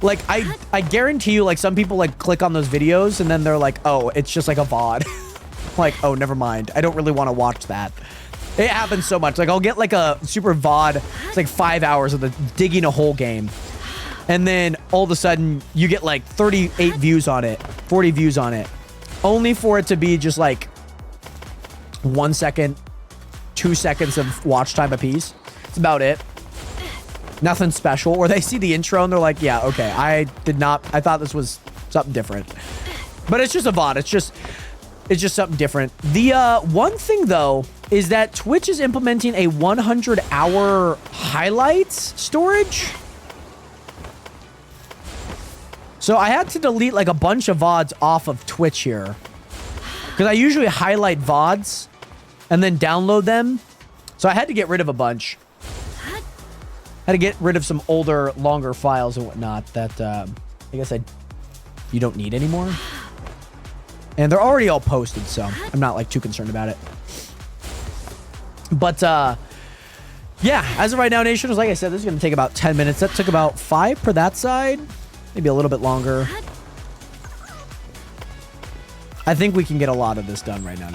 Like, I guarantee you, like, some people, like, click on those videos, and then they're like, oh, it's just, like, a VOD. like, oh, never mind. I don't really want to watch that. It happens so much. Like, I'll get like a super VOD. It's like 5 hours of the digging a hole game. And then all of a sudden you get like 38 views on it, 40 views on it, only for it to be just like 1 second, 2 seconds of watch time a piece. It's about it. Nothing special. Or they see the intro and they're like, yeah, okay, I thought this was something different. But it's just a VOD. It's just something different. The one thing though is that Twitch is implementing a 100-hour highlights storage. So I had to delete like a bunch of VODs off of Twitch here. Because I usually highlight VODs and then download them. So I had to get rid of a bunch. Had to get rid of some older, longer files and whatnot that I guess you don't need anymore. And they're already all posted, so I'm not like too concerned about it. But yeah, as of right now, Nationals, like I said, this is going to take about 10 minutes. That took about 5 per that side. Maybe a little bit longer. I think we can get a lot of this done right now,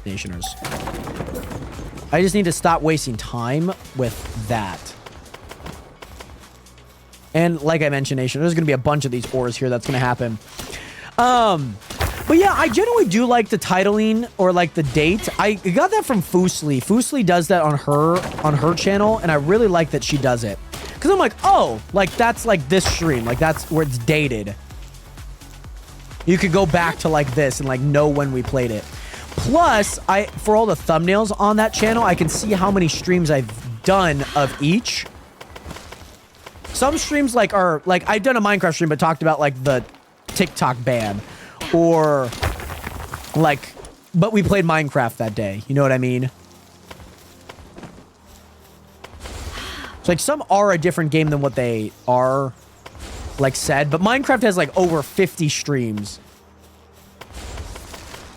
Nationers. I just need to stop wasting time with that. And like I mentioned, Nation, there's going to be a bunch of these ores here that's going to happen. But yeah, I generally do like the titling or like the date. I got that from Foosly. Foosly does that on her channel, and I really like that she does it. Because I'm like, oh, like that's like this stream. Like that's where it's dated. You could go back to like this and like know when we played it. Plus, for all the thumbnails on that channel, I can see how many streams I've done of each. Some streams like are like I've done a Minecraft stream but talked about like the TikTok ban or like but we played Minecraft that day. You know what I mean? So like some are a different game than what they are like said, but Minecraft has like over 50 streams.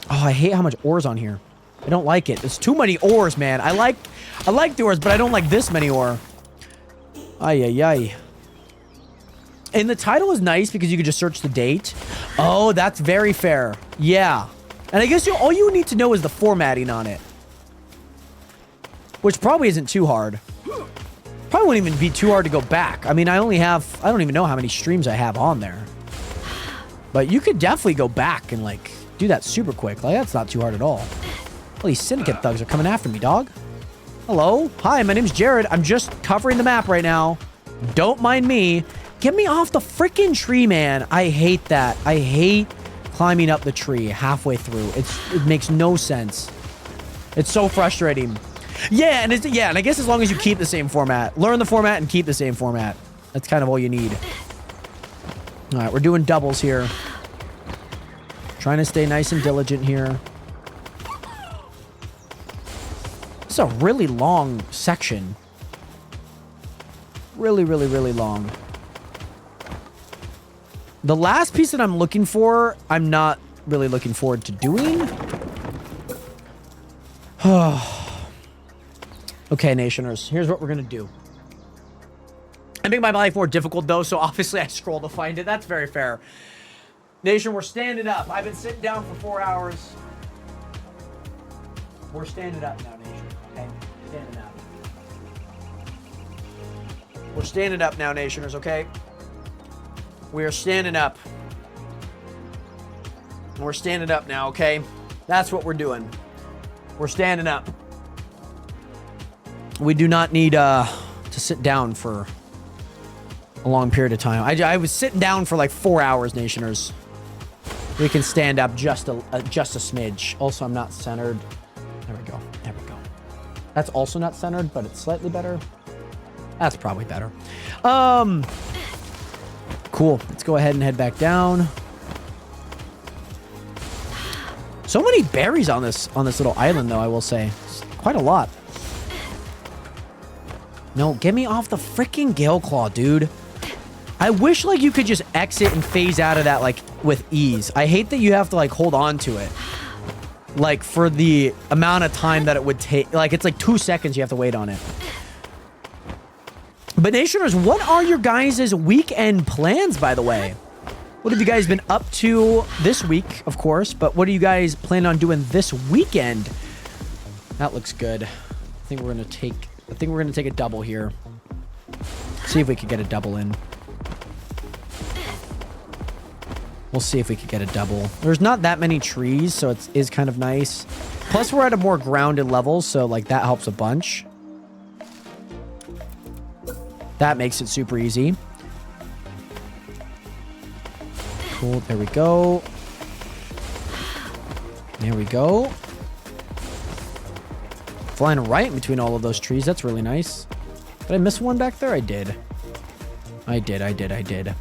Oh, I hate how much ore's on here. I don't like it. There's too many ores, man. I like the ores, but I don't like this many ore. Ay, ay, ay. And the title is nice because you can just search the date. Oh, that's very fair. Yeah. And I guess all you need to know is the formatting on it. Which probably isn't too hard. Probably wouldn't even be too hard to go back. I mean, I don't even know how many streams I have on there. But you could definitely go back and like do that super quick. Like that's not too hard at all. All these syndicate thugs are coming after me, dog. Hello. Hi, my name's Jared. I'm just covering the map right now. Don't mind me. Get me off the freaking tree, man. I hate that. I hate climbing up the tree halfway through. It makes no sense. It's so frustrating. Yeah, and and I guess as long as you keep the same format. Learn the format and keep the same format. That's kind of all you need. All right, we're doing doubles here. Trying to stay nice and diligent here. It's a really long section. Really, really, really long. The last piece that I'm looking for, I'm not really looking forward to doing. Okay, Nationers, here's what we're going to do. I make my life more difficult, though, so obviously I scroll to find it. That's very fair. Nation, we're standing up. I've been sitting down for 4 hours. We're standing up now, Nation. Okay? Standing up. We're standing up now, Nationers, okay? We are standing up. We're standing up now, okay? That's what we're doing. We're standing up. We do not need to sit down for a long period of time. I was sitting down for like 4 hours, Nationers. We can stand up just a smidge. Also, I'm not centered. There we go. There we go. That's also not centered, but it's slightly better. That's probably better. Cool. Let's go ahead and head back down. So many berries on this little island, though, I will say. It's quite a lot. No, get me off the freaking Gale Claw, dude. I wish, like, you could just exit and phase out of that, like, with ease. I hate that you have to, like, hold on to it. Like, for the amount of time that it would take. Like, it's like 2 seconds you have to wait on it. But Nationers, what are your guys' weekend plans, by the way? What have you guys been up to this week, of course, but what are you guys planning on doing this weekend? That looks good. I think we're gonna take a double here. See if we can get a double in. We'll see if we can get a double. There's not that many trees, so it is kind of nice. Plus, we're at a more grounded level, so like that helps a bunch. That makes it super easy. Cool. There we go. There we go. Flying right in between all of those trees. That's really nice. Did I miss one back there? I did. I did. Then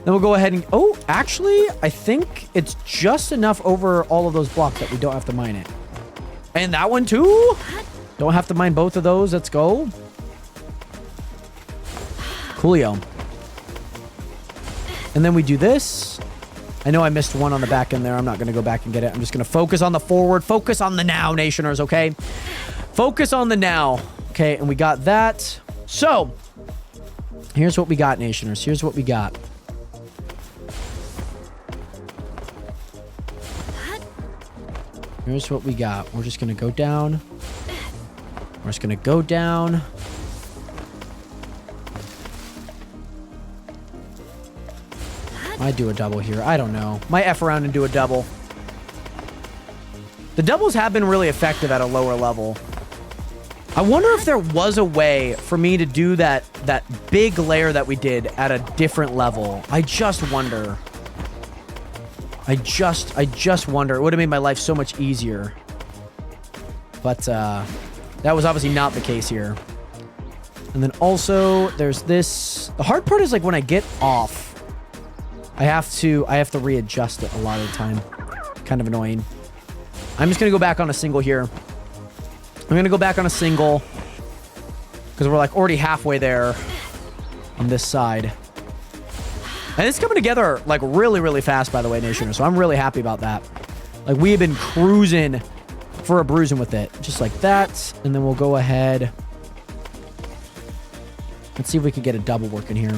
we'll go ahead and... Oh, actually, I think it's just enough over all of those blocks that we don't have to mine it. And that one too? Don't have to mine both of those. Let's go. Coolio. And then we do this. I know I missed one on the back end there. I'm not going to go back and get it. I'm just going to focus on the forward. Focus on the now, Nationers, okay? Focus on the now. Okay, and we got that. So, here's what we got, Nationers. Here's what we got. Here's what we got. We're just going to go down. We're just going to go down. I do a double here. I don't know. Might F around and do a double. The doubles have been really effective at a lower level. I wonder if there was a way for me to do that big layer that we did at a different level. I just wonder. I just wonder. It would have made my life so much easier. But that was obviously not the case here. And then also there's this. The hard part is like when I get off, I have to readjust it a lot of the time. Kind of annoying. I'm just gonna go back on a single here. I'm gonna go back on a single because we're like already halfway there on this side. And it's coming together like really, really fast, by the way, Nationers. So I'm really happy about that. Like we have been cruising for a bruising with it. Just like that. And then we'll go ahead. Let's see if we can get a double working here.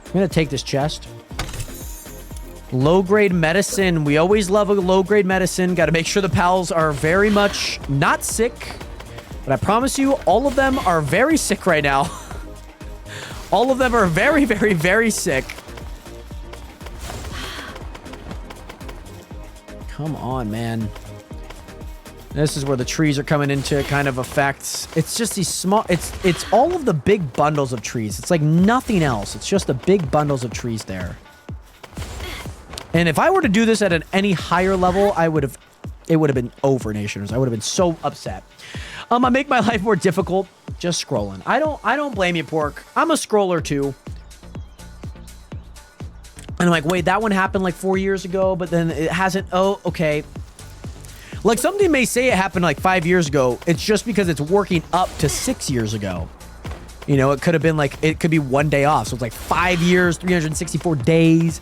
I'm going to take this chest. Low-grade medicine. We always love a low-grade medicine. Got to make sure the pals are very much not sick. But I promise you, all of them are very sick right now. All of them are very, very, very sick. Come on, man. This is where the trees are coming into kind of effect. It's just these small... It's all of the big bundles of trees. It's like nothing else. It's just the big bundles of trees there. And if I were to do this at any higher level, it would have been over, Nationers. I would have been so upset. I make my life more difficult just scrolling. I don't blame you, Pork. I'm a scroller too. And I'm like, wait, that one happened like 4 years ago, but then it hasn't. Oh, okay. Like somebody may say it happened like 5 years ago. It's just because it's working up to 6 years ago. You know, it could have been like, it could be 1 day off. So it's like 5 years, 364 days.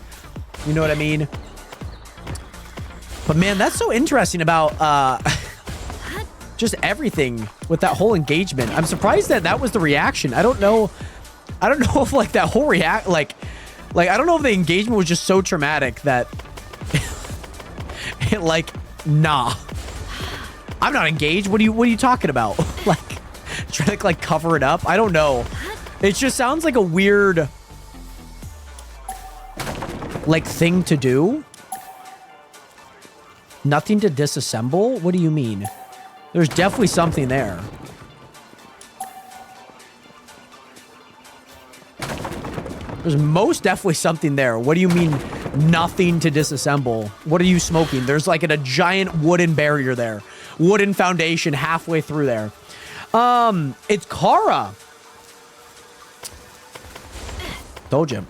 You know what I mean? But man, that's so interesting about just everything with that whole engagement. I'm surprised that was the reaction. I don't know if like that whole like I don't know if the engagement was just so traumatic that it like, nah. I'm not engaged. What are you talking about? Like trying to like cover it up? I don't know. It just sounds like a weird like thing to do. Nothing to disassemble? What do you mean? There's definitely something there. There's most definitely something there. What do you mean nothing to disassemble? What are you smoking? There's like a giant wooden barrier there. Wooden foundation halfway through there. It's Kara. Told you.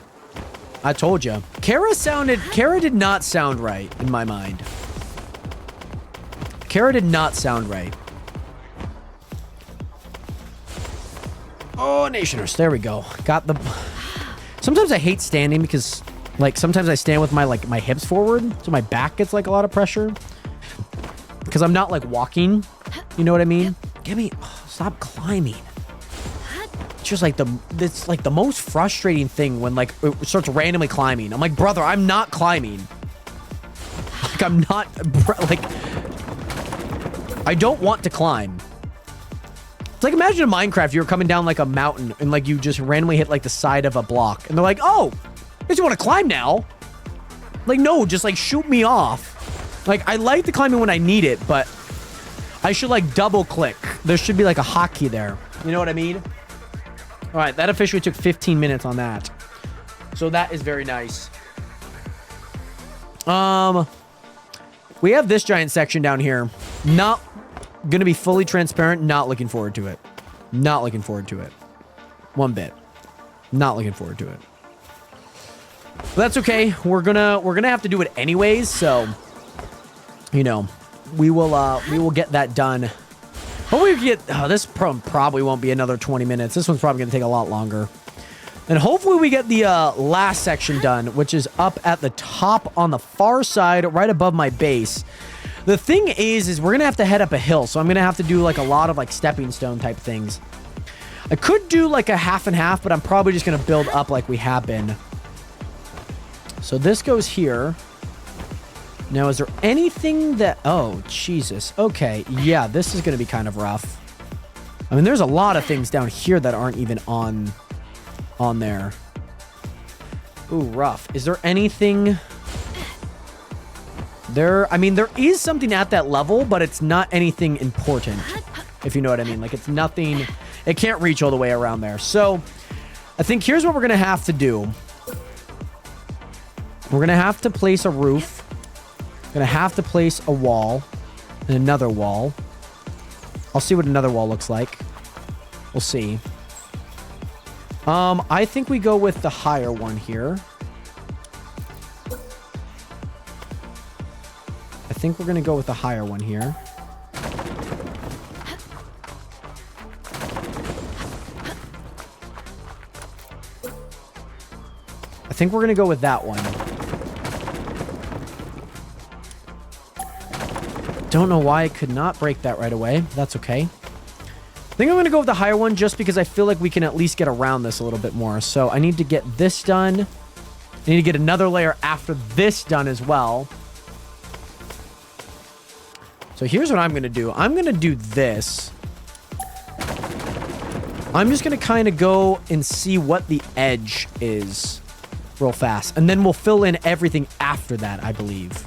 I told you. Kara did not sound right in my mind. Kara did not sound right. Oh, Nationers. There we go. Got the... Sometimes I hate standing because, like, sometimes I stand with my hips forward, so my back gets, like, a lot of pressure. Because I'm not, like, walking. You know what I mean? Give me... Oh, stop climbing. just like it's like the most frustrating thing when like it starts randomly climbing. I'm like, brother, I'm not climbing. Like I'm not like I don't want to climb. It's like imagine in Minecraft you were coming down like a mountain and like you just randomly hit like the side of a block and they're like, oh, I guess you want to climb now. Like no, just like shoot me off. Like I like the climbing when I need it, but I should like double click. There should be like a hotkey there. You know what I mean? All right, that officially took 15 minutes on that. So that is very nice. We have this giant section down here. Not gonna be fully transparent. Not looking forward to it. Not looking forward to it. One bit. Not looking forward to it. But that's okay. We're gonna have to do it anyways. So, you know, we will get that done. Hopefully we get this probably won't be another 20 minutes. This one's probably gonna take a lot longer. And hopefully we get the last section done, which is up at the top on the far side, right above my base. The thing is we're gonna have to head up a hill, so I'm gonna have to do like a lot of like stepping stone type things. I could do like a half and half, but I'm probably just gonna build up like we have been. So this goes here. Now, is there anything that... Oh, Jesus. Okay, yeah, this is gonna be kind of rough. I mean, there's a lot of things down here that aren't even on there. Ooh, rough. Is there anything... I mean, there is something at that level, but it's not anything important, if you know what I mean. Like, it's nothing... It can't reach all the way around there. So, I think here's what we're going to have to do. We're going to have to place a roof. We're going to have to place a wall and another wall. I'll see what another wall looks like. We'll see. I think we go with the higher one here. I think we're going to go with the higher one here. I think we're going to go with that one. Don't know why I could not break that right away. That's okay. I think I'm going to go with the higher one just because I feel like we can at least get around this a little bit more. So I need to get this done. I need to get another layer after this done as well. So here's what I'm going to do. I'm going to do this. I'm just going to kind of go and see what the edge is real fast. And then we'll fill in everything after that, I believe.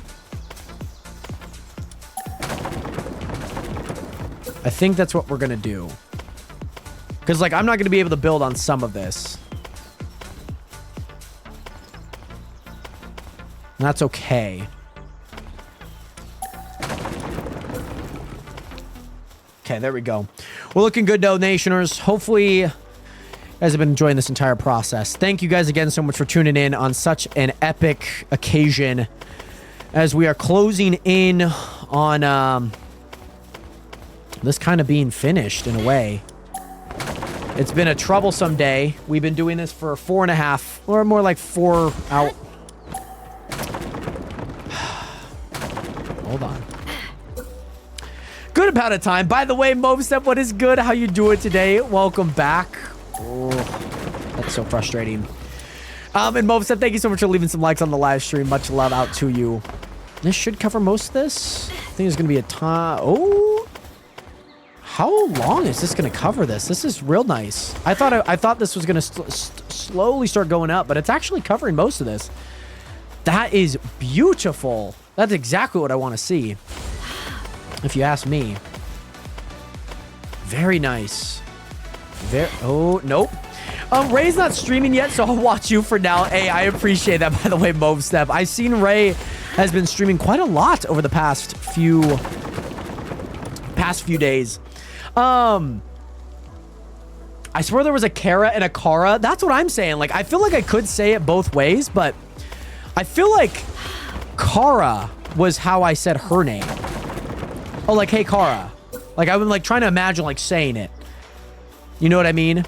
I think that's what we're going to do. Because, like, I'm not going to be able to build on some of this. And that's okay. Okay, there we go. We're looking good, donationers. Hopefully, you guys have been enjoying this entire process. Thank you guys again so much for tuning in on such an epic occasion as we are closing in on this kind of being finished in a way. It's been a troublesome day. We've been doing this for 4.5 or more like 4 hours. Hold on. Good amount of time. By the way, Movestep, what is good? How you doing today? Welcome back. Oh, that's so frustrating. And Movestep, thank you so much for leaving some likes on the live stream. Much love out to you. This should cover most of this. I think there's going to be a time. Oh. How long is this going to cover this? This is real nice. I thought this was going to slowly start going up, but it's actually covering most of this. That is beautiful. That's exactly what I want to see, if you ask me. Very nice. Oh, nope. Ray's not streaming yet, so I'll watch you for now. Hey, I appreciate that, by the way, Movestep. I've seen Ray has been streaming quite a lot over the past few days. I swear there was a Kara and a Kara. That's what I'm saying. Like, I feel like I could say it both ways, but I feel like Kara was how I said her name. Oh, like, hey, Kara. Like, I've been, like, trying to imagine, like, saying it. You know what I mean?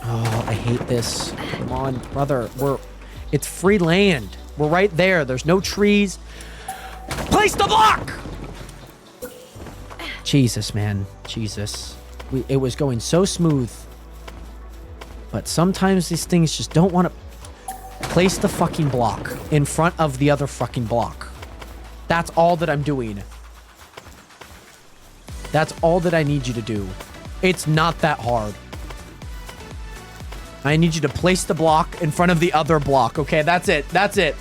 Oh, I hate this. Come on, brother. It's free land. We're right there. There's no trees. Place the block! Jesus, man. Jesus. It was going so smooth. But sometimes these things just don't want to place the fucking block in front of the other fucking block. That's all that I'm doing. That's all that I need you to do. It's not that hard. I need you to place the block in front of the other block. Okay, that's it. That's it.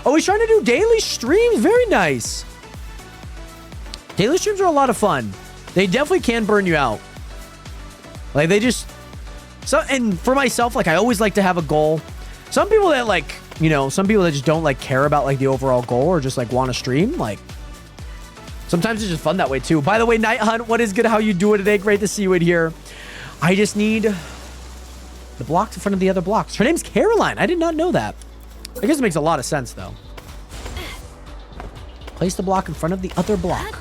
Oh, he's trying to do daily streams. Very nice. Daily streams are a lot of fun. They definitely can burn you out. Like, they just... And for myself, like, I always like to have a goal. Some people that, like, you know, some people that just don't, like, care about, like, the overall goal or just, like, want to stream, like... Sometimes it's just fun that way, too. By the way, Night Hunt, what is good? How you doing today? Great to see you in here. I just need the blocks in front of the other blocks. Her name's Caroline. I did not know that. I guess it makes a lot of sense, though. Place the block in front of the other block.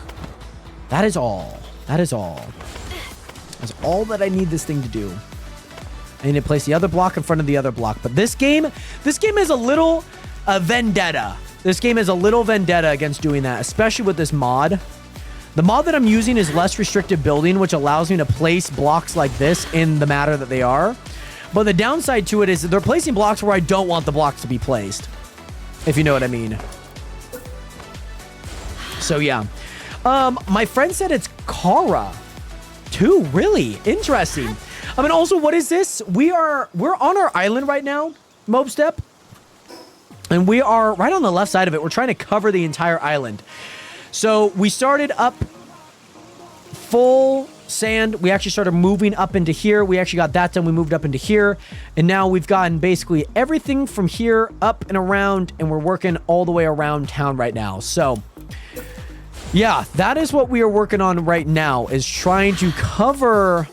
That is all. That is all. That's all that I need this thing to do. I need to place the other block in front of the other block. But this game is a little vendetta. This game is a little vendetta against doing that, especially with this mod. The mod that I'm using is less restrictive building, which allows me to place blocks like this in the matter that they are. But the downside to it is that they're placing blocks where I don't want the blocks to be placed, if you know what I mean. So yeah. My friend said it's Kara too. Really interesting. I mean, also, what is this? We're on our island right now, Mobstep. And we are right on the left side of it. We're trying to cover the entire island. So we started up full sand. We actually started moving up into here. We actually got that done. We moved up into here. And now we've gotten basically everything from here up and around. And we're working all the way around town right now. So yeah, that is what we are working on right now, is trying to cover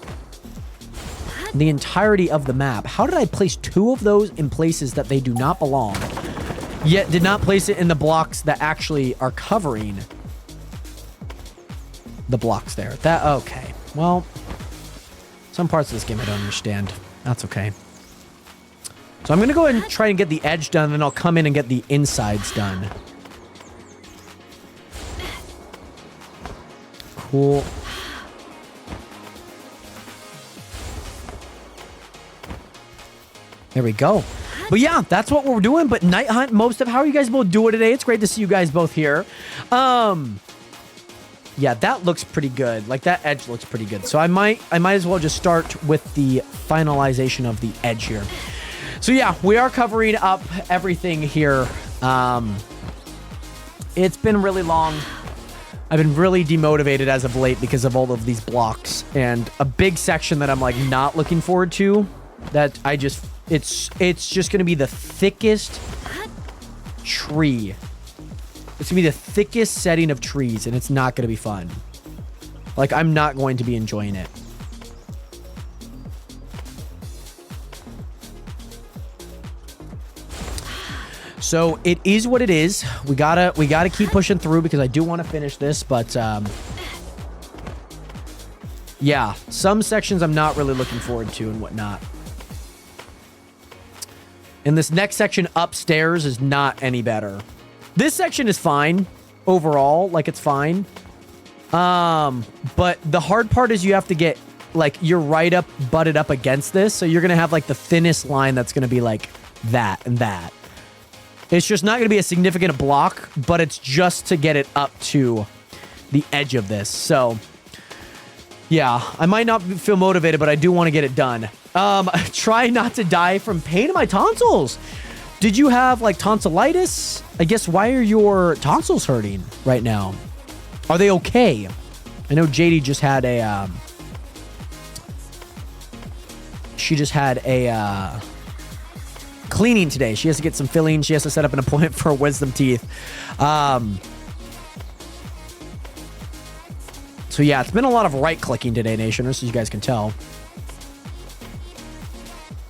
the entirety of the map. How did I place two of those in places that they do not belong? Yet did not place it in the blocks that actually are covering the blocks there. That, okay. Well, some parts of this game I don't understand. That's okay. So I'm going to go ahead and try and get the edge done, and then I'll come in and get the insides done. Cool. There we go. But yeah, that's what we're doing. But Night Hunt, most of how are you guys both doing today? It's great to see you guys both here. Yeah, that looks pretty good. Like, that edge looks pretty good. So I might as well just start with the finalization of the edge here. So yeah, we are covering up everything here. It's been really long. I've been really demotivated as of late because of all of these blocks, and a big section that I'm like not looking forward to, that I just, it's just going to be the thickest tree. It's going to be the thickest setting of trees, and it's not going to be fun. Like, I'm not going to be enjoying it. So it is what it is. We gotta keep pushing through because I do want to finish this, but yeah, some sections I'm not really looking forward to and whatnot. And this next section upstairs is not any better. This section is fine overall, like it's fine. But the hard part is you have to get, like, you're right up, butted up against this, so you're gonna have like the thinnest line that's gonna be like that and that. It's just not going to be a significant block, but it's just to get it up to the edge of this. So, yeah, I might not feel motivated, but I do want to get it done. Try not to die from pain in my tonsils. Did you have, like, tonsillitis? I guess, why are your tonsils hurting right now? Are they okay? I know JD just had a, she just had a, cleaning today. She has to get some filling. She has to set up an appointment for wisdom teeth. So yeah, it's been a lot of right clicking today, Nationers, as you guys can tell.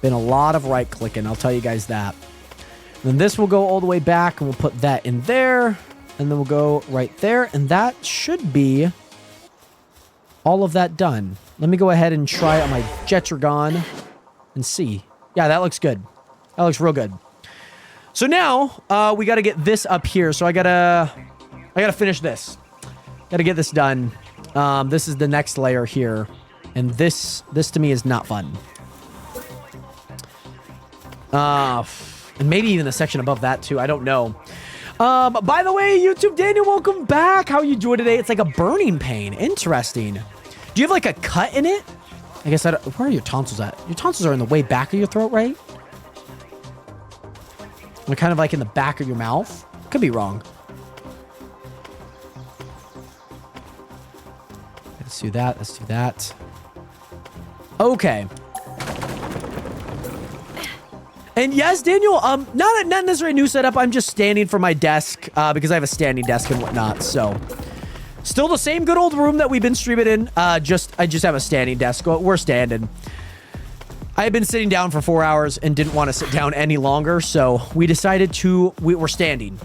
Been a lot of right clicking, I'll tell you guys that. And then this will go all the way back, and we'll put that in there, and then we'll go right there, and that should be all of that done. Let me go ahead and try on my Jetragon and see. Yeah, that looks good. That looks real good. So now, we got to get this up here. So I gotta finish this. Got to get this done. This is the next layer here. And this to me is not fun. And maybe even the section above that too. I don't know. By the way, YouTube Daniel, welcome back. How you doing today? It's like a burning pain. Interesting. Do you have like a cut in it? I guess where are your tonsils at? Your tonsils are in the way back of your throat, right? They're kind of like in the back of your mouth. Could be wrong. Let's do that. Let's do that. Okay. And yes, Daniel, not necessarily a new setup. I'm just standing for my desk because I have a standing desk and whatnot. So, still the same good old room that we've been streaming in. I just have a standing desk. We're standing. I had been sitting down for 4 hours and didn't want to sit down any longer. So, we decided we're standing.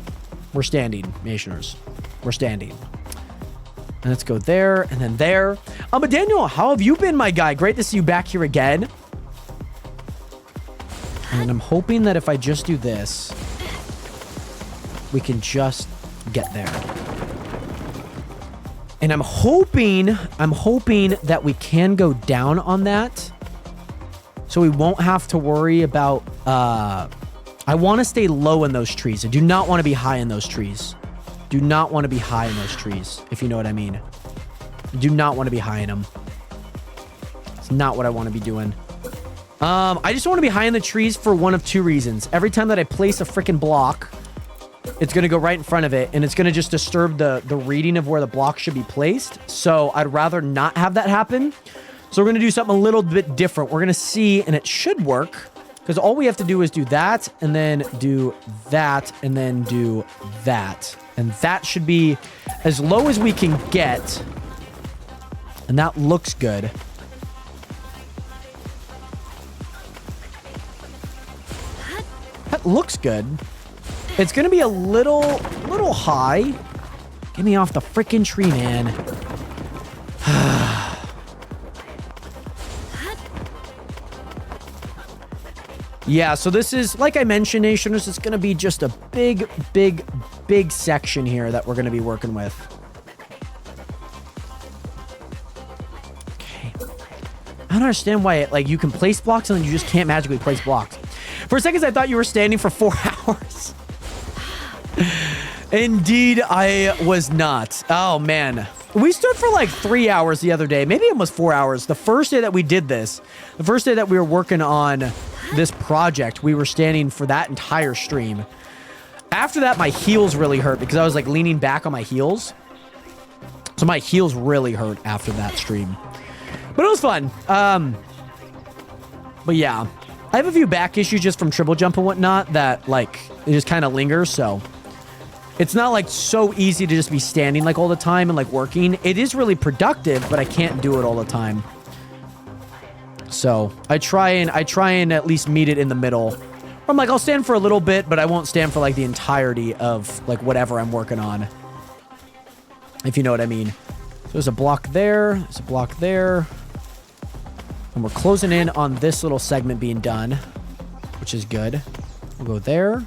We're standing, Nationers. We're standing. And let's go there and then there. But Daniel, how have you been, my guy? Great to see you back here again. And I'm hoping that if I just do this, we can just get there. And I'm hoping that we can go down on that. So we won't have to worry about, I want to stay low in those trees. I do not want to be high in those trees. Do not want to be high in those trees, if you know what I mean. I do not want to be high in them. It's not what I want to be doing. I just want to be high in the trees for one of two reasons. Every time that I place a freaking block, it's going to go right in front of it, and it's going to just disturb the reading of where the block should be placed. So I'd rather not have that happen. So we're going to do something a little bit different. We're going to see, and it should work, because all we have to do is do that, and then do that, and then do that. And that should be as low as we can get. And that looks good. That looks good. It's going to be a little high. Get me off the freaking tree, man. Yeah, so this is, like I mentioned, Nationers, it's going to be just a big section here that we're going to be working with. Okay. I don't understand why, like, you can place blocks and then you just can't magically place blocks. For a second, I thought you were standing for 4 hours. Indeed, I was not. Oh, man. We stood for like 3 hours the other day. Maybe almost 4 hours. The first day that we did this, the first day that we were working on this project, we were standing for that entire stream. After that, my heels really hurt because I was like leaning back on my heels. So my heels really hurt after that stream. But it was fun. But yeah, I have a few back issues just from triple jump and whatnot that like, it just kind of lingers. So it's not like so easy to just be standing like all the time and like working. It is really productive, but I can't do it all the time. So I try and at least meet it in the middle. I'm like, I'll stand for a little bit, but I won't stand for like the entirety of like whatever I'm working on. If you know what I mean. So there's a block there. There's a block there. And we're closing in on this little segment being done, which is good. We'll go there.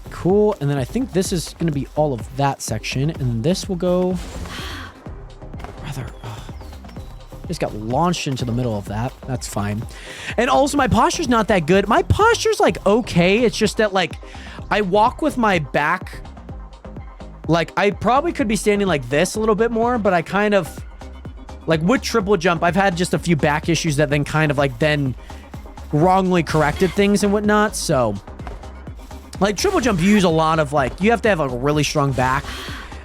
Cool. And then I think this is going to be all of that section. And this will go rather... just got launched into the middle of that. That's fine. And also, my posture's not that good. My posture's, like, okay. It's just that, like, I walk with my back. Like, I probably could be standing like this a little bit more, but I kind of... like, with triple jump, I've had just a few back issues that then kind of, like, then wrongly corrected things and whatnot. So, like, triple jump, you use a lot of, like... you have to have a really strong back.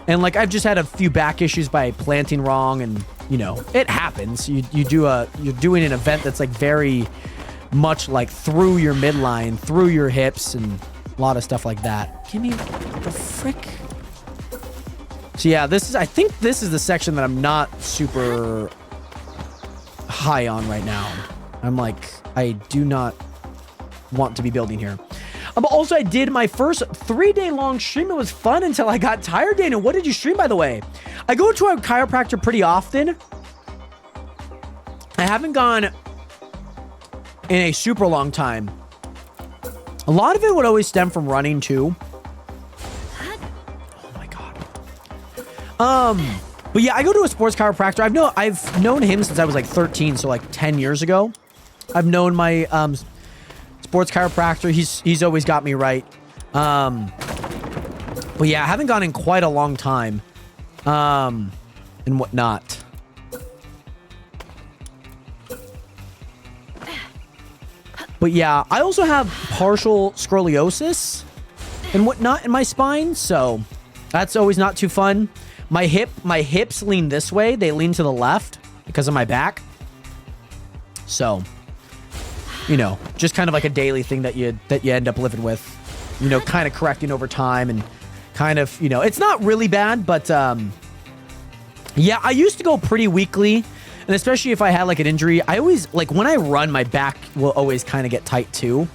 And, like, I've just had a few back issues by planting wrong and... you know, it happens. You're doing an event that's like very much like through your midline, through your hips, and a lot of stuff like that. Give me the frick. So yeah, I think this is the section that I'm not super high on right now. I'm like, I do not want to be building here. But also, I did my first 3-day long stream. It was fun until I got tired, Dana. What did you stream, by the way? I go to a chiropractor pretty often. I haven't gone in a super long time. A lot of it would always stem from running, too. Oh, my God. But yeah, I go to a sports chiropractor. I've known him since I was like 13, so like 10 years ago. I've known my sports chiropractor. He's always got me right. But yeah, I haven't gone in quite a long time. And whatnot. But yeah, I also have partial scoliosis and whatnot in my spine, so that's always not too fun. My hips lean this way; they lean to the left because of my back. So, you know, just kind of like a daily thing that you end up living with. You know, kind of correcting over time and kind of, you know, it's not really bad, but yeah, I used to go pretty weekly. And especially if I had like an injury, I always, like when I run, my back will always kind of get tight too.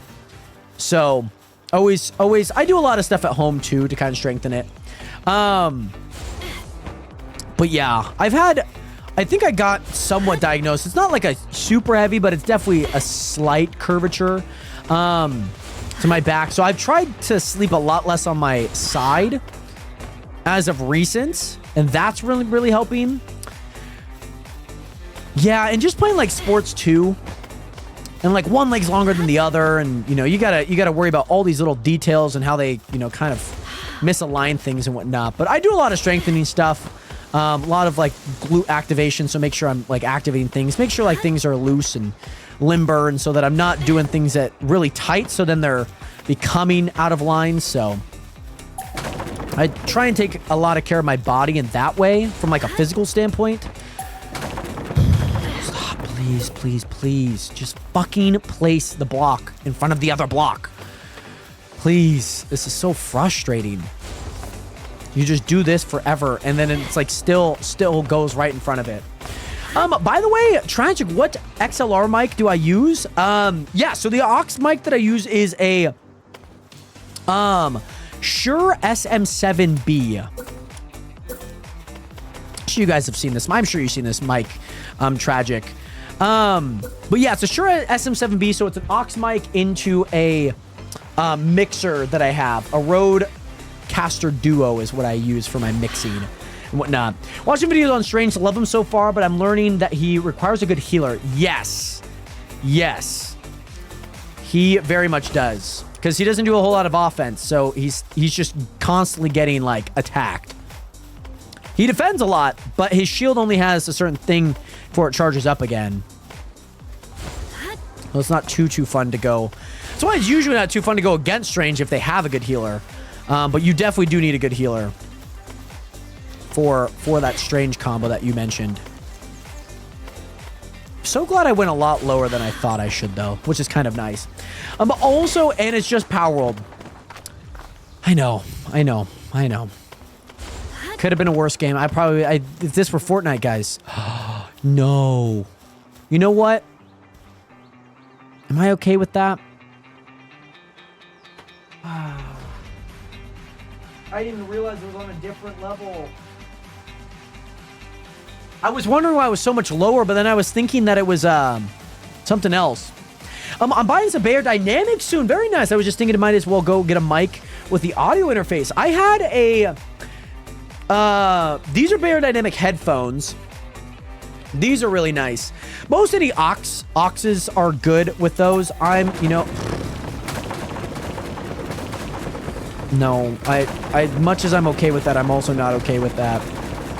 So always, I do a lot of stuff at home too to kind of strengthen it. But yeah, I think I got somewhat diagnosed. It's not like a super heavy, but it's definitely a slight curvature to my back. So I've tried to sleep a lot less on my side as of recent. And that's really, really helping. Yeah, and just playing like sports too, and like one leg's longer than the other, and you know you gotta worry about all these little details and how they, you know, kind of misalign things and whatnot. But I do a lot of strengthening stuff, a lot of like glute activation, so make sure I'm like activating things, make sure like things are loose and limber, and so that I'm not doing things that really tight, so then they're becoming out of line. So I try and take a lot of care of my body in that way from like a physical standpoint. Please, please, please. Just fucking place the block in front of the other block. Please. This is so frustrating. You just do this forever, and then it's like still goes right in front of it. By the way, Tragic, what XLR mic do I use? Yeah, so the aux mic that I use is a Shure SM7B. You guys have seen this. I'm sure you've seen this mic, Tragic. But yeah, it's a Shure SM7B, so it's an aux mic into a mixer that I have. A Rodecaster Duo is what I use for my mixing and whatnot. Watching videos on Strange, love him so far, but I'm learning that he requires a good healer. Yes. Yes. He very much does. Because he doesn't do a whole lot of offense, so he's just constantly getting, like, attacked. He defends a lot, but his shield only has a certain thing before it charges up again. So it's not too fun to go. That's why it's usually not too fun to go against Strange if they have a good healer. But you definitely do need a good healer for that Strange combo that you mentioned. So glad I went a lot lower than I thought I should, though, which is kind of nice. Also, and it's just Palworld. I know. Could have been a worse game. If this were Fortnite, guys. No. You know what? Am I okay with that? I didn't even realize it was on a different level. I was wondering why it was so much lower, but then I was thinking that it was something else. I'm buying some Bayer Dynamics soon. Very nice. I was just thinking I might as well go get a mic with the audio interface. I had a... these are Bayer Dynamic headphones. These are really nice. Most of the auxes are good with those. No, I much as I'm okay with that, I'm also not okay with that.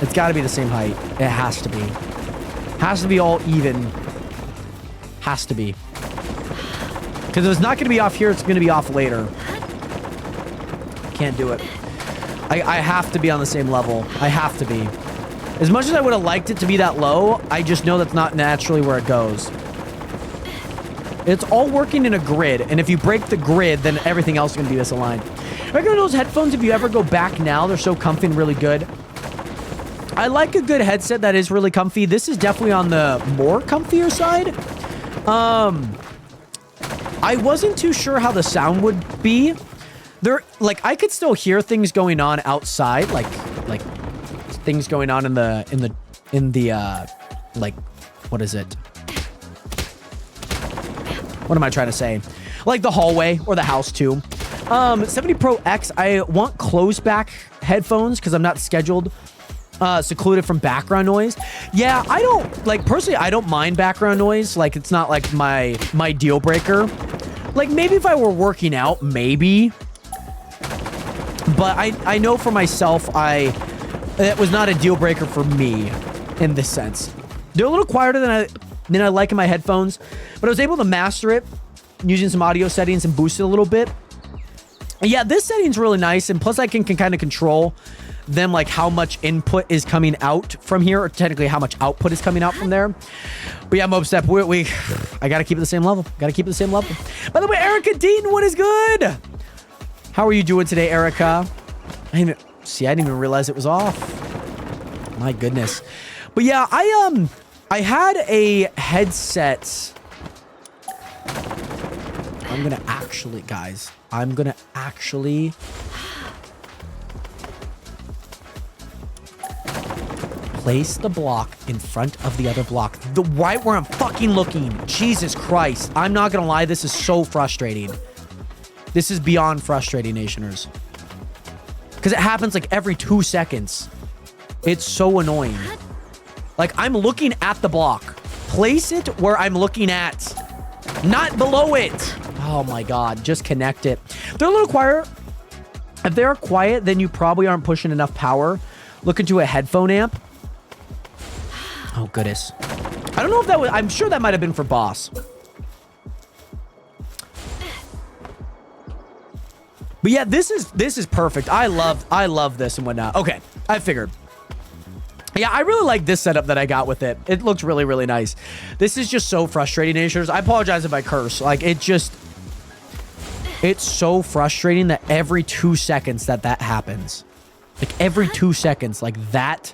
It's got to be the same height. It has to be. Has to be all even. Has to be. Because if it's not going to be off here, it's going to be off later. Can't do it. I have to be on the same level. I have to be. As much as I would have liked it to be that low, I just know that's not naturally where it goes. It's all working in a grid, and if you break the grid, then everything else is going to be misaligned. Regular those headphones, if you ever go back now, they're so comfy and really good. I like a good headset that is really comfy. This is definitely on the more comfier side. I wasn't too sure how the sound would be. Like, I could still hear things going on outside, like things going on in the like, what is it? What am I trying to say? Like the hallway or the house too. 70 Pro X, I want closed back headphones because I'm not scheduled secluded from background noise. Yeah, I don't, like, personally, I don't mind background noise. Like, it's not like my deal breaker. Like, maybe if I were working out, maybe. But I know for myself, it was not a deal breaker for me in this sense. They're a little quieter than I like in my headphones, but I was able to master it using some audio settings and boost it a little bit. And yeah, this setting's really nice, and plus I can kind of control them, like how much input is coming out from here, or technically how much output is coming out from there. But yeah, Mobstep, I gotta keep it the same level. Gotta keep it the same level. By the way, Erica Deaton, what is good? How are you doing today, Erica? I didn't even realize it was off. My goodness. But yeah, I had a headset. I'm gonna actually place the block in front of the other block. Right where I'm fucking looking. Jesus Christ. I'm not gonna lie, this is so frustrating. This is beyond frustrating, Nationers. Because it happens like every 2 seconds. It's so annoying. Like, I'm looking at the block. Place it where I'm looking at. Not below it. Oh my God. Just connect it. They're a little quiet. If they're quiet, then you probably aren't pushing enough power. Look into a headphone amp. Oh, goodness. I don't know if that was... I'm sure that might have been for Boss. But yeah, this is perfect. I love this and whatnot. Okay, I figured. Yeah, I really like this setup that I got with it. It looks really, really nice. This is just so frustrating, Nashers. I apologize if I curse. Like, it's so frustrating that every 2 seconds that happens. Like, every 2 seconds, like, that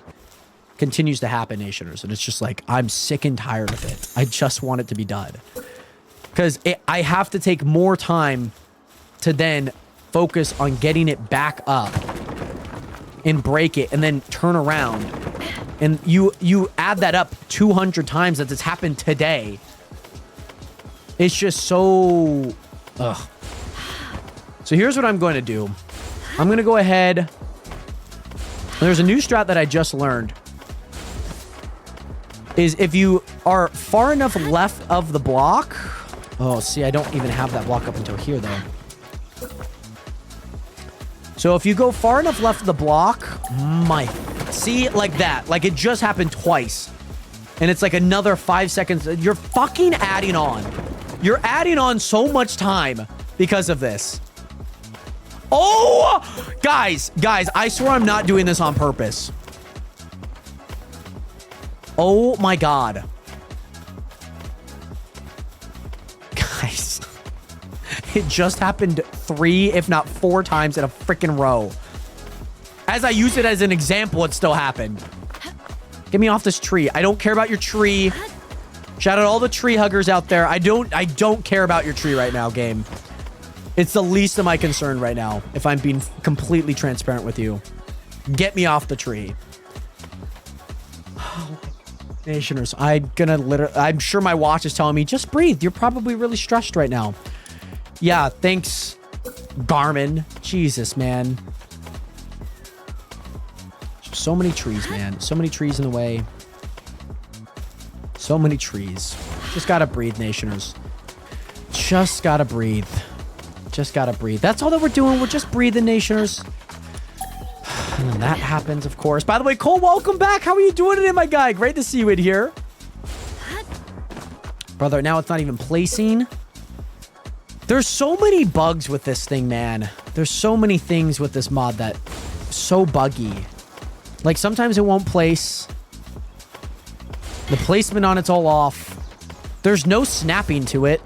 continues to happen, Nationers. And it's just like, I'm sick and tired of it. I just want it to be done. Because I have to take more time to then focus on getting it back up and break it and then turn around. And you add that up 200 times that it's happened today. It's just so... Ugh. So here's what I'm going to do. I'm going to go ahead... There's a new strat that I just learned. Is if you are far enough left of the block... Oh, see, I don't even have that block up until here, though. So if you go far enough left of the block... See, like that. Like, it just happened twice. And it's like another 5 seconds. You're fucking adding on. You're adding on so much time because of this. Oh! Guys, I swear I'm not doing this on purpose. Oh my God. Guys. It just happened 3, if not 4 times in a freaking row. As I use it as an example, it still happened. Get me off this tree. I don't care about your tree. Shout out all the tree huggers out there. I don't care about your tree right now, game. It's the least of my concern right now, if I'm being completely transparent with you. Get me off the tree. Nationers, I'm sure my watch is telling me, just breathe. You're probably really stressed right now. Yeah, thanks, Garmin. Jesus, man. So many trees, man. So many trees in the way. So many trees. Just gotta breathe, Nationers. Just gotta breathe. Just gotta breathe. That's all that we're doing. We're just breathing, Nationers. And then that happens, of course. By the way, Cole, welcome back. How are you doing today, my guy? Great to see you in here. Brother, now it's not even placing. There's so many bugs with this thing, man. There's so many things with this mod that so buggy. Like, sometimes it won't place. The placement on it's all off. There's no snapping to it.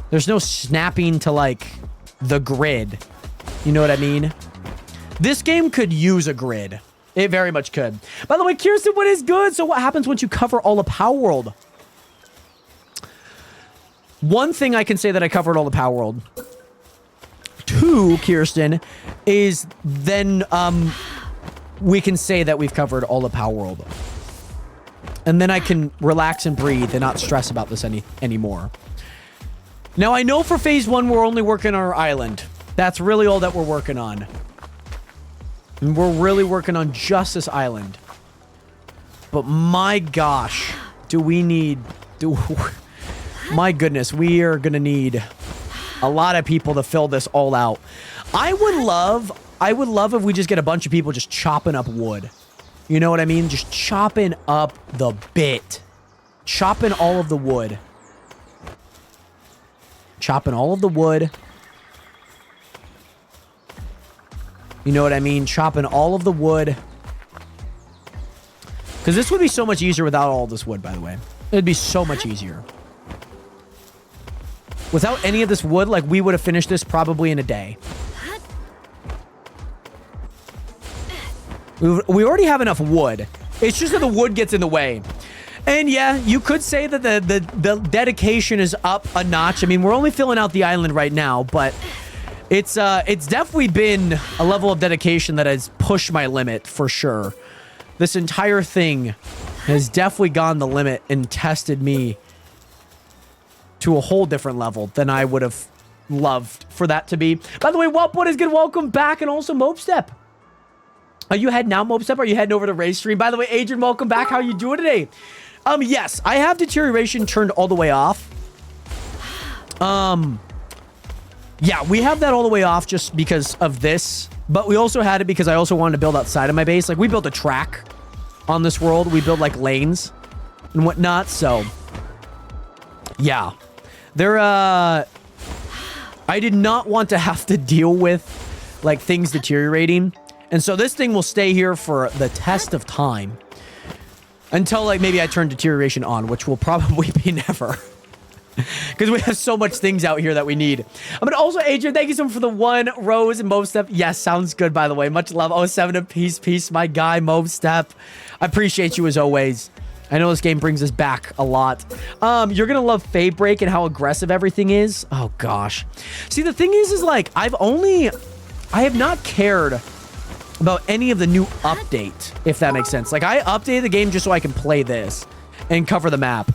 There's no snapping to, like, the grid. You know what I mean? This game could use a grid. It very much could. By the way, Kirsten, what is good? So what happens once you cover all of Palworld? One thing I can say that I covered all the Palworld. 2, Kirsten, is then, we can say that we've covered all of Palworld. And then I can relax and breathe and not stress about this anymore. Now, I know for phase 1, we're only working on our island. That's really all that we're working on. And we're really working on just this island. But my gosh, my goodness, we are going to need a lot of people to fill this all out. I would love if we just get a bunch of people just chopping up wood. You know what I mean? Just chopping up the bit. Chopping all of the wood. Chopping all of the wood. You know what I mean? Chopping all of the wood. Because this would be so much easier without all this wood, by the way. It'd be so much easier. Without any of this wood, like, we would have finished this probably in a day. We already have enough wood. It's just that the wood gets in the way. And yeah, you could say that the dedication is up a notch. I mean, we're only filling out the island right now, but it's definitely been a level of dedication that has pushed my limit for sure. This entire thing has definitely gone the limit and tested me to a whole different level than I would have loved for that to be. By the way, what is good? Welcome back, and also Mopestep. Are you heading out, Mopestep? Are you heading over to Ray's stream? By the way, Adrian, welcome back. How are you doing today? Yes, I have deterioration turned all the way off. Yeah, we have that all the way off just because of this. But we also had it because I also wanted to build outside of my base. Like, we built a track on this world. We build, like, lanes and whatnot. So, yeah. I did not want to have to deal with, like, things deteriorating. And so this thing will stay here for the test of time. Until, like, maybe I turn deterioration on, which will probably be never. Because we have so much things out here that we need. But also, Adrian, thank you so much for the 1 Rose and Mopestep. Yes, sounds good, by the way. Much love. 07 of peace, my guy, Mopestep. I appreciate you as always. I know this game brings us back a lot. You're going to love Fade Break and how aggressive everything is. Oh, gosh. See, the thing is like, I have not cared about any of the new update, if that makes sense. Like, I updated the game just so I can play this and cover the map.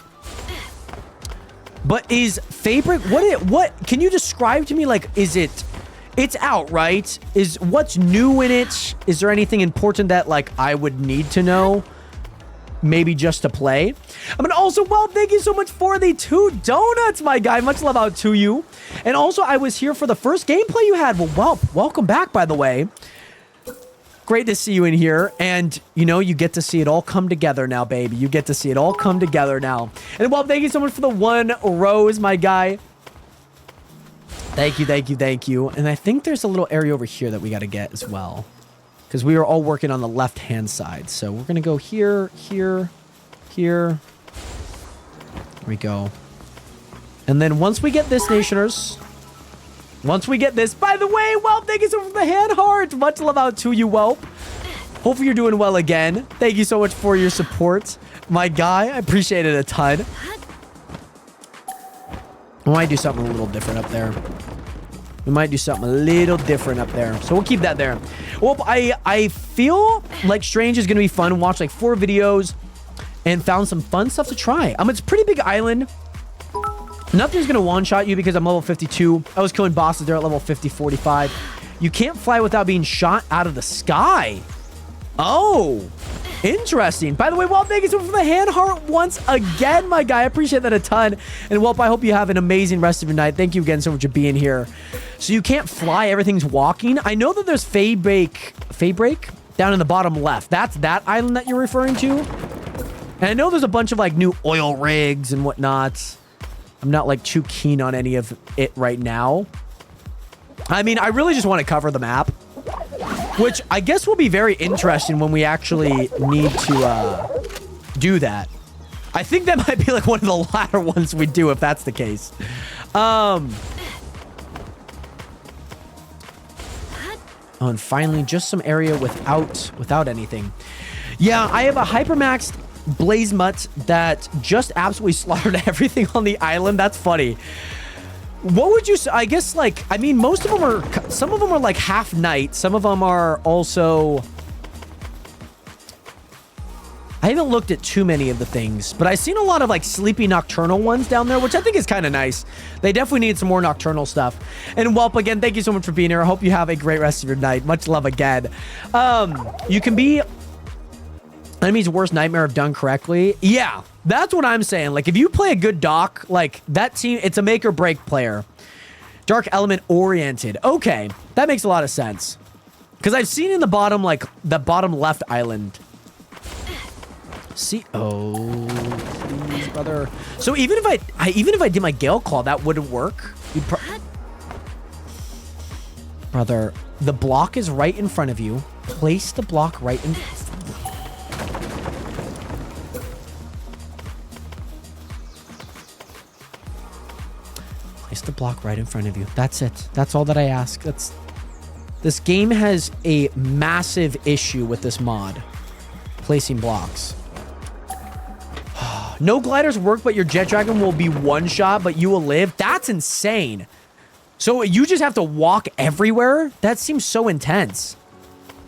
But is Fabric, what can you describe to me? Like, it's out, right? What's new in it? Is there anything important that, like, I would need to know? Maybe just to play. I mean, also, well, thank you so much for the 2 donuts, my guy. Much love out to you. And also, I was here for the first gameplay you had. Well, welcome back, by the way. Great to see you in here. And, you know, you get to see it all come together now, baby. You get to see it all come together now. And, well, thank you so much for the 1 Rose, my guy. Thank you. And I think there's a little area over here that we got to get as well. Because we are all working on the left-hand side. So we're going to go here. Here we go. And then once we get this, Nationers... Once we get this, by the way, Welp, thank you so much for the hand heart. Much love out to you, Welp. Hopefully you're doing well again. Thank you so much for your support, my guy. I appreciate it a ton. We might do something a little different up there. So we'll keep that there. Well, I feel like Strange is going to be fun. Watch like 4 videos and found some fun stuff to try. It's a pretty big island. Nothing's going to one-shot you because I'm level 52. I was killing bosses there at level 50, 45. You can't fly without being shot out of the sky. Oh, interesting. By the way, Welp, thank you so much for the hand heart once again, my guy. I appreciate that a ton. And Welp, I hope you have an amazing rest of your night. Thank you again so much for being here. So you can't fly. Everything's walking. I know that there's Fade Break down in the bottom left. That's that island that you're referring to. And I know there's a bunch of like new oil rigs and whatnot. I'm not like too keen on any of it right now. I mean, I really just want to cover the map, which I guess will be very interesting when we actually need to do that. I think that might be like one of the latter ones we do if that's the case. Oh, and finally, just some area without anything. Yeah, I have a hypermaxed Blaze Mutt that just absolutely slaughtered everything on the island. That's funny. What would you say? I guess, like, I mean, most of them are, some of them are like half night. Some of them are also, I haven't looked at too many of the things, but I've seen a lot of like sleepy nocturnal ones down there, which I think is kind of nice. They definitely need some more nocturnal stuff. And Welp, again, thank you so much for being here. I hope you have a great rest of your night. Much love again. You can be enemy's worst nightmare if done correctly. Yeah, that's what I'm saying. Like, if you play a good doc, like that team, it's a make or break player. Dark element oriented. Okay, that makes a lot of sense. Because I've seen in the bottom, like, the bottom left island. See? Oh, please, brother. So even if I did my Gale Claw, that wouldn't work. Brother, the block is right in front of you. Place the block right in... Place the block right in front of you. That's it. That's all that I ask. This game has a massive issue with this mod. Placing blocks. No gliders work, but your jet dragon will be one shot, but you will live. That's insane. So you just have to walk everywhere? That seems so intense.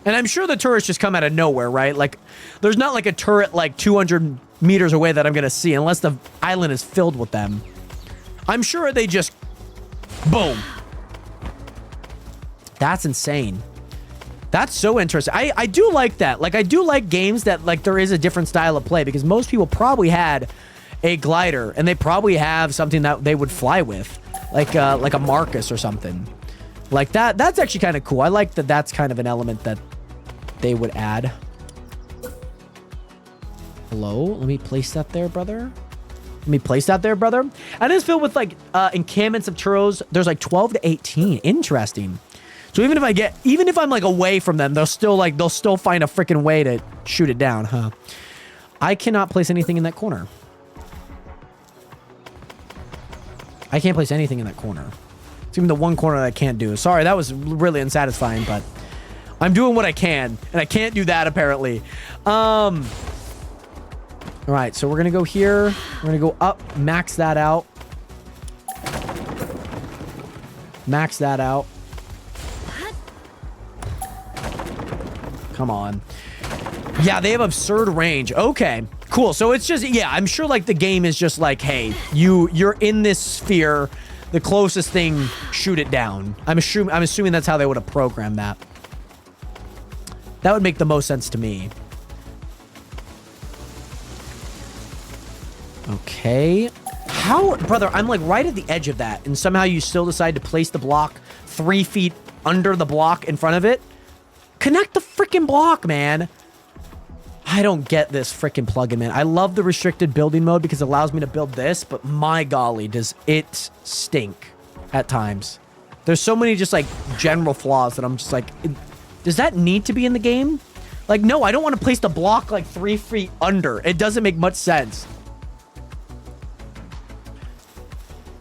And I'm sure the turrets just come out of nowhere, right? Like, there's not like a turret like 200 meters away that I'm going to see unless the island is filled with them. I'm sure they just... Boom. That's insane. That's so interesting. I do like that. Like, I do like games that, like, there is a different style of play because most people probably had a glider and they probably have something that they would fly with. Like a Marcus or something. Like that. That's actually kind of cool. I like that that's kind of an element that they would add. Hello? Let me place that there, brother. Let me place that there, brother. And it's filled with, like, encampments of churros. There's, like, 12 to 18. Interesting. So even if I'm, like, away from them, they'll still find a freaking way to shoot it down, huh? I cannot place anything in that corner. I can't place anything in that corner. It's even the one corner that I can't do. Sorry, that was really unsatisfying, but I'm doing what I can, and I can't do that, apparently. All right, so we're going to go here. We're going to go up, max that out. Max that out. Come on. Yeah, they have absurd range. Okay, cool. So it's just, yeah, I'm sure like the game is just like, hey, you're in this sphere. The closest thing, shoot it down. I'm assuming that's how they would have programmed that. That would make the most sense to me. Okay. How, brother, I'm like right at the edge of that, and somehow you still decide to place the block 3 feet under the block in front of it? Connect the freaking block, man. I don't get this freaking plugin, man. I love the restricted building mode because it allows me to build this, but my golly, does it stink at times. There's so many just like general flaws that I'm just like, does that need to be in the game? Like, no, I don't want to place the block like 3 feet under. It doesn't make much sense.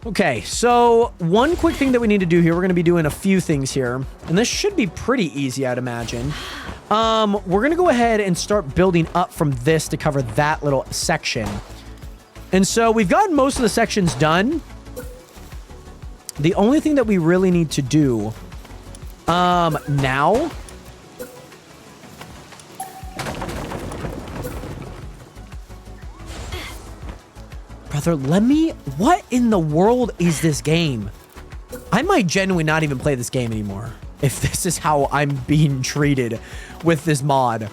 Okay, so one quick thing that we need to do here, we're going to be doing a few things here, and this should be pretty easy, I'd imagine. We're going to go ahead and start building up from this to cover that little section. And so we've gotten most of the sections done. The only thing that we really need to do now... Brother, let me... What in the world is this game? I might genuinely not even play this game anymore if this is how I'm being treated with this mod.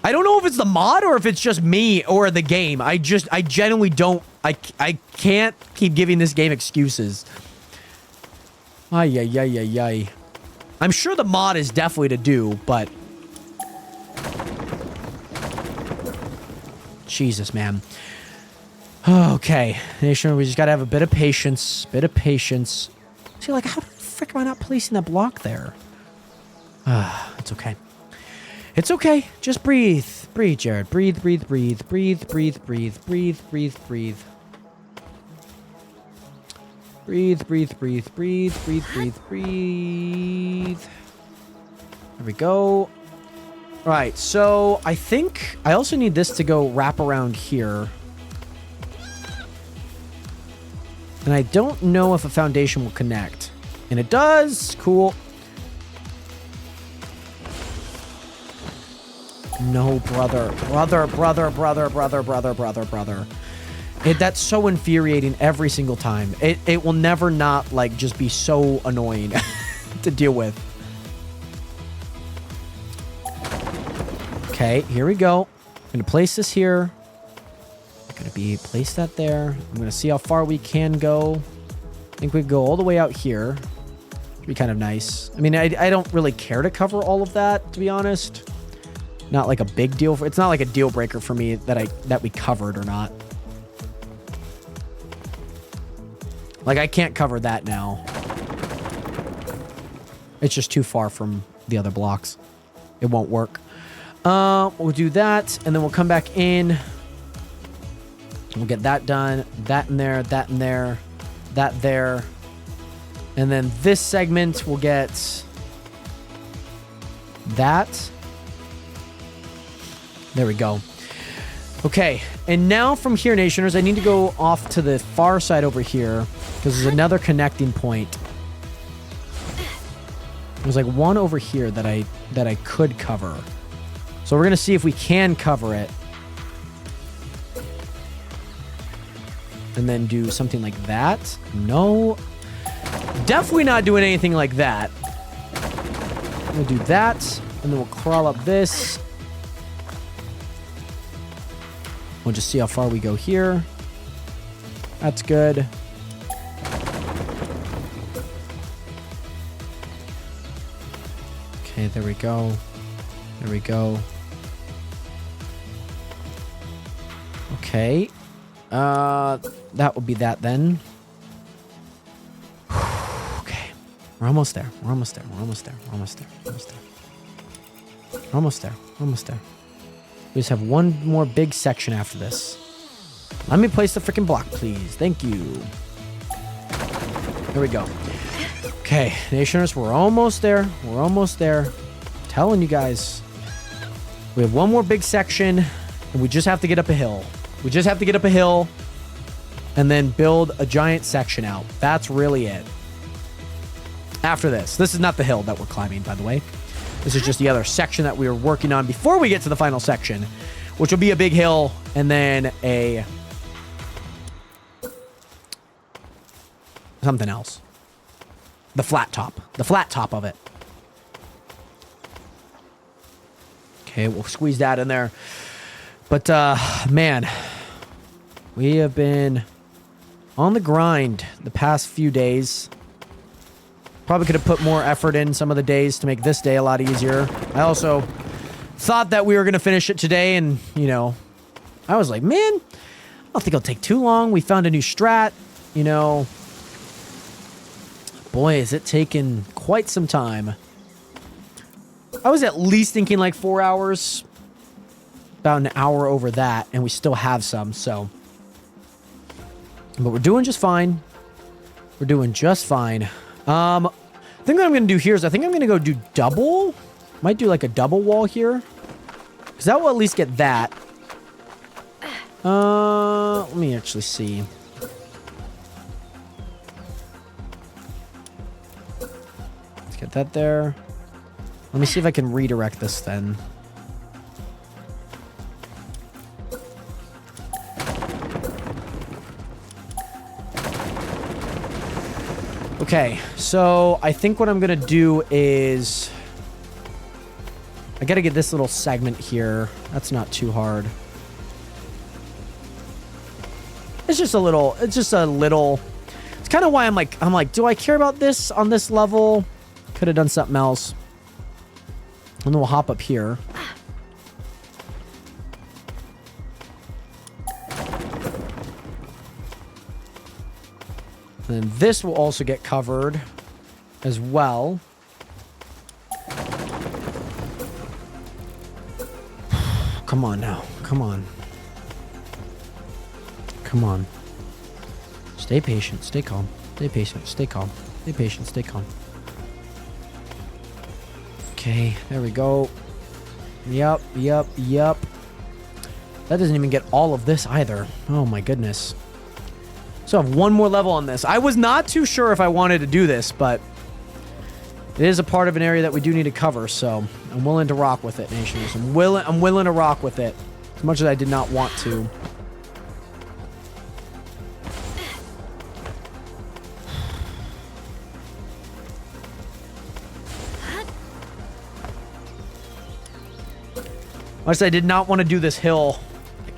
I don't know if it's the mod or if it's just me or the game. I genuinely don't... I can't keep giving this game excuses. Ay, ay, ay, ay, ay. I'm sure the mod is definitely to do, but... Jesus, man. Okay, Nation, we just gotta have a bit of patience. See, like, how the frick am I not placing that block there? It's okay. It's okay. Just breathe. Breathe, Jared. Breathe, breathe, breathe. Breathe, breathe, breathe. Breathe, breathe, breathe. Breathe, breathe, breathe, breathe, breathe, breathe, breathe. There we go. All right, so I think I also need this to go wrap around here. And I don't know if a foundation will connect. And it does. Cool. No, brother. Brother. That's so infuriating every single time. It will never not, like, just be so annoying to deal with. Okay, here we go. I'm going to place this here. Gonna be place that there. I'm gonna see how far we can go. I think we could go all the way out here. Be kind of nice. I mean, I don't really care to cover all of that, to be honest. Not like a big deal. It's not like a deal breaker for me that we covered or not. Like, I can't cover that now. It's just too far from the other blocks. It won't work. We'll do that, and then we'll come back in. We'll get that done. That in there, that in there, that there. And then this segment will get that. There we go. Okay, and now from here, Nationers, I need to go off to the far side over here because there's another connecting point. There's like one over here that I could cover. So we're gonna see if we can cover it. And then do something like that. No. Definitely not doing anything like that. We'll do that. And then we'll crawl up this. We'll just see how far we go here. That's good. Okay, there we go. There we go. Okay. That would be that then. Okay. We're almost there. We're almost there. We're almost there. We're almost there. We're almost there. We're almost there. We're almost there. We just have one more big section after this. Let me place the freaking block, please. Thank you. Here we go. Okay, Nationers, we're almost there. We're almost there. I'm telling you guys. We have one more big section, and we just have to get up a hill. We just have to get up a hill and then build a giant section out. That's really it. After this. This is not the hill that we're climbing, by the way. This is just the other section that we were working on before we get to the final section, which will be a big hill and then a... something else. The flat top. The flat top of it. Okay, we'll squeeze that in there. But, man, we have been on the grind the past few days. Probably could have put more effort in some of the days to make this day a lot easier. I also thought that we were going to finish it today, and, you know, I was like, man, I don't think it'll take too long. We found a new strat, you know. Boy, is it taken quite some time. I was at least thinking like 4 hours. About an hour over that, and we still have some, so. But we're doing just fine. We're doing just fine. I think what I'm going to do here is I think I'm going to go do double. Might do like a double wall here. Because that will at least get that. Let me actually see. Let's get that there. Let me see if I can redirect this then. Okay, so I think what I'm going to do is... I got to get this little segment here. That's not too hard. It's just a little... It's just a little... It's kind of why I'm like, do I care about this on this level? Could have done something else. And then we'll hop up here. And then this will also get covered as well. Come on now. Come on. Come on. Stay patient. Stay calm. Stay patient. Stay calm. Stay patient. Stay calm. Okay. There we go. Yep. Yep. Yep. That doesn't even get all of this either. Oh my goodness. So I have one more level on this. I was not too sure if I wanted to do this, but it is a part of an area that we do need to cover, so I'm willing to rock with it, Nations. I'm willing to rock with it, as much as I did not want to. Much as I did not want to do this hill,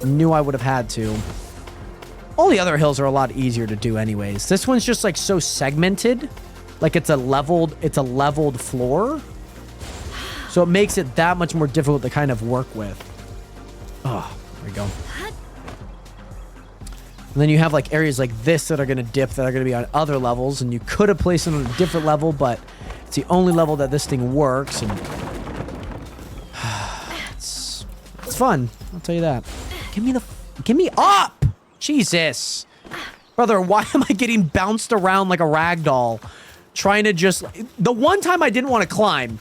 I knew I would have had to. All the other hills are a lot easier to do anyways. This one's just like so segmented. Like it's a leveled floor. So it makes it that much more difficult to kind of work with. Oh, there we go. And then you have like areas like this that are going to dip, that are going to be on other levels. And you could have placed it on a different level, but it's the only level that this thing works. And it's fun. I'll tell you that. Give me up! Jesus. Brother, why am I getting bounced around like a rag doll? Trying to just... The one time I didn't want to climb.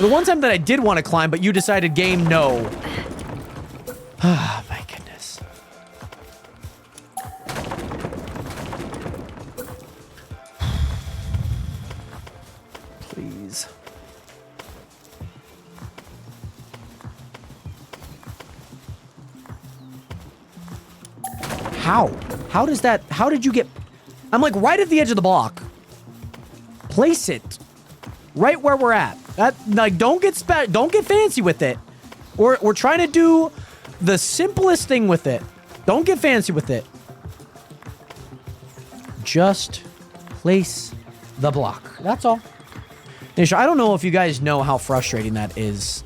The one time that I did want to climb, but you decided game no. Ah, my goodness. Please. How? How does that... How did you get... I'm like right at the edge of the block. Place it. Right where we're at. That, like, don't get fancy with it. We're trying to do the simplest thing with it. Don't get fancy with it. Just place the block. That's all. Nisha, I don't know if you guys know how frustrating that is.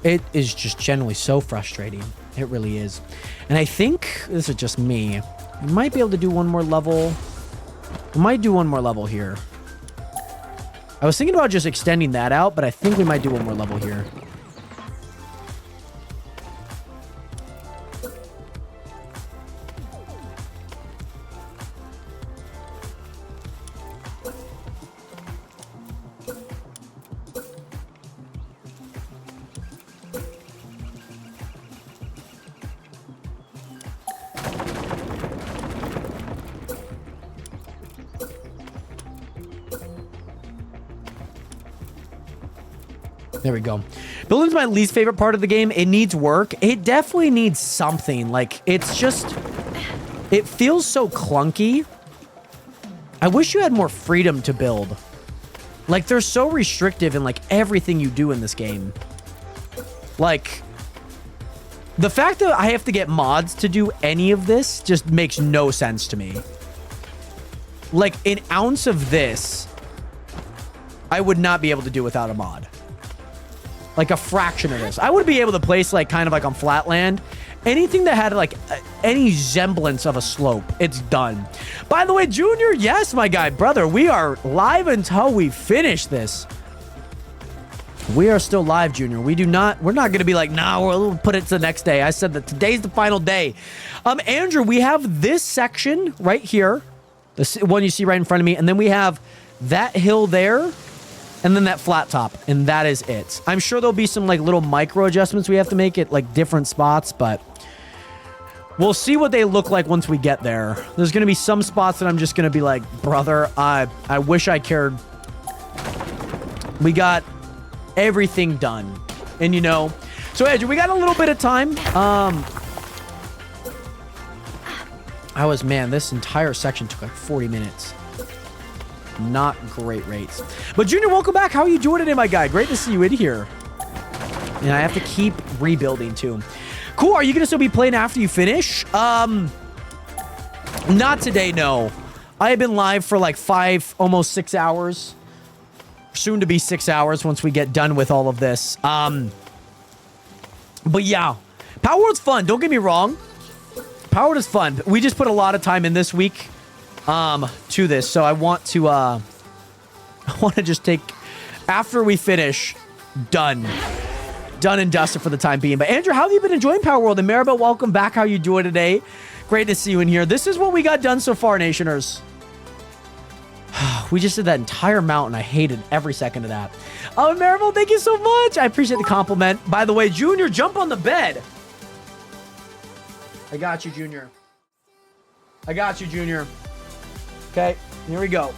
It is just generally so frustrating. It really is. And I think this is just me. We might be able to do one more level. We might do one more level here. I was thinking about just extending that out, but I think we might do one more level here. There we go. Building's my least favorite part of the game. It needs work. It definitely needs something. Like, it's just... It feels so clunky. I wish you had more freedom to build. Like, they're so restrictive in, like, everything you do in this game. Like, the fact that I have to get mods to do any of this just makes no sense to me. Like, an ounce of this, I would not be able to do without a mod. Like a fraction of this. I would be able to place like kind of like on flatland. Anything that had like any semblance of a slope, it's done. By the way, Junior, yes, my guy, brother, we are live until we finish this. We are still live, Junior. We're not going to be like, nah, we'll put it to the next day. I said that today's the final day. Andrew, we have this section right here. The one you see right in front of me. And then we have that hill there. And then that flat top, and that is it. I'm sure there'll be some like little micro adjustments we have to make at like different spots, but we'll see what they look like once we get there. There's going to be some spots that I'm just going to be like, brother, I wish I cared. We got everything done. And you know, so Andrew, we got a little bit of time. Man, this entire section took like 40 minutes. Not great rates. But Junior, welcome back. How are you doing today, my guy? Great to see you in here. And I have to keep rebuilding too. Cool. Are you going to still be playing after you finish? Not today, no. I have been live for like 5, almost 6 hours. Soon to be 6 hours once we get done with all of this. But yeah, Palworld's fun. Don't get me wrong. Palworld is fun. We just put a lot of time in this week. To this, so I want to just take, after we finish, done and dusted for the time being. But Andrew, how have you been enjoying Palworld? And Maribel, welcome back. How you doing today? Great to see you in here. This is what we got done so far, Nationers. We just did that entire mountain. I hated every second of that. Oh, Maribel, thank you so much. I appreciate the compliment. By the way, Junior, jump on the bed. I got you, Junior. I got you, Junior. Okay, here we go.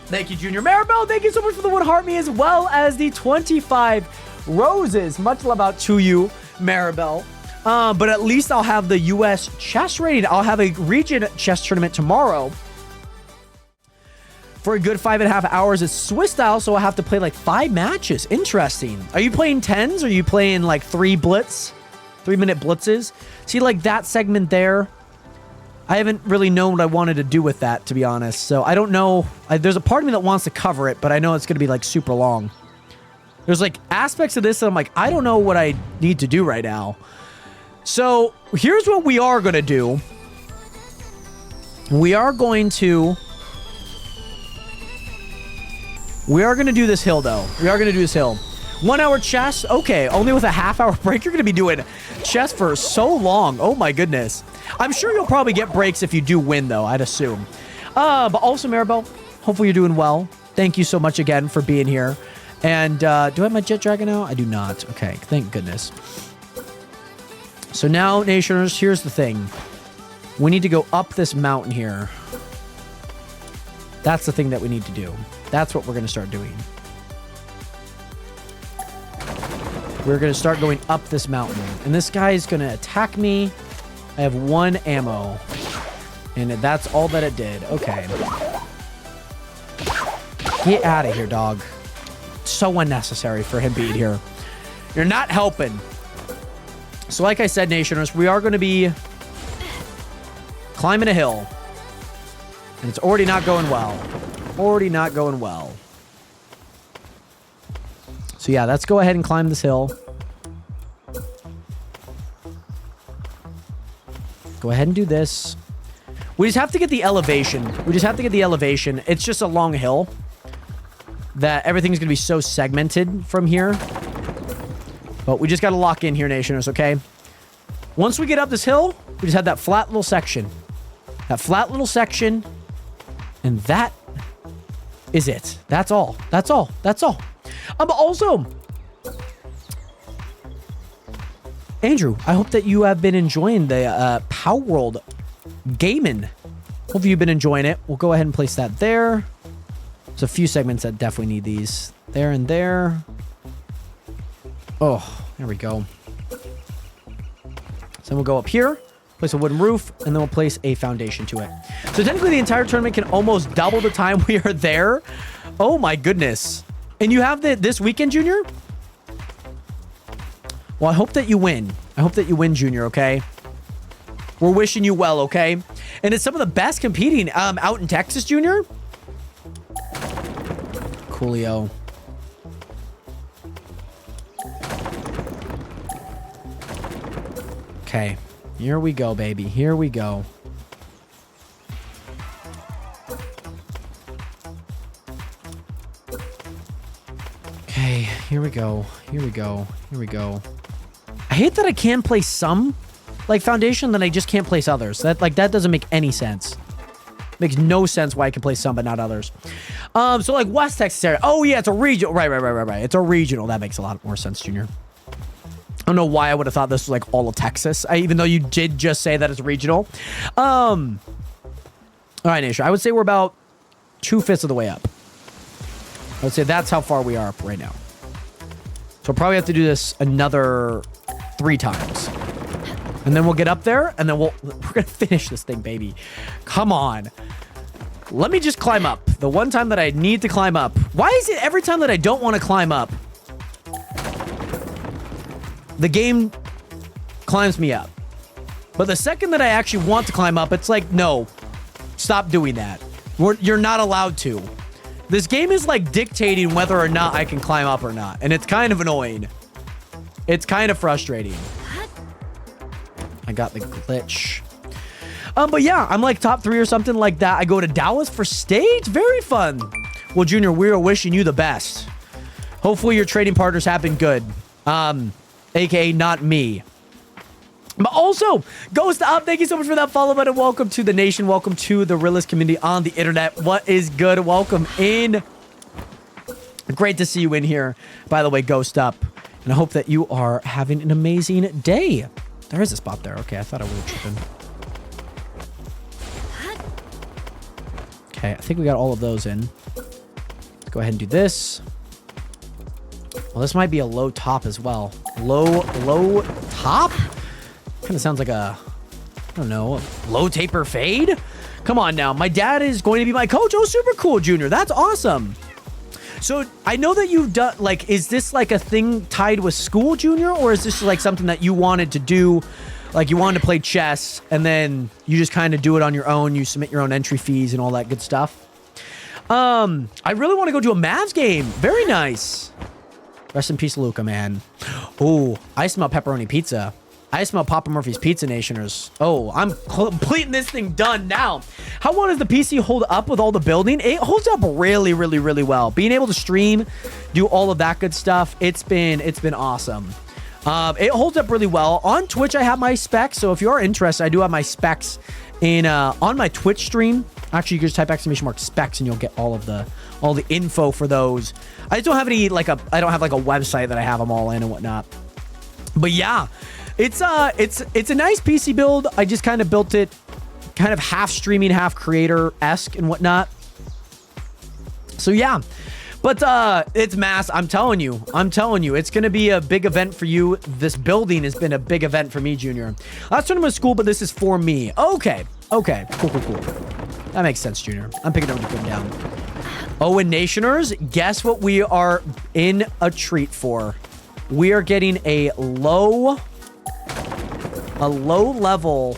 Thank you, Junior. Maribel, thank you so much for the 1 heart me as well as the 25 roses. Much love out to you, Maribel. But at least I'll have the U.S. chess rating. I'll have a region chess tournament tomorrow. for a good 5.5 hours. It's Swiss style, so I have to play like 5 matches. Interesting. Are you playing 10s? Or are you playing like 3-minute blitzes? See, like that segment there, I haven't really known what I wanted to do with that, to be honest. So I don't know. There's a part of me that wants to cover it, but I know it's going to be like super long. There's like aspects of this that I'm like, I don't know what I need to do right now. So here's what we are going to do. We are going to do this hill, though. We are going to do this hill. 1 hour chess? Okay, only with a half-hour break? You're going to be doing chess for so long. Oh, my goodness. I'm sure you'll probably get breaks if you do win, though, I'd assume. But also, Maribel, hopefully you're doing well. Thank you so much again for being here. And do I have my jet dragon now? I do not. Okay, thank goodness. So now, Nationers, here's the thing. We need to go up this mountain here. That's the thing that we need to do. That's what we're going to start doing. We're going to start going up this mountain. And this guy is going to attack me. I have 1 ammo. And that's all that it did. Okay. Get out of here, dog. So unnecessary for him being here. You're not helping. So like I said, Nationers, we are going to be climbing a hill. And it's already not going well. Already not going well. So yeah, let's go ahead and climb this hill. Go ahead and do this. We just have to get the elevation. It's just a long hill that everything's going to be so segmented from here. But we just got to lock in here, Nationers, okay? Once we get up this hill, we just have that flat little section. And that is it. That's all. But also, Andrew, I hope that you have been enjoying the Palworld gaming. Hopefully you've been enjoying it. We'll go ahead and place that there. There's a few segments that definitely need these. There and there. Oh, there we go. So we'll go up here, place a wooden roof, and then we'll place a foundation to it. So technically the entire tournament can almost double the time we are there. Oh my goodness. And you have this weekend, Junior? Well, I hope that you win. Junior, okay? We're wishing you well, okay? And it's some of the best competing out in Texas, Junior. Coolio. Okay. Here we go, baby. Here we go. Okay, here we go. I hate that I can place some like foundation, then I just can't place others. That doesn't make any sense. Makes no sense why I can place some but not others. So like West Texas area. Oh yeah, it's a regional. Right. It's a regional. That makes a lot more sense, Junior. I don't know why I would have thought this was like all of Texas, even though you did just say that it's regional. All right, Nation. I would say we're about 2/5 of the way up. I would say that's how far we are up right now. So we'll probably have to do this another 3 times. And then we'll get up there, and then we're going to finish this thing, baby. Come on. Let me just climb up. The one time that I need to climb up. Why is it every time that I don't want to climb up, the game climbs me up? But the second that I actually want to climb up, it's like, no, stop doing that. You're not allowed to. This game is like dictating whether or not I can climb up or not. And it's kind of annoying. It's kind of frustrating. I got the glitch. But yeah, I'm like top 3 or something like that. I go to Dallas for stage. Very fun. Well, Junior, we are wishing you the best. Hopefully your trading partners have been good. AKA not me. But also, Ghost Up, thank you so much for that follow button. Welcome to the nation. Welcome to the realist community on the internet. What is good? Welcome in. Great to see you in here. By the way, Ghost Up. And I hope that you are having an amazing day. There is a spot there. Okay, I thought I was tripping. Okay, I think we got all of those in. Let's go ahead and do this. Well, this might be a low top as well. Low top? Kind of sounds like a, I don't know, low taper fade? Come on now. My dad is going to be my coach. Oh, super cool, Junior. That's awesome. So I know that you've done, like, is this like a thing tied with school, Junior? Or is this like something that you wanted to do? Like you wanted to play chess and then you just kind of do it on your own. You submit your own entry fees and all that good stuff. I really want to go to a Mavs game. Very nice. Rest in peace, Luca, man. Oh, I smell pepperoni pizza. I smell Papa Murphy's Pizza Nationers. Oh, I'm completing this thing done now. How well does the PC hold up with all the building? It holds up really, really, really well. Being able to stream, do all of that good stuff, it's been awesome. It holds up really well. On Twitch, I have my specs. So if you are interested, I do have my specs in on my Twitch stream. Actually, you can just type !specs and you'll get all the info for those. I just don't have any I don't have like a website that I have them all in and whatnot. But yeah, it's a nice PC build. I just kind of built it kind of half streaming, half creator-esque and whatnot. So yeah. But it's mass. I'm telling you, it's going to be a big event for you. This building has been a big event for me, Junior. Last tournament was school, but this is for me. Okay. Cool. That makes sense, Junior. I'm picking up to put him down. Oh, and Nationers, guess what we are in a treat for? We are getting a low level.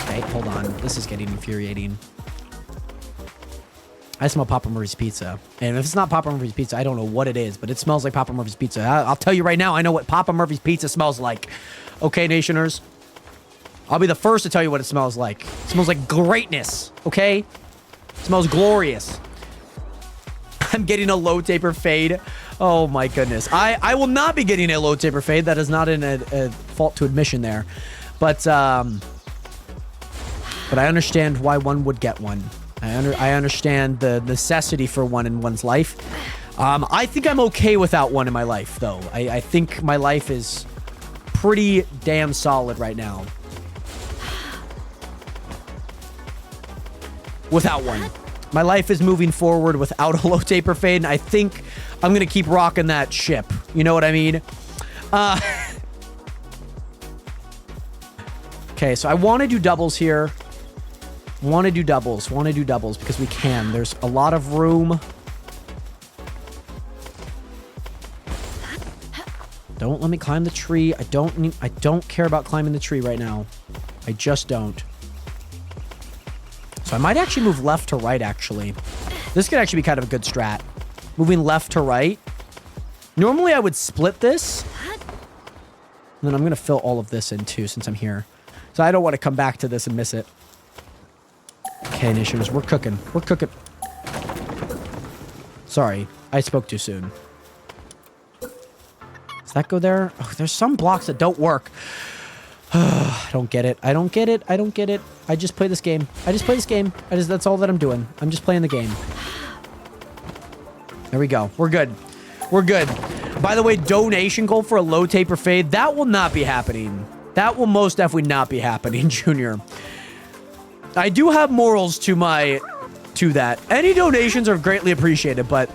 Okay, hold on. This is getting infuriating. I smell Papa Murphy's Pizza. And if it's not Papa Murphy's Pizza, I don't know what it is, but it smells like Papa Murphy's Pizza. I'll tell you right now, I know what Papa Murphy's Pizza smells like. Okay, Nationers? I'll be the first to tell you what it smells like. It smells like greatness, okay? It smells glorious. I'm getting a low taper fade. Oh my goodness. I will not be getting a low taper fade. That is not a fault to admission there. But I understand why one would get one. I understand the necessity for one in one's life. I think I'm okay without one in my life, though. I think my life is pretty damn solid right now. Without one. My life is moving forward without a low taper fade, and I think I'm going to keep rocking that ship. You know what I mean? Okay, so I want to do doubles here. Want to do doubles because we can. There's a lot of room. Don't let me climb the tree. I don't care about climbing the tree right now. I just don't. So I might actually move left to right, actually. This could actually be kind of a good strat. Moving left to right. Normally I would split this. And then I'm going to fill all of this in too since I'm here. So I don't want to come back to this and miss it. Okay, Nationers, we're cooking. Sorry, I spoke too soon. Does that go there? Oh, there's some blocks that don't work. I don't get it. I just play this game. That's all that I'm doing. I'm just playing the game. There we go. We're good. By the way, donation goal for a low taper fade. That will not be happening. That will most definitely not be happening, Junior. I do have morals to that. Any donations are greatly appreciated, but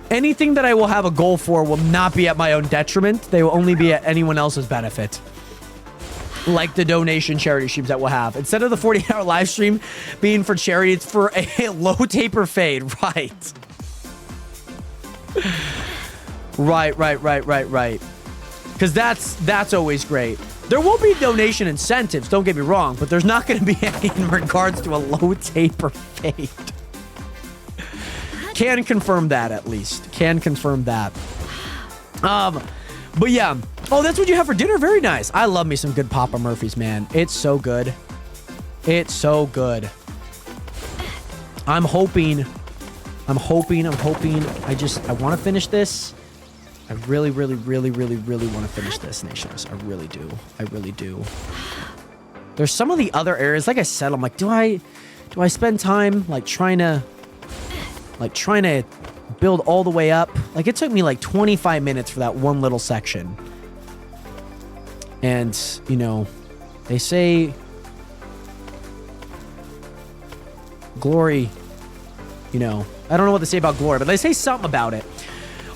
anything that I will have a goal for will not be at my own detriment. They will only be at anyone else's benefit. Like the donation charity streams that we'll have. Instead of the 48-hour live stream being for charity, it's for a low taper fade. Right. Right. Because that's always great. There will be donation incentives, don't get me wrong, but there's not going to be any in regards to a low taper fade. Can confirm that, at least. Can confirm that. But yeah. Oh, that's what you have for dinner? Very nice. I love me some good Papa Murphy's, man. It's so good. I'm hoping. I want to finish this. I really want to finish this, Nations. I really do. There's some of the other areas, like I said, I'm like, do I spend time trying to build all the way up? Like, it took me like 25 minutes for that one little section. And, you know, they say glory, you know, I don't know what they say about glory, but they say something about it.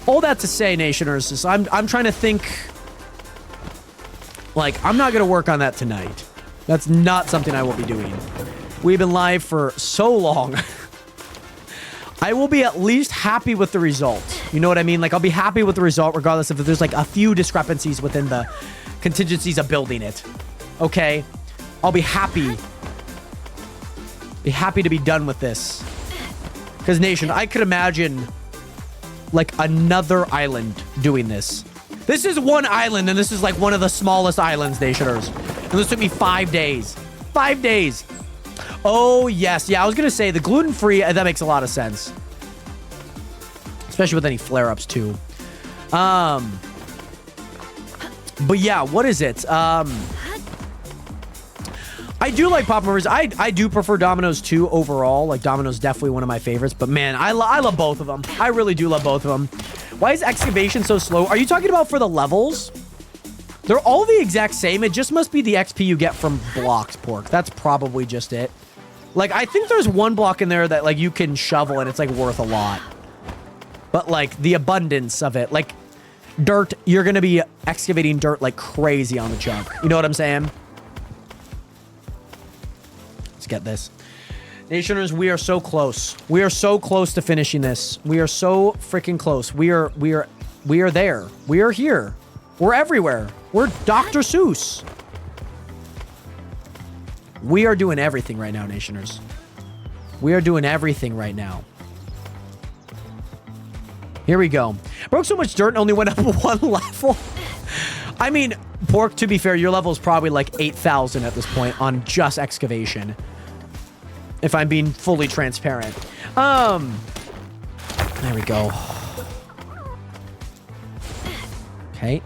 All that to say, Nationers, is I'm trying to think, like, I'm not going to work on that tonight. That's not something I will be doing. We've been live for so long. I will be at least happy with the result. You know what I mean? Like, I'll be happy with the result regardless if there's like a few discrepancies within the contingencies of building it. Okay? I'll be happy. Be happy to be done with this. Because, Nation, I could imagine like another island doing this. This is one island, and this is like one of the smallest islands, Nationers. And this took me 5 days. 5 days. Oh, yes. Yeah, I was going to say the gluten-free, that makes a lot of sense. Especially with any flare-ups, too. But yeah, what is it? I do like Papa Murphy's. I do prefer Domino's too overall. Like, Domino's definitely one of my favorites. But man, I love both of them. I really do love both of them. Why is excavation so slow? Are you talking about for the levels? They're all the exact same. It just must be the XP you get from blocks, Pork. That's probably just it. Like, I think there's one block in there that, like, you can shovel and it's, like, worth a lot. But, like, the abundance of it. Like, dirt, you're going to be excavating dirt like crazy on the chunk. You know what I'm saying? Let's get this. Nationers, we are so close. We are so close to finishing this. We are so freaking close. We are there. We are here. We're everywhere. We're Dr. Seuss. We are doing everything right now, Nationers. We are doing everything right now. Here we go. Broke so much dirt and only went up one level. I mean, Pork, to be fair, your level is probably like 8,000 at this point on just excavation. If I'm being fully transparent. There we go. Okay.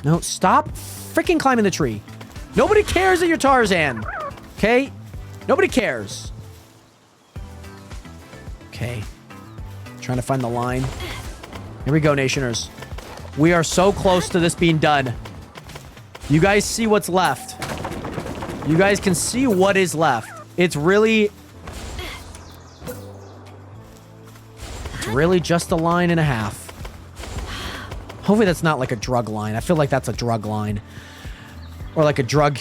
No, stop freaking climbing the tree. Nobody cares that you're Tarzan. Okay? Nobody cares. Okay. Trying to find the line. Here we go, Nationers. We are so close to this being done. You guys see what's left. You guys can see what is left. It's really just a line and a half. Hopefully that's not like a drug line. I feel like that's a drug line. Or like a drug,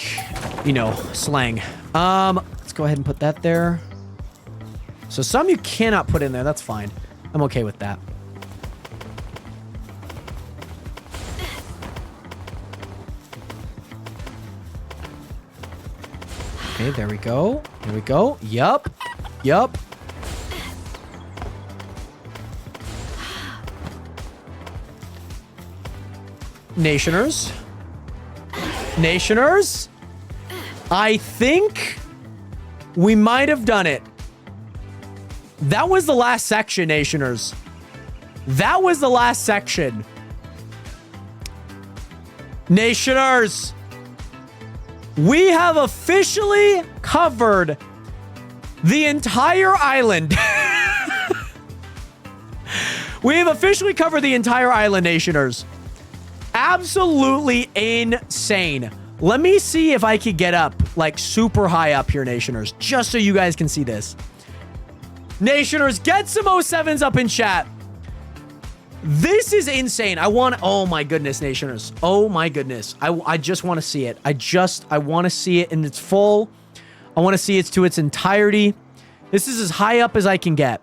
you know, slang. Let's go ahead and put that there. So some you cannot put in there. That's fine. I'm okay with that. Okay, there we go. There we go. Yup. Yup. Nationers. Nationers. I think we might have done it. That was the last section, Nationers. That was the last section. Nationers. We have officially covered the entire island. We have officially covered the entire island, Nationers. Absolutely insane. Let me see if I could get up, like, super high up here, Nationers, just so you guys can see this. Nationers, get some 07s up in chat. This is insane. Oh my goodness, Nationers. Oh my goodness. I just want to see it. I want to see it in its full. I want to see it to its entirety. This is as high up as I can get.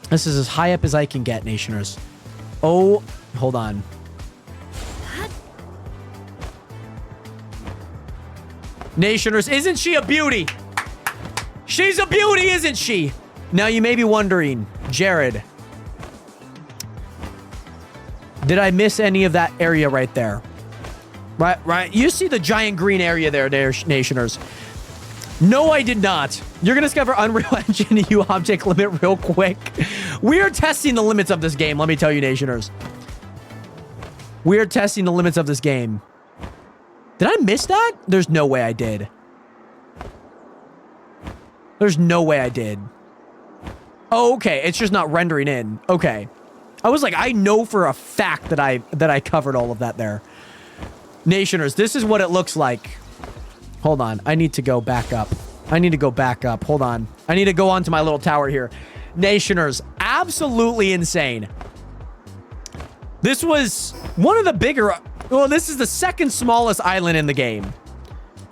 This is as high up as I can get, Nationers. Oh, hold on. Nationers, isn't she a beauty? She's a beauty, isn't she? Now you may be wondering, Jared, did I miss any of that area right there? Right. You see the giant green area there, Nationers. No, I did not. You're going to discover Unreal Engine EU object limit real quick. We are testing the limits of this game, let me tell you, Nationers. We are testing the limits of this game. Did I miss that? There's no way I did. There's no way I did. Oh, okay. It's just not rendering in. Okay. I was like, I know for a fact that I covered all of that there. Nationers, this is what it looks like. Hold on. I need to go back up. Hold on. I need to go onto my little tower here. Nationers, absolutely insane. This was one of the bigger... Well, this is the second smallest island in the game.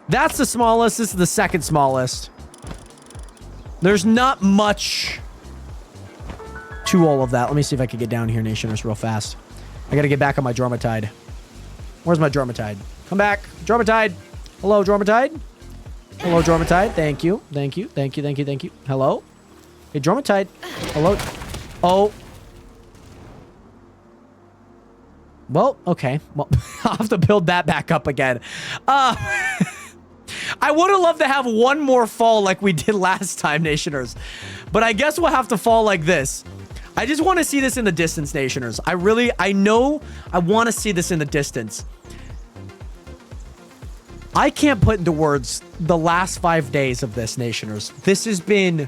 That's the smallest. This is the second smallest. There's not much to all of that. Let me see if I can get down here, Nationers, real fast. I gotta get back on my Dromatide. Where's my Dromatide? Come back. Dromatide. Hello, Dromatide. Hello, Dromatide. Thank you. Thank you. Thank you. Thank you. Thank you. Hello? Hey, Dromatide. Hello? Oh. Well, okay. Well, I'll have to build that back up again. I would have loved to have one more fall like we did last time, Nationers. But I guess we'll have to fall like this. I just want to see this in the distance, Nationers. I know I want to see this in the distance. I can't put into words the last 5 days of this, Nationers. This has been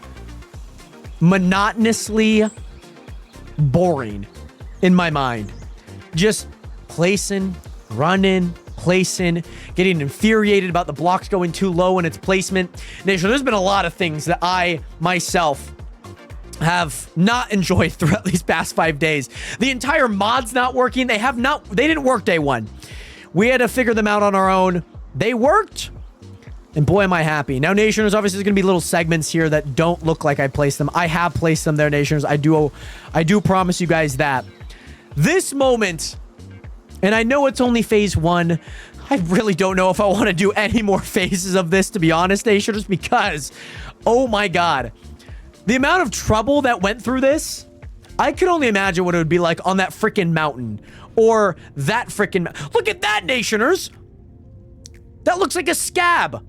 monotonously boring in my mind. Just placing, running, placing, getting infuriated about the blocks going too low in its placement. Nation, there's been a lot of things that I, myself, have not enjoyed throughout these past 5 days. The entire mod's not working. They didn't work day one. We had to figure them out on our own. They worked. And boy, am I happy. Now, Nationers, obviously, there's going to be little segments here that don't look like I placed them. I have placed them there, Nationers. I do promise you guys that. This moment, and I know it's only phase 1. I really don't know if I want to do any more phases of this, to be honest, Nationers, because, oh my God, the amount of trouble that went through this, I could only imagine what it would be like on that freaking mountain, or that freaking... Look at that, Nationers! That looks like a scab!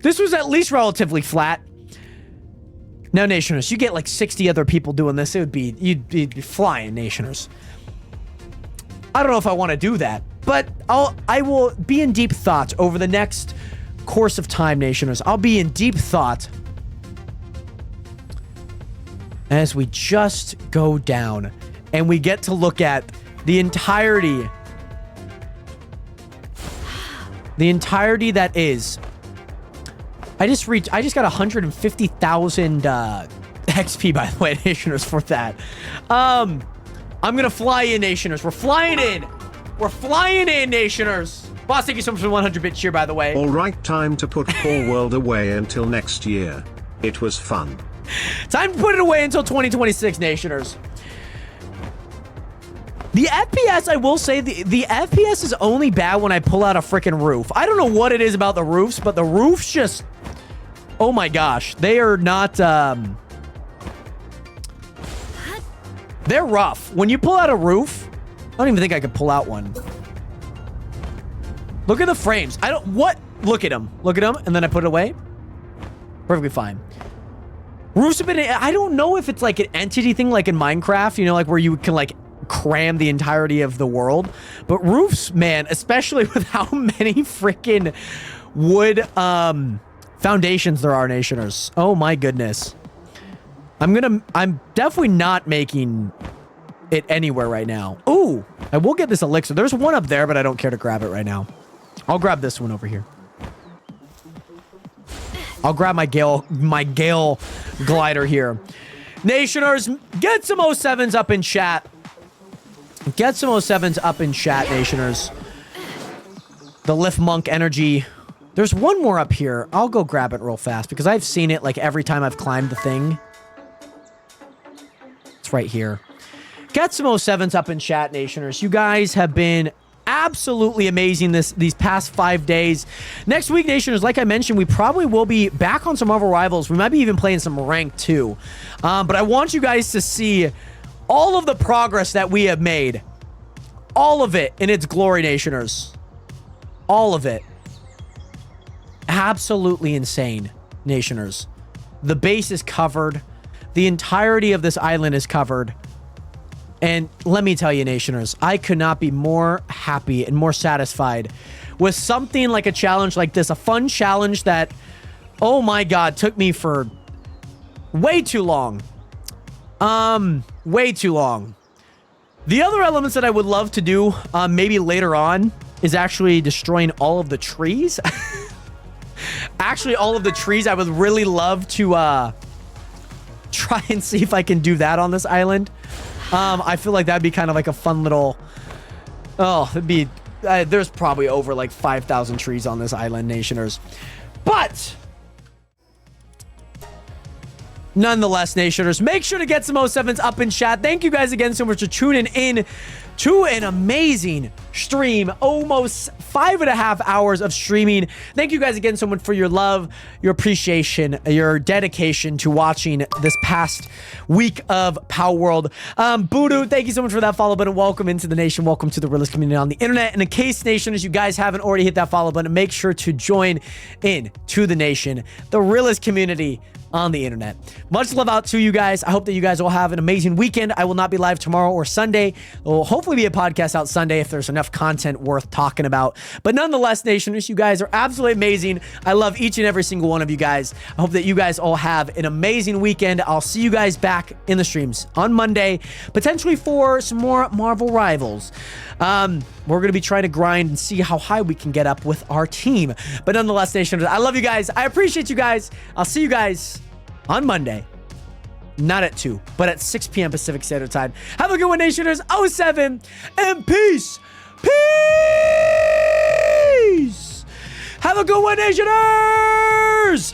This was at least relatively flat. Now, Nationers, you get like 60 other people doing this, you'd be flying, Nationers. I don't know if I want to do that, but I will be in deep thought over the next course of time, Nationers. I'll be in deep thought as we just go down and we get to look at the entirety that is. I just got 150,000 XP, by the way, Nationers, for that. I'm gonna fly in, Nationers. We're flying in. We're flying in, Nationers. Boss, thank you so much for the 100-bit cheer, by the way. All right, time to put Palworld away until next year. It was fun. Time to put it away until 2026, Nationers. The FPS, I will say, the FPS is only bad when I pull out a freaking roof. I don't know what it is about the roofs, but the roofs just... Oh my gosh. They are not... They're rough. When you pull out a roof... I don't even think I could pull out one. Look at the frames. What? Look at them. Look at them. And then I put it away. Perfectly fine. Roofs have been... I don't know if it's like an entity thing like in Minecraft, you know, like where you can like cram the entirety of the world. But roofs, man, especially with how many freaking wood foundations there are, Nationers. Oh my goodness. I'm definitely not making it anywhere right now. Ooh, I will get this elixir. There's one up there, but I don't care to grab it right now. I'll grab this one over here. I'll grab my Gale glider here. Nationers, get some 07s up in chat. Get some 07s up in chat, Nationers. The Lift Monk energy. There's one more up here. I'll go grab it real fast because I've seen it like every time I've climbed the thing. It's right here. Get some 07s up in chat, Nationers. You guys have been absolutely amazing these past 5 days. Next week, Nationers, like I mentioned, we probably will be back on some Marvel Rivals. We might be even playing some ranked too. But I want you guys to see all of the progress that we have made. All of it in its glory, Nationers. All of it. Absolutely insane, Nationers. The base is covered. The entirety of this island is covered. And let me tell you, Nationers, I could not be more happy and more satisfied with something like a challenge like this. A fun challenge that, oh my God, took me for way too long. Way too long. The other elements that I would love to do, maybe later on, is actually destroying all of the trees. Actually, all of the trees, I would really love to try and see if I can do that on this island. I feel like that'd be kind of like a fun little... Oh, it'd be there's probably over like 5,000 trees on this island, Nationers. But nonetheless, Nationers, make sure to get some 07s up in chat. Thank you guys again so much for tuning in to an amazing stream. Almost 5.5 hours of streaming. Thank you guys again so much for your love, your appreciation, your dedication to watching this past week of Palworld. Voodoo, thank you so much for that follow button. Welcome into the nation. Welcome to the realist community on the internet. And in case, Nationers, you guys haven't already hit that follow button, make sure to join in to the nation, the realist community on the internet. Much love out to you guys. I hope that you guys will have an amazing weekend. I will not be live tomorrow or Sunday. There will hopefully be a podcast out Sunday if there's enough content worth talking about. But nonetheless, Nationers, you guys are absolutely amazing. I love each and every single one of you guys. I hope that you guys all have an amazing weekend. I'll see you guys back in the streams on Monday, potentially for some more Marvel Rivals. We're going to be trying to grind and see how high we can get up with our team. But nonetheless, Nationers, I love you guys. I appreciate you guys. I'll see you guys on Monday. Not at 2, but at 6 p.m. Pacific Standard Time. Have a good one, Nationers. 07 and peace. Peace. Have a good one, Nationers.